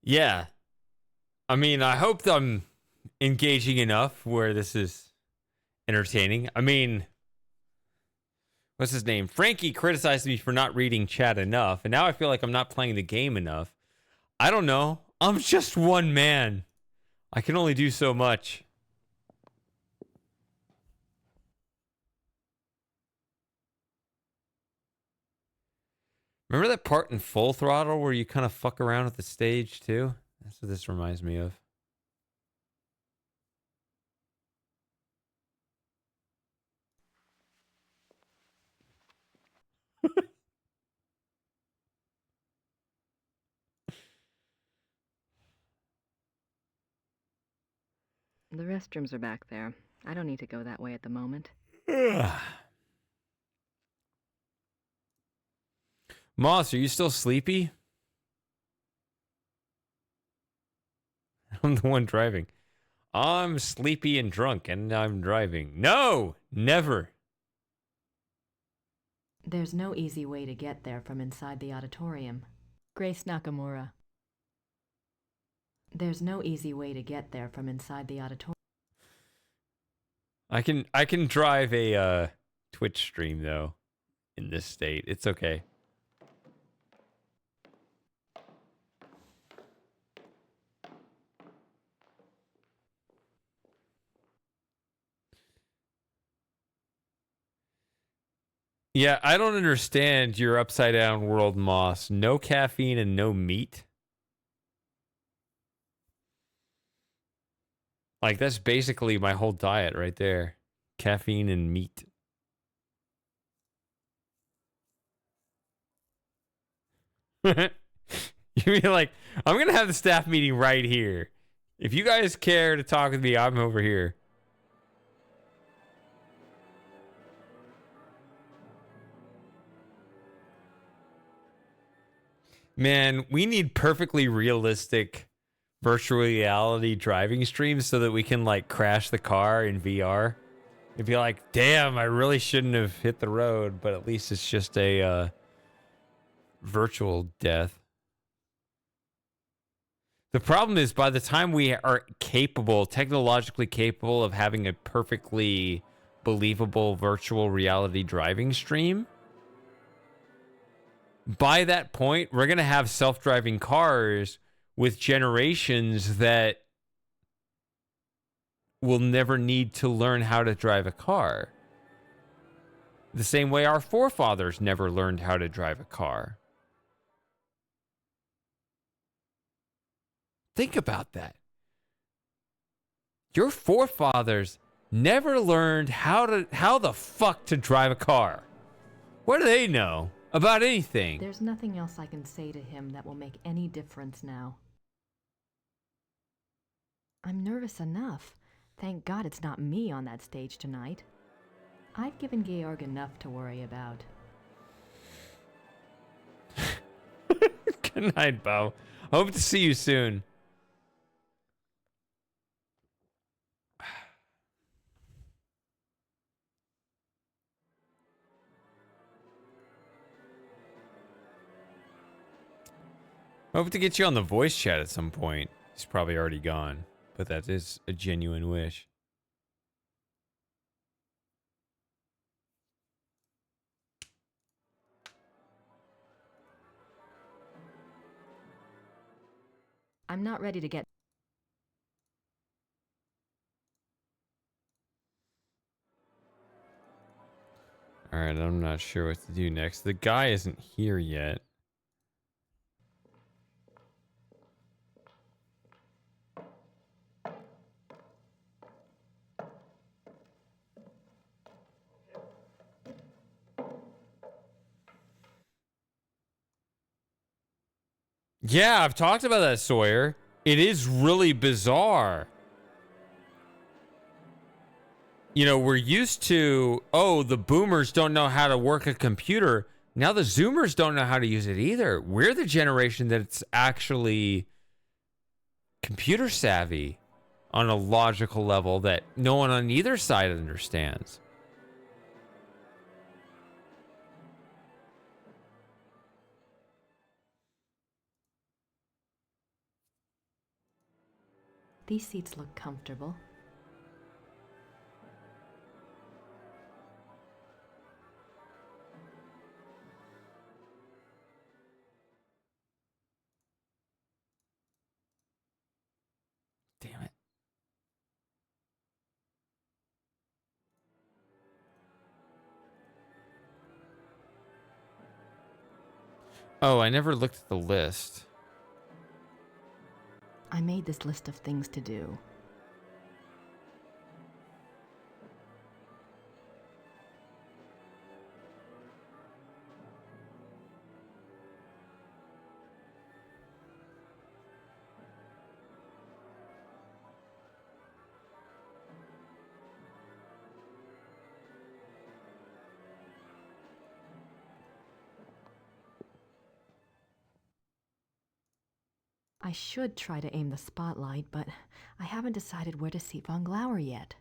Yeah. I mean, I hope that I'm engaging enough where this is entertaining. I mean, what's his name? Frankie criticized me for not reading chat enough, and now I feel like I'm not playing the game enough. I don't know. I'm just one man. I can only do so much. Remember that part in Full Throttle where you kind of fuck around with the stage too? That's what this reminds me of. The restrooms are back there. I don't need to go that way at the moment. Moss, are you still sleepy? I'm the one driving. I'm sleepy and drunk and I'm driving. No, never. There's no easy way to get there from inside the auditorium. Grace Nakamura. There's no easy way to get there from inside the auditorium. I can drive a Twitch stream though in this state. It's okay. Yeah, I don't understand your upside down world, Moss. No caffeine and no meat. Like, that's basically my whole diet right there. Caffeine and meat. You mean like, I'm going to have the staff meeting right here. If you guys care to talk with me, I'm over here. Man, we need perfectly realistic virtual reality driving streams so that we can like crash the car in VR. It'd be like, damn, I really shouldn't have hit the road, but at least it's just a virtual death. The problem is by the time we are capable, technologically capable of having a perfectly believable virtual reality driving stream, by that point, we're going to have self-driving cars with generations that will never need to learn how to drive a car. The same way our forefathers never learned how to drive a car. Think about that. Your forefathers never learned how the fuck to drive a car. What do they know about anything? There's nothing else I can say to him that will make any difference now. I'm nervous enough. Thank God it's not me on that stage tonight. I've given Georg enough to worry about. Good night, Bo. Hope to see you soon. Hope to get you on the voice chat at some point. He's probably already gone, but that is a genuine wish. I'm not ready to get... Alright, I'm not sure what to do next. The guy isn't here yet. Yeah, I've talked about that, Sawyer. It is really bizarre. You know, we're used to, oh, the boomers don't know how to work a computer. Now the Zoomers don't know how to use it either. We're the generation that's actually computer savvy on a logical level that no one on either side understands. These seats look comfortable. Damn it. Oh, I never looked at the list. I made this list of things to do. I should try to aim the spotlight, but I haven't decided where to seat von Glauer yet.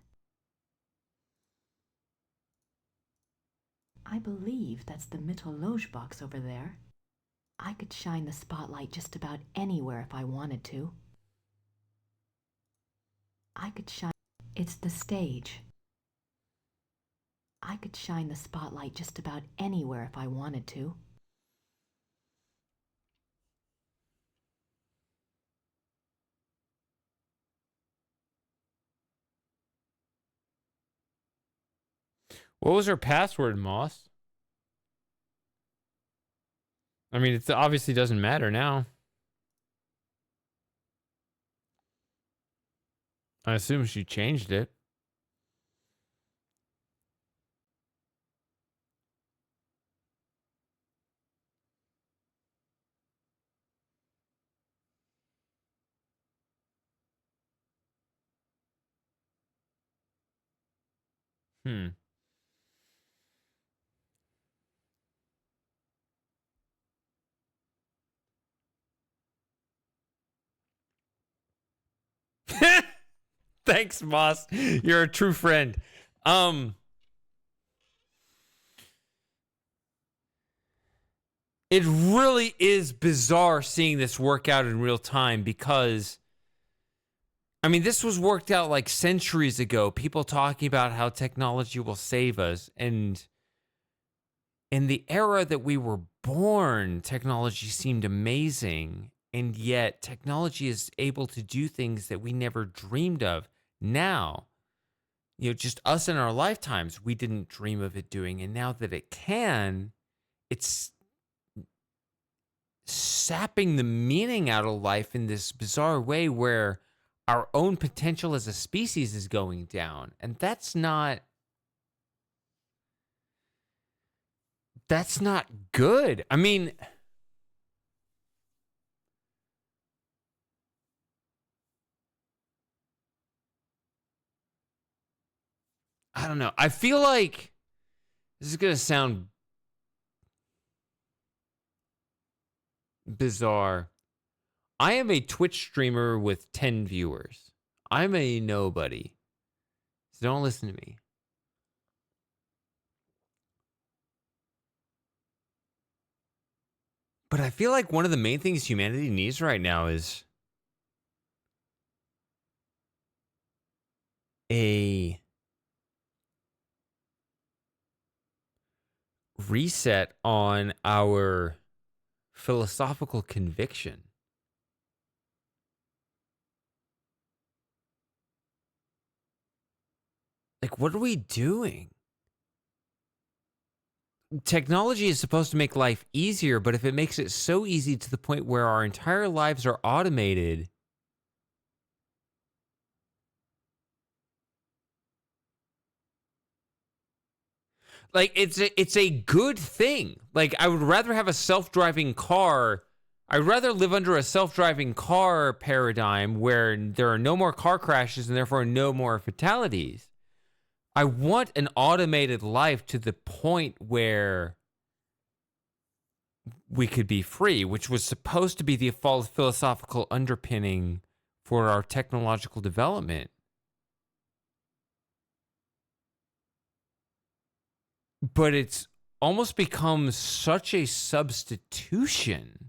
I believe that's the Mittelloge box over there. I could shine the spotlight just about anywhere if I wanted to. I could shine... It's the stage. I could shine the spotlight just about anywhere if I wanted to. What was her password, Moss? I mean, it obviously doesn't matter now. I assume she changed it. Hmm. Thanks, Moss. You're a true friend. It really is bizarre seeing this work out in real time because, I mean, this was worked out like centuries ago. People talking about how technology will save us. And in the era that we were born, technology seemed amazing. And yet technology is able to do things that we never dreamed of. Now, you know, just us in our lifetimes, we didn't dream of it doing. And now that it can, it's sapping the meaning out of life in this bizarre way where our own potential as a species is going down. And that's not good. I mean, I don't know. I feel like this is going to sound bizarre. I am a Twitch streamer with 10 viewers. I'm a nobody. So don't listen to me. But I feel like one of the main things humanity needs right now is a reset on our philosophical conviction. Like, what are we doing? technology is supposed to make life easier, but if it makes it so easy to the point where our entire lives are automated, like it's a good thing. Like I would rather have a self-driving car. I'd rather live under a self-driving car paradigm where there are no more car crashes and therefore no more fatalities. I want an automated life to the point where we could be free, which was supposed to be the philosophical underpinning for our technological development. But it's almost become such a substitution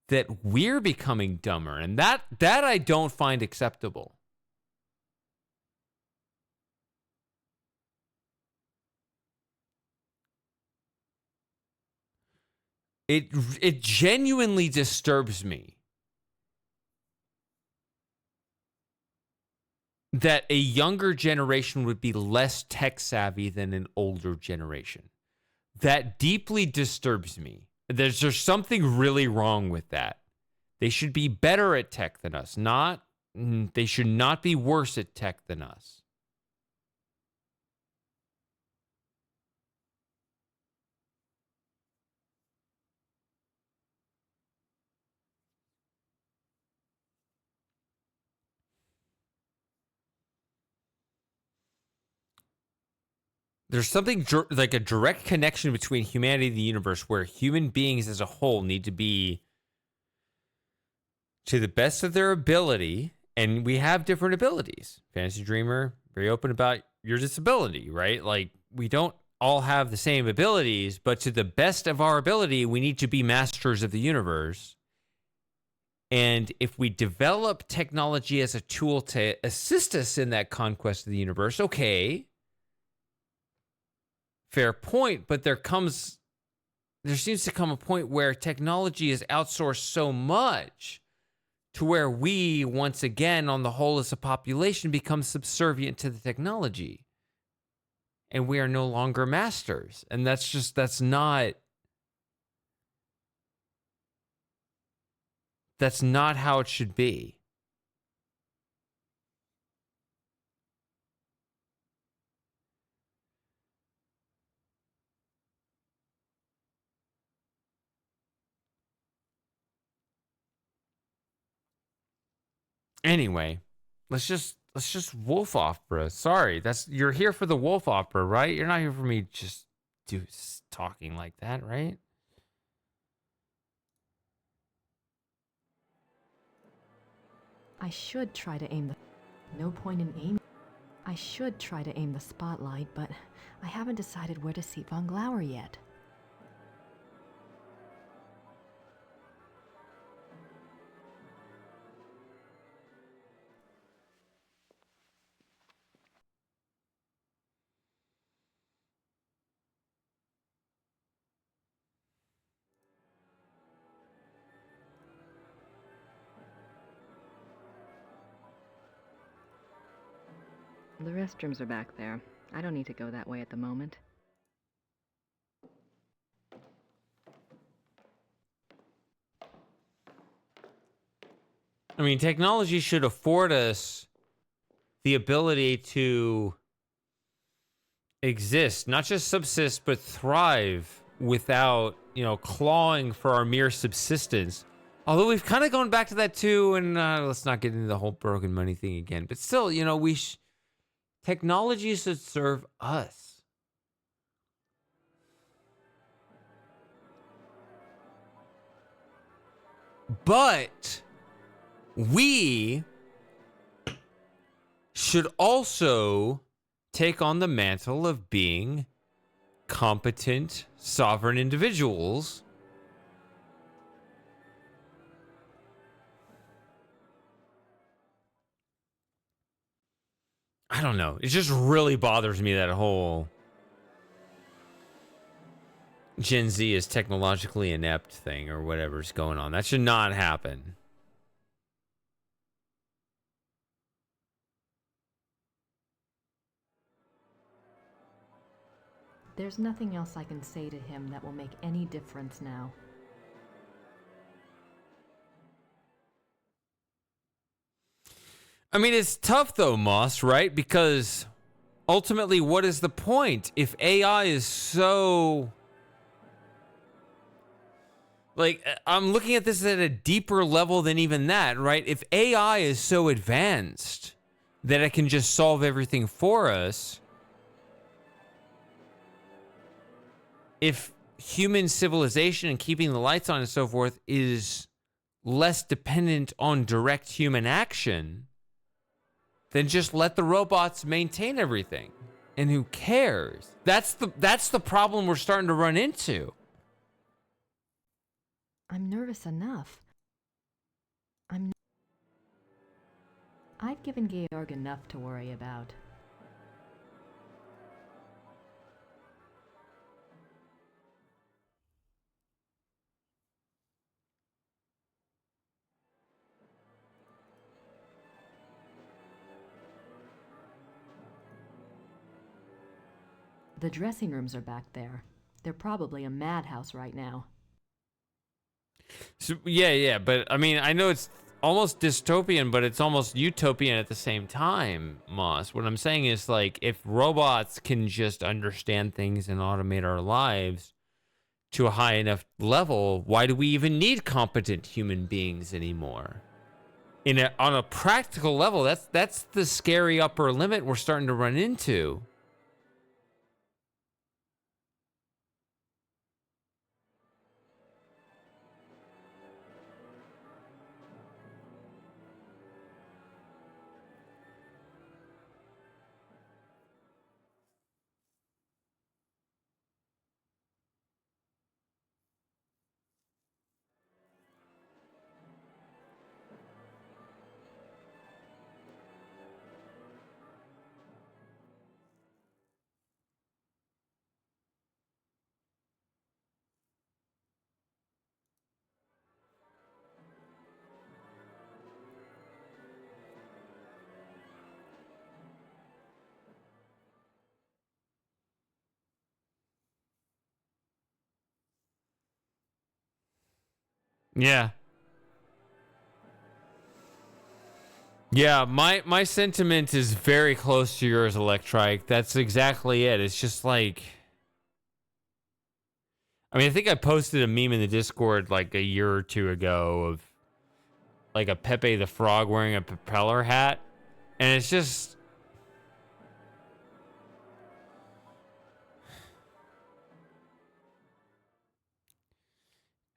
that we're becoming dumber, and that I don't find acceptable. It genuinely disturbs me that a younger generation would be less tech savvy than an older generation. That deeply disturbs me. There's something really wrong with that. They should be better at tech than us. They should not be worse at tech than us. There's something like a direct connection between humanity and the universe where human beings as a whole need to be to the best of their ability, and we have different abilities. Fantasy Dreamer, very open about your disability, right? Like, we don't all have the same abilities, but to the best of our ability, we need to be masters of the universe. And if we develop technology as a tool to assist us in that conquest of the universe, okay, fair point, but there seems to come a point where technology is outsourced so much to where we, once again, on the whole as a population, become subservient to the technology. And we are no longer masters. And that's not how it should be. Anyway, let's just wolf opera. Sorry, you're here for the wolf opera, right? You're not here for me just talking like that, right? I should try to aim the... No point in aiming. I should try to aim the spotlight, but I haven't decided where to seat von Glauer yet. The restrooms are back there. I don't need to go that way at the moment. I mean, technology should afford us the ability to exist, not just subsist, but thrive without, clawing for our mere subsistence. Although we've kind of gone back to that too, and let's not get into the whole broken money thing again. But still, technology should serve us. But we should also take on the mantle of being competent, sovereign individuals I don't know. It just really bothers me, that whole Gen Z is technologically inept thing or whatever's going on. That should not happen. There's nothing else I can say to him that will make any difference now. I mean, it's tough though, Moss, right? Because ultimately, what is the point? If AI is so... Like, I'm looking at this at a deeper level than even that, right? If AI is so advanced that it can just solve everything for us, if human civilization and keeping the lights on and so forth is less dependent on direct human action, then just let the robots maintain everything. And who cares? That's the problem we're starting to run into. I'm nervous enough. I've given Georg enough to worry about. The dressing rooms are back there. They're probably a madhouse right now. So, yeah, but I mean, I know it's almost dystopian, but it's almost utopian at the same time, Moss. What I'm saying is, like, if robots can just understand things and automate our lives to a high enough level, why do we even need competent human beings anymore? On a practical level, that's the scary upper limit we're starting to run into. Yeah. Yeah, my sentiment is very close to yours, Electrike. That's exactly it. It's just like... I mean, I think I posted a meme in the Discord like a year or two ago of like a Pepe the Frog wearing a propeller hat. And it's just...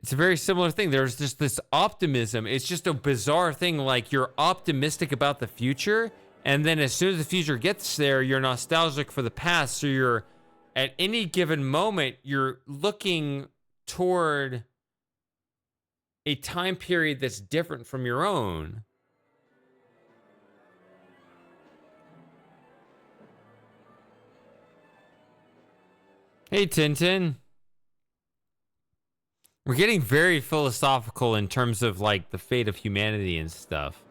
It's a very similar thing. There's just this optimism. It's just a bizarre thing. Like, you're optimistic about the future, and then as soon as the future gets there, you're nostalgic for the past. So you're, at any given moment, you're looking toward a time period that's different from your own. Hey, Tintin. We're getting very philosophical in terms of, like, the fate of humanity and stuff.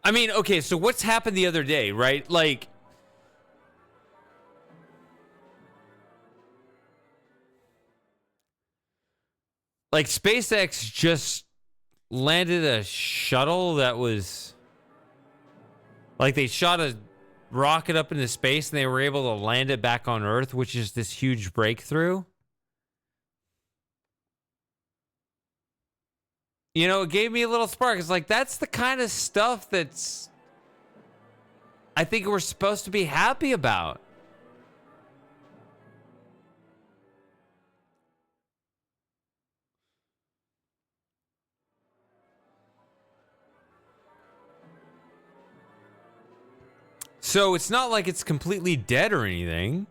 I mean, okay, so what's happened the other day, right? Like, SpaceX just landed a shuttle that was, like, they shot a rocket up into space and they were able to land it back on Earth, which is this huge breakthrough. You know, it gave me a little spark. It's like, that's the kind of stuff that's, I think we're supposed to be happy about. So it's not like it's completely dead or anything.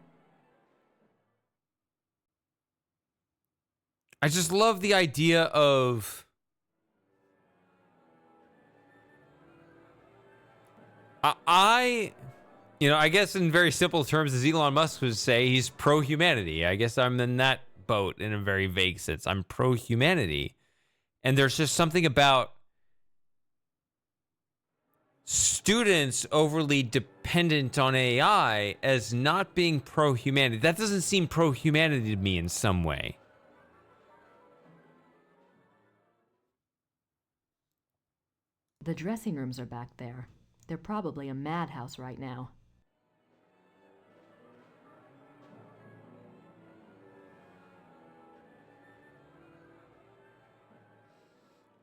I just love the idea of I guess in very simple terms, as Elon Musk would say, he's pro-humanity. I guess I'm in that boat in a very vague sense. I'm pro-humanity. And there's just something about students overly dependent on AI as not being pro-humanity. That doesn't seem pro-humanity to me in some way. The dressing rooms are back there. They're probably a madhouse right now.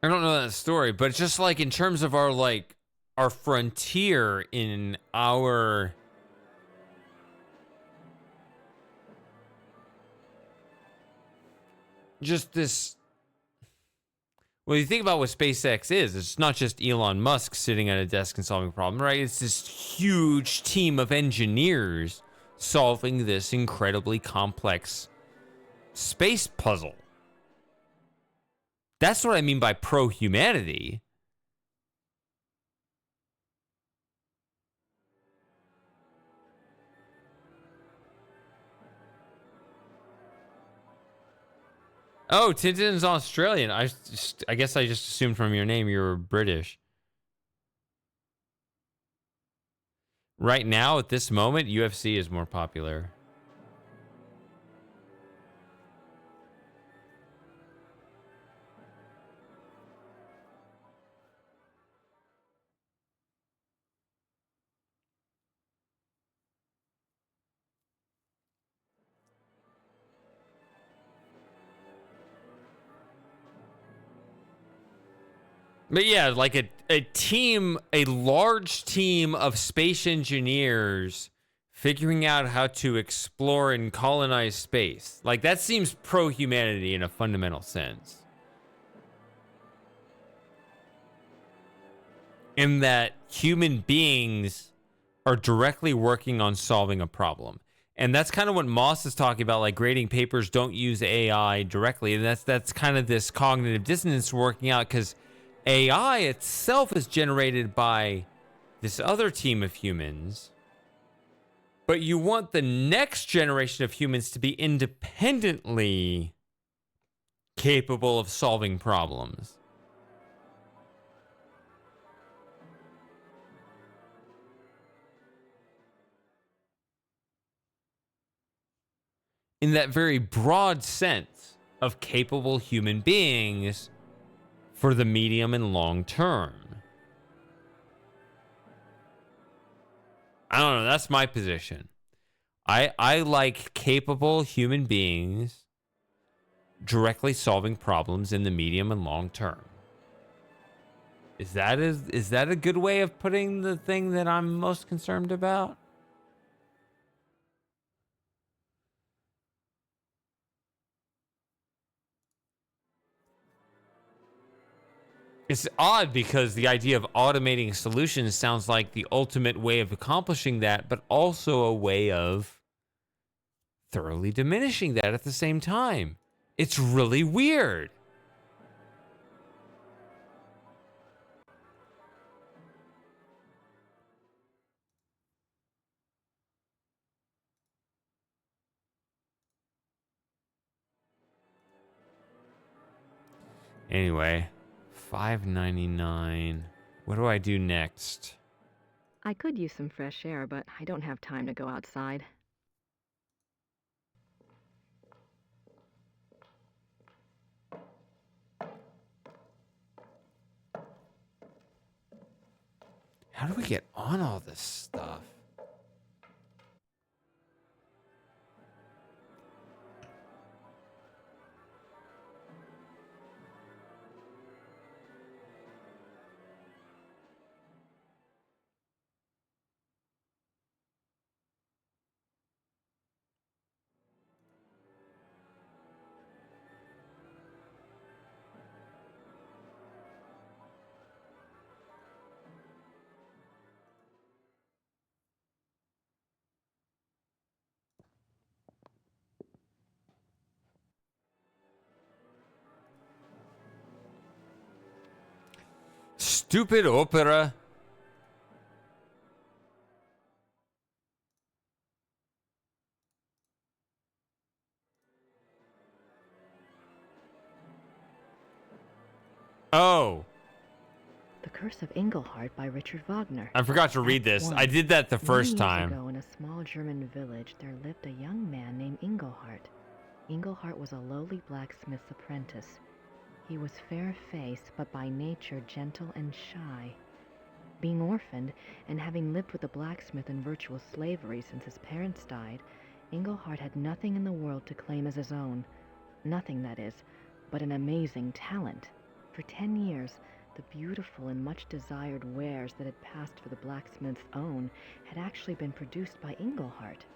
I don't know that story, but just like in terms of our frontier in our just this. Well, you think about what SpaceX is, it's not just Elon Musk sitting at a desk and solving a problem, right? It's this huge team of engineers solving this incredibly complex space puzzle. That's what I mean by pro-humanity. Oh, Tintin's Australian. I guess I just assumed from your name you were British. Right now, at this moment, UFC is more popular. But yeah, like a large team of space engineers figuring out how to explore and colonize space. Like, that seems pro-humanity in a fundamental sense. In that human beings are directly working on solving a problem. And that's kind of what Moss is talking about, like grading papers don't use AI directly. And that's kind of this cognitive dissonance working out because AI itself is generated by this other team of humans, but you want the next generation of humans to be independently capable of solving problems. In that very broad sense of capable human beings for the medium and long term. I don't know. That's my position. I like capable human beings directly solving problems in the medium and long term. Is that a good way of putting the thing that I'm most concerned about? It's odd because the idea of automating solutions sounds like the ultimate way of accomplishing that, but also a way of thoroughly diminishing that at the same time. It's really weird. Anyway, $5.99. What do I do next? I could use some fresh air, but I don't have time to go outside. How do we get on all this stuff? Stupid opera. Oh. The Curse of Engelhart by Richard Wagner. I forgot to read this. I did that the first time. Many years ago, in a small German village, there lived a young man named Engelhart. Engelhart was a lowly blacksmith's apprentice. He was fair-faced, but by nature gentle and shy. Being orphaned, and having lived with a blacksmith in virtual slavery since his parents died, Engelhart had nothing in the world to claim as his own. Nothing, that is, but an amazing talent. For 10 years, the beautiful and much desired wares that had passed for the blacksmith's own had actually been produced by Engelhart.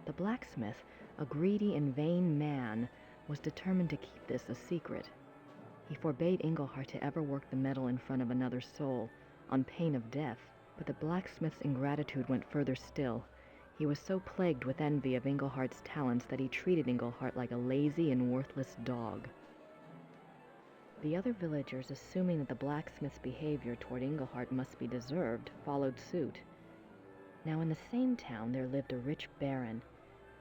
The blacksmith, a greedy and vain man, was determined to keep this a secret. He forbade Engelhart to ever work the metal in front of another soul, on pain of death. But the blacksmith's ingratitude went further still. He was so plagued with envy of Engelhart's talents that he treated Engelhart like a lazy and worthless dog. The other villagers, assuming that the blacksmith's behavior toward Engelhart must be deserved, followed suit. Now in the same town there lived a rich baron.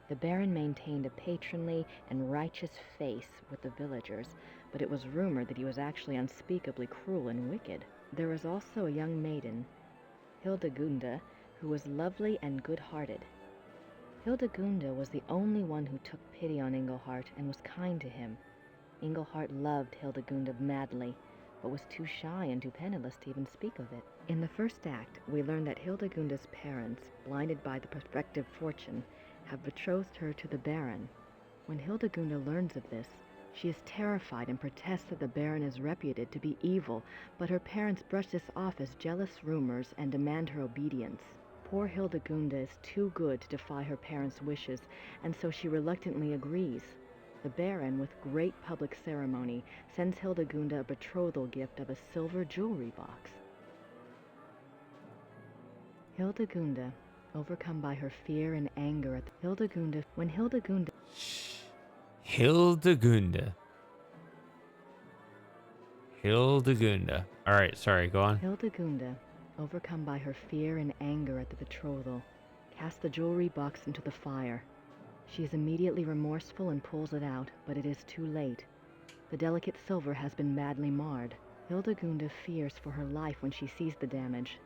The baron maintained a patronly and righteous face with the villagers, but it was rumored that he was actually unspeakably cruel and wicked. There was also a young maiden, Hildegunda, who was lovely and good-hearted. Hildegunda was the only one who took pity on Engelhart and was kind to him. Engelhart loved Hildegunda madly, but was too shy and too penniless to even speak of it. In the first act, we learn that Hildegunda's parents, blinded by the prospective fortune, have betrothed her to the Baron. When Hildegunda learns of this, she is terrified and protests that the Baron is reputed to be evil, but her parents brush this off as jealous rumors and demand her obedience. Poor Hildegunda is too good to defy her parents' wishes, and so she reluctantly agrees. The Baron, with great public ceremony, sends Hildegunda a betrothal gift of a silver jewelry box. Hildegunda, overcome by her fear and anger at Hildegunda, Hildegunda. All right, sorry, go on. Hildegunda, overcome by her fear and anger at the betrothal, casts the jewelry box into the fire. She is immediately remorseful and pulls it out, but it is too late. The delicate silver has been badly marred. Hildegunda fears for her life when she sees the damage.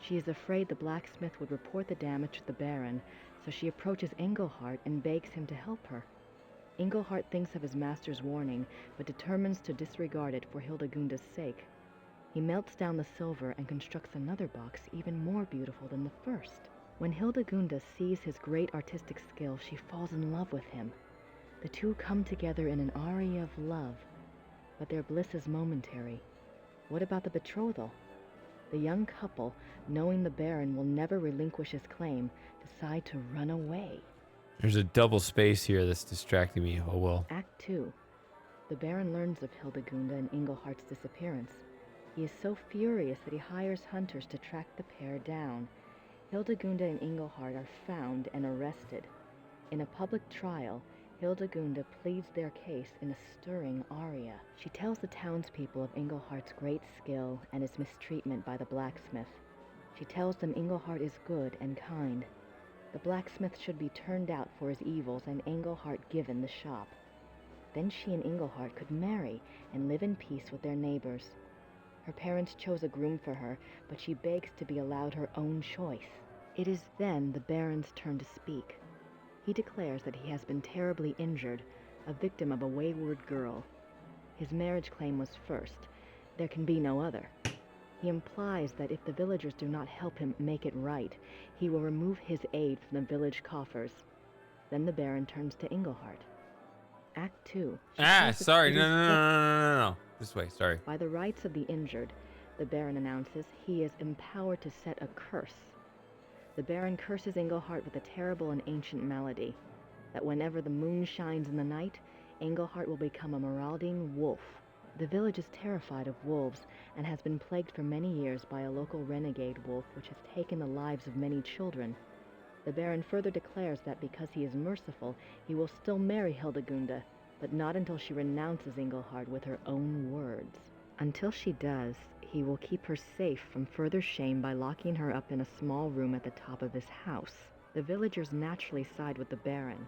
She is afraid the blacksmith would report the damage to the Baron, so she approaches Engelhart and begs him to help her. Engelhart thinks of his master's warning, but determines to disregard it for Hildegunda's sake. He melts down the silver and constructs another box even more beautiful than the first. When Hildegunda sees his great artistic skill, she falls in love with him. The two come together in an aria of love, but their bliss is momentary. What about the betrothal? The young couple, knowing the Baron will never relinquish his claim, decide to run away. There's a double space here that's distracting me. Oh well. Act 2. The Baron learns of Hildegunda and Engelhart's disappearance. He is so furious that he hires hunters to track the pair down. Hildegunda and Engelhart are found and arrested. In a public trial, Hildegunda pleads their case in a stirring aria. She tells the townspeople of Engelhart's great skill and his mistreatment by the blacksmith. She tells them Engelhart is good and kind. The blacksmith should be turned out for his evils and Engelhart given the shop. Then she and Engelhart could marry and live in peace with their neighbors. Her parents chose a groom for her, but she begs to be allowed her own choice. It is then the Baron's turn to speak. He declares that he has been terribly injured, a victim of a wayward girl. His marriage claim was first. There can be no other. He implies that if the villagers do not help him make it right, he will remove his aid from the village coffers. Then the Baron turns to Engelhart. Act 2. Sorry, no. This way, sorry. By the rights of the injured, the Baron announces he is empowered to set a curse. The Baron curses Engelhart with a terrible and ancient malady, that whenever the moon shines in the night, Engelhart will become a marauding wolf. The village is terrified of wolves and has been plagued for many years by a local renegade wolf which has taken the lives of many children. The Baron further declares that because he is merciful, he will still marry Hildegunda, but not until she renounces Engelhart with her own words. Until she does, he will keep her safe from further shame by locking her up in a small room at the top of his house. The villagers naturally side with the Baron.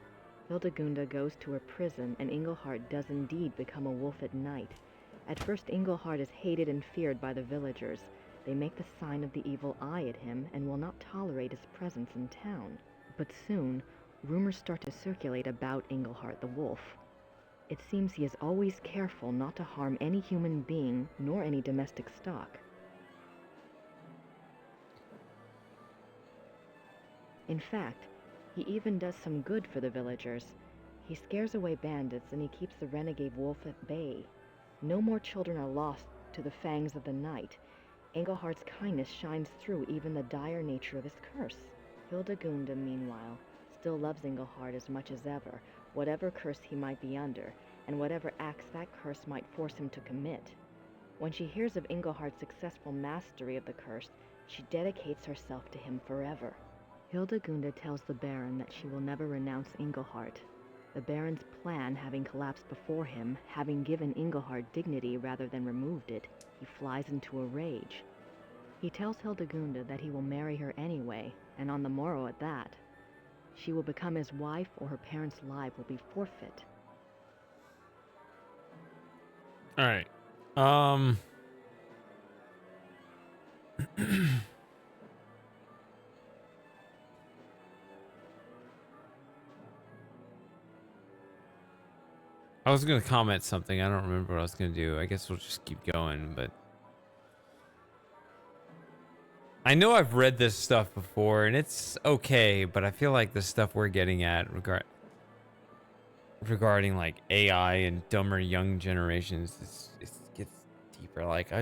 Hildegunda goes to her prison, and Engelhart does indeed become a wolf at night. At first, Engelhart is hated and feared by the villagers. They make the sign of the evil eye at him and will not tolerate his presence in town. But soon, rumors start to circulate about Engelhart the wolf. It seems he is always careful not to harm any human being nor any domestic stock. In fact, he even does some good for the villagers. He scares away bandits and he keeps the renegade wolf at bay. No more children are lost to the fangs of the night. Engelhart's kindness shines through even the dire nature of his curse. Hildegunda, meanwhile, still loves Engelhart as much as ever, whatever curse he might be under, and whatever acts that curse might force him to commit. When she hears of Engelhart's successful mastery of the curse, she dedicates herself to him forever. Hildegunda tells the Baron that she will never renounce Engelhart. The Baron's plan having collapsed before him, having given Engelhart dignity rather than removed it, he flies into a rage. He tells Hildegunda that he will marry her anyway, and on the morrow at that. She will become his wife or her parents' lives will be forfeit. All right. I was going to comment something. I don't remember what I was going to do. I guess we'll just keep going, but I know I've read this stuff before and it's okay, but I feel like the stuff we're getting at regarding like AI and dumber young generations it gets deeper. Like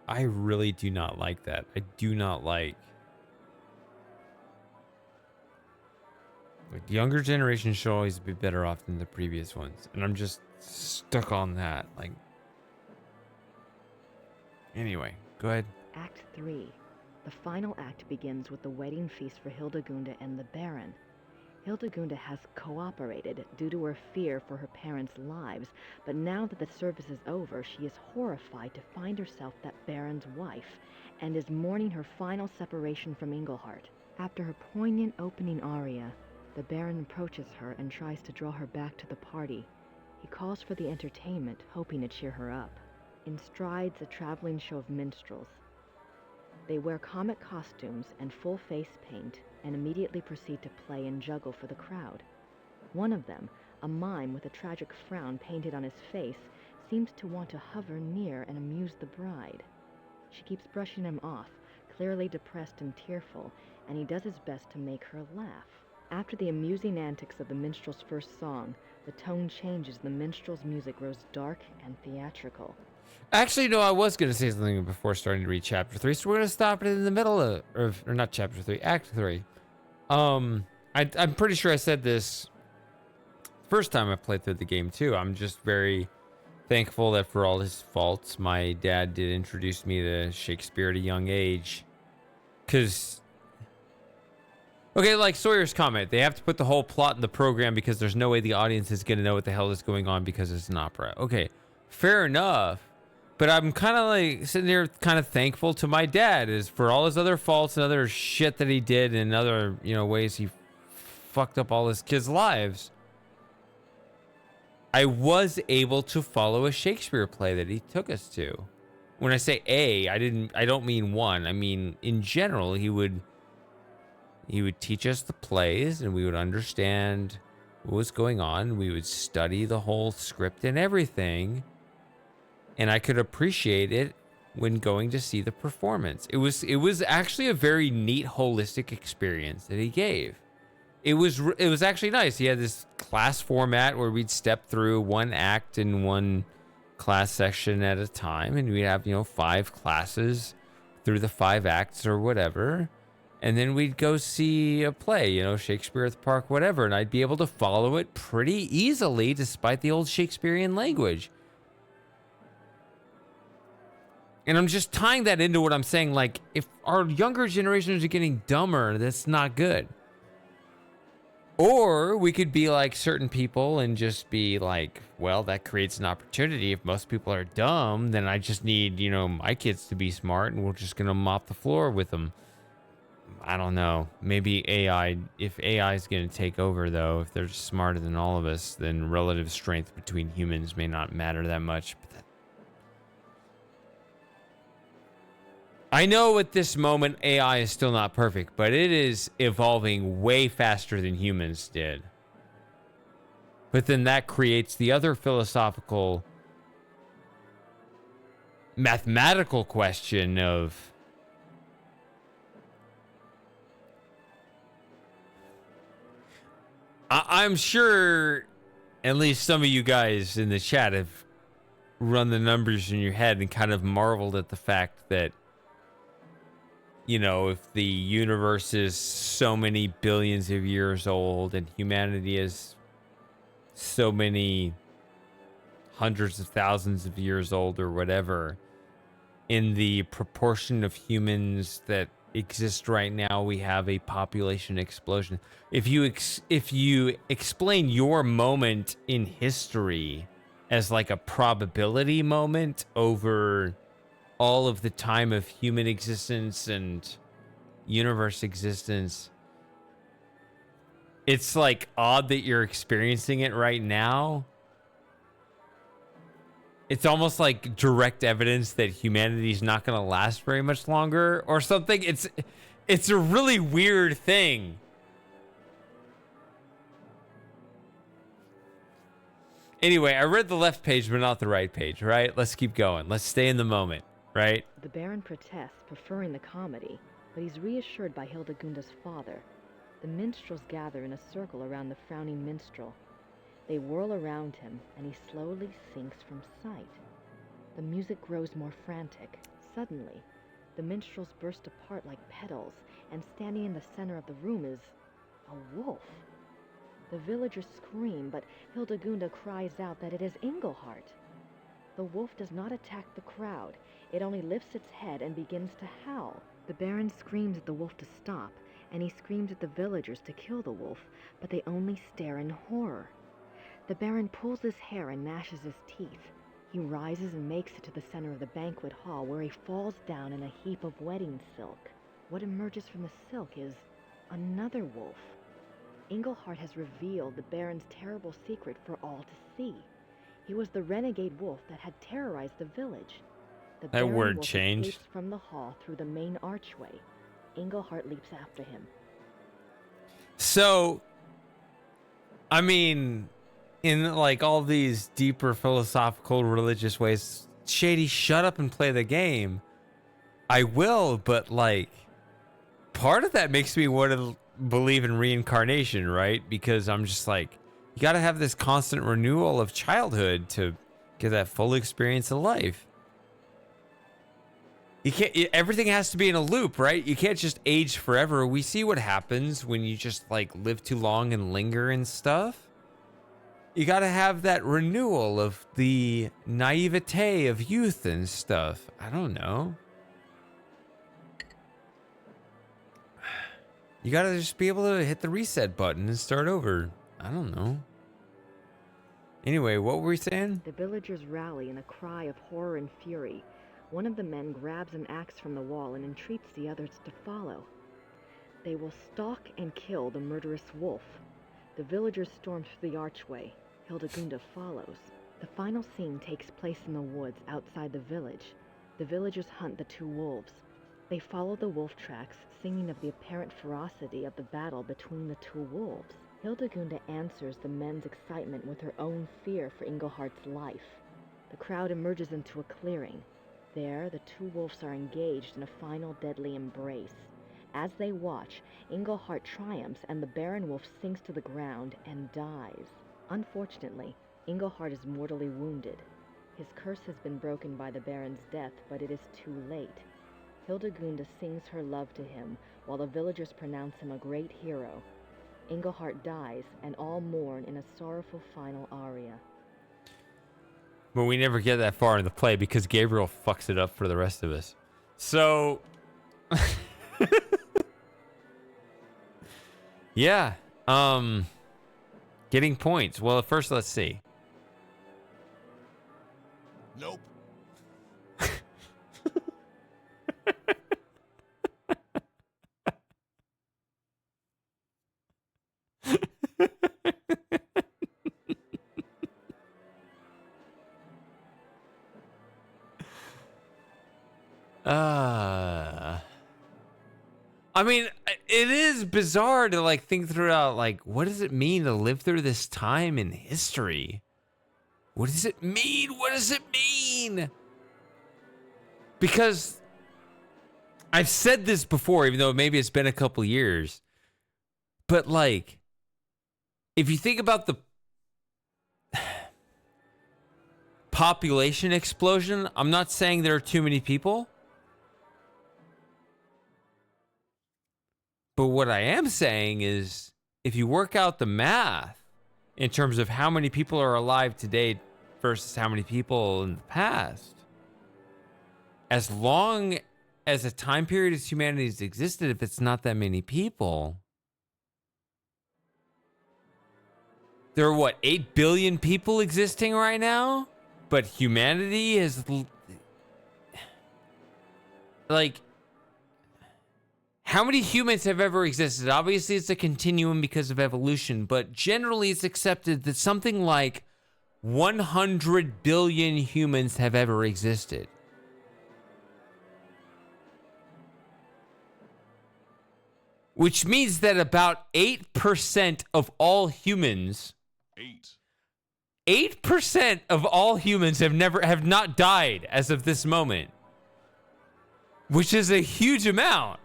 I really do not like that. I do not like the younger generation should always be better off than the previous ones, and I'm just stuck on that. Like, anyway, go ahead. Act 3. The final act begins with the wedding feast for Hildegunda and the Baron. Hildegunda has cooperated due to her fear for her parents' lives, but now that the service is over, she is horrified to find herself that Baron's wife, and is mourning her final separation from Engelhart. After her poignant opening aria, the Baron approaches her and tries to draw her back to the party. He calls for the entertainment, hoping to cheer her up. In strides a traveling show of minstrels. They wear comic costumes and full face paint and immediately proceed to play and juggle for the crowd. One of them, a mime with a tragic frown painted on his face, seems to want to hover near and amuse the bride. She keeps brushing him off, clearly depressed and tearful, and he does his best to make her laugh. After the amusing antics of the minstrel's first song, the tone changes. The minstrel's music grows dark and theatrical. Actually, no, I was going to say something before starting to read chapter 3, so we're going to stop it in the middle of, or not chapter 3, act 3. I'm pretty sure I said this first time I played through the game too. I'm just very thankful that for all his faults, my dad did introduce me to Shakespeare at a young age. Because, okay, like Sawyer's comment, they have to put the whole plot in the program because there's no way the audience is going to know what the hell is going on because it's an opera. Okay, fair enough. But I'm kind of like sitting there kind of thankful to my dad is for all his other faults and other shit that he did and other, ways he fucked up all his kids' lives. I was able to follow a Shakespeare play that he took us to. When I say I don't mean one. I mean, in general, he would teach us the plays and we would understand what was going on. We would study the whole script and everything. And I could appreciate it when going to see the performance. It was actually a very neat, holistic experience that he gave. It was actually nice. He had this class format where we'd step through one act in one class section at a time, and we'd have 5 classes through the 5 acts or whatever, and then we'd go see a play, Shakespeare at the Park, whatever, and I'd be able to follow it pretty easily despite the old Shakespearean language. And I'm just tying that into what I'm saying. Like, if our younger generations are getting dumber, that's not good. Or we could be like certain people and just be like, well, that creates an opportunity. If most people are dumb, then I just need, you know, my kids to be smart and we're just going to mop the floor with them. I don't know. Maybe AI, if AI is going to take over, though, if they're just smarter than all of us, then relative strength between humans may not matter that much. But I know at this moment AI is still not perfect, but it is evolving way faster than humans did. But then that creates the other philosophical, mathematical question of I'm sure at least some of you guys in the chat have run the numbers in your head and kind of marveled at the fact that, you know, if the universe is so many billions of years old and humanity is so many hundreds of thousands of years old or whatever, in the proportion of humans that exist right now, we have a population explosion. If you explain your moment in history as like a probability moment over all of the time of human existence and universe existence, it's like odd that you're experiencing it right now. It's almost like direct evidence that humanity's not going to last very much longer or something. It's a really weird thing. Anyway, I read the left page, but not the right page, right? Let's keep going. Let's stay in the moment, right? The Baron protests, preferring the comedy, but he's reassured by Hildegunda's father. The minstrels gather in a circle around the frowning minstrel. They whirl around him, and he slowly sinks from sight. The music grows more frantic. Suddenly, the minstrels burst apart like petals, and standing in the center of the room is a wolf. The villagers scream, but Hildegunda cries out that it is Engelhart. The wolf does not attack the crowd. It only lifts its head and begins to howl. The Baron screams at the wolf to stop, and he screams at the villagers to kill the wolf, but they only stare in horror. The Baron pulls his hair and gnashes his teeth. He rises and makes it to the center of the banquet hall, where he falls down in a heap of wedding silk. What emerges from the silk is another wolf. Engelhart has revealed the Baron's terrible secret for all to see. He was the renegade wolf that had terrorized the village. The That Baron word wolf changed. escapes from the hall through the main archway. Engelhart leaps after him. So, I mean, in like all these deeper philosophical religious ways, Shady, shut up and play the game. I will, but like part of that makes me want to believe in reincarnation, right? Because I'm just like, you got to have this constant renewal of childhood to get that full experience of life. You can't, everything has to be in a loop, right? You can't just age forever. We see what happens when you just like live too long and linger and stuff. You got to have that renewal of the naivete of youth and stuff. I don't know. You got to just be able to hit the reset button and start over. I don't know. Anyway, what were we saying? The villagers rally in a cry of horror and fury. One of the men grabs an axe from the wall and entreats the others to follow. They will stalk and kill the murderous wolf. The villagers storm through the archway. Hildegunda follows. The final scene takes place in the woods outside the village. The villagers hunt the two wolves. They follow the wolf tracks, singing of the apparent ferocity of the battle between the two wolves. Hildegunda answers the men's excitement with her own fear for Engelhart's life. The crowd emerges into a clearing. There, the two wolves are engaged in a final deadly embrace. As they watch, Engelhart triumphs and the Baron Wolf sinks to the ground and dies. Unfortunately, Engelhart is mortally wounded. His curse has been broken by the Baron's death, but it is too late. Hildegunda sings her love to him, while the villagers pronounce him a great hero. Engelhart dies, and all mourn in a sorrowful final aria. But we never get that far in the play because Gabriel fucks it up for the rest of us. So, yeah. Getting points. Well, first let's see. Nope. I mean, it is bizarre to like think throughout, like, what does it mean to live through this time in history? What does it mean? What does it mean? Because I've said this before, even though maybe it's been a couple years, but like, if you think about the population explosion, I'm not saying there are too many people. But what I am saying is, if you work out the math in terms of how many people are alive today versus how many people in the past, as long as a time period as humanity has existed, if it's not that many people, there are what, 8 billion people existing right now? But humanity is like, how many humans have ever existed? Obviously, it's a continuum because of evolution, but generally it's accepted that something like 100 billion humans have ever existed. Which means that about 8% of all humans... 8% of all humans have not died as of this moment. Which is a huge amount.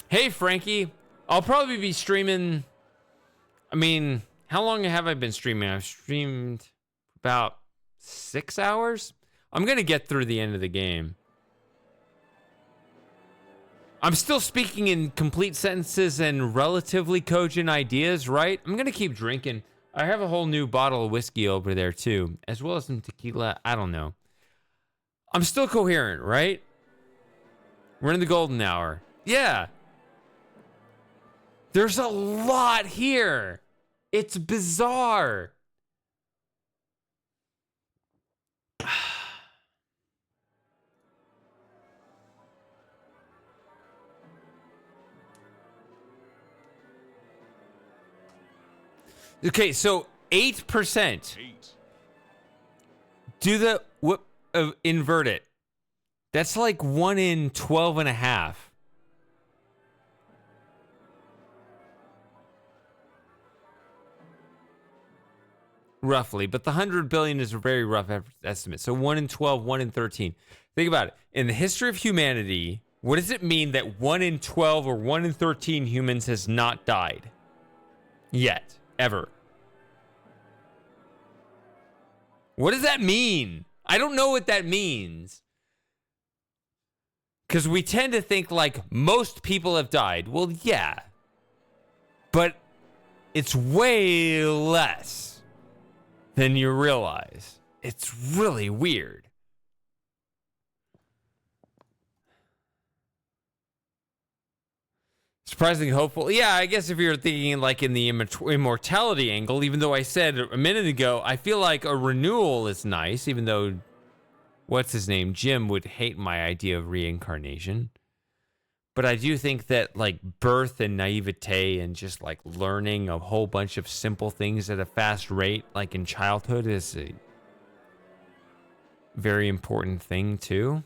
Hey, Frankie. I'll probably be streaming. I mean, how long have I been streaming? I've streamed about 6 hours. I'm going to get through the end of the game. I'm still speaking in complete sentences and relatively cogent ideas, right? I'm going to keep drinking. I have a whole new bottle of whiskey over there, too, as well as some tequila. I don't know. I'm still coherent, right? We're in the golden hour. Yeah. There's a lot here. It's bizarre. Okay, so 8%. Do the invert it. That's like 1 in 12 and a half. Roughly, but the 100 billion is a very rough estimate. So 1 in 12, 1 in 13. Think about it. In the history of humanity, what does it mean that 1 in 12 or 1 in 13 humans has not died? Yet. Ever. What does that mean? I don't know what that means. Because we tend to think like most people have died. Well, yeah. But it's way less than you realize. It's really weird. Surprisingly hopeful. Yeah, I guess if you're thinking like in the immortality angle, even though I said a minute ago, I feel like a renewal is nice, even though, what's his name, Jim would hate my idea of reincarnation. But I do think that like birth and naivete and just like learning a whole bunch of simple things at a fast rate, like in childhood, is a very important thing too.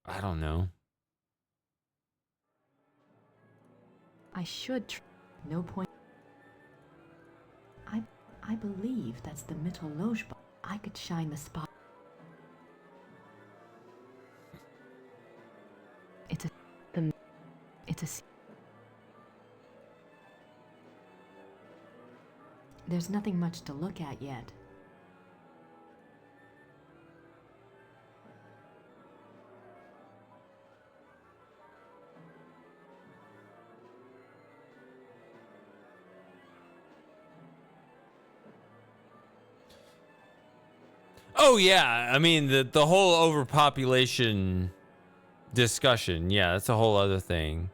I don't know. I should. No point. I believe that's the Mittelloge. I could shine the spot. There's nothing much to look at yet. Oh yeah, I mean the whole overpopulation discussion. Yeah, that's a whole other thing.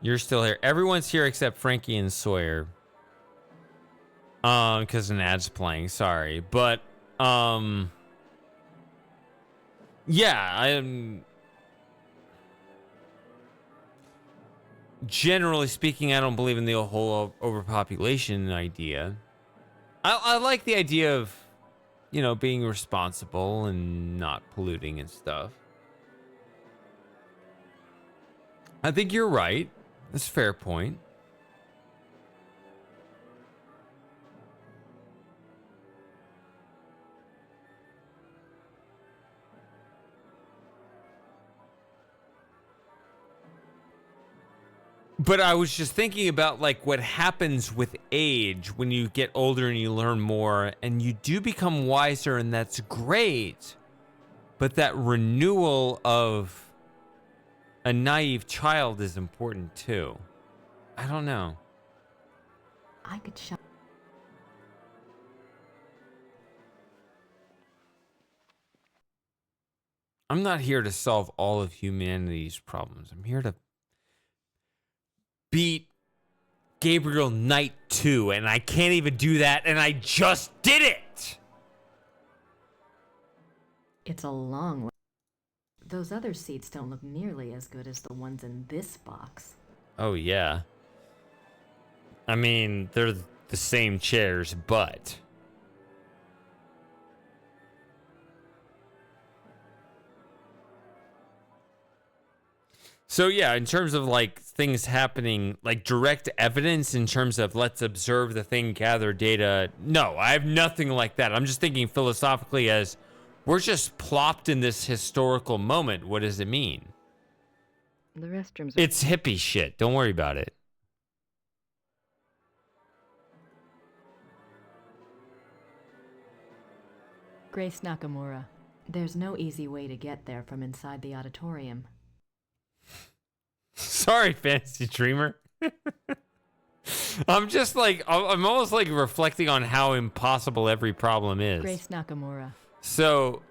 You're still here. Everyone's here except Frankie and Sawyer. Because an ad's playing. Sorry, but yeah, I'm generally speaking, I don't believe in the whole overpopulation idea. I like the idea of, you know, being responsible and not polluting and stuff. I think you're right. That's a fair point. But I was just thinking about like what happens with age when you get older and you learn more and you do become wiser, and that's great. But that renewal of a naive child is important too. I don't know. I could show. I'm not here to solve all of humanity's problems. I'm here to beat Gabriel Knight 2, and I can't even do that, and I just did it! It's a long way. Those other seats don't look nearly as good as the ones in this box. Oh, yeah. I mean, they're the same chairs, but... So, yeah, in terms of, like, things happening, like, direct evidence in terms of let's observe the thing, gather data, no, I have nothing like that. I'm just thinking philosophically as we're just plopped in this historical moment. What does it mean? The restrooms are... It's hippie shit. Don't worry about it. Grace Nakamura. There's no easy way to get there from inside the auditorium. Sorry, Fantasy Dreamer. I'm just like, I'm almost like reflecting on how impossible every problem is. Grace Nakamura. So,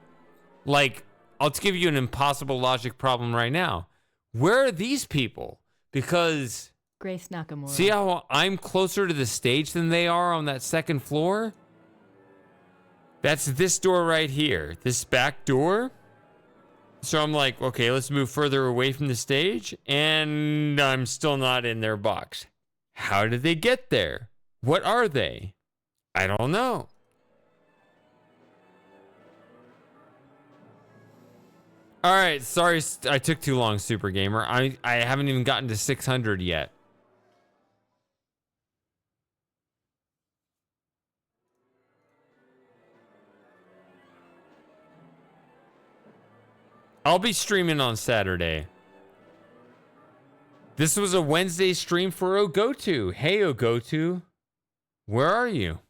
like, I'll give you an impossible logic problem right now. Where are these people? Because... Grace Nakamura. See how I'm closer to the stage than they are on that second floor? That's this door right here. This back door. So I'm like, okay, let's move further away from the stage. And I'm still not in their box. How did they get there? What are they? I don't know. All right, sorry I took too long, Super Gamer. I haven't even gotten to 600 yet. I'll be streaming on Saturday. This was a Wednesday stream for Ogotu. Hey, Ogotu. Where are you?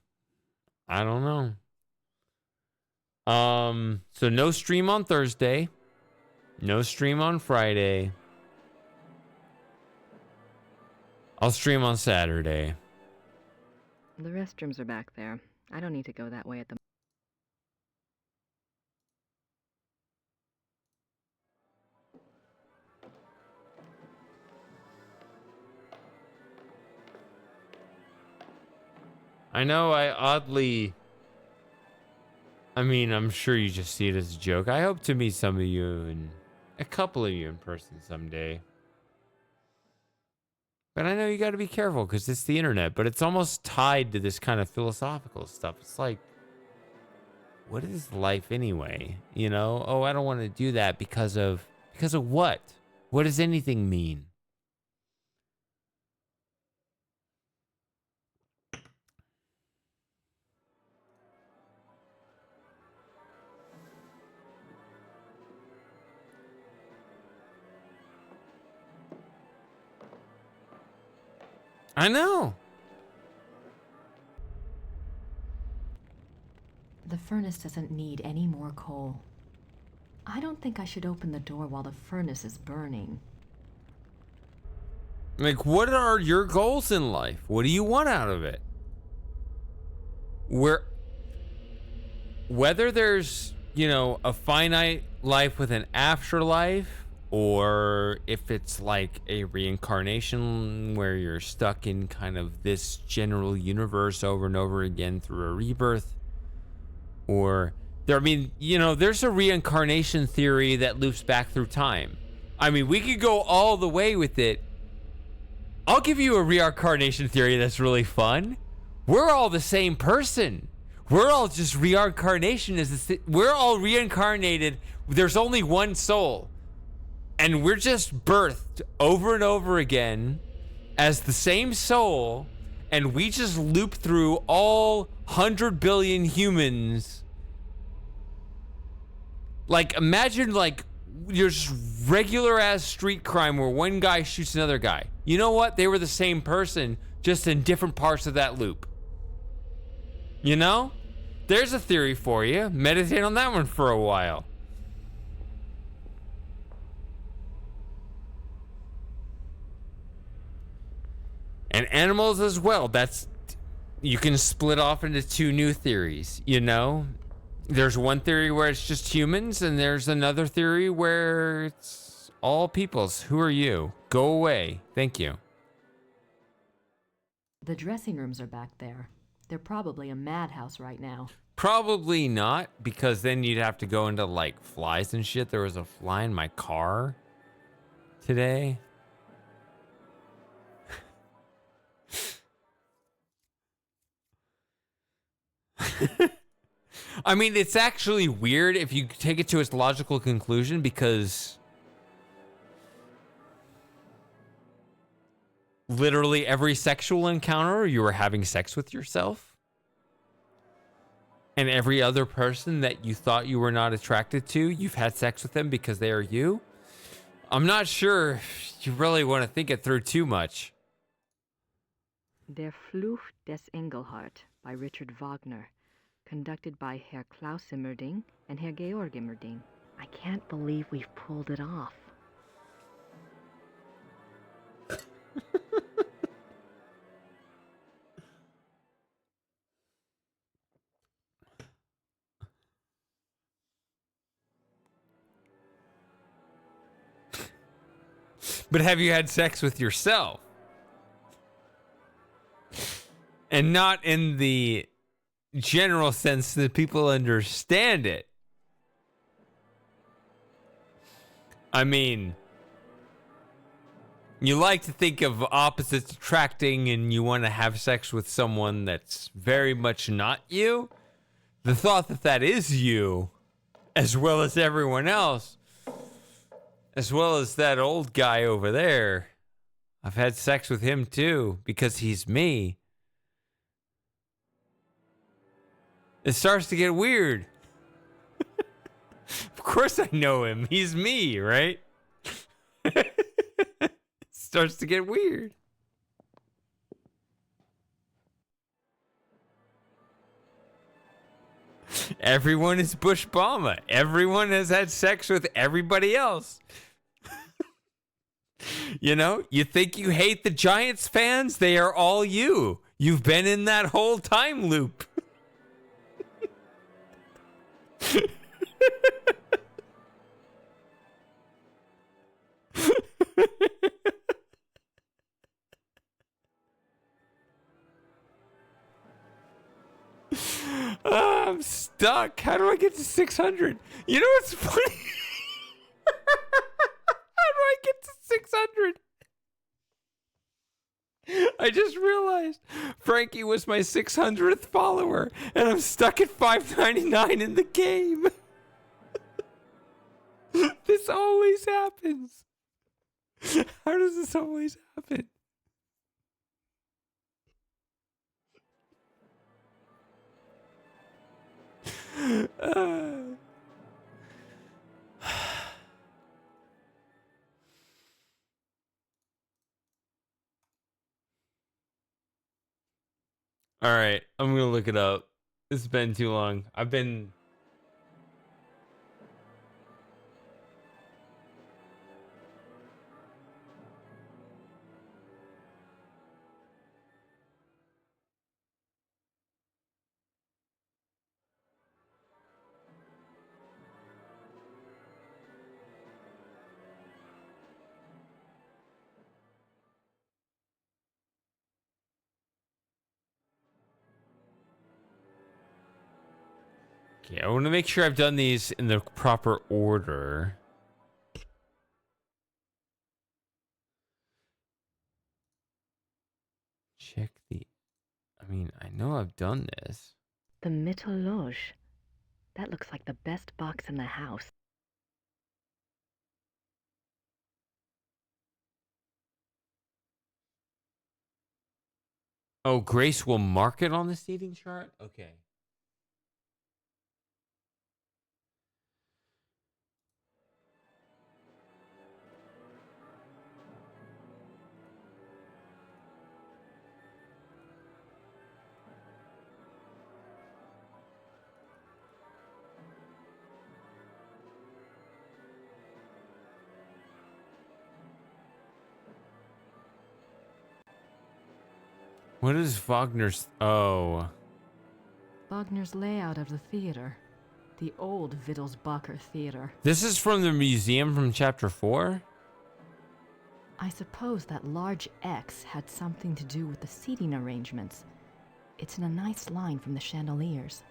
I don't know. So no stream on Thursday. No stream on Friday. I'll stream on Saturday. The restrooms are back there. I don't need to go that way at the... I know I mean, I'm sure you just see it as a joke. I hope to meet some of you and a couple of you in person someday. But I know you got to be careful because it's the internet, but it's almost tied to this kind of philosophical stuff. It's like, what is life anyway? You know? Oh, I don't want to do that because of what? What does anything mean? I know. The furnace doesn't need any more coal. I don't think I should open the door while the furnace is burning. Like, what are your goals in life? What do you want out of it? whether there's, you know, a finite life with an afterlife, or if it's like a reincarnation where you're stuck in kind of this general universe over and over again through a rebirth, or there, I mean, you know, there's a reincarnation theory that loops back through time. I mean, we could go all the way with it. I'll give you a reincarnation theory that's really fun. We're all the same person. We're all just reincarnation. We're all reincarnated. There's only one soul. And we're just birthed over and over again as the same soul. And we just loop through all 100 billion humans. Like, imagine, like, you're just regular ass street crime where one guy shoots another guy. You know what? They were the same person, just in different parts of that loop. You know? There's a theory for you. Meditate on that one for a while. And animals as well. That's, you can split off into two new theories, you know? There's one theory where it's just humans, and there's another theory where it's all peoples. Who are you? Go away. Thank you. The dressing rooms are back there. They're probably a madhouse right now. Probably not, because then you'd have to go into, like, flies and shit. There was a fly in my car today. I mean, it's actually weird if you take it to its logical conclusion, because literally every sexual encounter, you were having sex with yourself. And every other person that you thought you were not attracted to, you've had sex with them because they are you. I'm not sure if you really want to think it through too much. Der Fluch des Engelhart by Richard Wagner, conducted by Herr Klaus Immerding and Herr Georg Immerding. I can't believe we've pulled it off. But have you had sex with yourself? And not in the general sense that people understand it. I mean, you like to think of opposites attracting and you want to have sex with someone that's very much not you. The thought that that is you, as well as everyone else, as well as that old guy over there. I've had sex with him too, because he's me. It starts to get weird. Of course I know him. He's me, right? It starts to get weird. Everyone is Bush Obama. Everyone has had sex with everybody else. You know, you think you hate the Giants fans? They are all you. You've been in that whole time loop. I'm stuck. How do I get to 600? You know what's funny? How do I get to 600? I just realized Frankie was my 600th follower, and I'm stuck at 599 in the game. This always happens. How does this always happen? All right, I'm gonna look it up. It's been too long. I've been... Okay, I want to make sure I've done these in the proper order. Check the... I mean, I know I've done this. The Mythologe. That looks like the best box in the house. Oh, Grace will mark it on the seating chart? Okay. What is Wagner's... Oh. Wagner's layout of the theater. The old Wittelsbacher Theater. This is from the museum from Chapter 4? I suppose that large X had something to do with the seating arrangements. It's in a nice line from the chandeliers.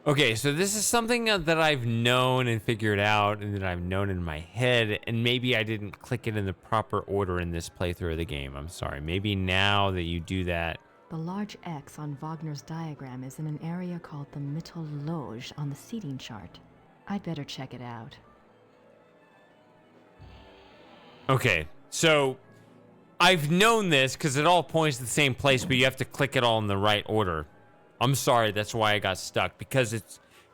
Okay, so this is something that I've known and figured out and that I've known in my head, and maybe I didn't click it in the proper order in this playthrough of the game. I'm sorry. Maybe now that you do that... The large X on Wagner's diagram is in an area called the Mythologe on the seating chart. I'd better check it out. Okay, so I've known this because it all points to the same place, but you have to click it all in the right order. I'm sorry, that's why I got stuck, because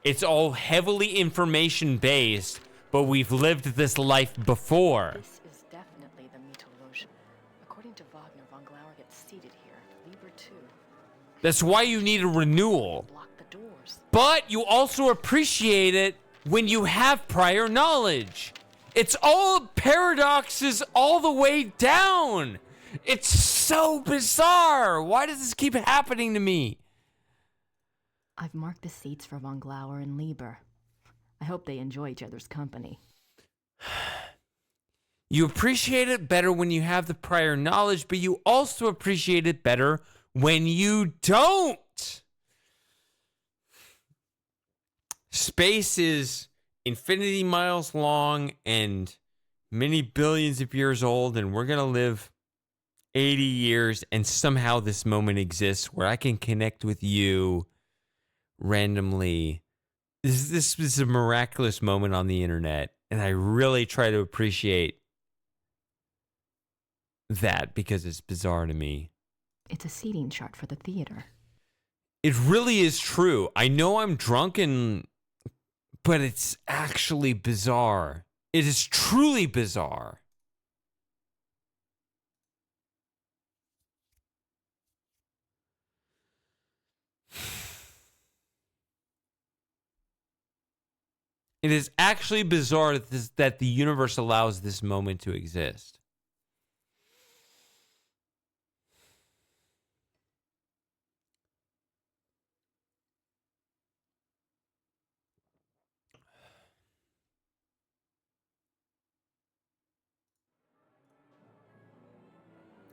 it's all heavily information based, but we've lived this life before. This is definitely the Mythologe. According to Wagner, von Glauer gets seated here. Lieber too. That's why you need a renewal. Block the doors. But you also appreciate it when you have prior knowledge. It's all paradoxes all the way down. It's so bizarre. Why does this keep happening to me? I've marked the seats for von Glauer and Lieber. I hope they enjoy each other's company. You appreciate it better when you have the prior knowledge, but you also appreciate it better when you don't. Space is infinity miles long and many billions of years old, and we're going to live 80 years, and somehow this moment exists where I can connect with you randomly. This is a miraculous moment on the internet, and I really try to appreciate that because it's bizarre to me. It's a seating chart for the theater. It really is true. I know I'm drunken, but it's actually bizarre. It is truly bizarre. It is actually bizarre that the universe allows this moment to exist.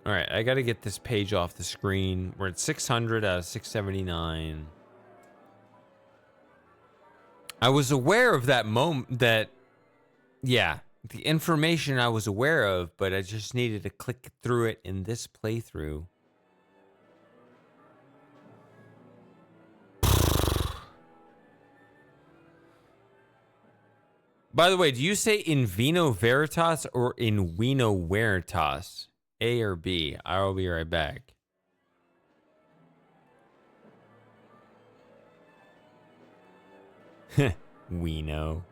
All right, I got to get this page off the screen. We're at 600 out of 679. I was aware of that moment, yeah, the information I was aware of, but I just needed to click through it in this playthrough. By the way, do you say in vino veritas or in vino veritas? A or B? I will be right back. We know.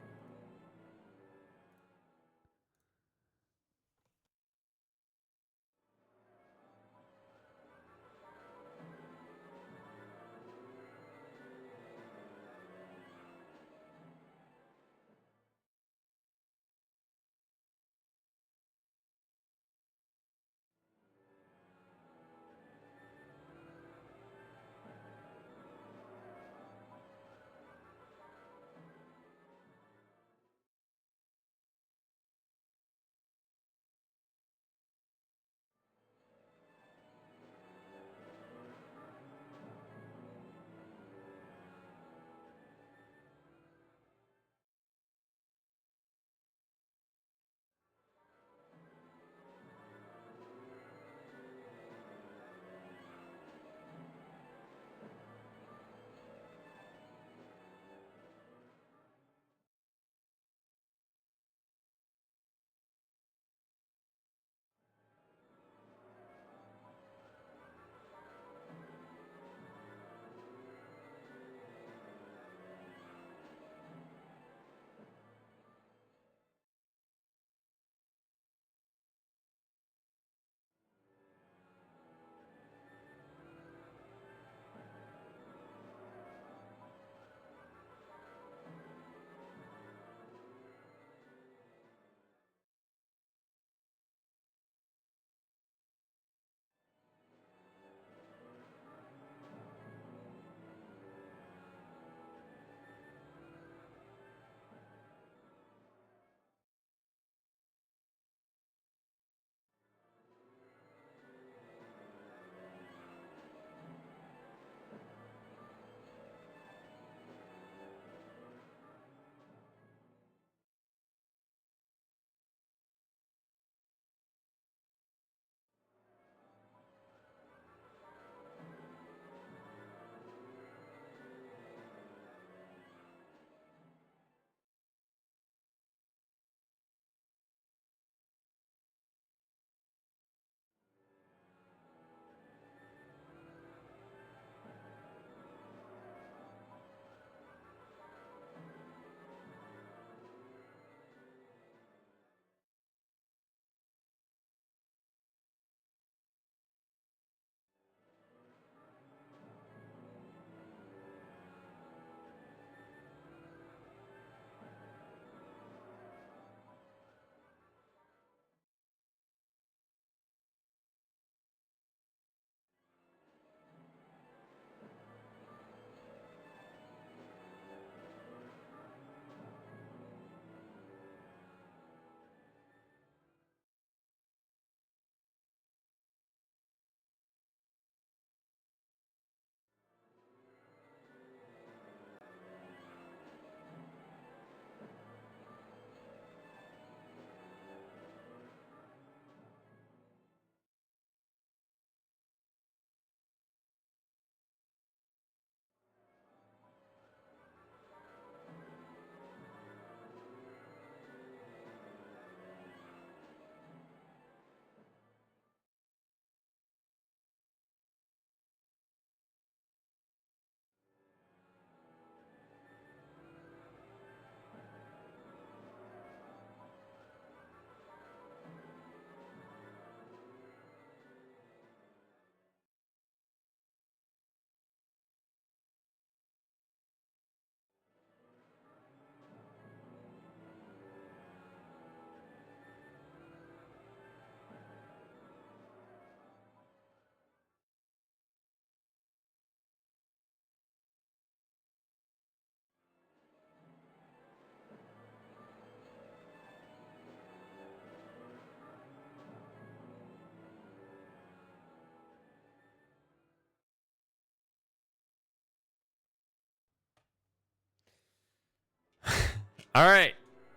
All right.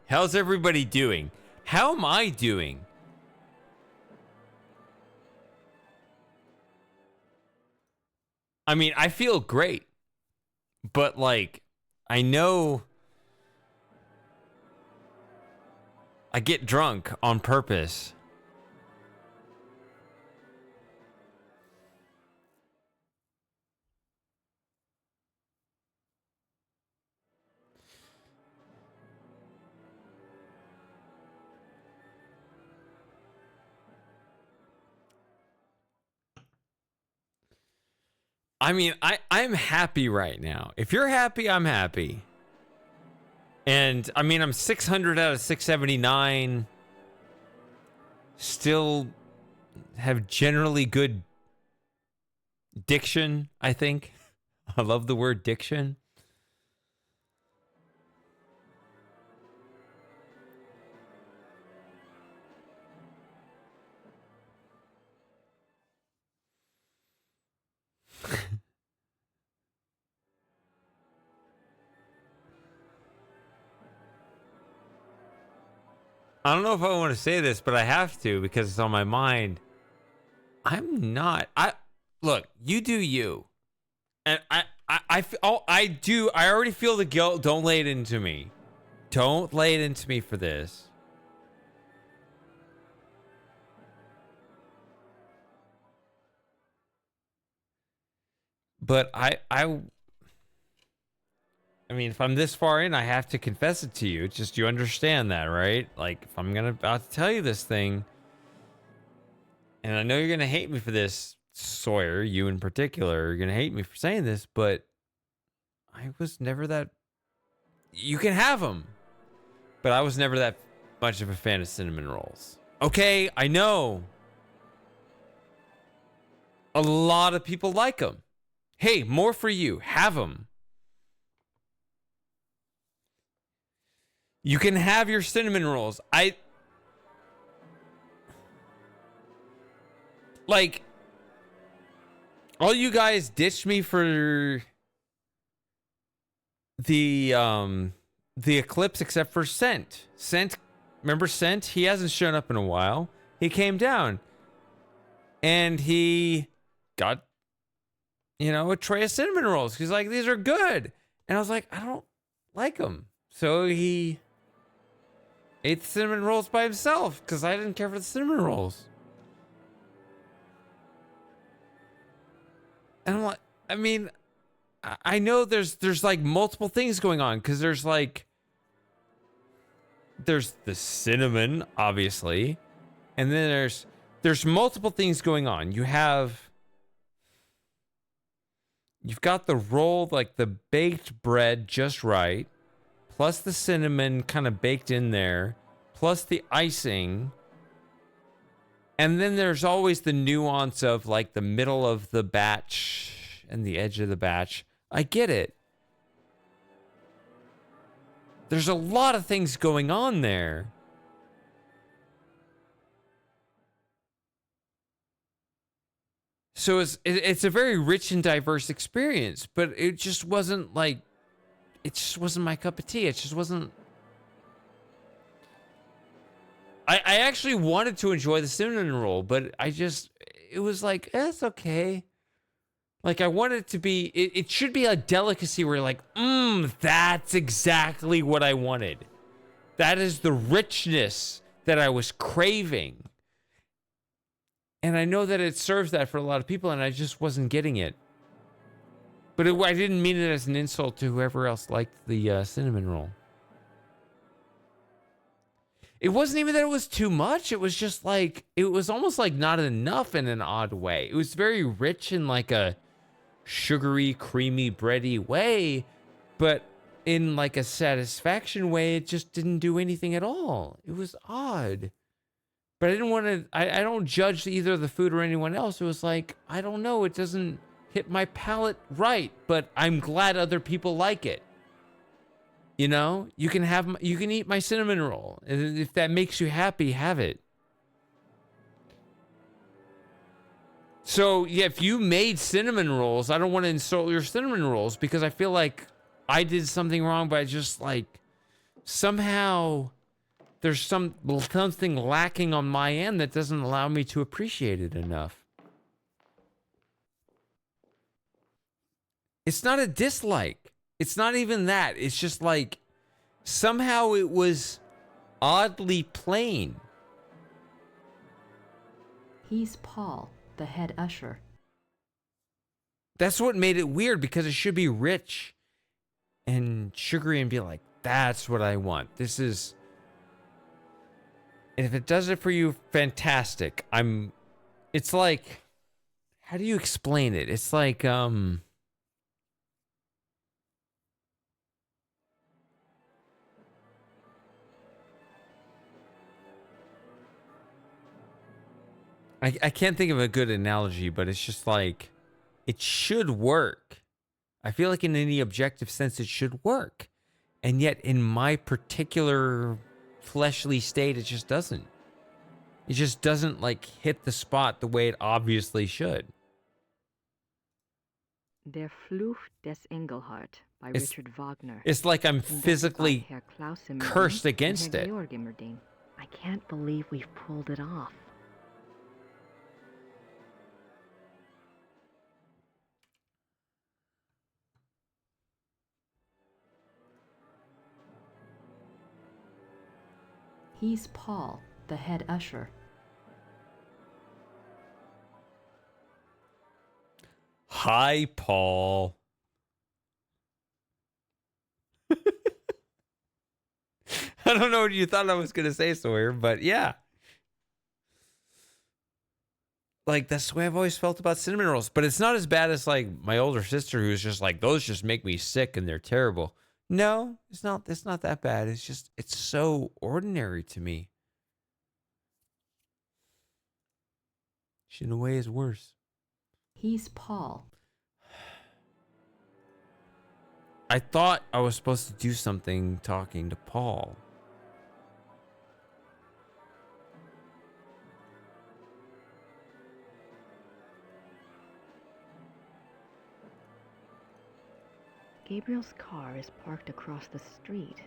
How's everybody doing? How am I doing? I mean, I feel great. But, like, I know I get drunk on purpose. I mean, I'm happy right now. If you're happy, I'm happy. And, I mean, I'm 600 out of 679. Still have generally good diction, I think. I love the word diction. I don't know if I want to say this, but I have to because it's on my mind. I'm not. Look, you do you. And I already feel the guilt. Don't lay it into me. Don't lay it into me for this. But I mean, if I'm this far in, I have to confess it to you. It's just, you understand that, right? Like, if I'm about to tell you this thing, and I know you're gonna hate me for this, Sawyer, you in particular, you're gonna hate me for saying this, but I was never that. You can have them, but I was never that much of a fan of cinnamon rolls. Okay, I know. A lot of people like them. Hey, more for you. Have them. You can have your cinnamon rolls. Like, all you guys ditched me for the Eclipse except for Scent. Scent, remember Scent? He hasn't shown up in a while. He came down and he got, a tray of cinnamon rolls. He's like, these are good. And I was like, I don't like them. So he ate the cinnamon rolls by himself because I didn't care for the cinnamon rolls. And I'm like, I mean, I know there's like multiple things going on because there's the cinnamon, obviously, and then there's multiple things going on. You've got the roll, like the baked bread just right, plus the cinnamon kind of baked in there, plus the icing. And then there's always the nuance of like the middle of the batch and the edge of the batch. I get it. There's a lot of things going on there. So it's a very rich and diverse experience, but it just wasn't my cup of tea. It just wasn't. I actually wanted to enjoy the cinnamon roll, but it was like, it's okay. Like, I wanted it to be, it should be a delicacy where you're like, that's exactly what I wanted. That is the richness that I was craving. And I know that it serves that for a lot of people, and I just wasn't getting it. But I didn't mean it as an insult to whoever else liked the cinnamon roll. It wasn't even that it was too much. It was just like, it was almost like not enough in an odd way. It was very rich in like a sugary, creamy, bready way, but in like a satisfaction way, it just didn't do anything at all. It was odd. But I didn't want to, I don't judge either the food or anyone else. It was like, I don't know, it doesn't hit my palate right, but I'm glad other people like it. You know, you can eat my cinnamon roll. And if that makes you happy, have it. So, yeah, if you made cinnamon rolls, I don't want to insult your cinnamon rolls because I feel like I did something wrong by just like somehow there's something lacking on my end that doesn't allow me to appreciate it enough. It's not a dislike. It's not even that. It's just like somehow it was oddly plain. He's Paul, the head usher. That's what made it weird, because it should be rich and sugary and be like, that's what I want. This is... And if it does it for you, fantastic. It's like... How do you explain it? It's like, I can't think of a good analogy, but it's just like, it should work. I feel like in any objective sense, it should work. And yet in my particular fleshly state, it just doesn't. It just doesn't like hit the spot the way it obviously should. Der Fluch des Engelhart by Richard Wagner. It's like I'm physically Herr Klaus Immerding cursed and against Herr it. Georg Immerding. I can't believe we've pulled it off. He's Paul, the head usher. Hi, Paul. I don't know what you thought I was going to say, Sawyer, but yeah. Like, that's the way I've always felt about cinnamon rolls. But it's not as bad as, like, my older sister, who's just like, those just make me sick and they're terrible. No, it's not that bad. It's just, it's so ordinary to me. Which in a way is worse. He's Paul. I thought I was supposed to do something talking to Paul. Gabriel's car is parked across the street.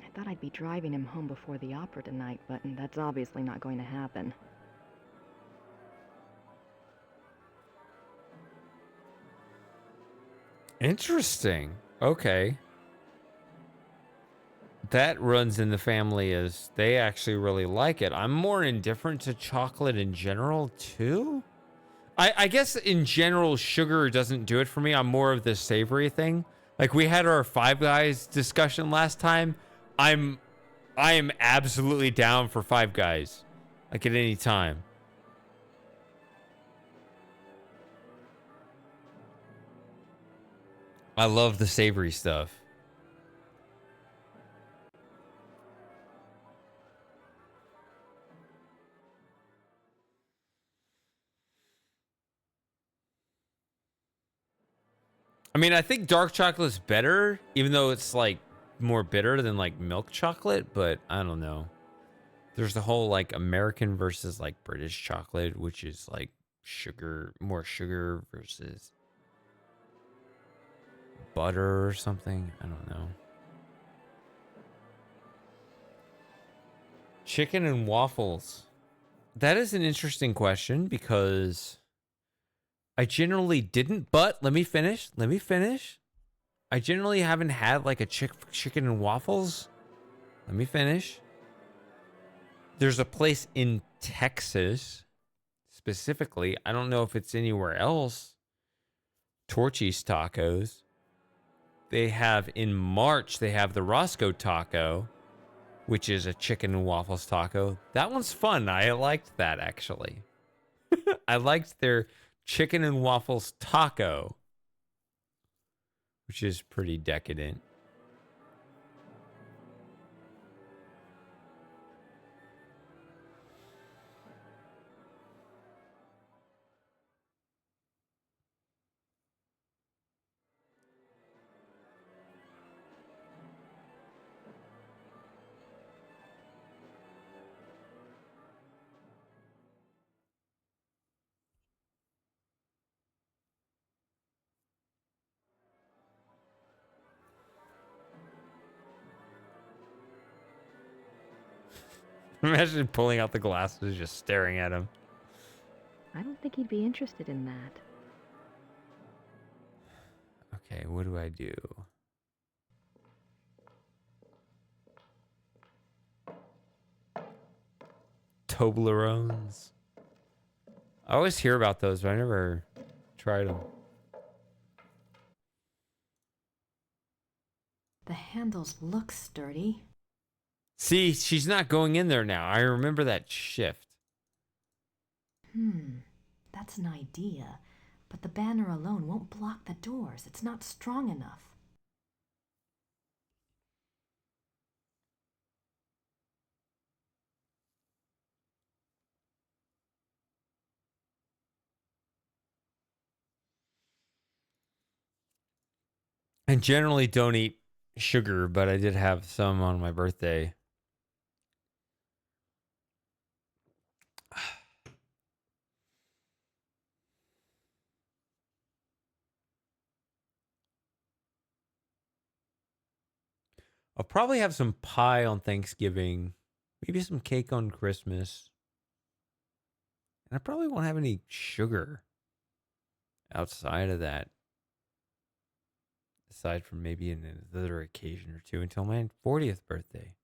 I thought I'd be driving him home before the opera tonight, but that's obviously not going to happen. Interesting. Okay. That runs in the family as they actually really like it. I'm more indifferent to chocolate in general, too. I guess in general, sugar doesn't do it for me. I'm more of the savory thing. Like we had our Five Guys discussion last time. I am absolutely down for Five Guys. Like at any time. I love the savory stuff. I mean, I think dark chocolate's better, even though it's like more bitter than like milk chocolate, but I don't know. There's the whole like American versus like British chocolate, which is like sugar, more sugar versus butter or something. I don't know. Chicken and waffles. That is an interesting question because I generally didn't, but let me finish. I generally haven't had like a chicken and waffles. Let me finish. There's a place in Texas, specifically. I don't know if it's anywhere else. Torchy's Tacos. They have, in March, they have the Roscoe Taco, which is a chicken and waffles taco. That one's fun. I liked that, actually. I liked their chicken and waffles taco, which is pretty decadent. Imagine pulling out the glasses, just staring at him. I don't think he'd be interested in that. Okay, what do I do? Toblerones. I always hear about those, but I never tried them. The handles look sturdy. See, she's not going in there now. I remember that shift. That's an idea. But the banner alone won't block the doors. It's not strong enough. I generally don't eat sugar, but I did have some on my birthday. I'll probably have some pie on Thanksgiving, maybe some cake on Christmas. And I probably won't have any sugar outside of that. Aside from maybe another occasion or two until my 40th birthday.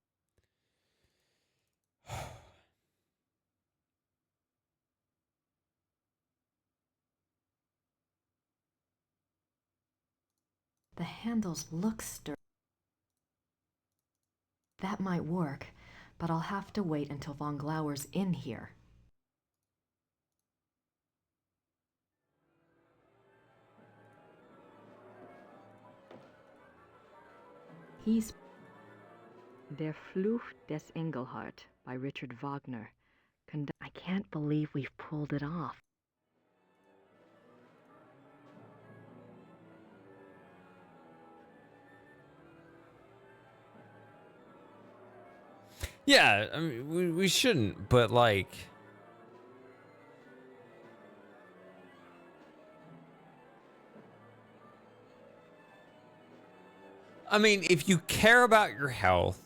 The handles look sturdy. That might work, but I'll have to wait until Von Glauer's in here. He's Der Fluch des Engelhart by Richard Wagner. I can't believe we've pulled it off. Yeah, I mean, we shouldn't, but like... I mean, if you care about your health,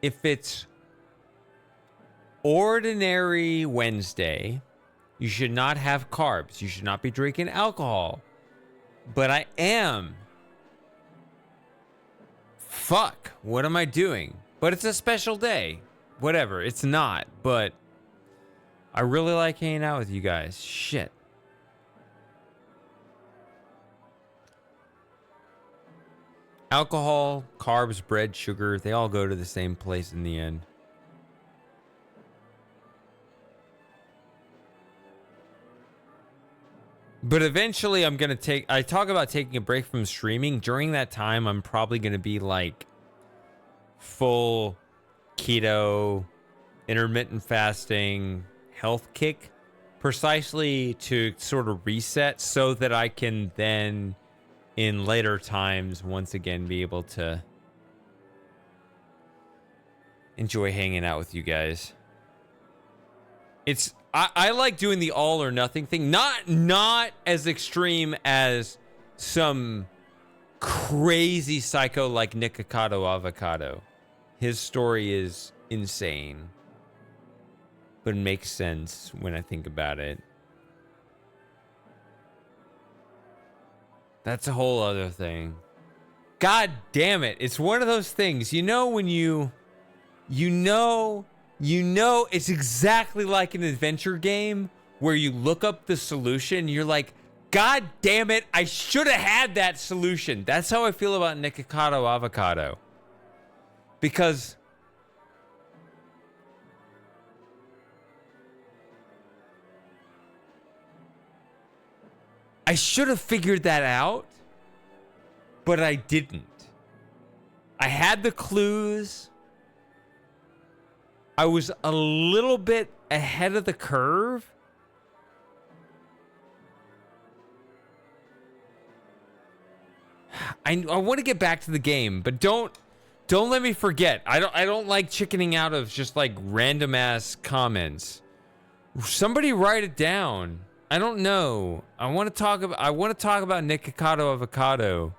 if it's ordinary Wednesday, you should not have carbs. You should not be drinking alcohol. But I am. Fuck, what am I doing? But it's a special day. Whatever, it's not, but I really like hanging out with you guys. Shit. Alcohol, carbs, bread, sugar, they all go to the same place in the end. But eventually I'm going to I talk about taking a break from streaming. During that time, I'm probably going to be like full keto, intermittent fasting, health kick, precisely to sort of reset so that I can then in later times once again be able to enjoy hanging out with you guys. I like doing the all or nothing thing. Not as extreme as some crazy psycho like Nikocado Avocado. His story is insane, but it makes sense when I think about it. That's a whole other thing. God damn it. It's one of those things. You know when you know it's exactly like an adventure game where you look up the solution. You're like, God damn it, I should have had that solution. That's how I feel about Nikocado Avocado. Because I should have figured that out, but I didn't. I had the clues. I was a little bit ahead of the curve. I want to get back to the game, but don't let me forget. I don't like chickening out of just like random ass comments. Somebody write it down. I don't know. I want to talk about Nikocado Avocado.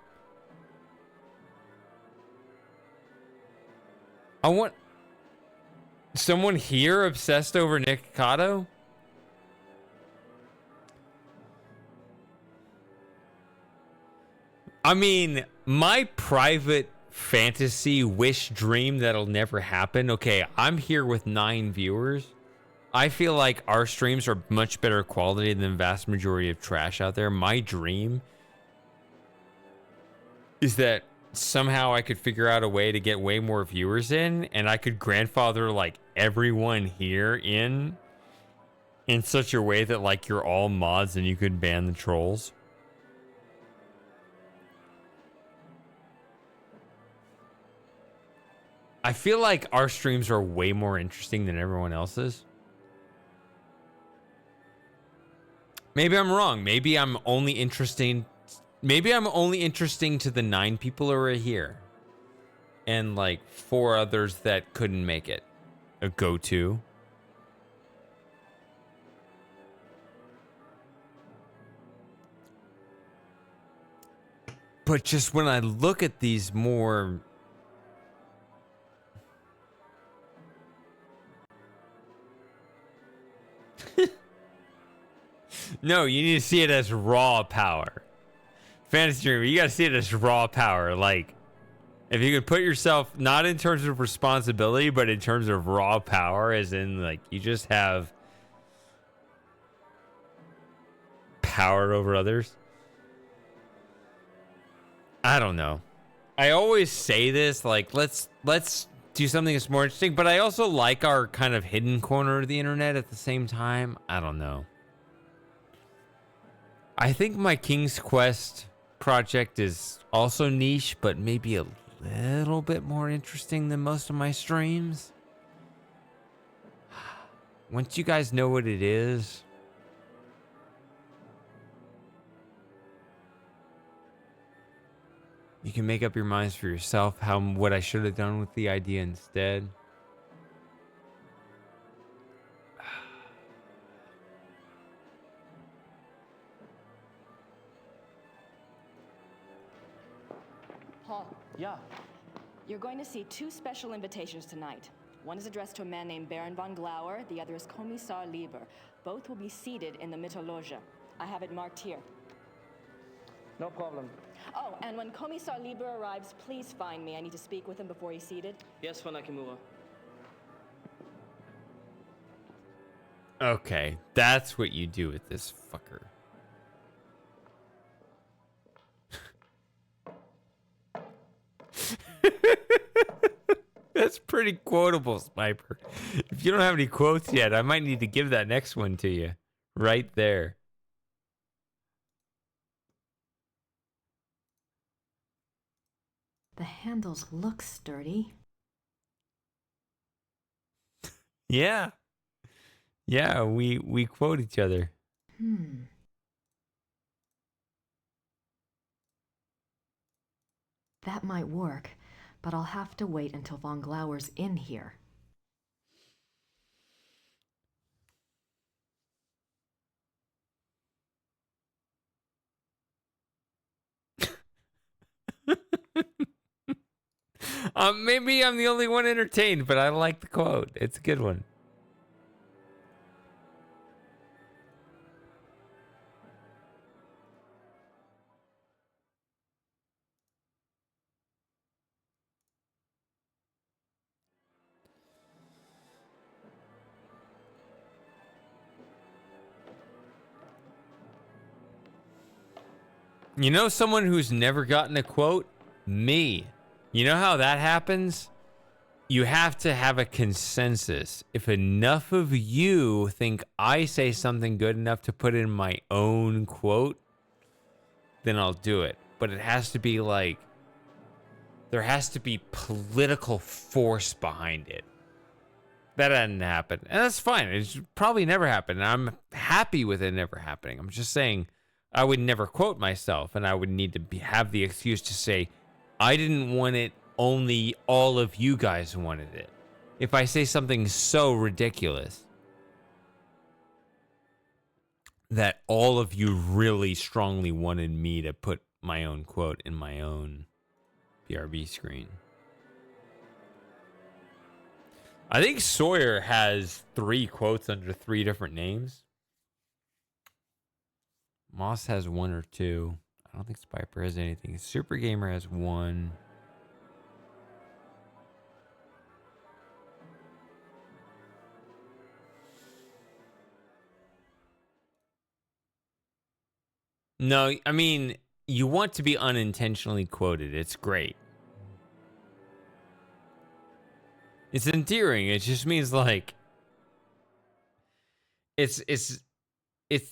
Someone here obsessed over Nick Cotto? I mean, my private fantasy wish dream that'll never happen. Okay, I'm here with 9 viewers. I feel like our streams are much better quality than the vast majority of trash out there. My dream is that somehow I could figure out a way to get way more viewers in, and I could grandfather like everyone here in such a way that like you're all mods and you could ban the trolls. I feel like our streams are way more interesting than everyone else's. Maybe I'm wrong. Maybe I'm only interesting to the 9 people who are here. And like 4 others that couldn't make it. A go-to. But just when I look at these more... No, you need to see it as raw power. Fantasy Dreamer, you gotta see it as raw power. Like, if you could put yourself, not in terms of responsibility, but in terms of raw power, as in, like, you just have power over others. I don't know. I always say this, like, let's do something that's more interesting, but I also like our kind of hidden corner of the internet at the same time. I don't know. I think my King's Quest project is also niche, but maybe a little bit more interesting than most of my streams. Once you guys know what it is, you can make up your minds for yourself what I should have done with the idea instead. Paul. Yeah. You're going to see 2 special invitations tonight. One is addressed to a man named Baron von Glauer, the other is Kommissar Lieber. Both will be seated in the Mittelloge. I have it marked here. No problem. Oh, and when Kommissar Lieber arrives, please find me. I need to speak with him before he's seated. Yes, Frau Nakamura. Okay, that's what you do with this fucker. That's pretty quotable, Sniper. If you don't have any quotes yet, I might need to give that next one to you. Right there. The handles look sturdy. Yeah. Yeah, we quote each other. That might work, but I'll have to wait until von Glauer's in here. Maybe I'm the only one entertained, but I like the quote. It's a good one. You know someone who's never gotten a quote? Me. You know how that happens? You have to have a consensus. If enough of you think I say something good enough to put in my own quote, then I'll do it. But it has to be like, there has to be political force behind it. That hadn't happened. And that's fine. It's probably never happened. And I'm happy with it never happening. I'm just saying I would never quote myself, and I would need to have the excuse to say, I didn't want it, only all of you guys wanted it. If I say something so ridiculous that all of you really strongly wanted me to put my own quote in my own BRB screen. I think Sawyer has 3 quotes under 3 different names. Moss has 1 or 2. I don't think Spiper has anything. Super Gamer has 1. No, I mean, you want to be unintentionally quoted. It's great. It's endearing. It just means like it's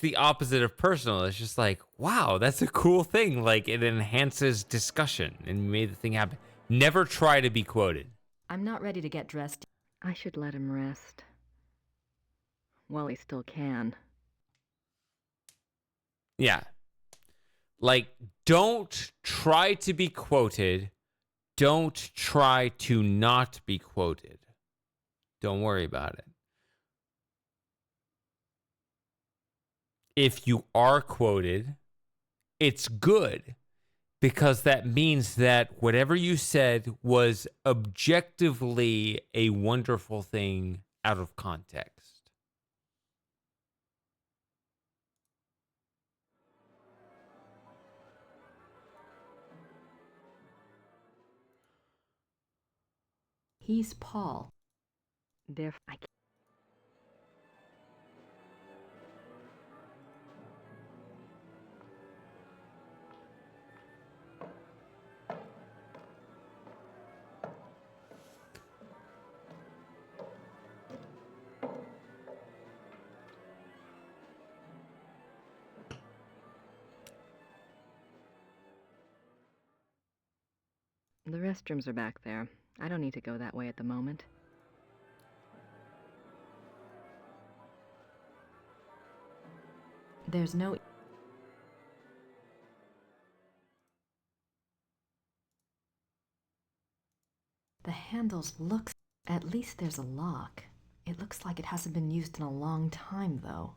the opposite of personal. It's just like, wow, that's a cool thing. Like it enhances discussion and made the thing happen. Never try to be quoted. I'm not ready to get dressed. I should let him rest. While he still can. Yeah. Like, don't try to be quoted. Don't try to not be quoted. Don't worry about it. If you are quoted, it's good because that means that whatever you said was objectively a wonderful thing out of context. He's Paul. Therefore, I can't. The restrooms are back there. I don't need to go that way at the moment. There's no... The handles look... At least there's a lock. It looks like it hasn't been used in a long time, though.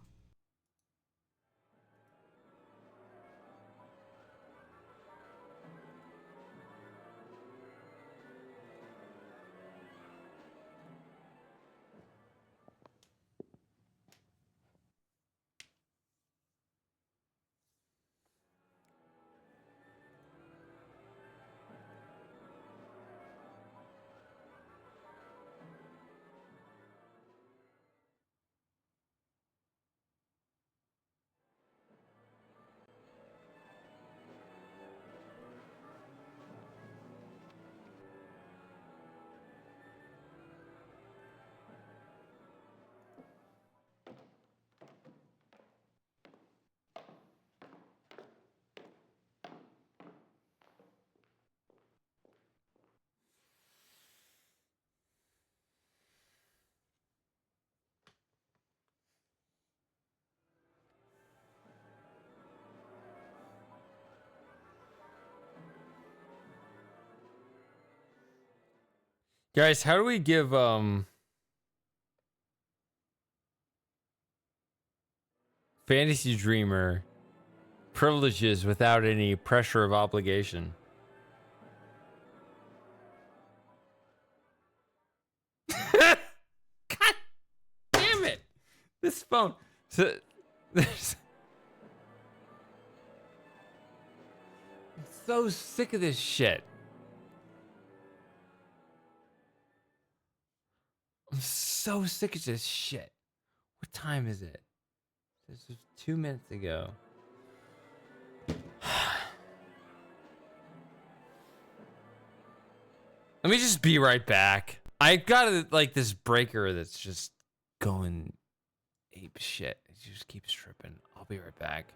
Guys, how do we give Fantasy Dreamer privileges without any pressure of obligation? God damn it! This phone. So, there's... I'm so sick of this shit. I'm so sick of this shit. What time is it? This was 2 minutes ago. Let me just be right back. I got like this breaker that's just going ape shit. It just keeps tripping. I'll be right back.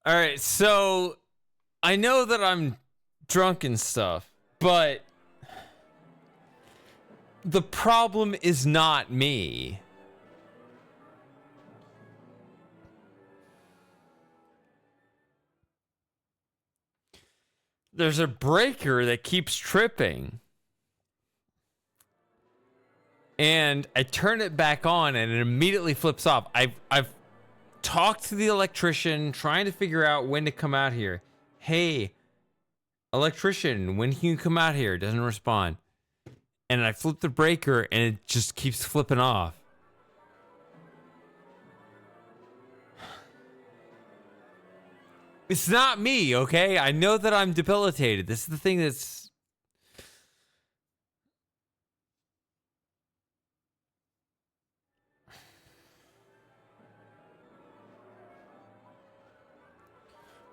All right, so I know that I'm drunk and stuff, but the problem is not me. There's a breaker that keeps tripping. And I turn it back on and it immediately flips off. I've talked to the electrician trying to figure out when to come out here. Hey, electrician, when can you come out here? Doesn't respond. And I flip the breaker and it just keeps flipping off. It's not me, okay? I know that I'm debilitated. This is the thing that's...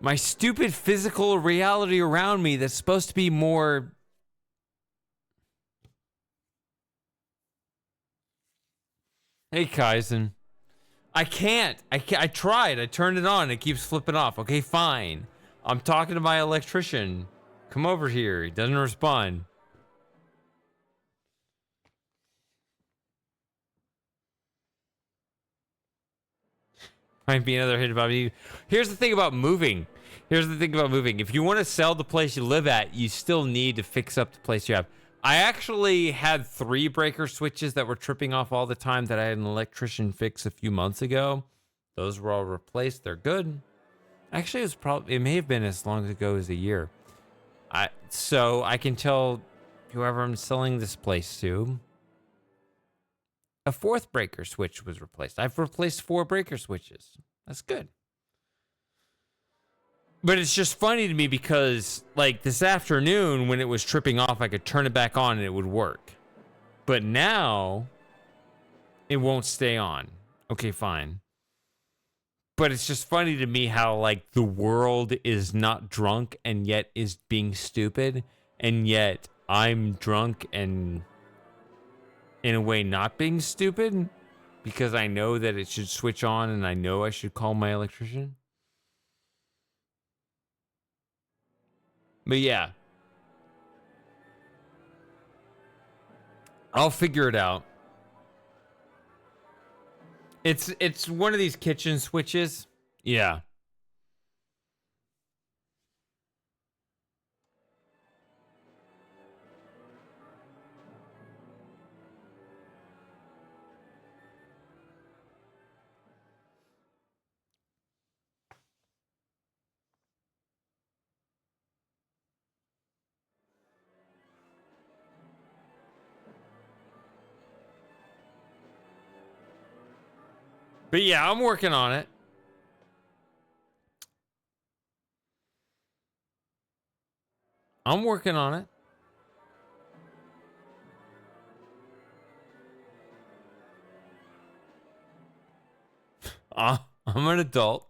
My stupid physical reality around me that's supposed to be more... Hey, Kaizen. I can't. I tried. I turned it on. It keeps flipping off. Okay, fine. I'm talking to my electrician. Come over here. He doesn't respond. Might be another hit about me. Here's the thing about moving. If you want to sell the place you live at, you still need to fix up the place you have. I actually had 3 breaker switches that were tripping off all the time that I had an electrician fix a few months ago. Those were all replaced. They're good. Actually, it may have been as long ago as a year. So I can tell whoever I'm selling this place to, a 4th breaker switch was replaced. I've replaced 4 breaker switches. That's good. But it's just funny to me because, like, this afternoon when it was tripping off, I could turn it back on and it would work. But now, it won't stay on. Okay, fine. But it's just funny to me how, like, the world is not drunk and yet is being stupid. And yet, I'm drunk and, in a way, not being stupid. Because I know that it should switch on and I know I should call my electrician. But yeah. I'll figure it out. It's one of these kitchen switches. Yeah. But yeah, I'm working on it. I'm working on it. I'm an adult.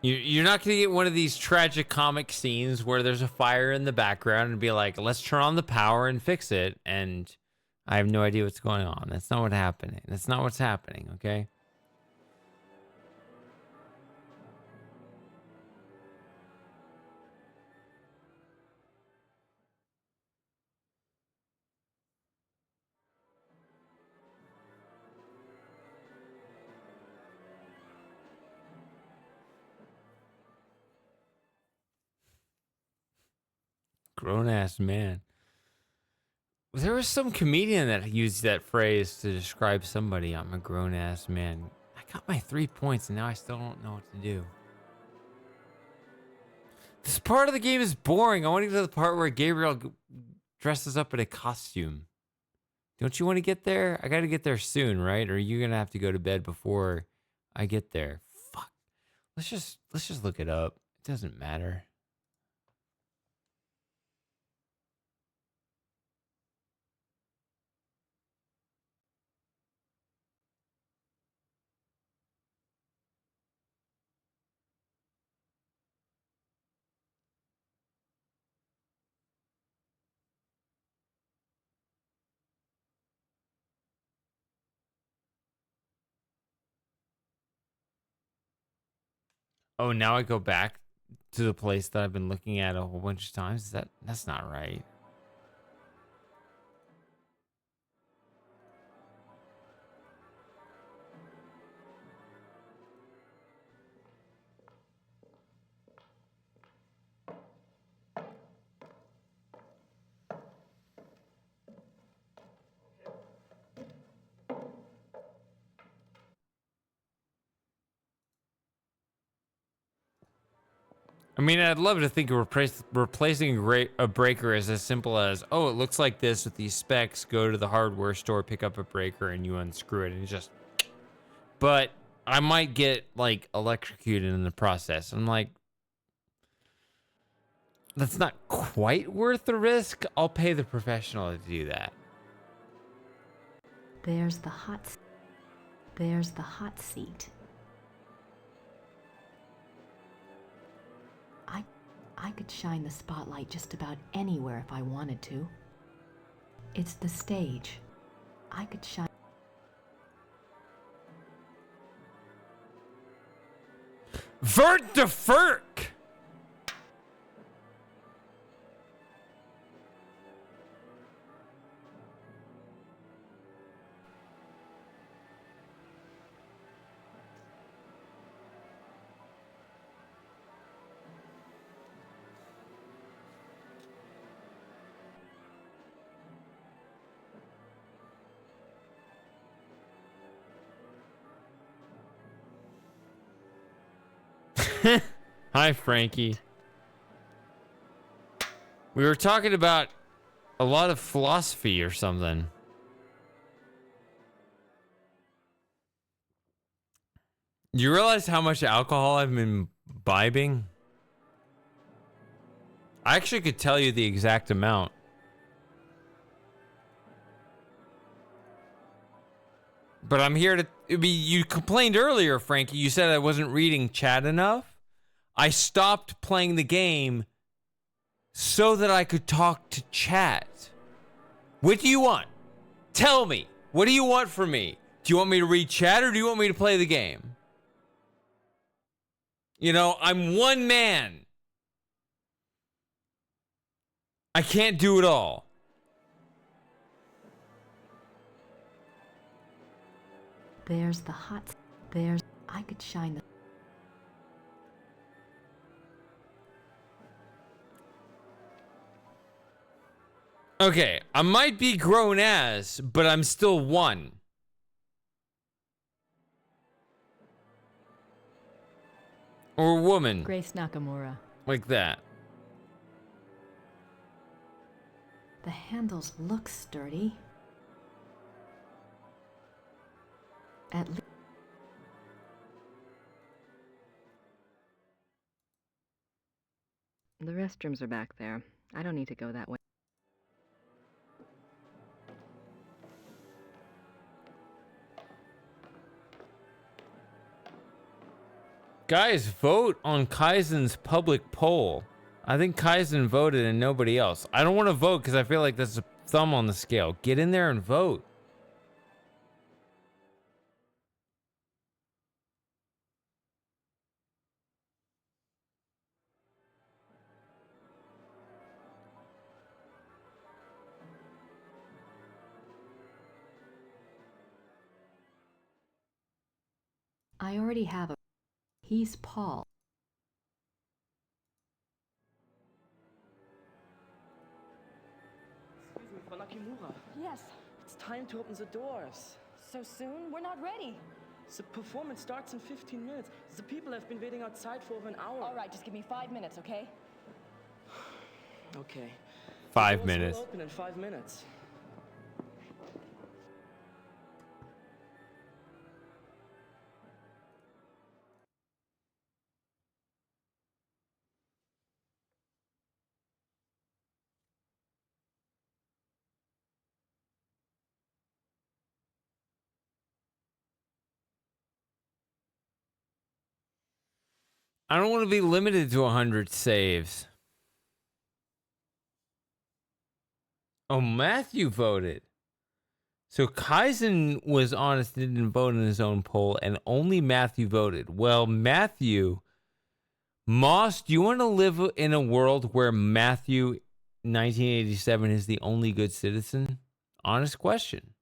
You're not going to get one of these tragic comic scenes where there's a fire in the background and be like, let's turn on the power and fix it. And I have no idea what's going on. That's not what's happening. That's not what's happening, okay? Grown-ass man. There was some comedian that used that phrase to describe somebody. I'm a grown-ass man. I got my 3 points, and now I still don't know what to do. This part of the game is boring. I want to get to the part where Gabriel dresses up in a costume. Don't you want to get there? I got to get there soon, right? Or are you going to have to go to bed before I get there? Fuck. Let's just look it up. It doesn't matter. Oh, now I go back to the place that I've been looking at a whole bunch of times. That's not right. I mean, I'd love to think of replacing a breaker is as simple as, oh, it looks like this with these specs. Go to the hardware store, pick up a breaker, and you unscrew it, and it's just. But I might get like electrocuted in the process. I'm like, that's not quite worth the risk. I'll pay the professional to do that. There's the hot seat. I could shine the spotlight just about anywhere if I wanted to. It's the stage. I could shine. Vert de Ferk! Hi, Frankie. We were talking about a lot of philosophy or something. You realize how much alcohol I've been imbibing? I actually could tell you the exact amount. But I'm here to... you complained earlier, Frankie. You said I wasn't reading chat enough. I stopped playing the game so that I could talk to chat. What do you want? Tell me. What do you want from me? Do you want me to read chat or do you want me to play the game? You know, I'm one man. I can't do it all. There's the hot. I could shine the. Okay, I might be grown as, but I'm still one. Or a woman. Grace Nakamura. Like that. The handles look sturdy. At least. The restrooms are back there. I don't need to go that way. Guys, vote on Kaizen's public poll. I think Kaizen voted and nobody else. I don't want to vote because I feel like that's a thumb on the scale. Get in there and vote. I already have a. He's Paul. Excuse me, Frau Nakimura. Yes. It's time to open the doors. So soon? We're not ready. The performance starts in 15 minutes. The people have been waiting outside for over an hour. All right, just give me 5 minutes, okay? Okay. 5 The doors minutes. will open in 5 minutes. I don't want to be limited to 100 saves. Oh, Matthew voted. So Kaizen was honest and didn't vote in his own poll, and only Matthew voted. Well, Matthew Moss, do you want to live in a world where Matthew 1987 is the only good citizen? Honest question.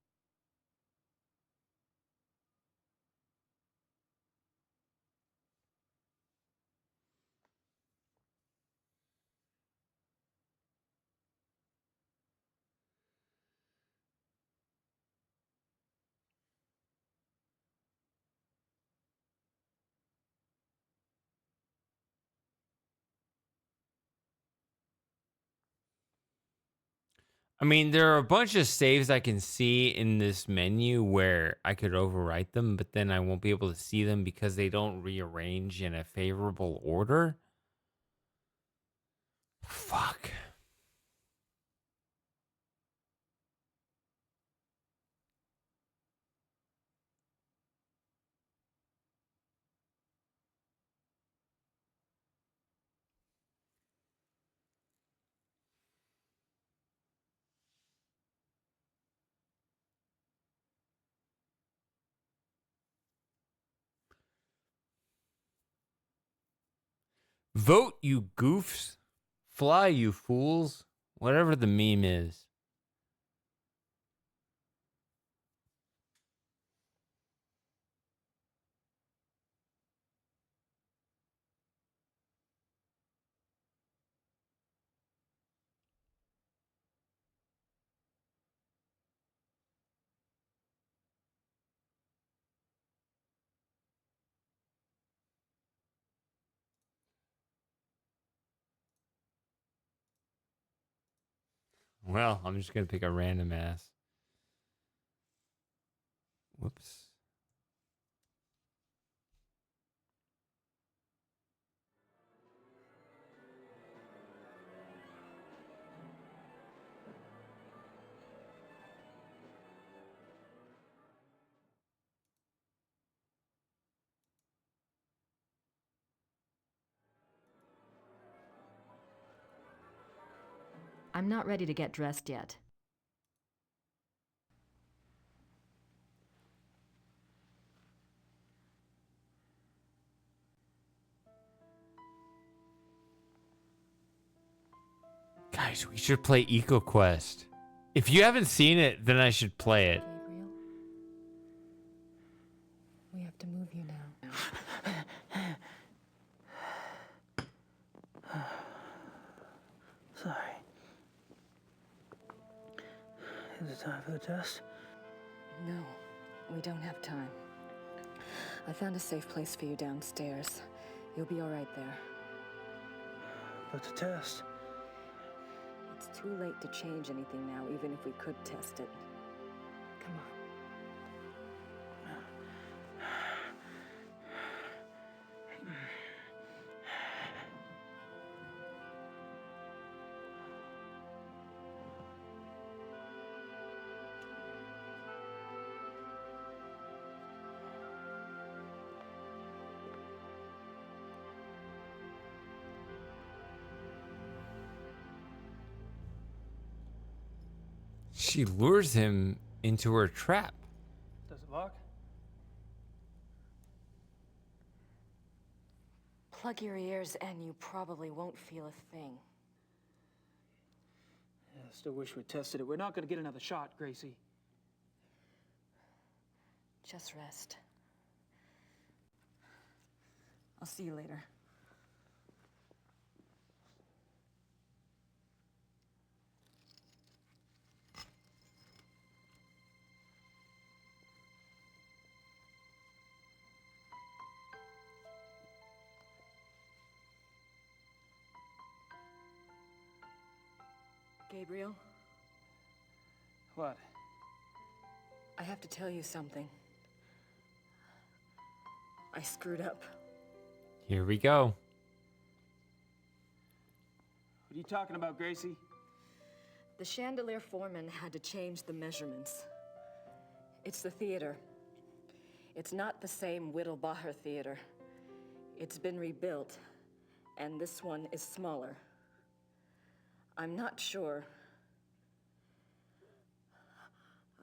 I mean, there are a bunch of saves I can see in this menu where I could overwrite them, but then I won't be able to see them because they don't rearrange in a favorable order. Fuck. Vote, you goofs. Fly, you fools. Whatever the meme is. Well, I'm just going to pick a random ass. Whoops. I'm not ready to get dressed yet. Guys, we should play EcoQuest. If you haven't seen it, then I should play it. Gabriel, we have to move you now. Sorry. Is it time for the test? No, we don't have time. I found a safe place for you downstairs. You'll be all right there. But the test? It's too late to change anything now, even if we could test it. Come on. She lures him into her trap. Does it lock? Plug your ears and you probably won't feel a thing. Yeah, I still wish we tested it. We're not going to get another shot, Gracie. Just rest. I'll see you later. Gabriel? What? I have to tell you something. I screwed up. Here we go. What are you talking about, Gracie? The chandelier foreman had to change the measurements. It's the theater. It's not the same Whittle-Bacher theater. It's been rebuilt, and this one is smaller. I'm not sure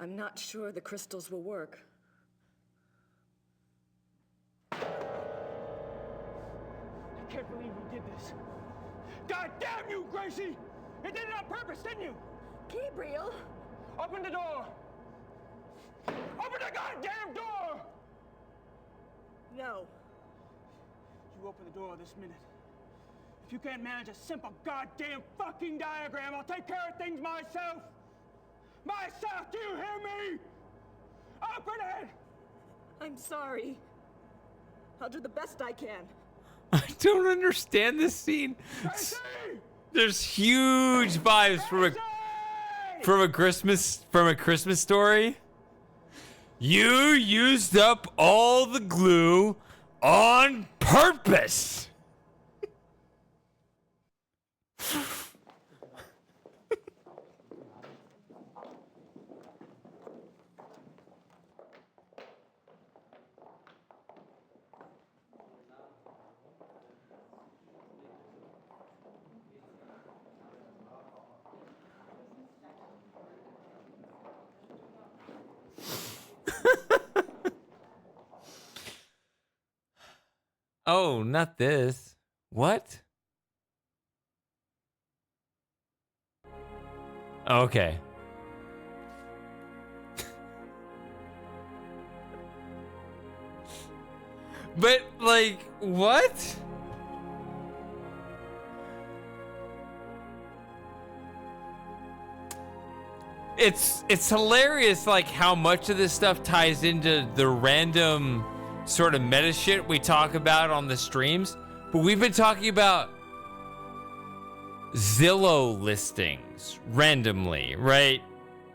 the crystals will work. can't believe you did this. God damn you, Gracie! You did it on purpose, didn't you? Gabriel! Open the door! Open the goddamn door! No. You open the door this minute. If you can't manage a simple goddamn fucking diagram, I'll take care of things myself! Myself, do you hear me? Open it! I'm sorry. I'll do the best I can. I don't understand this scene. There's huge vibes from a Christmas story. You used up all the glue on purpose. Oh, not this. What? Okay. But, like, what? It's hilarious, like, how much of this stuff ties into the random sort of meta shit we talk about on the streams. But we've been talking about Zillow listings randomly, right?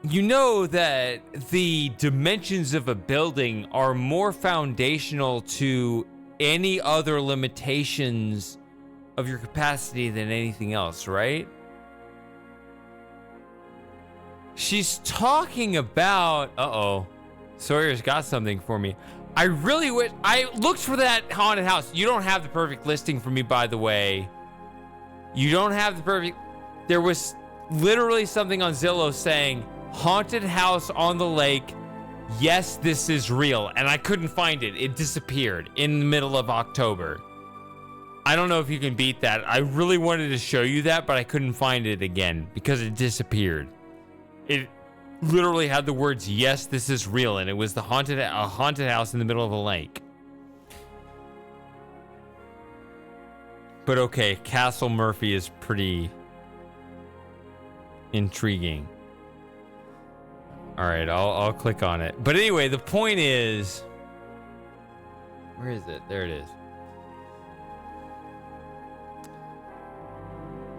You know that the dimensions of a building are more foundational to any other limitations of your capacity than anything else, right? She's talking about, Sawyer's got something for me. I really wish, I looked for that haunted house. You don't have the perfect listing for me, by the way. You don't have the perfect, there was literally something on Zillow saying, haunted house on the lake. Yes, this is real. And I couldn't find it. It disappeared in the middle of October. I don't know if you can beat that. I really wanted to show you that, but I couldn't find it again because it disappeared. It literally had the words, yes, this is real. And it was a haunted house in the middle of a lake. But okay, Castle Murphy is pretty intriguing. All right, I'll click on it. But anyway, the point is, where is it? There it is.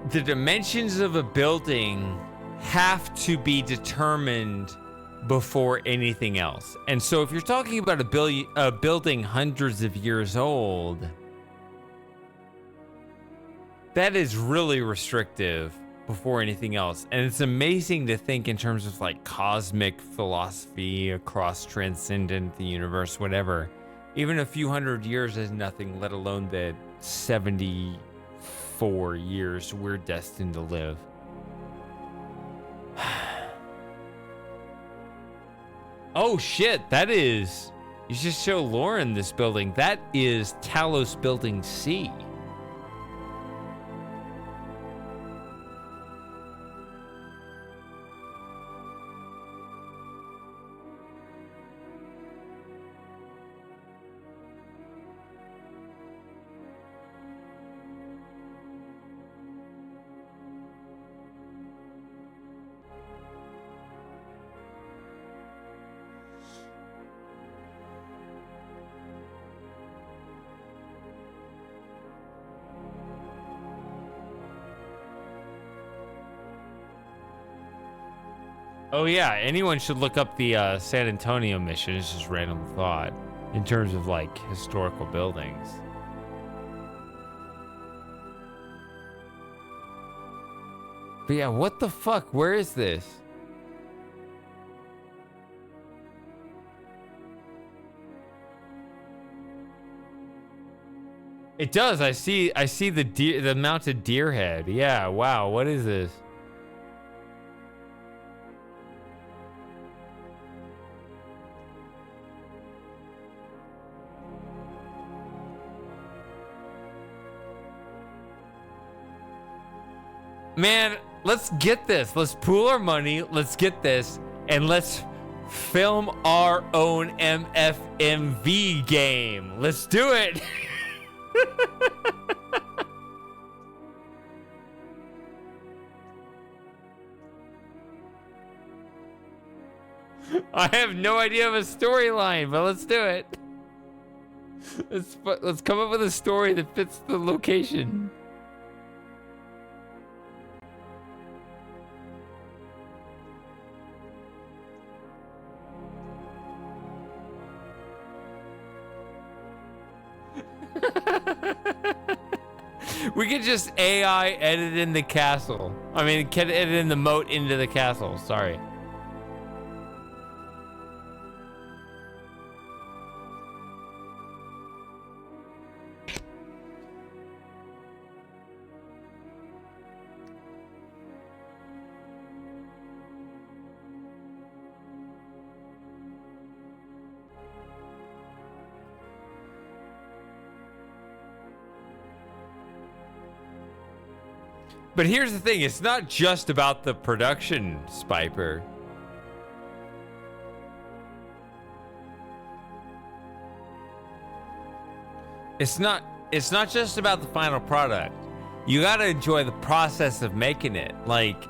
The dimensions of a building have to be determined before anything else. And so if you're talking about a building hundreds of years old, that is really restrictive before anything else. And it's amazing to think in terms of like cosmic philosophy across transcendent, the universe, whatever. Even a few hundred years is nothing, let alone the 74 years we're destined to live. Oh shit, that is, you just show Lauren this building. That is Talos Building C. Oh yeah, anyone should look up the San Antonio mission. It's just random thought in terms of like historical buildings. But yeah, what the fuck? Where is this? It does. I see the mounted deer head. Yeah, wow. What is this? Man, let's get this. Let's pool our money. Let's get this. And let's film our own MFMV game. Let's do it. I have no idea of a storyline, but let's do it. Let's come up with a story that fits the location. We could just AI edit in the castle. I mean, can edit in the moat into the castle. Sorry. But here's the thing, it's not just about the production, Spiper. It's not just about the final product. You gotta enjoy the process of making it. Like,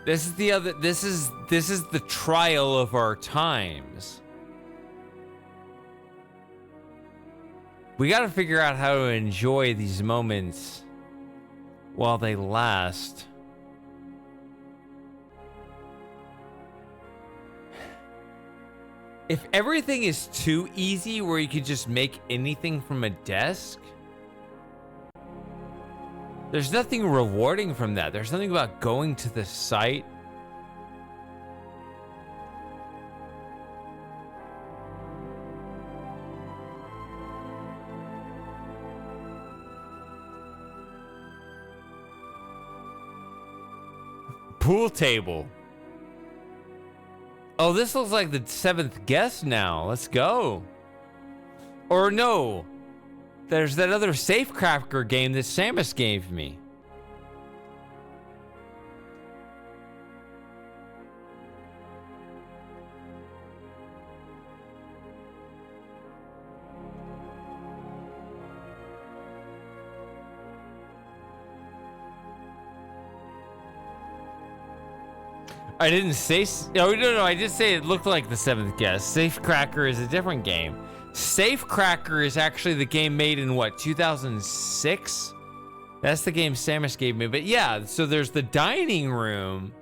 this is the trial of our times. We gotta figure out how to enjoy these moments while they last. If everything is too easy where you could just make anything from a desk, there's nothing rewarding from that. There's something about going to the site. Pool table. Oh, this looks like the 7th guest now. Let's go. Or no. There's that other Safecracker game that Samus gave me. I didn't say... No, I did say it looked like the 7th guest. Safecracker is a different game. Safecracker is actually the game made in, what, 2006? That's the game Samus gave me. But yeah, so there's the dining room.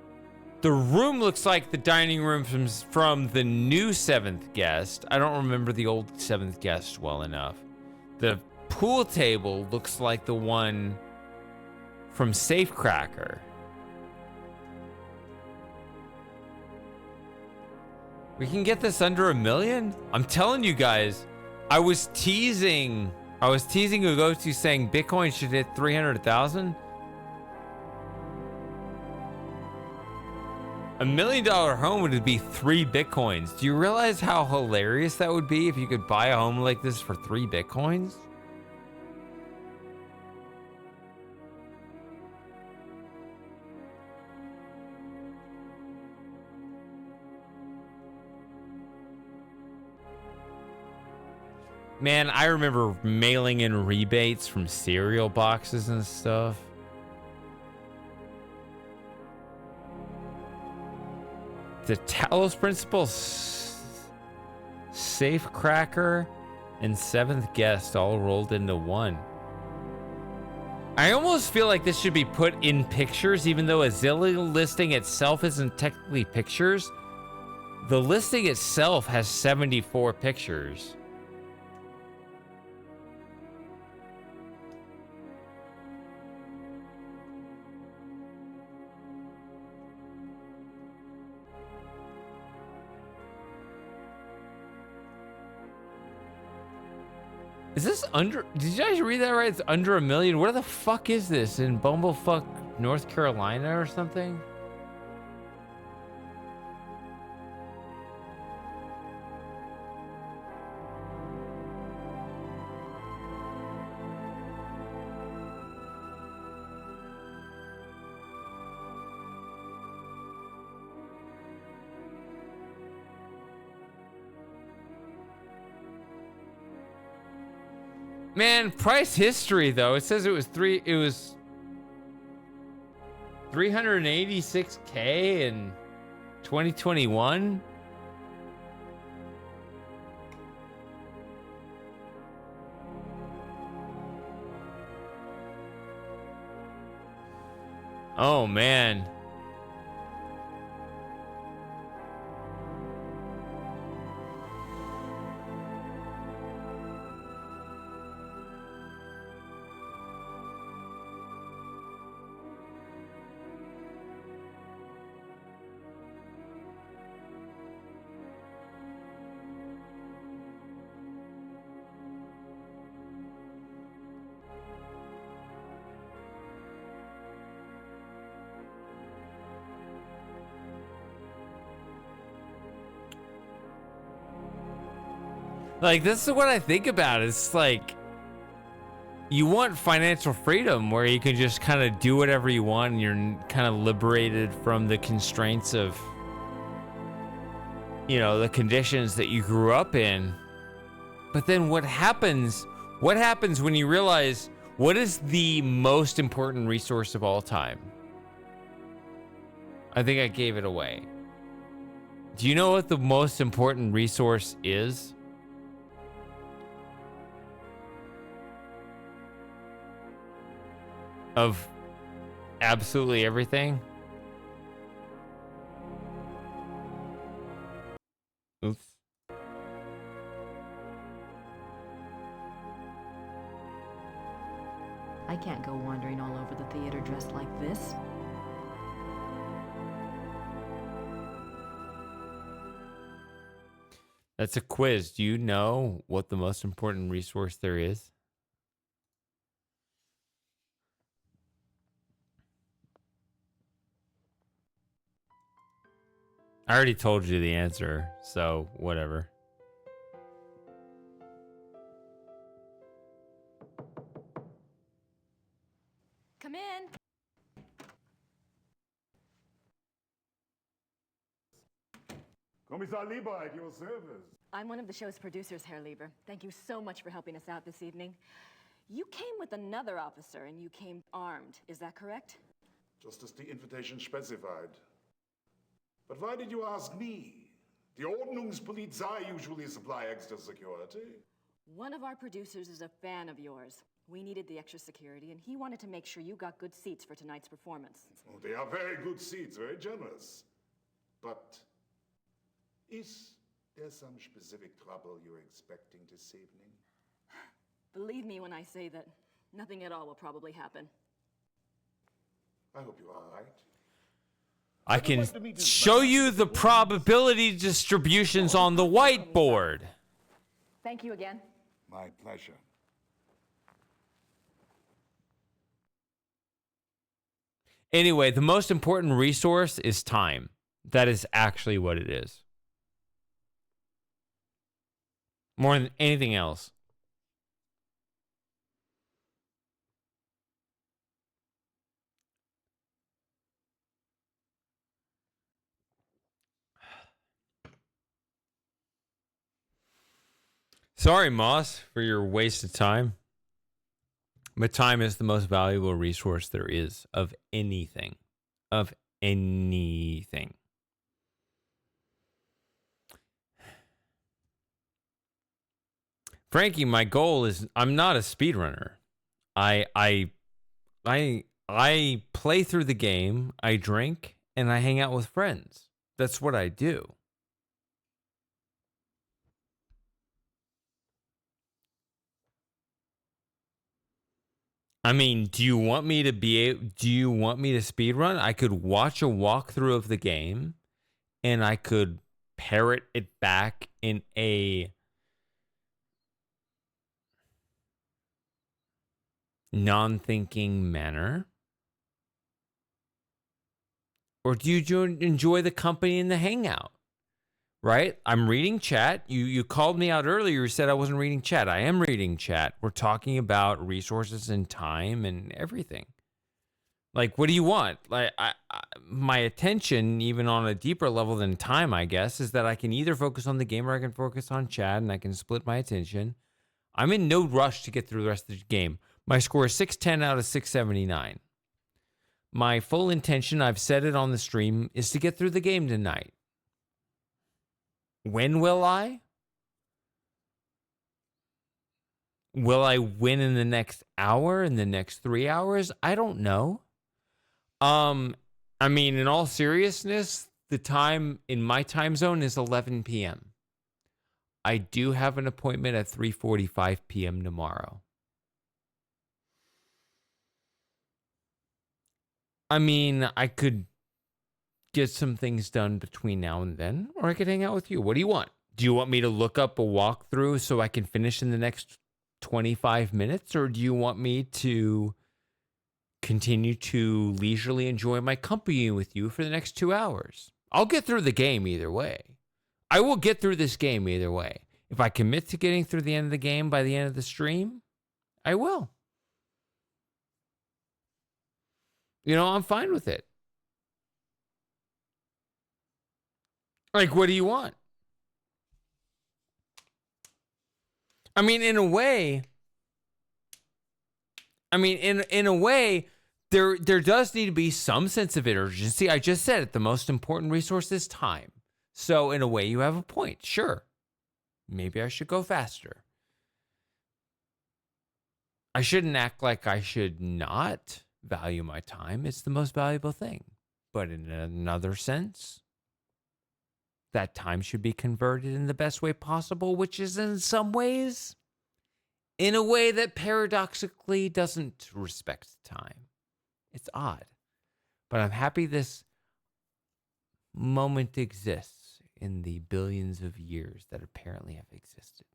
The room looks like the dining room from the new 7th guest. I don't remember the old 7th guest well enough. The pool table looks like the one from Safecracker. We can get this under $1 million? I'm telling you guys, I was teasing Ugotu saying Bitcoin should hit 300,000. $1 million home would be 3 Bitcoins. Do you realize how hilarious that would be if you could buy a home like this for 3 Bitcoins? Man, I remember mailing in rebates from cereal boxes and stuff. The Talos Principle, Safecracker, and 7th Guest all rolled into one. I almost feel like this should be put in pictures, even though a Zillow listing itself isn't technically pictures. The listing itself has 74 pictures. Is this under... Did you guys read that right? It's under $1 million. Where the fuck is this? In Bumblefuck, North Carolina or something? Man, price history though. It says it was 386K in 2021. Oh man. Like, this is what I think about. It's like, you want financial freedom where you can just kind of do whatever you want and you're kind of liberated from the constraints of, you know, the conditions that you grew up in. But then what happens when you realize what is the most important resource of all time? I think I gave it away. Do you know what the most important resource is? Of absolutely everything? Oops. I can't go wandering all over the theater dressed like this. That's a quiz. Do you know what the most important resource there is? I already told you the answer, so whatever. Come in. Kommissar Lieber, at your service. I'm one of the show's producers, Herr Lieber. Thank you so much for helping us out this evening. You came with another officer and you came armed. Is that correct? Just as the invitation specified. But why did you ask me? The Ordnungspolizei usually supply extra security. One of our producers is a fan of yours. We needed the extra security, and he wanted to make sure you got good seats for tonight's performance. Oh, they are very good seats, very generous. But is there some specific trouble you're expecting this evening? Believe me when I say that nothing at all will probably happen. I hope you're all right. I can show you the probability distributions on the whiteboard. Thank you again. My pleasure. Anyway, the most important resource is time. That is actually what it is. More than anything else. Sorry, Moss, for your wasted time. But time is the most valuable resource there is of anything. Of anything. Frankie, my goal is I'm not a speedrunner. I play through the game, I drink, and I hang out with friends. That's what I do. I mean, do you want me to speed run? I could watch a walkthrough of the game and I could parrot it back in a non-thinking manner. Or do you enjoy the company and the hangout? Right? I'm reading chat. You called me out earlier. You said I wasn't reading chat. I am reading chat. We're talking about resources and time and everything. Like, what do you want? Like, my attention, even on a deeper level than time, I guess, is that I can either focus on the game or I can focus on chat, and I can split my attention. I'm in no rush to get through the rest of the game. My score is 610 out of 679. My full intention, I've said it on the stream, is to get through the game tonight. When will I? Will I win in the next hour, in the next 3 hours? I don't know. I mean, in all seriousness, the time in my time zone is 11 p.m. I do have an appointment at 3:45 p.m. tomorrow. I mean, I could get some things done between now and then, or I could hang out with you. What do you want? Do you want me to look up a walkthrough so I can finish in the next 25 minutes, or do you want me to continue to leisurely enjoy my company with you for the next 2 hours? I'll get through the game either way. I will get through this game either way. If I commit to getting through the end of the game by the end of the stream, I will. You know, I'm fine with it. Like, what do you want? I mean, in a way, there does need to be some sense of urgency. I just said it. The most important resource is time. So, in a way, you have a point. Sure. Maybe I should go faster. I shouldn't act like I should not value my time. It's the most valuable thing. But in another sense, that time should be converted in the best way possible, which is in some ways, in a way that paradoxically doesn't respect time. It's odd. But I'm happy this moment exists in the billions of years that apparently have existed.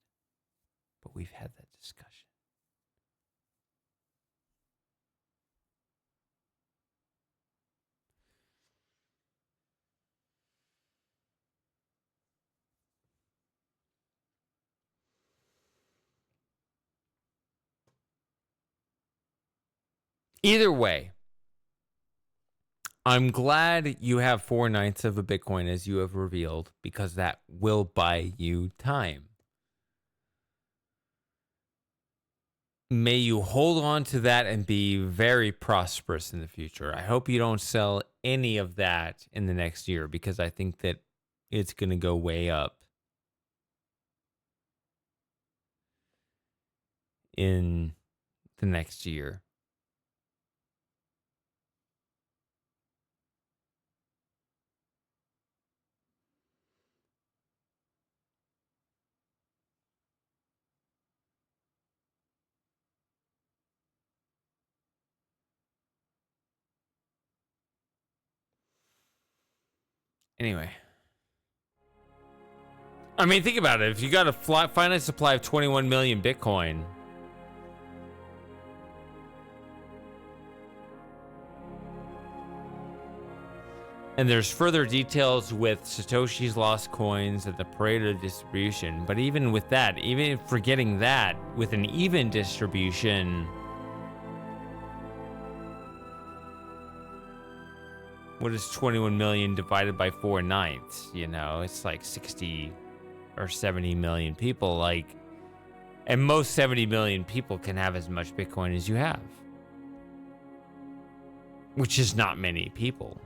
But we've had that discussion. Either way, I'm glad you have 4/9 of a Bitcoin as you have revealed, because that will buy you time. May you hold on to that and be very prosperous in the future. I hope you don't sell any of that in the next year, because I think that it's going to go way up in the next year. Anyway. I mean, think about it. If you got a finite supply of 21 million Bitcoin, and there's further details with Satoshi's lost coins and the Pareto distribution, but even with that, even forgetting that, with an even distribution, what is 21 million divided by 4/9? You know, it's like 60 or 70 million people. Like, and most 70 million people can have as much Bitcoin as you have, which is not many people.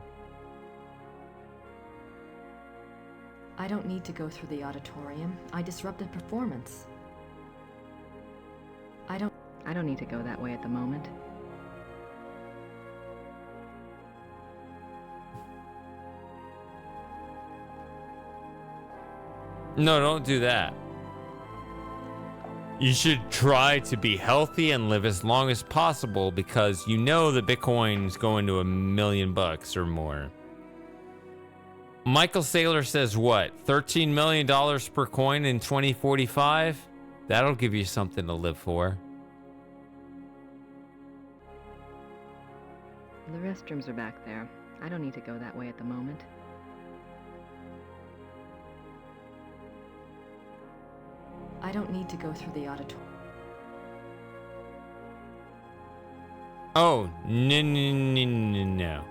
I don't need to go through the auditorium. I disrupted performance. I don't need to go that way at the moment. No, don't do that. You should try to be healthy and live as long as possible, because you know that Bitcoin's going to $1 million or more. Michael Saylor says what? $13 million per coin in 2045? That'll give you something to live for. The restrooms are back there. I don't need to go that way at the moment. I don't need to go through the auditorium. Oh, no.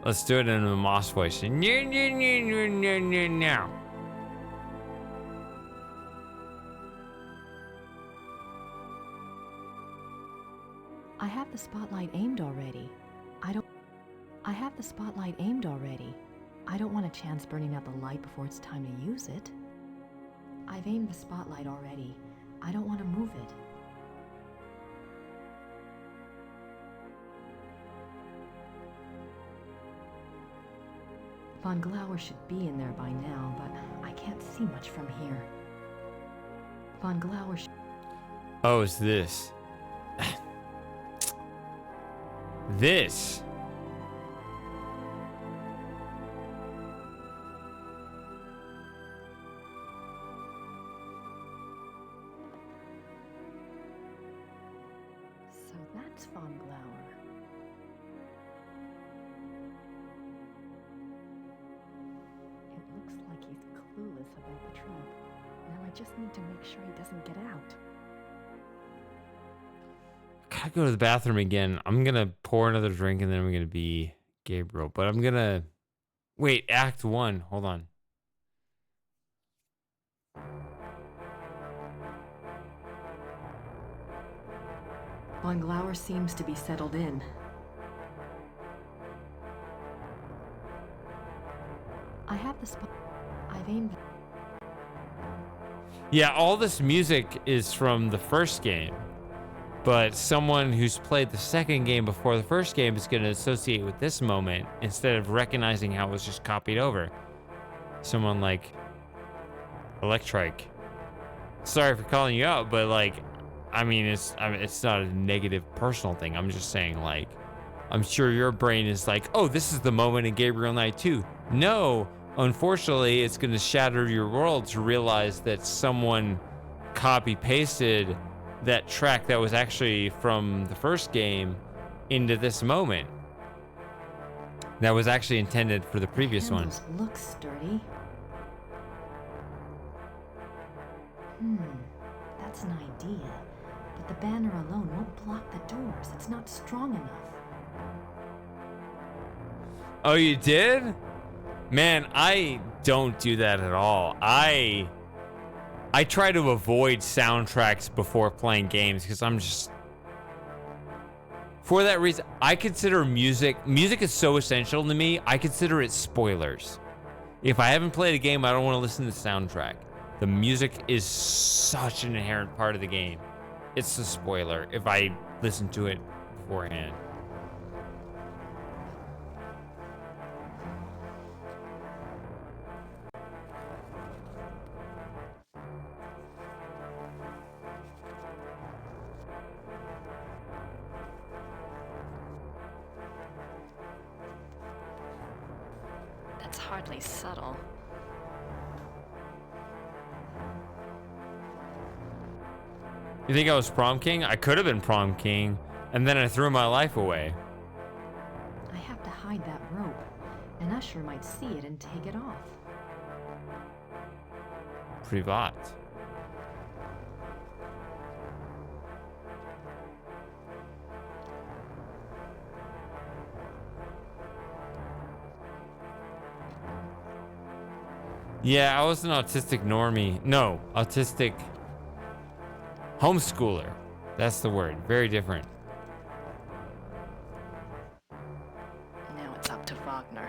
Let's do it in a Moss voice. No. the spotlight aimed already. I have the spotlight aimed already. I don't want a chance burning out the light before it's time to use it. I've aimed the spotlight already. I don't want to move it. Von Glauer should be in there by now, but I can't see much from here. Von Glauer Oh, it's this. This. So that's Von Glauer. It looks like he's clueless about the trap. Now I just need to make sure he doesn't get out. Gotta go to the bathroom again. I'm gonna pour another drink and then I'm gonna be Gabriel. But I'm gonna... Wait, Act 1. Hold on. Von Glauer seems to be settled in. I have the spot. I've aimed. Yeah, all this music is from the first game. But someone who's played the second game before the first game is going to associate with this moment instead of recognizing how it was just copied over. Someone like Electrike. Sorry for calling you out, but like, I mean, it's not a negative personal thing. I'm just saying, like, I'm sure your brain is like, oh, this is the moment in Gabriel Knight 2. No, unfortunately, it's going to shatter your world to realize that someone copy-pasted that track that was actually from the first game into this moment. That was actually intended for the previous one. Looks sturdy. That's an idea. But the banner alone won't block the doors. It's not strong enough. Oh, you did? Man, I don't do that at all. I try to avoid soundtracks before playing games because I'm just... For that reason, I consider music is so essential to me, I consider it spoilers. If I haven't played a game, I don't want to listen to the soundtrack. The music is such an inherent part of the game. It's a spoiler if I listen to it beforehand. That's hardly subtle. You think I was prom king? I could have been prom king, and then I threw my life away. I have to hide that rope. An usher might see it and take it off. Privat. Yeah, I was an autistic normie. No, autistic homeschooler. That's the word. Very different. Now it's up to Wagner.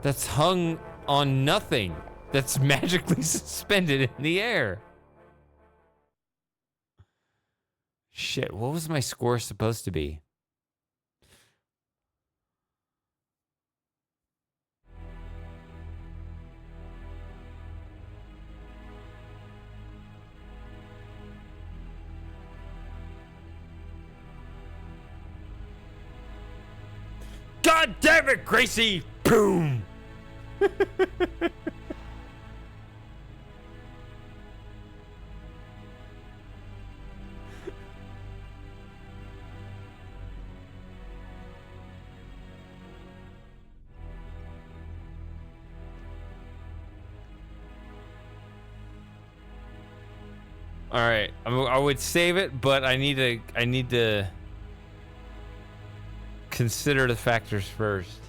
That's hung on nothing. That's magically suspended in the air. Shit, what was my score supposed to be? God damn it, Gracie! Boom! All right, I would save it, but I need to consider the factors first.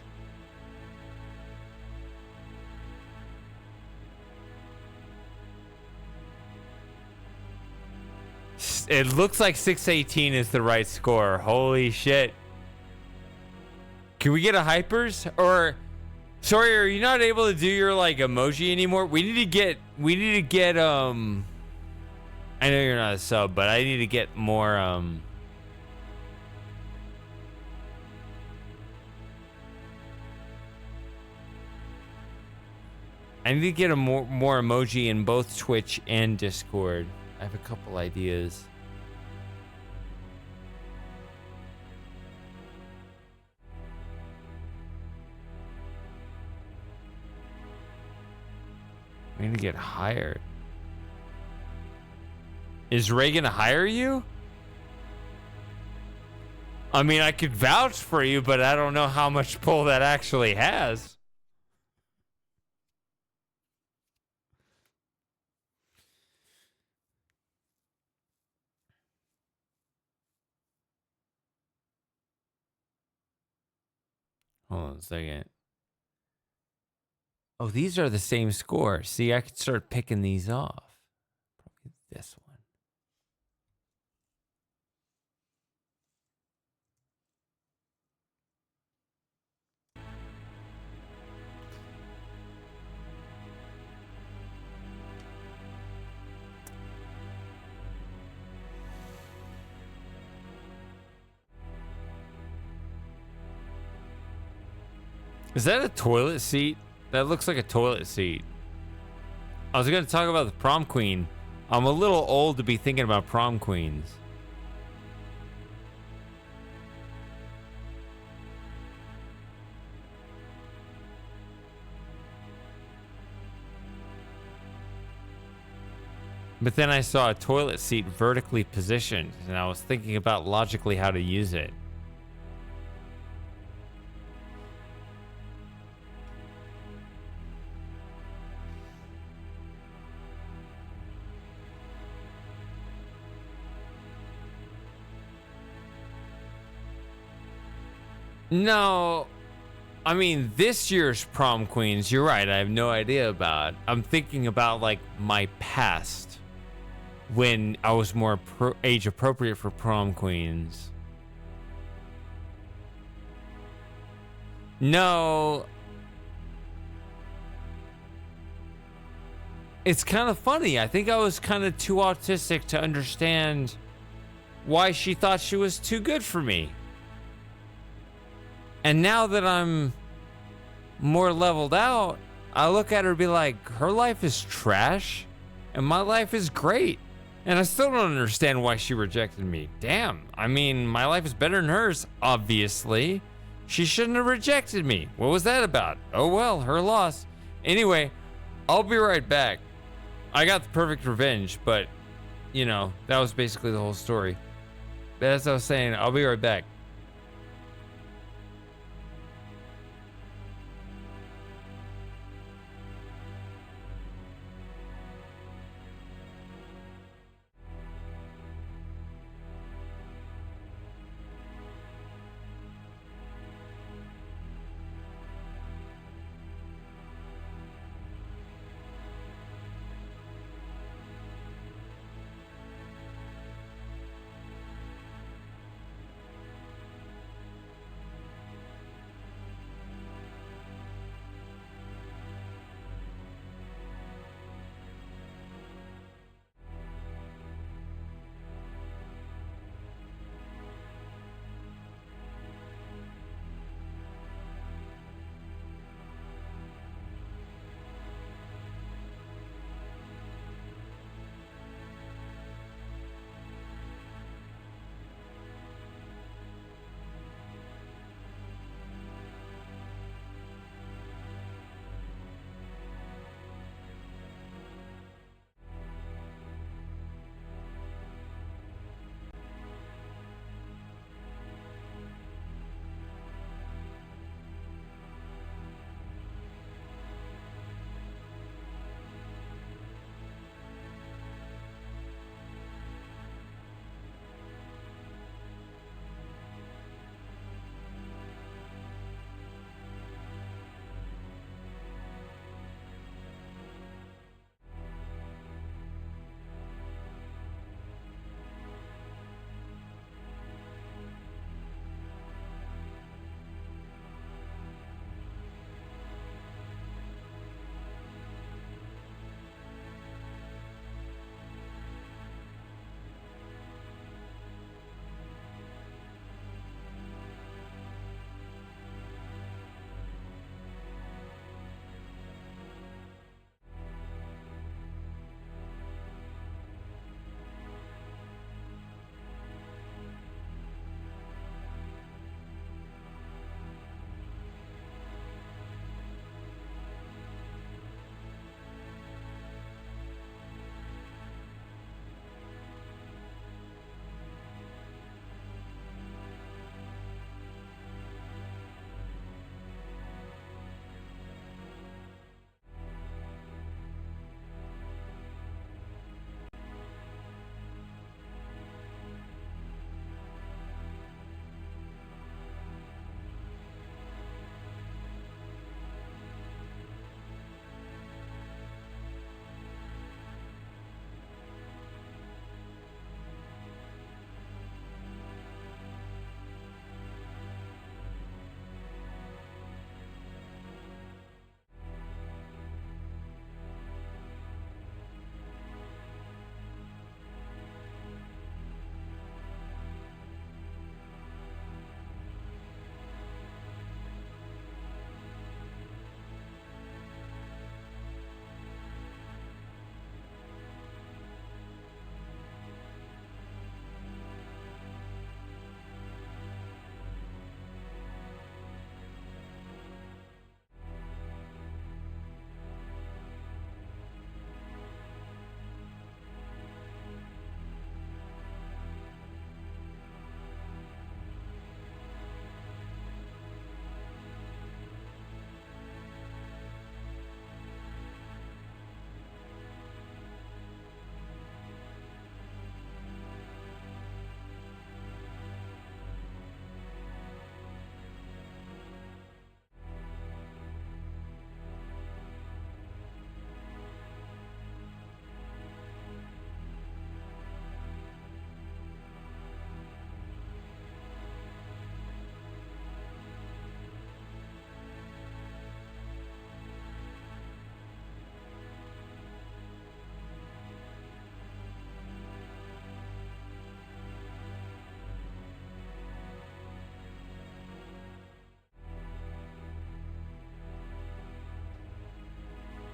it looks like 618 is the right score. Holy shit. Can we get a hypers? Or sorry, are you not able to do your like emoji anymore? We need to get I know you're not a sub, but I need to get more I need to get a more emoji in both Twitch and Discord. I have a couple ideas. We need to get hired. Is Ray gonna hire you? I mean, I could vouch for you, but I don't know how much pull that actually has. Hold on a second. Oh, these are the same score. See, I could start picking these off. Probably this one. Is that a toilet seat? That looks like a toilet seat. I was going to talk about the prom queen. I'm a little old to be thinking about prom queens. But then I saw a toilet seat vertically positioned, and I was thinking about logically how to use it. No, I mean, this year's prom queens, you're right, I have no idea about. I'm thinking about, like, my past when I was more age appropriate for prom queens. No. It's kind of funny. I think I was kind of too autistic to understand why she thought she was too good for me. And now that I'm more leveled out, I look at her and be like, her life is trash and my life is great. And I still don't understand why she rejected me. Damn. I mean, my life is better than hers, obviously. She shouldn't have rejected me. What was that about? Oh well, her loss. Anyway, I'll be right back. I got the perfect revenge, but, you know, that was basically the whole story. But as I was saying, I'll be right back.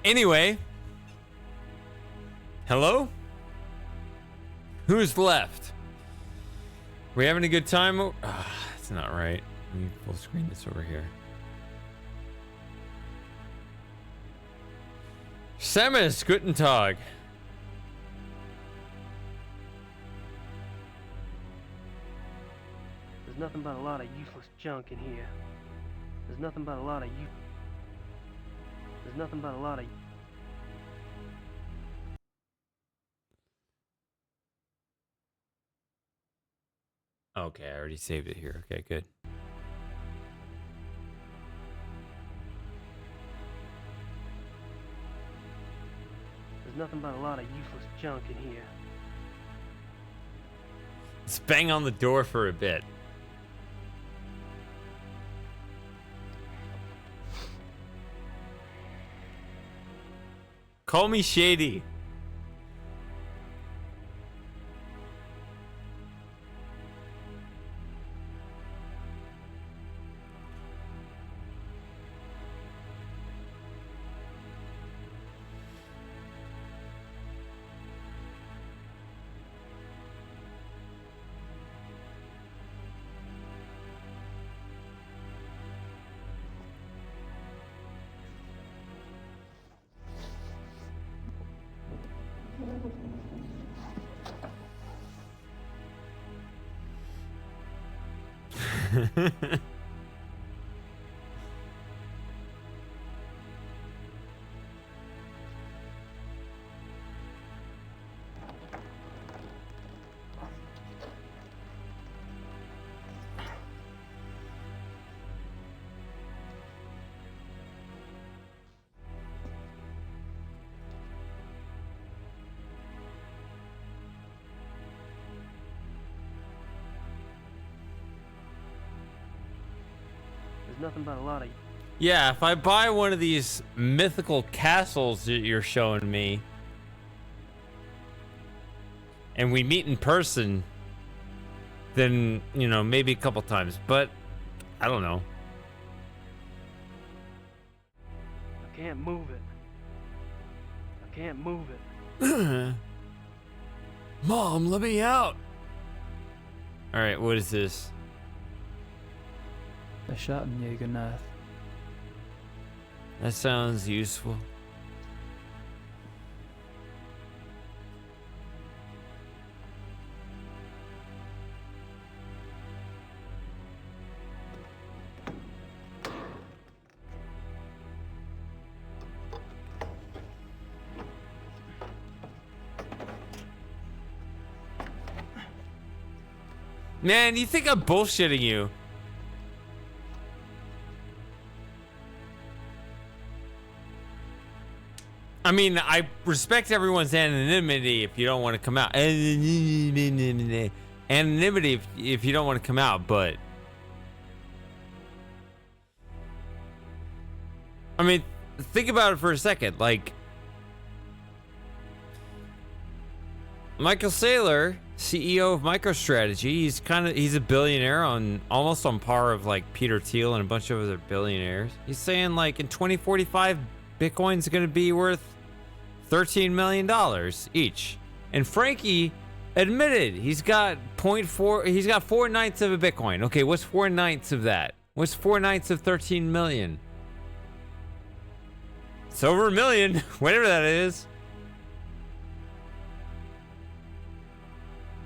Anyway. Hello? Who's left? We having a good time? That's not right. Let me full screen this over here. Semes, guten Tag. There's nothing but a lot of useless junk in here. There's nothing but a lot of There's nothing but a lot of Okay, I already saved it here. Okay, good. There's nothing but a lot of useless junk in here. Let's bang on the door for a bit. Call me shady. Nothing but a lot of Yeah, if I buy one of these mythical castles that you're showing me and we meet in person, then, you know, maybe a couple times, but I don't know. I can't move it. I can't move it. Mom, let me out. All right, what is this? A Schottenjäger knife. That sounds useful. Man, you think I'm bullshitting you? I mean, I respect everyone's anonymity if you don't want to come out. Anonymity if you don't want to come out, but I mean, think about it for a second. Like, Michael Saylor, CEO of MicroStrategy, he's a billionaire almost on par of like Peter Thiel and a bunch of other billionaires. He's saying like in 2045, Bitcoin's going to be worth $13 million each. And Frankie admitted he's got 4/9 of a Bitcoin. Okay, what's 4/9 of that? What's 4/9 of 13 million? It's over a million, whatever that is.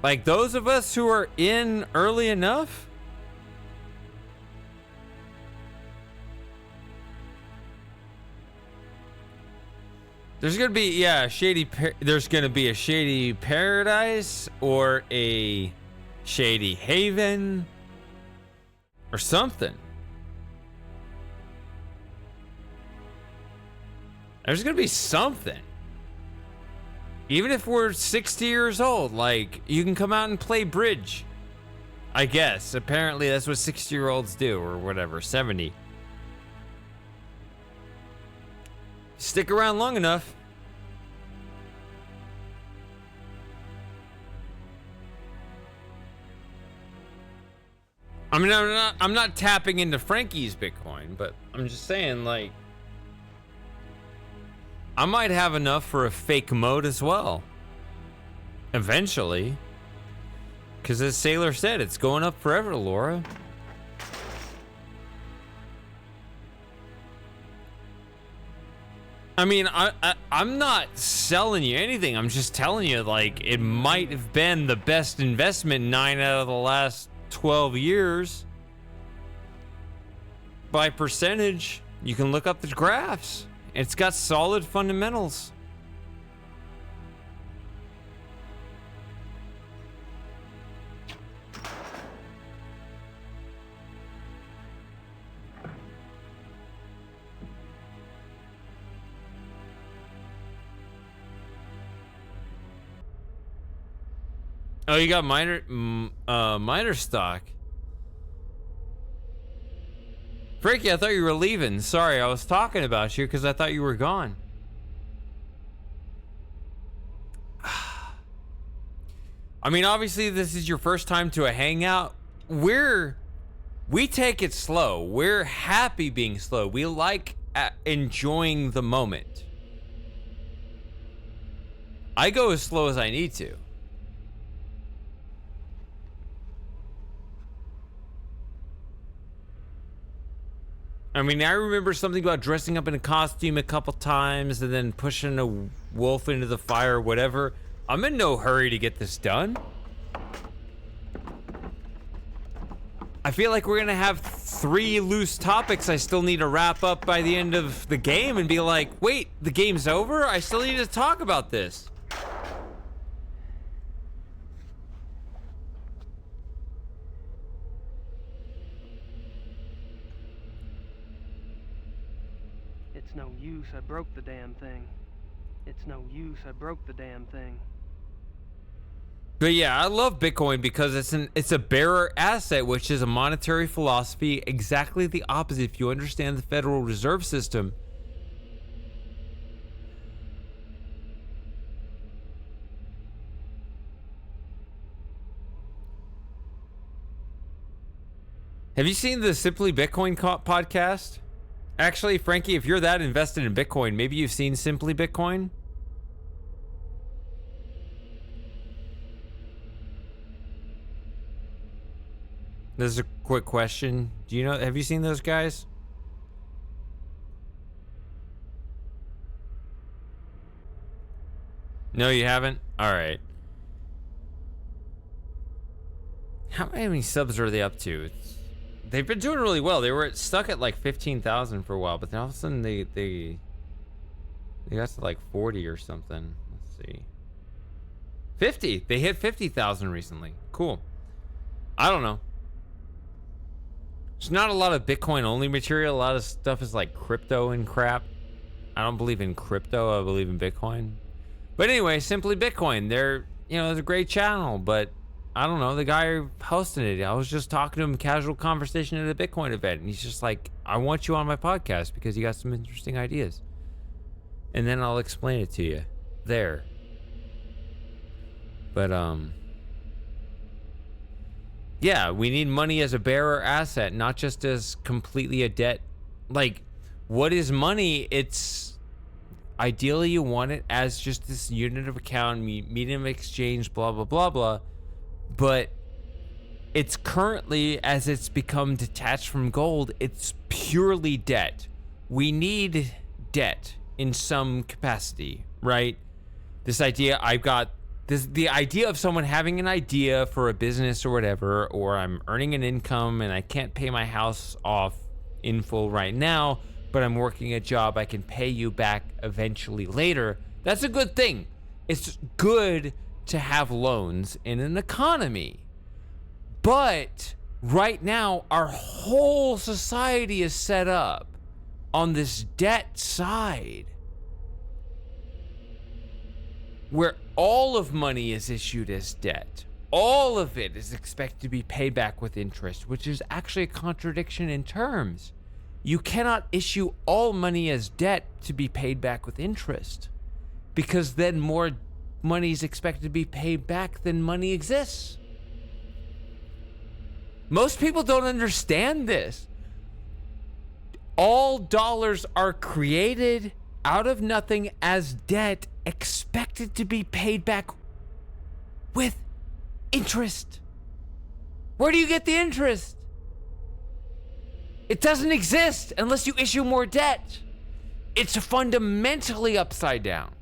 Like those of us who are in early enough, there's gonna be there's gonna be a shady paradise or a shady haven or something. There's gonna be something. Even if we're 60 years old, like you can come out and play bridge. I guess apparently that's what 60-year-olds do, or whatever, 70. Stick around long enough. I mean, I'm not tapping into Frankie's Bitcoin, but I'm just saying, like, I might have enough for a fake mode as well. Eventually. Because as Sailor said, it's going up forever, Laura. I mean, I'm not selling you anything. I'm just telling you, like, it might have been the best investment 9 out of the last 12 years. By percentage, you can look up the graphs. It's got solid fundamentals. Oh, you got miner stock. Frankie, I thought you were leaving. Sorry, I was talking about you because I thought you were gone. I mean, obviously, this is your first time to a hangout. We take it slow. We're happy being slow. We like enjoying the moment. I go as slow as I need to. I mean, I remember something about dressing up in a costume a couple times and then pushing a wolf into the fire or whatever. I'm in no hurry to get this done. I feel like we're gonna have 3 loose topics I still need to wrap up by the end of the game and be like, wait, the game's over? I still need to talk about this. It's no use, I broke the damn thing. It's no use, I broke the damn thing. But yeah, I love Bitcoin because it's a bearer asset, which is a monetary philosophy exactly the opposite if you understand the Federal Reserve System. Have you seen the Simply Bitcoin podcast? Actually, Frankie, if you're that invested in Bitcoin, maybe you've seen Simply Bitcoin? This is a quick question. Do you know, have you seen those guys? No, you haven't? All right. How many subs are they up to? They've been doing really well. They were stuck at like 15,000 for a while, but then all of a sudden they got to like 40 or something. Let's see. 50. They hit 50,000 recently. Cool. I don't know. There's not a lot of Bitcoin only material. A lot of stuff is like crypto and crap. I don't believe in crypto. I believe in Bitcoin. But anyway, Simply Bitcoin. They're, you know, it's a great channel, but I don't know, the guy hosting it, I was just talking to him, casual conversation at a Bitcoin event, and he's just like, I want you on my podcast because you got some interesting ideas. And then I'll explain it to you there. But, yeah, we need money as a bearer asset, not just as completely a debt. Like, what is money? It's, ideally you want it as just this unit of account, medium of exchange, blah, blah, blah, blah. But it's currently, as it's become detached from gold, it's purely debt. We need debt in some capacity, right? This idea, the idea of someone having an idea for a business or whatever, or I'm earning an income and I can't pay my house off in full right now, but I'm working a job I can pay you back eventually later. That's a good thing. It's good to have loans in an economy. But right now, our whole society is set up on this debt side, where all of money is issued as debt. All of it is expected to be paid back with interest, which is actually a contradiction in terms. You cannot issue all money as debt to be paid back with interest, because then more money is expected to be paid back than money exists. Most people don't understand this. All dollars are created out of nothing as debt expected to be paid back with interest. Where do you get the interest? It doesn't exist unless you issue more debt. It's fundamentally upside down.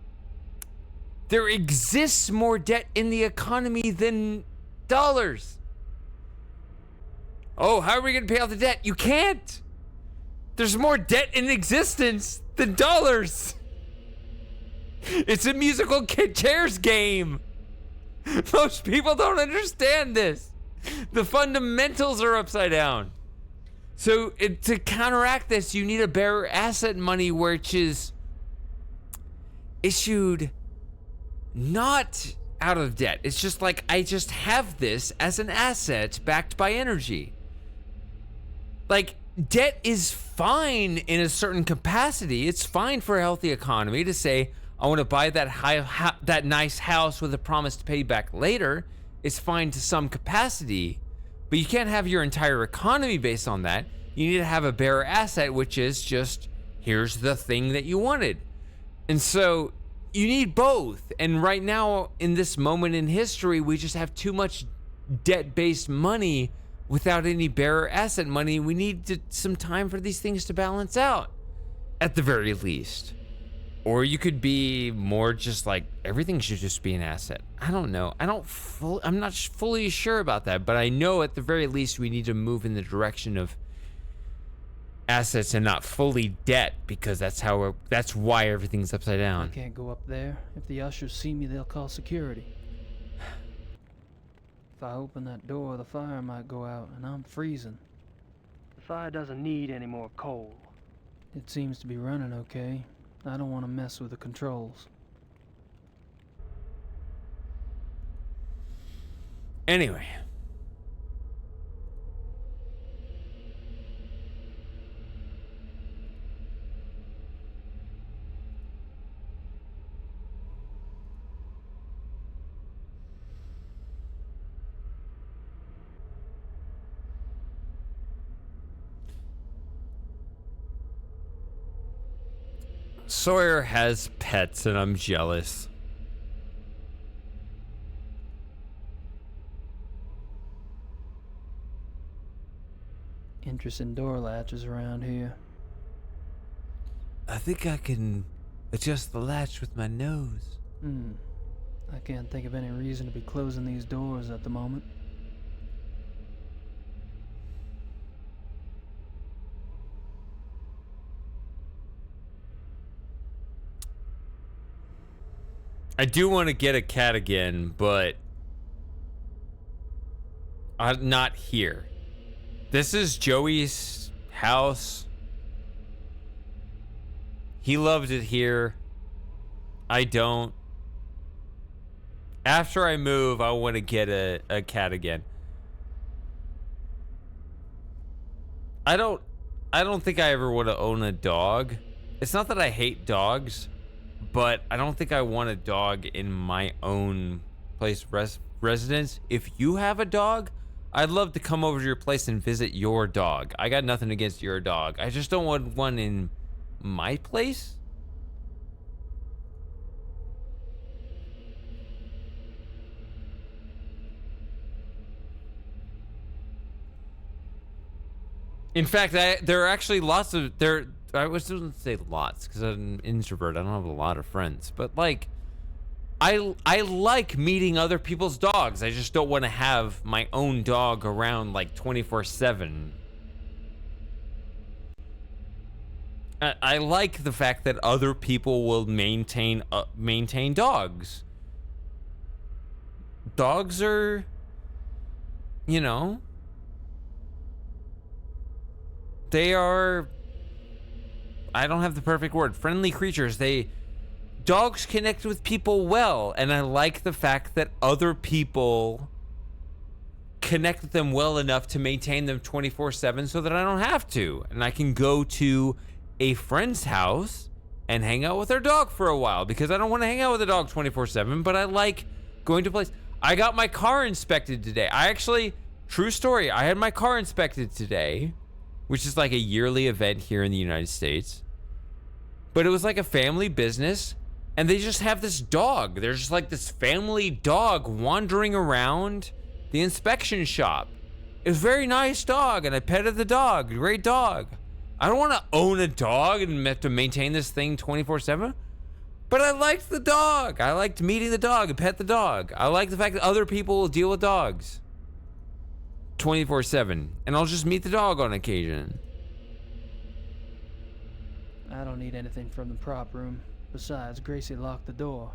There exists more debt in the economy than dollars. Oh, how are we going to pay off the debt? You can't. There's more debt in existence than dollars. It's a musical chairs game. Most people don't understand this. The fundamentals are upside down. So to counteract this, you need a bearer asset money which is issued not out of debt. It's just like, I just have this as an asset backed by energy. Like, debt is fine in a certain capacity. It's fine for a healthy economy to say, I want to buy that nice house with a promise to pay back later. It's fine to some capacity, but you can't have your entire economy based on that. You need to have a bearer asset, which is just, here's the thing that you wanted. And so you need both. And right now, in this moment in history, we just have too much debt-based money without any bearer asset money. We need some time for these things to balance out, at the very least. Or you could be more just like, everything should just be an asset. I don't know. I'm not fully sure about that, but I know at the very least we need to move in the direction of assets and not fully debt, because that's why everything's upside down. I can't go up there. If the ushers see me, they'll call security. If I open that door, the fire might go out, and I'm freezing. The fire doesn't need any more coal. It seems to be running okay. I don't want to mess with the controls. Anyway. Sawyer has pets and I'm jealous. Interesting door latches around here. I think I can adjust the latch with my nose. I can't think of any reason to be closing these doors at the moment. I do want to get a cat again, but not here. This is Joey's house. He loved it here. I don't. After I move, I want to get a cat again. I don't think I ever want to own a dog. It's not that I hate dogs, but I don't think I want a dog in my own place of residence. If you have a dog, I'd love to come over to your place and visit your dog. I got nothing against your dog. I just don't want one in my place. In fact, there are actually lots of I was going to say lots because I'm an introvert. I don't have a lot of friends, but like, I like meeting other people's dogs. I just don't want to have my own dog around like 24/7. I like the fact that other people will maintain dogs. Dogs are, you know, they are, I don't have the perfect word, friendly creatures. Dogs connect with people well, and I like the fact that other people connect with them well enough to maintain them 24/7 so that I don't have to. And I can go to a friend's house and hang out with their dog for a while, because I don't want to hang out with a dog 24/7, but I like going to a place. I got my car inspected today. True story, I had my car inspected today, which is like a yearly event here in the United States. but it was like a family business, and they just have this dog. There's just like this family dog wandering around the inspection shop. It was a very nice dog, and I petted the dog. Great dog. I don't want to own a dog and have to maintain this thing 24/7, but I liked the dog. I liked meeting the dog and pet the dog. I like the fact that other people will deal with dogs 24/7, and I'll just meet the dog on occasion. I don't need anything from the prop room. Besides, Gracie locked the door.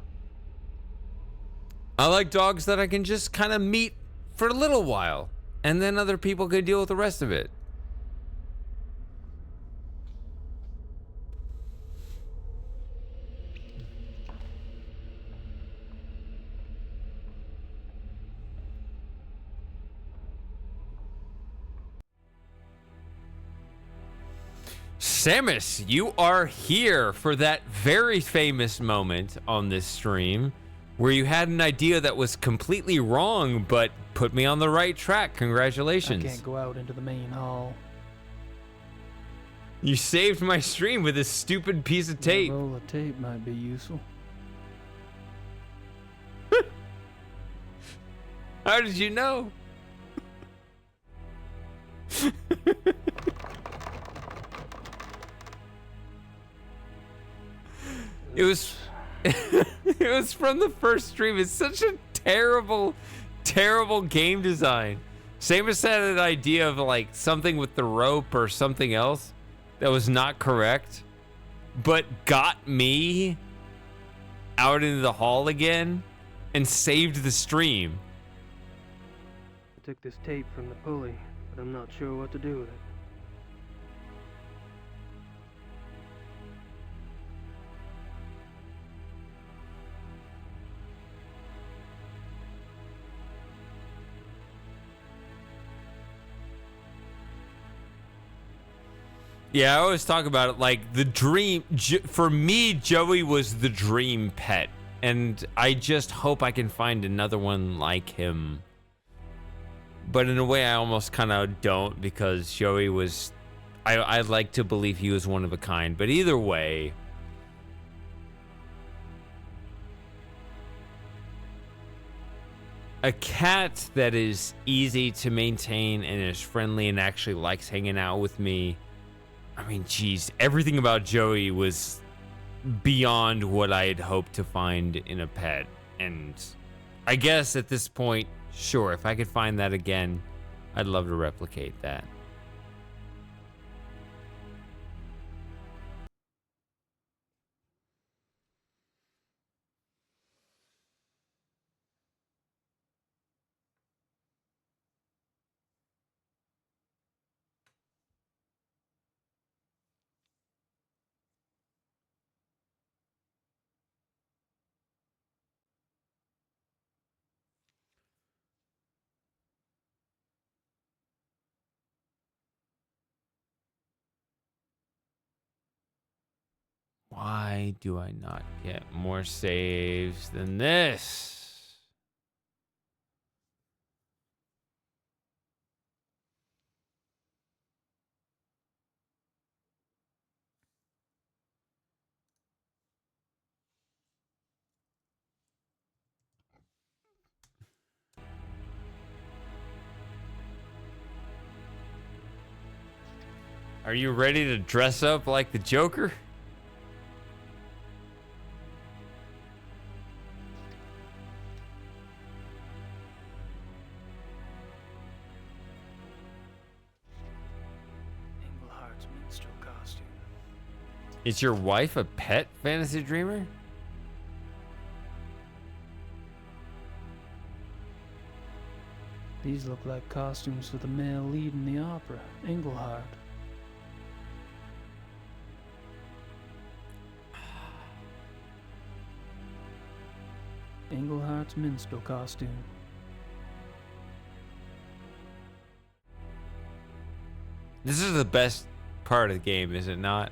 I like dogs that I can just kind of meet for a little while, and then other people can deal with the rest of it. Samus, you are here for that very famous moment on this stream where you had an idea that was completely wrong, but put me on the right track. Congratulations. I can't go out into the main hall. You saved my stream with this stupid piece of tape. A roll of tape might be useful. How did you know? It was it was from the first stream. It's such a terrible game design. Samus had an idea of like something with the rope or something else that was not correct, but got me out into the hall again and saved the stream. I took this tape from the pulley, but I'm not sure what to do with it. Yeah, I always talk about it like the dream. For me, Joey was the dream pet, and I just hope I can find another one like him. But in a way, I almost kind of don't, because Joey was... I like to believe he was one of a kind, but either way... A cat that is easy to maintain and is friendly and actually likes hanging out with me... I mean, geez, everything about Joey was beyond what I had hoped to find in a pet. And I guess at this point, sure, if I could find that again, I'd love to replicate that. Why do I not get more saves than this? Are you ready to dress up like the Joker? Englehart's minstrel costume. Is your wife a pet fantasy dreamer? These look like costumes for the male lead in the opera, Englehart. Englehart's minstrel costume. This is the best part of the game, is it not?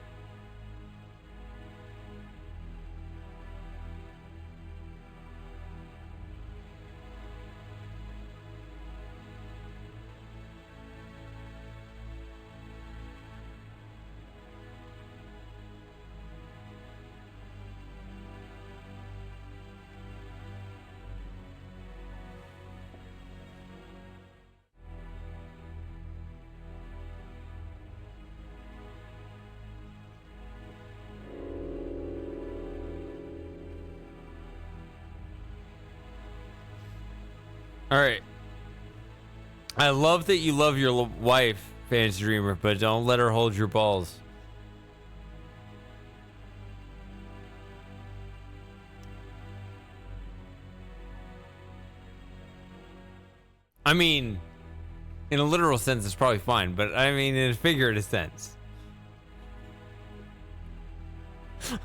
All right. I love that you love your wife, Fantasy Dreamer, but don't let her hold your balls. I mean, in a literal sense, it's probably fine, but I mean, in a figurative sense.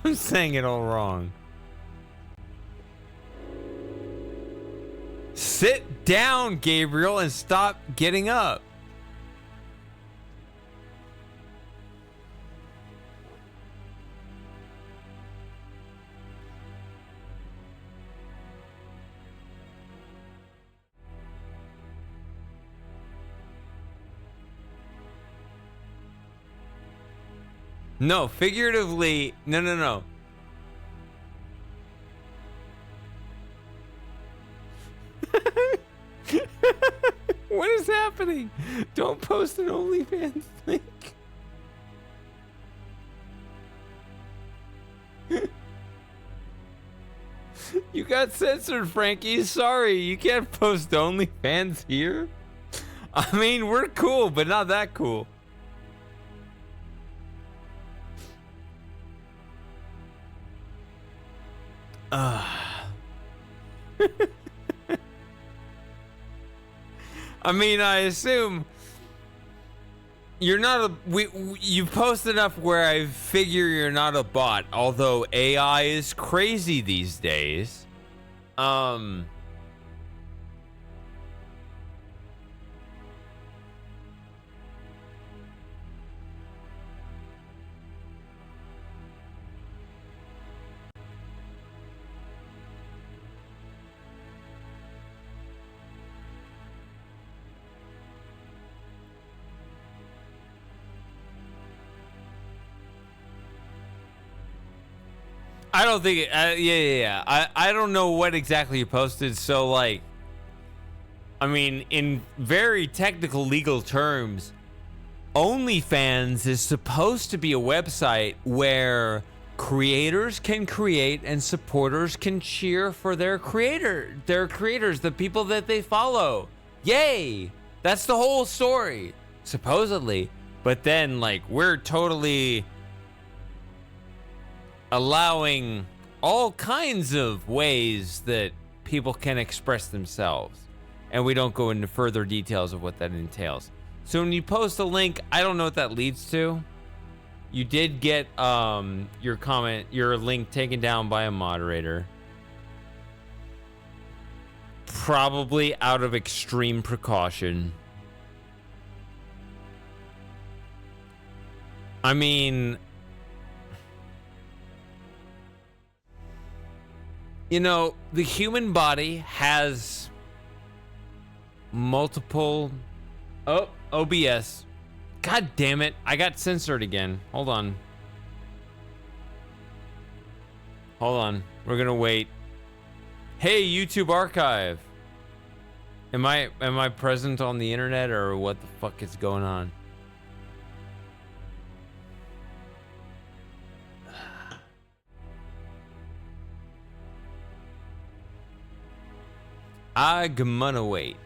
I'm saying it all wrong. Sit down, Gabriel, and stop getting up. No, figuratively, no. What is happening? Don't post an OnlyFans link. You got censored, Frankie. Sorry, you can't post OnlyFans here. I mean, we're cool, but not that cool. I mean, I assume you're not you post enough where I figure you're not a bot, although AI is crazy these days. I don't think yeah. I don't know what exactly you posted, so like, I mean, in very technical legal terms, OnlyFans is supposed to be a website where creators can create and supporters can cheer for their creators, the people that they follow. Yay! That's the whole story, supposedly. But then, like, we're totally allowing all kinds of ways that people can express themselves, and we don't go into further details of what that entails. So when you post a link, I don't know what that leads to. You did get your link taken down by a moderator, probably out of extreme precaution. I mean, you know, the human body has multiple... Oh, OBS. God damn it. I got censored again. Hold on. We're gonna wait. Hey, YouTube Archive. Am I present on the internet, or what the fuck is going on? I'm gonna wait.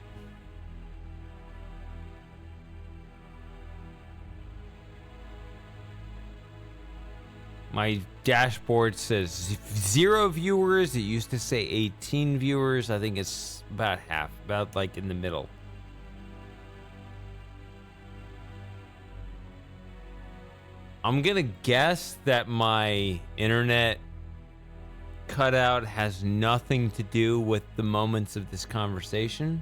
My dashboard says 0 viewers. It used to say 18 viewers. I think it's about half, about like in the middle. I'm gonna guess that my internet cutout has nothing to do with the moments of this conversation.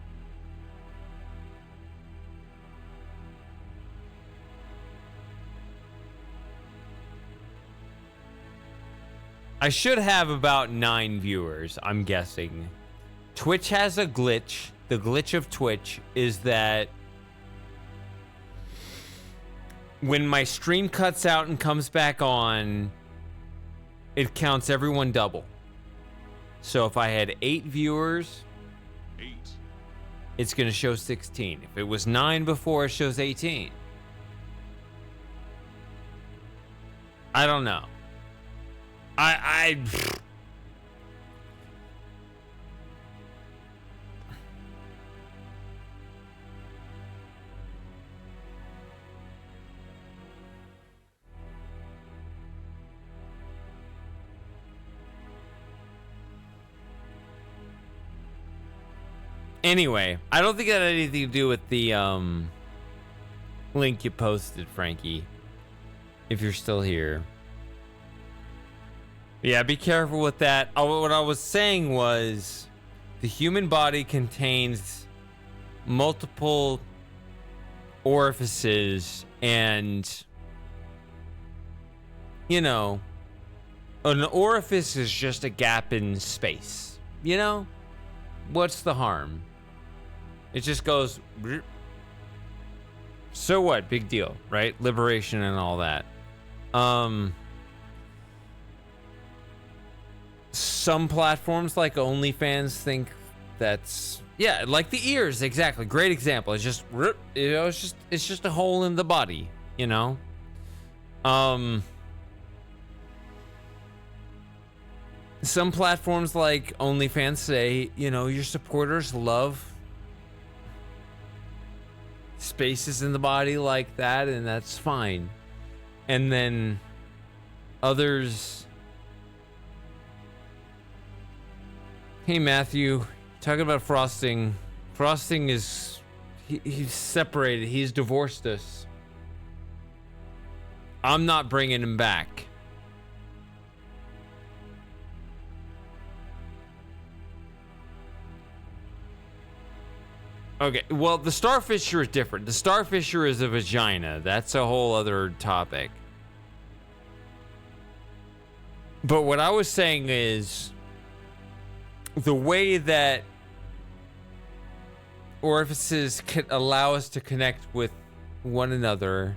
I should have about 9 viewers, I'm guessing. Twitch has a glitch. The glitch of Twitch is that when my stream cuts out and comes back on, it counts everyone double. So if I had 8 viewers, it's going to show 16. If it was 9 before, it shows 18. I don't know. Anyway, I don't think that had anything to do with the link you posted, Frankie. If you're still here. Yeah, be careful with that. What I was saying was the human body contains multiple orifices, and you know, an orifice is just a gap in space. You know? What's the harm? It just goes. So what? Big deal, right? Liberation and all that. Some platforms like OnlyFans think that's, yeah, like the ears, exactly. Great example. It's just, you know, it's just a hole in the body, you know. Some platforms like OnlyFans say, you know, your supporters love spaces in the body like that, and that's fine. And then others. Hey Matthew, talking about Frosting. Frosting is he's separated. He's divorced us. I'm not bringing him back. Okay, well, the Starfisher is different. The Starfisher is a vagina. That's a whole other topic. But what I was saying is the way that orifices can allow us to connect with one another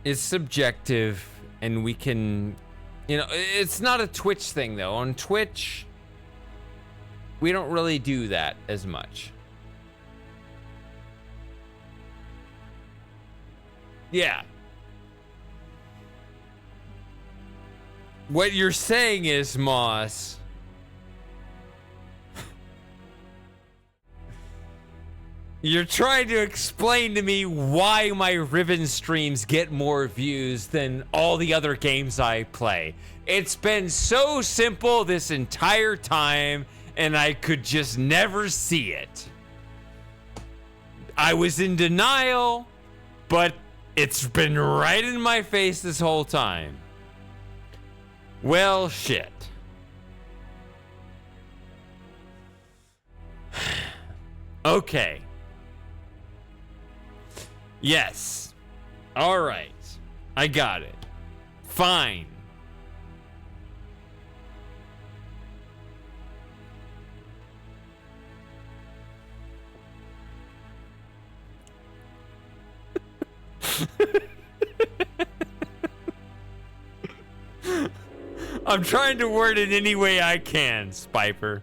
is subjective, and we can, you know, it's not a Twitch thing though. On Twitch, we don't really do that as much. Yeah. What you're saying is, Moss, you're trying to explain to me why my Riven streams get more views than all the other games I play. It's been so simple this entire time, and I could just never see it. I was in denial, but it's been right in my face this whole time. Well, shit. Okay. Yes. All right. I got it. Fine. I'm trying to word it any way I can, Spiper.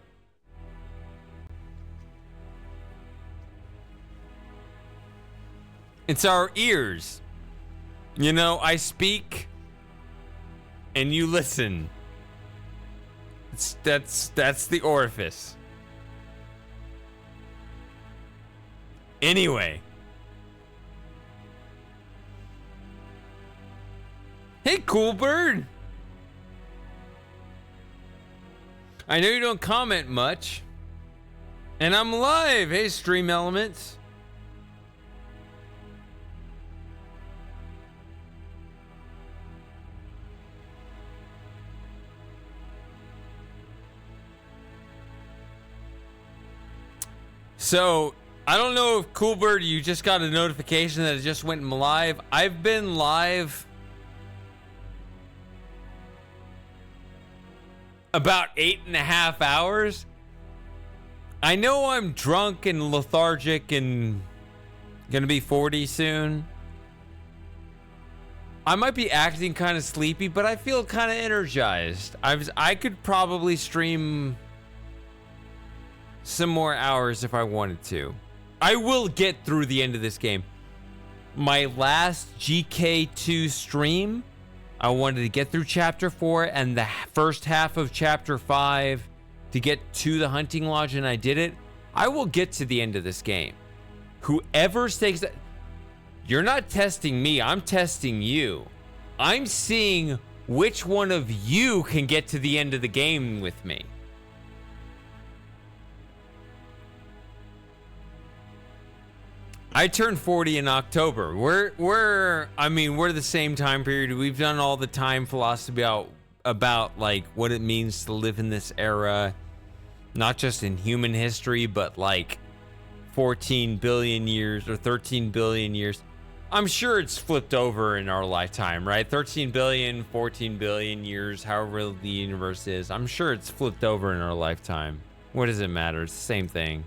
It's our ears. You know, I speak and you listen. That's the orifice. Anyway. Hey, cool bird. I know you don't comment much. And I'm live. Hey, Stream Elements. So, I don't know if Coolbird, you just got a notification that it just went live. I've been live about 8.5 hours. I know I'm drunk and lethargic and gonna be 40 soon. I might be acting kind of sleepy, but I feel kind of energized. I could probably stream some more hours if I wanted to. I will get through the end of this game. My last GK2 stream, I wanted to get through Chapter 4 and the first half of Chapter 5 to get to the hunting lodge, and I did it. I will get to the end of this game. Whoever takes that... You're not testing me, I'm testing you. I'm seeing which one of you can get to the end of the game with me. I turned 40 in October. We're the same time period. We've done all the time philosophy about like what it means to live in this era, not just in human history, but like 14 billion years or 13 billion years. I'm sure it's flipped over in our lifetime, right? 13 billion, 14 billion years, however the universe is. I'm sure it's flipped over in our lifetime. What does it matter? It's the same thing.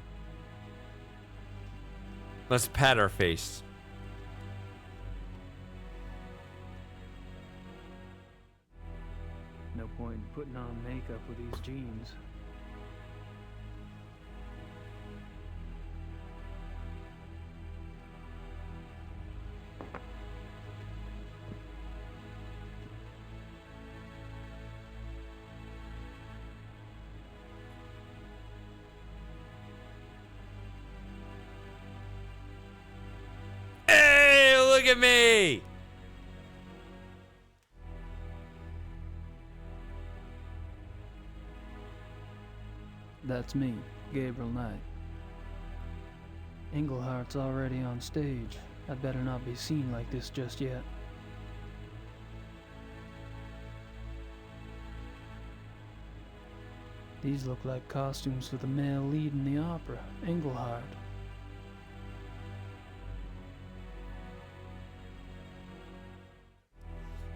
Let's pat our face. No point in putting on makeup with these jeans. Hey, look at me! That's me, Gabriel Knight. Englehart's already on stage. I'd better not be seen like this just yet. These look like costumes for the male lead in the opera, Englehart.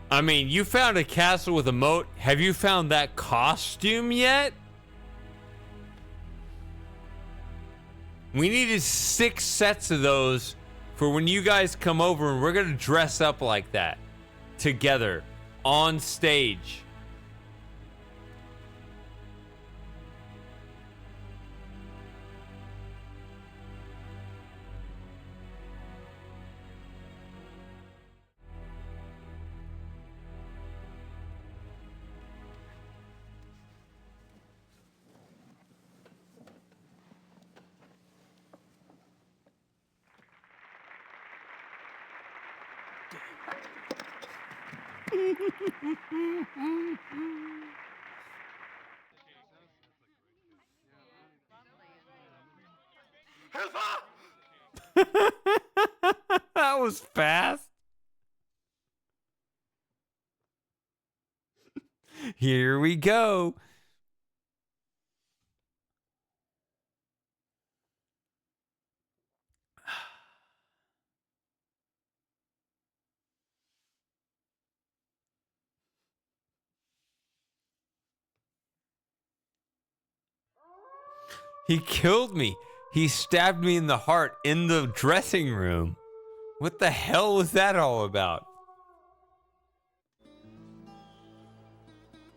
I mean, you found a castle with a moat. Have you found that costume yet? We needed 6 sets of those for when you guys come over and we're going to dress up like that together on stage. That was fast. Here we go. He killed me. He stabbed me in the heart in the dressing room. What the hell was that all about?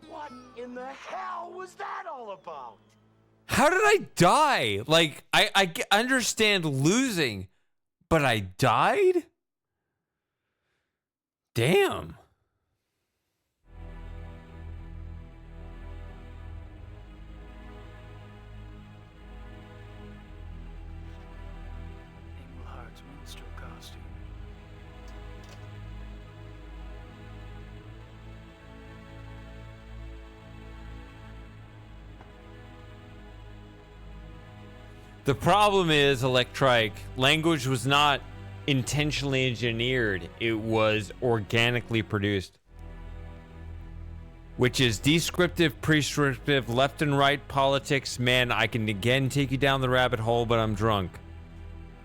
What in the hell was that all about? How did I die? Like, I understand losing, but I died? Damn. Englehart's minstrel costume. The problem is, Electrike, language was not intentionally engineered. It was organically produced. Which is descriptive, prescriptive, left and right politics. Man, I can again take you down the rabbit hole, but I'm drunk.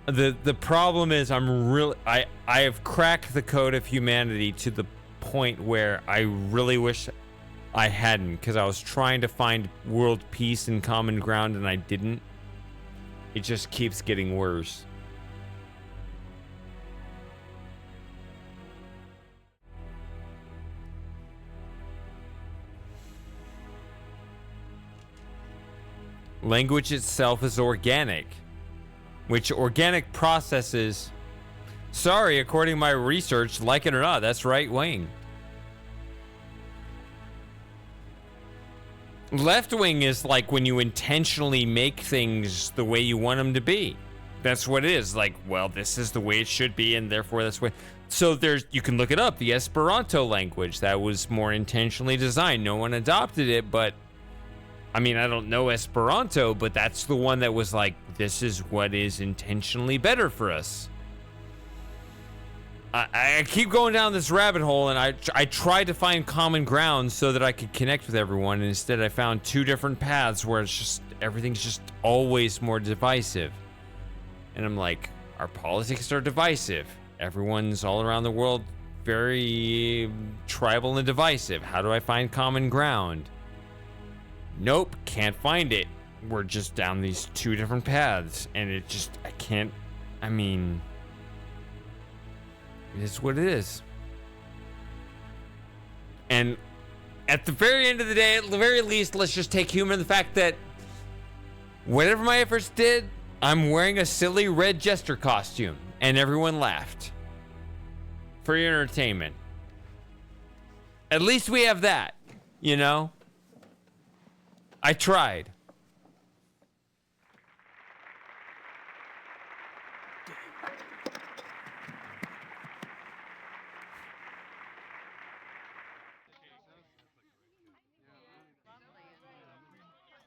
The problem is I have cracked the code of humanity to the point where I really wish I hadn't, because I was trying to find world peace and common ground and I didn't. It just keeps getting worse. Language itself is organic, which organic processes, sorry, according to my research, like it or not, that's right wing. Left wing is like when you intentionally make things the way you want them to be. That's what it is. Like, well, this is the way it should be, and therefore that's way. So you can look it up. The Esperanto language, that was more intentionally designed. No one adopted it, but I mean, I don't know Esperanto, but that's the one that was like, this is what is intentionally better for us. I keep going down this rabbit hole, and I tried to find common ground so that I could connect with everyone, and instead I found two different paths where it's just everything's just always more divisive. And I'm like, our politics are divisive. Everyone's all around the world very tribal and divisive. How do I find common ground? Nope, can't find it. We're just down these two different paths, and it just, I can't, I mean, it is what it is. And at the very end of the day, at the very least, let's just take humor in the fact that whatever my efforts did, I'm wearing a silly red jester costume, and everyone laughed. For your entertainment. At least we have that, you know? I tried.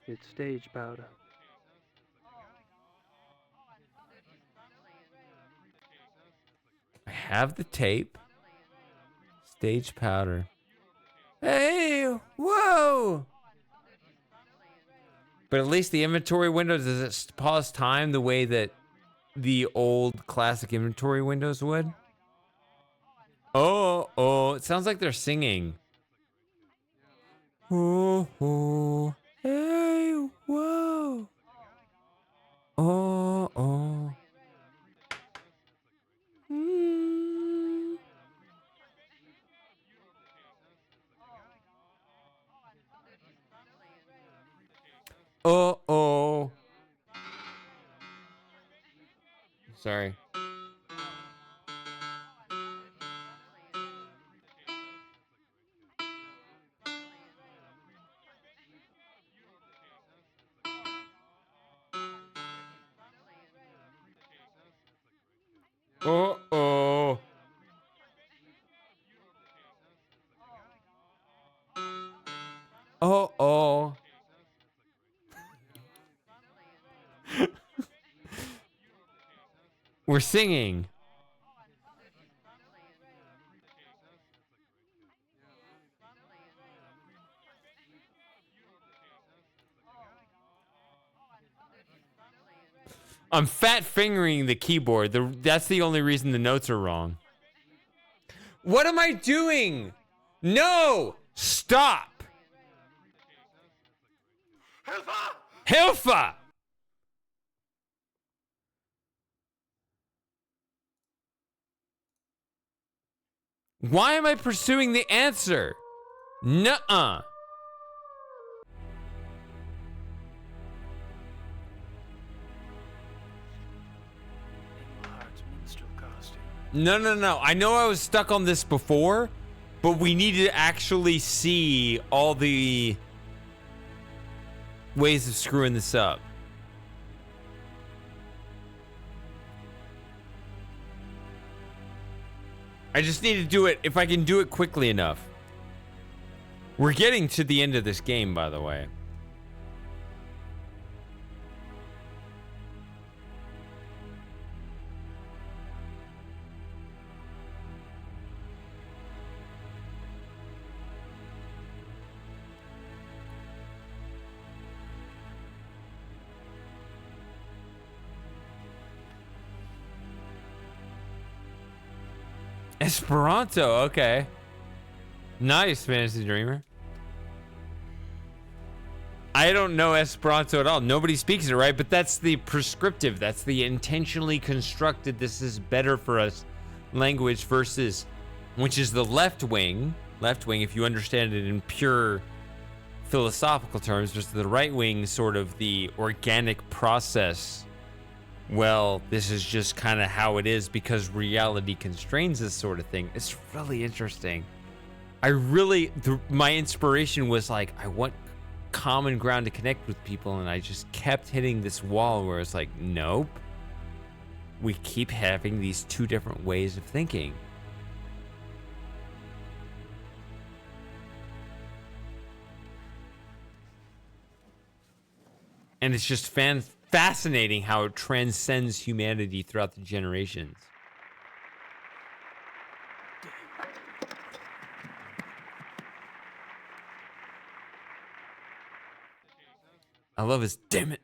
It's stage powder. I have the tape. Stage powder. Hey, whoa! But at least the inventory window, does it pause time the way that the old classic inventory windows would? Oh, it sounds like they're singing. Oh, hey, whoa. Oh. Mm. Oh. Sorry. Oh. Oh. We're singing. I'm fat fingering the keyboard. That's the only reason the notes are wrong. What am I doing? No! Stop! Hilfa! Why am I pursuing the answer? Nuh-uh. No. I know I was stuck on this before, but we need to actually see all the ways of screwing this up. I just need to do it if I can do it quickly enough. We're getting to the end of this game, by the way. Esperanto, okay. Nice, Fantasy Dreamer. I don't know Esperanto at all. Nobody speaks it, right? But that's the prescriptive. That's the intentionally constructed, this is better for us language versus, which is the left wing. Left wing, if you understand it in pure philosophical terms, versus the right wing, sort of the organic process. Well, this is just kind of how it is because reality constrains this sort of thing. It's really interesting. My inspiration was like, I want common ground to connect with people, and I just kept hitting this wall where it's like, nope. We keep having these two different ways of thinking. And it's just fascinating how it transcends humanity throughout the generations. I love his damn it.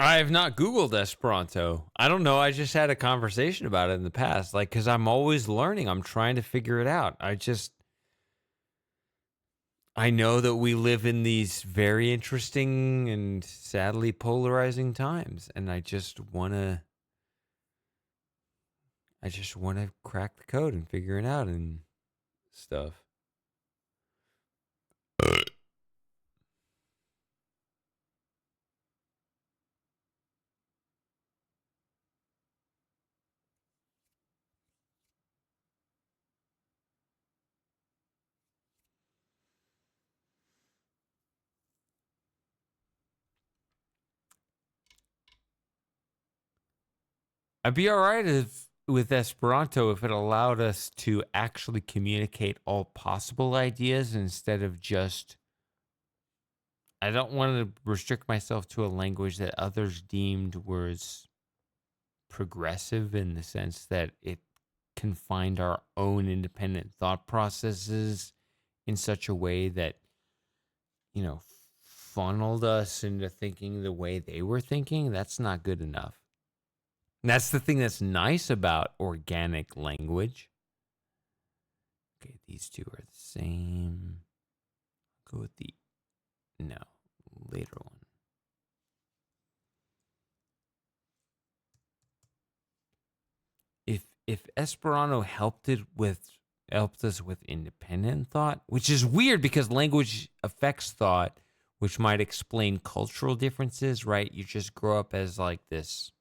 I have not Googled Esperanto. I don't know. I just had a conversation about it in the past. Like, because I'm always learning. I'm trying to figure it out. I know that we live in these very interesting and sadly polarizing times. And I just want to crack the code and figure it out and stuff. I'd be all right with Esperanto if it allowed us to actually communicate all possible ideas instead of just. I don't want to restrict myself to a language that others deemed was progressive in the sense that it can find our own independent thought processes in such a way that, funneled us into thinking the way they were thinking. That's not good enough. And that's the thing that's nice about organic language. Okay, these two are the same. Go with the later one. If Esperanto helped us with independent thought, which is weird because language affects thought, which might explain cultural differences, right? You just grow up as like this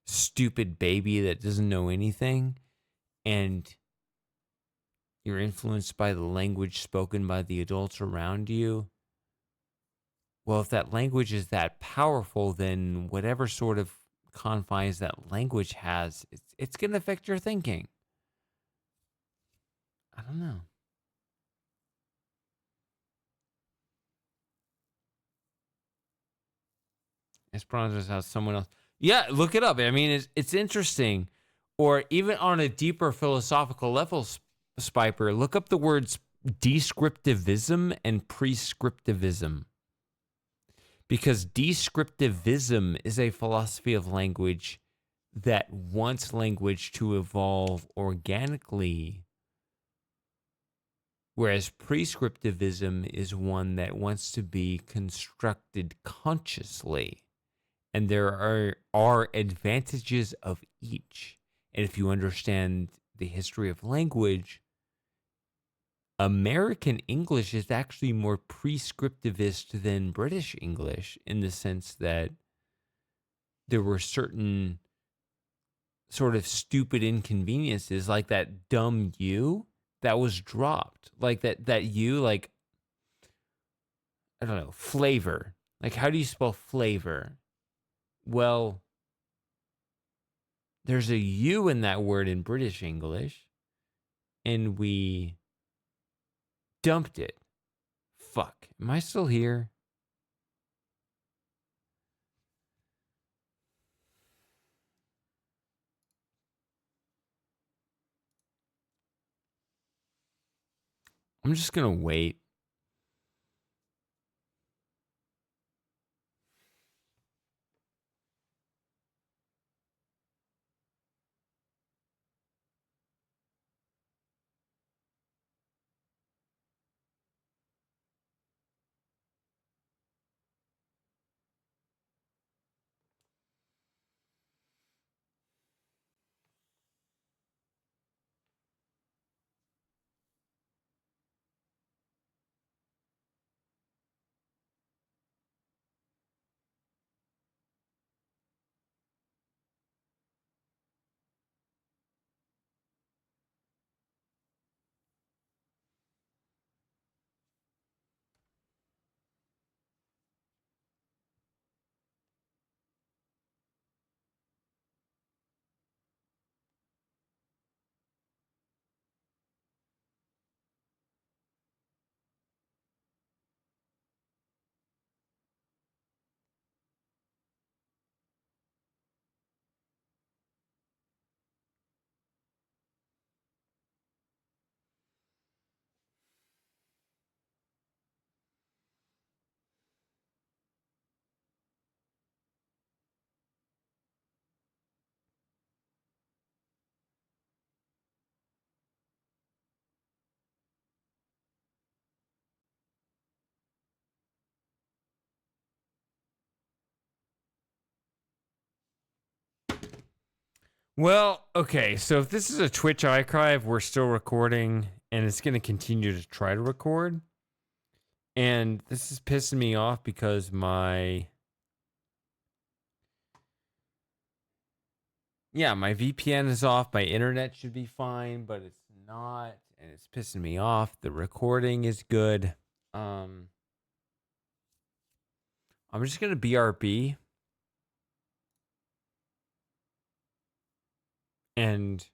stupid baby that doesn't know anything, and you're influenced by the language spoken by the adults around you. Well, if that language is that powerful, then whatever sort of confines that language has, it's going to affect your thinking. I don't know. Esperanto is how someone else. Yeah, look it up. I mean, it's interesting. Or even on a deeper philosophical level, Spiper, look up the words descriptivism and prescriptivism. Because descriptivism is a philosophy of language that wants language to evolve organically, whereas prescriptivism is one that wants to be constructed consciously. And there are advantages of each. And if you understand the history of language, American English is actually more prescriptivist than British English in the sense that there were certain sort of stupid inconveniences, like that dumb U that was dropped. Like that U, like, I don't know, flavor. Like, how do you spell flavor? Well, there's a U in that word in British English, and we dumped it. Fuck. Am I still here? I'm just going to wait. Well, okay, so if this is a Twitch archive, we're still recording, and it's going to continue to try to record. And this is pissing me off because my VPN is off. My internet should be fine, but it's not, and it's pissing me off. The recording is good. I'm just going to BRB. And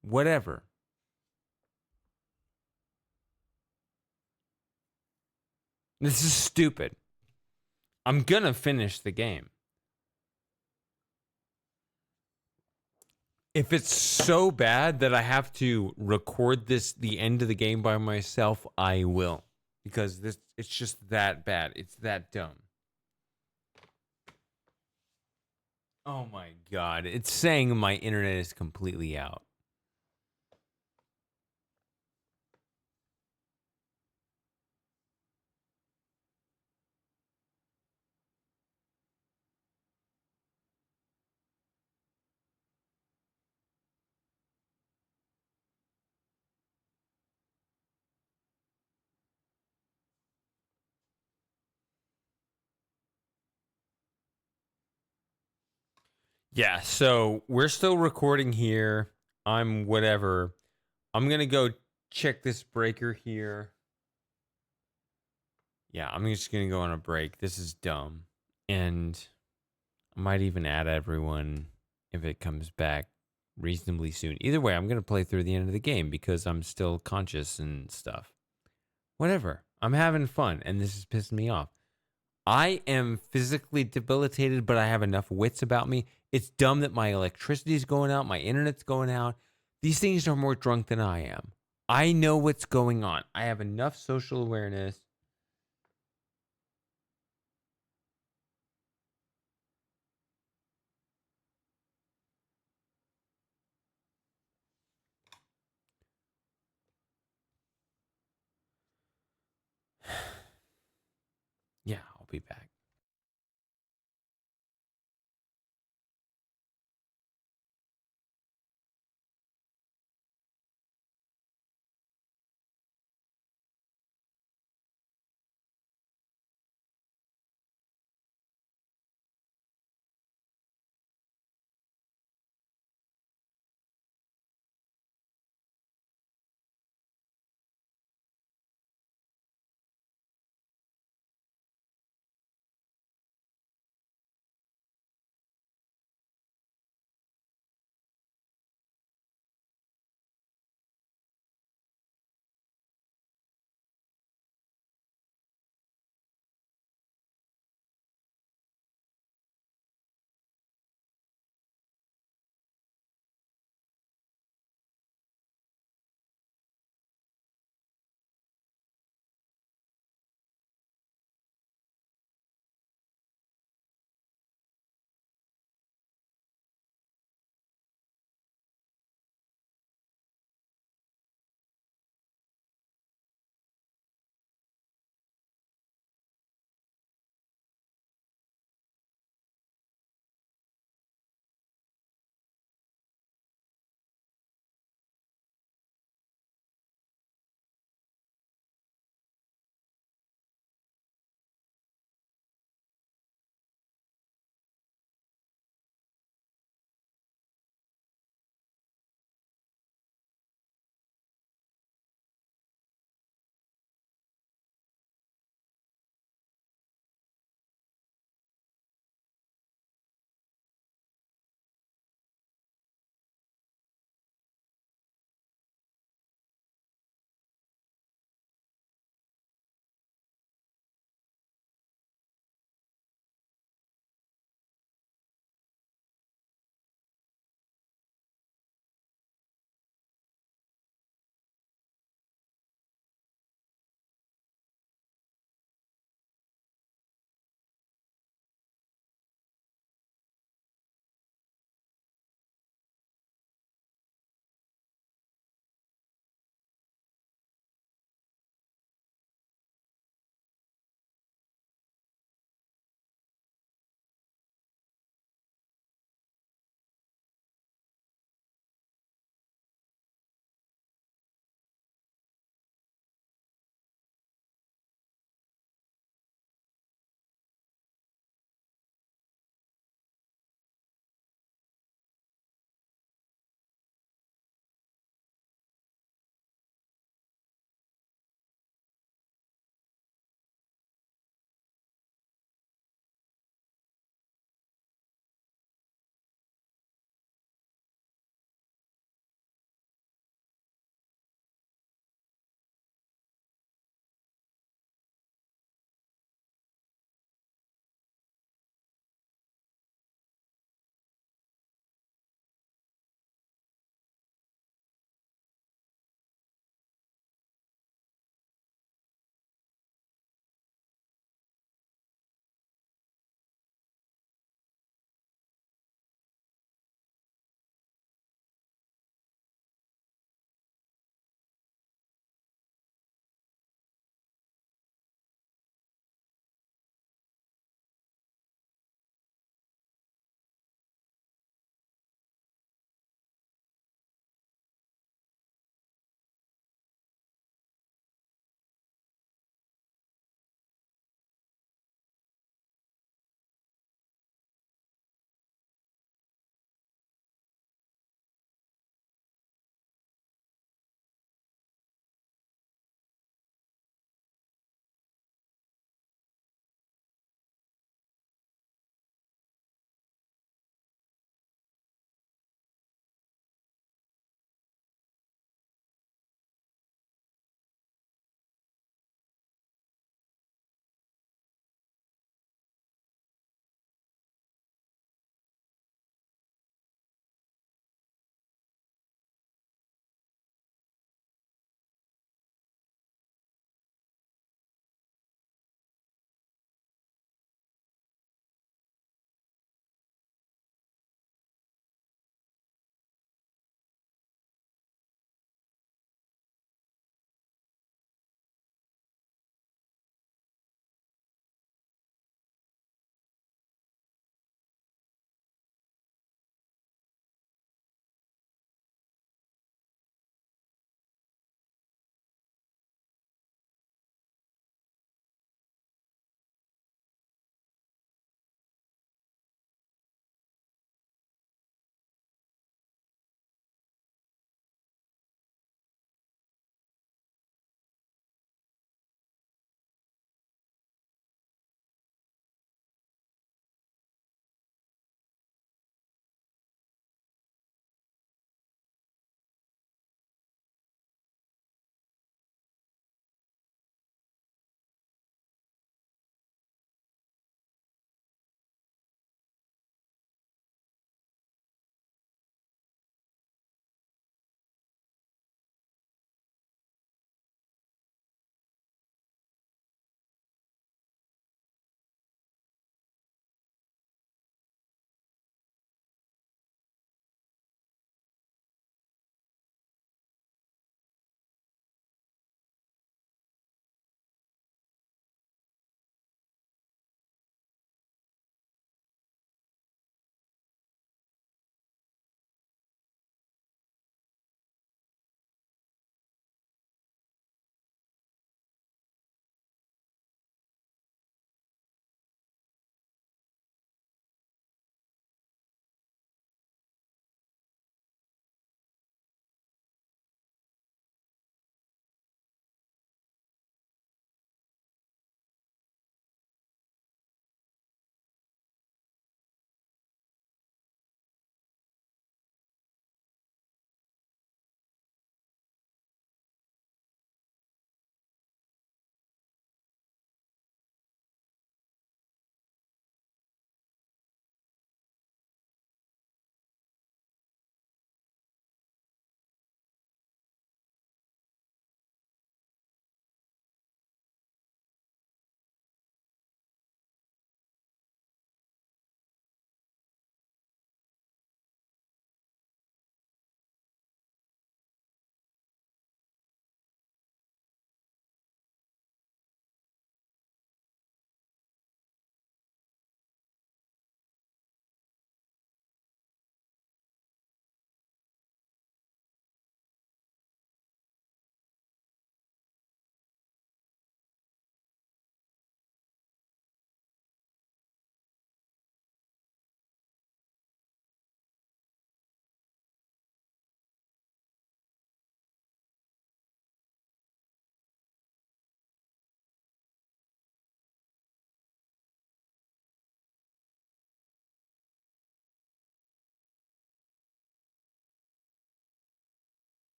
whatever. This is stupid. I'm gonna finish the game. If it's so bad that I have to record the end of the game by myself, I will. Because it's just that bad. It's that dumb. Oh my god. It's saying my internet is completely out. Yeah, so we're still recording here. I'm whatever. I'm gonna go check this breaker here. Yeah, I'm just gonna go on a break. This is dumb. And I might even add everyone if it comes back reasonably soon. Either way, I'm gonna play through the end of the game because I'm still conscious and stuff. Whatever. I'm having fun, and this is pissing me off. I am physically debilitated, but I have enough wits about me. It's dumb that my electricity's going out, my internet's going out. These things are more drunk than I am. I know what's going on. I have enough social awareness. Yeah, I'll be back.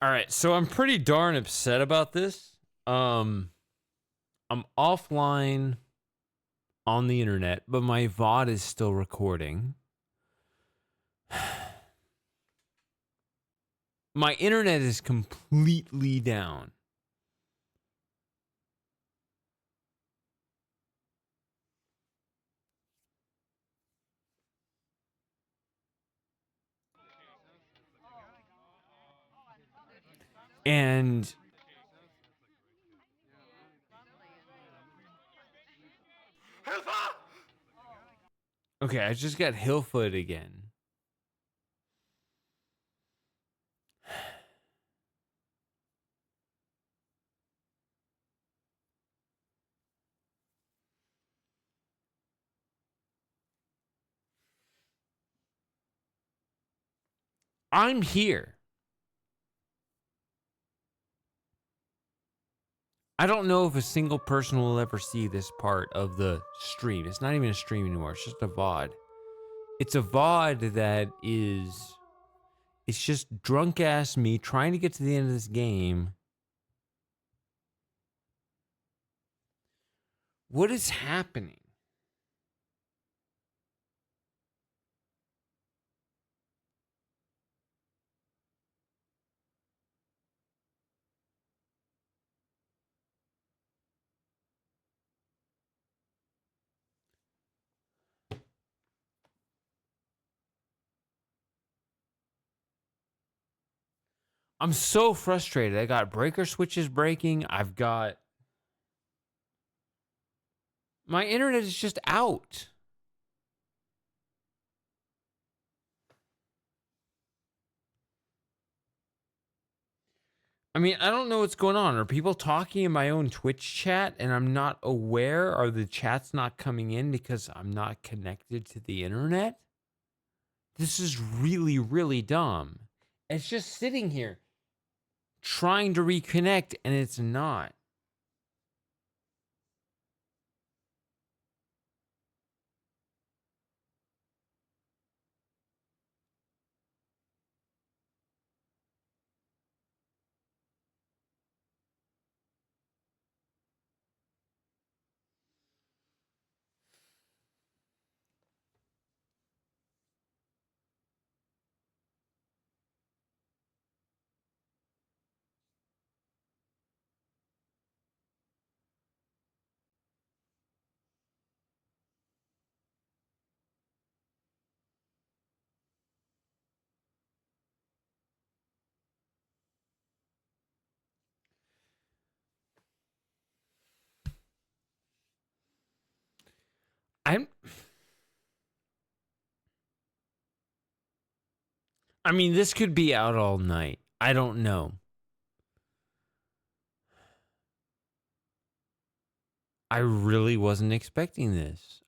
All right, so I'm pretty darn upset about this. I'm offline on the internet, but my VOD is still recording. My internet is completely down. And okay, I just got Hillfoot again. I'm here. I don't know if a single person will ever see this part of the stream. It's not even a stream anymore. It's just a VOD. It's a VOD that is... It's just drunk ass me trying to get to the end of this game. What is happening? I'm so frustrated. I got breaker switches breaking. I've got... My internet is just out. I mean, I don't know what's going on. Are people talking in my own Twitch chat and I'm not aware? Are the chats not coming in because I'm not connected to the internet? This is really, really dumb. It's just sitting here trying to reconnect and it's not. I mean, this could be out all night. I don't know. I really wasn't expecting this.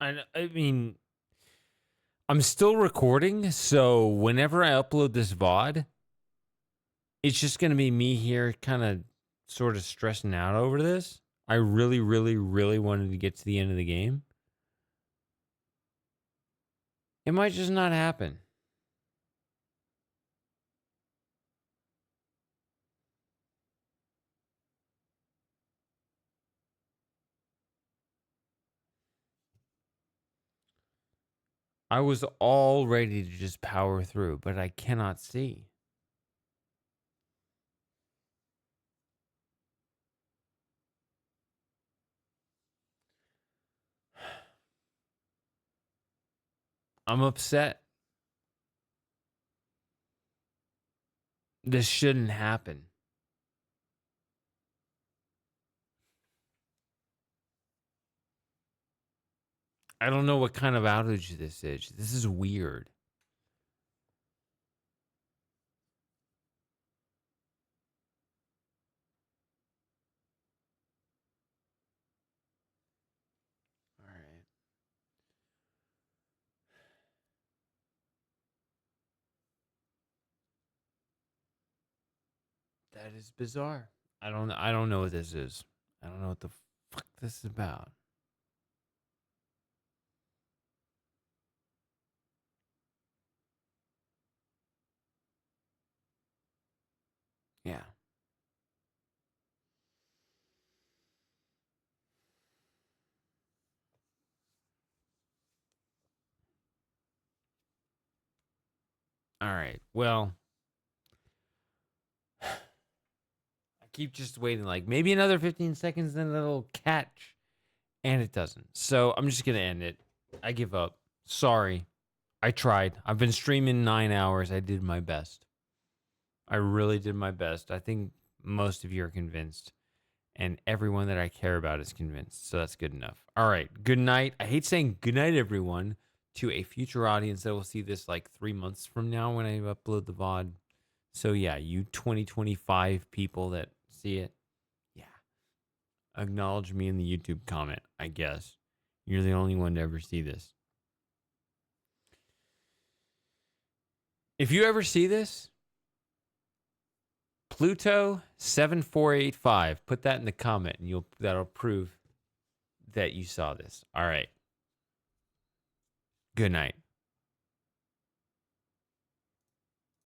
I mean, I'm still recording, so whenever I upload this VOD, it's just going to be me here kind of sort of stressing out over this. I really, really, really wanted to get to the end of the game. It might just not happen. I was all ready to just power through, but I cannot see. I'm upset. This shouldn't happen. I don't know what kind of outage this is. This is weird. All right. That is bizarre. I don't know what this is. I don't know what the fuck this is about. Yeah. All right. Well, I keep just waiting, like maybe another 15 seconds, then it'll catch. And it doesn't. So I'm just going to end it. I give up. Sorry. I tried. I've been streaming 9 hours. I did my best. I really did my best. I think most of you are convinced. And everyone that I care about is convinced. So that's good enough. All right. Good night. I hate saying good night, everyone, to a future audience that will see this like 3 months from now when I upload the VOD. So yeah, you 2025 people that see it, yeah. Acknowledge me in the YouTube comment, I guess. You're the only one to ever see this. If you ever see this, Pluto7485, put that in the comment and that'll prove that you saw this. All right. Good night.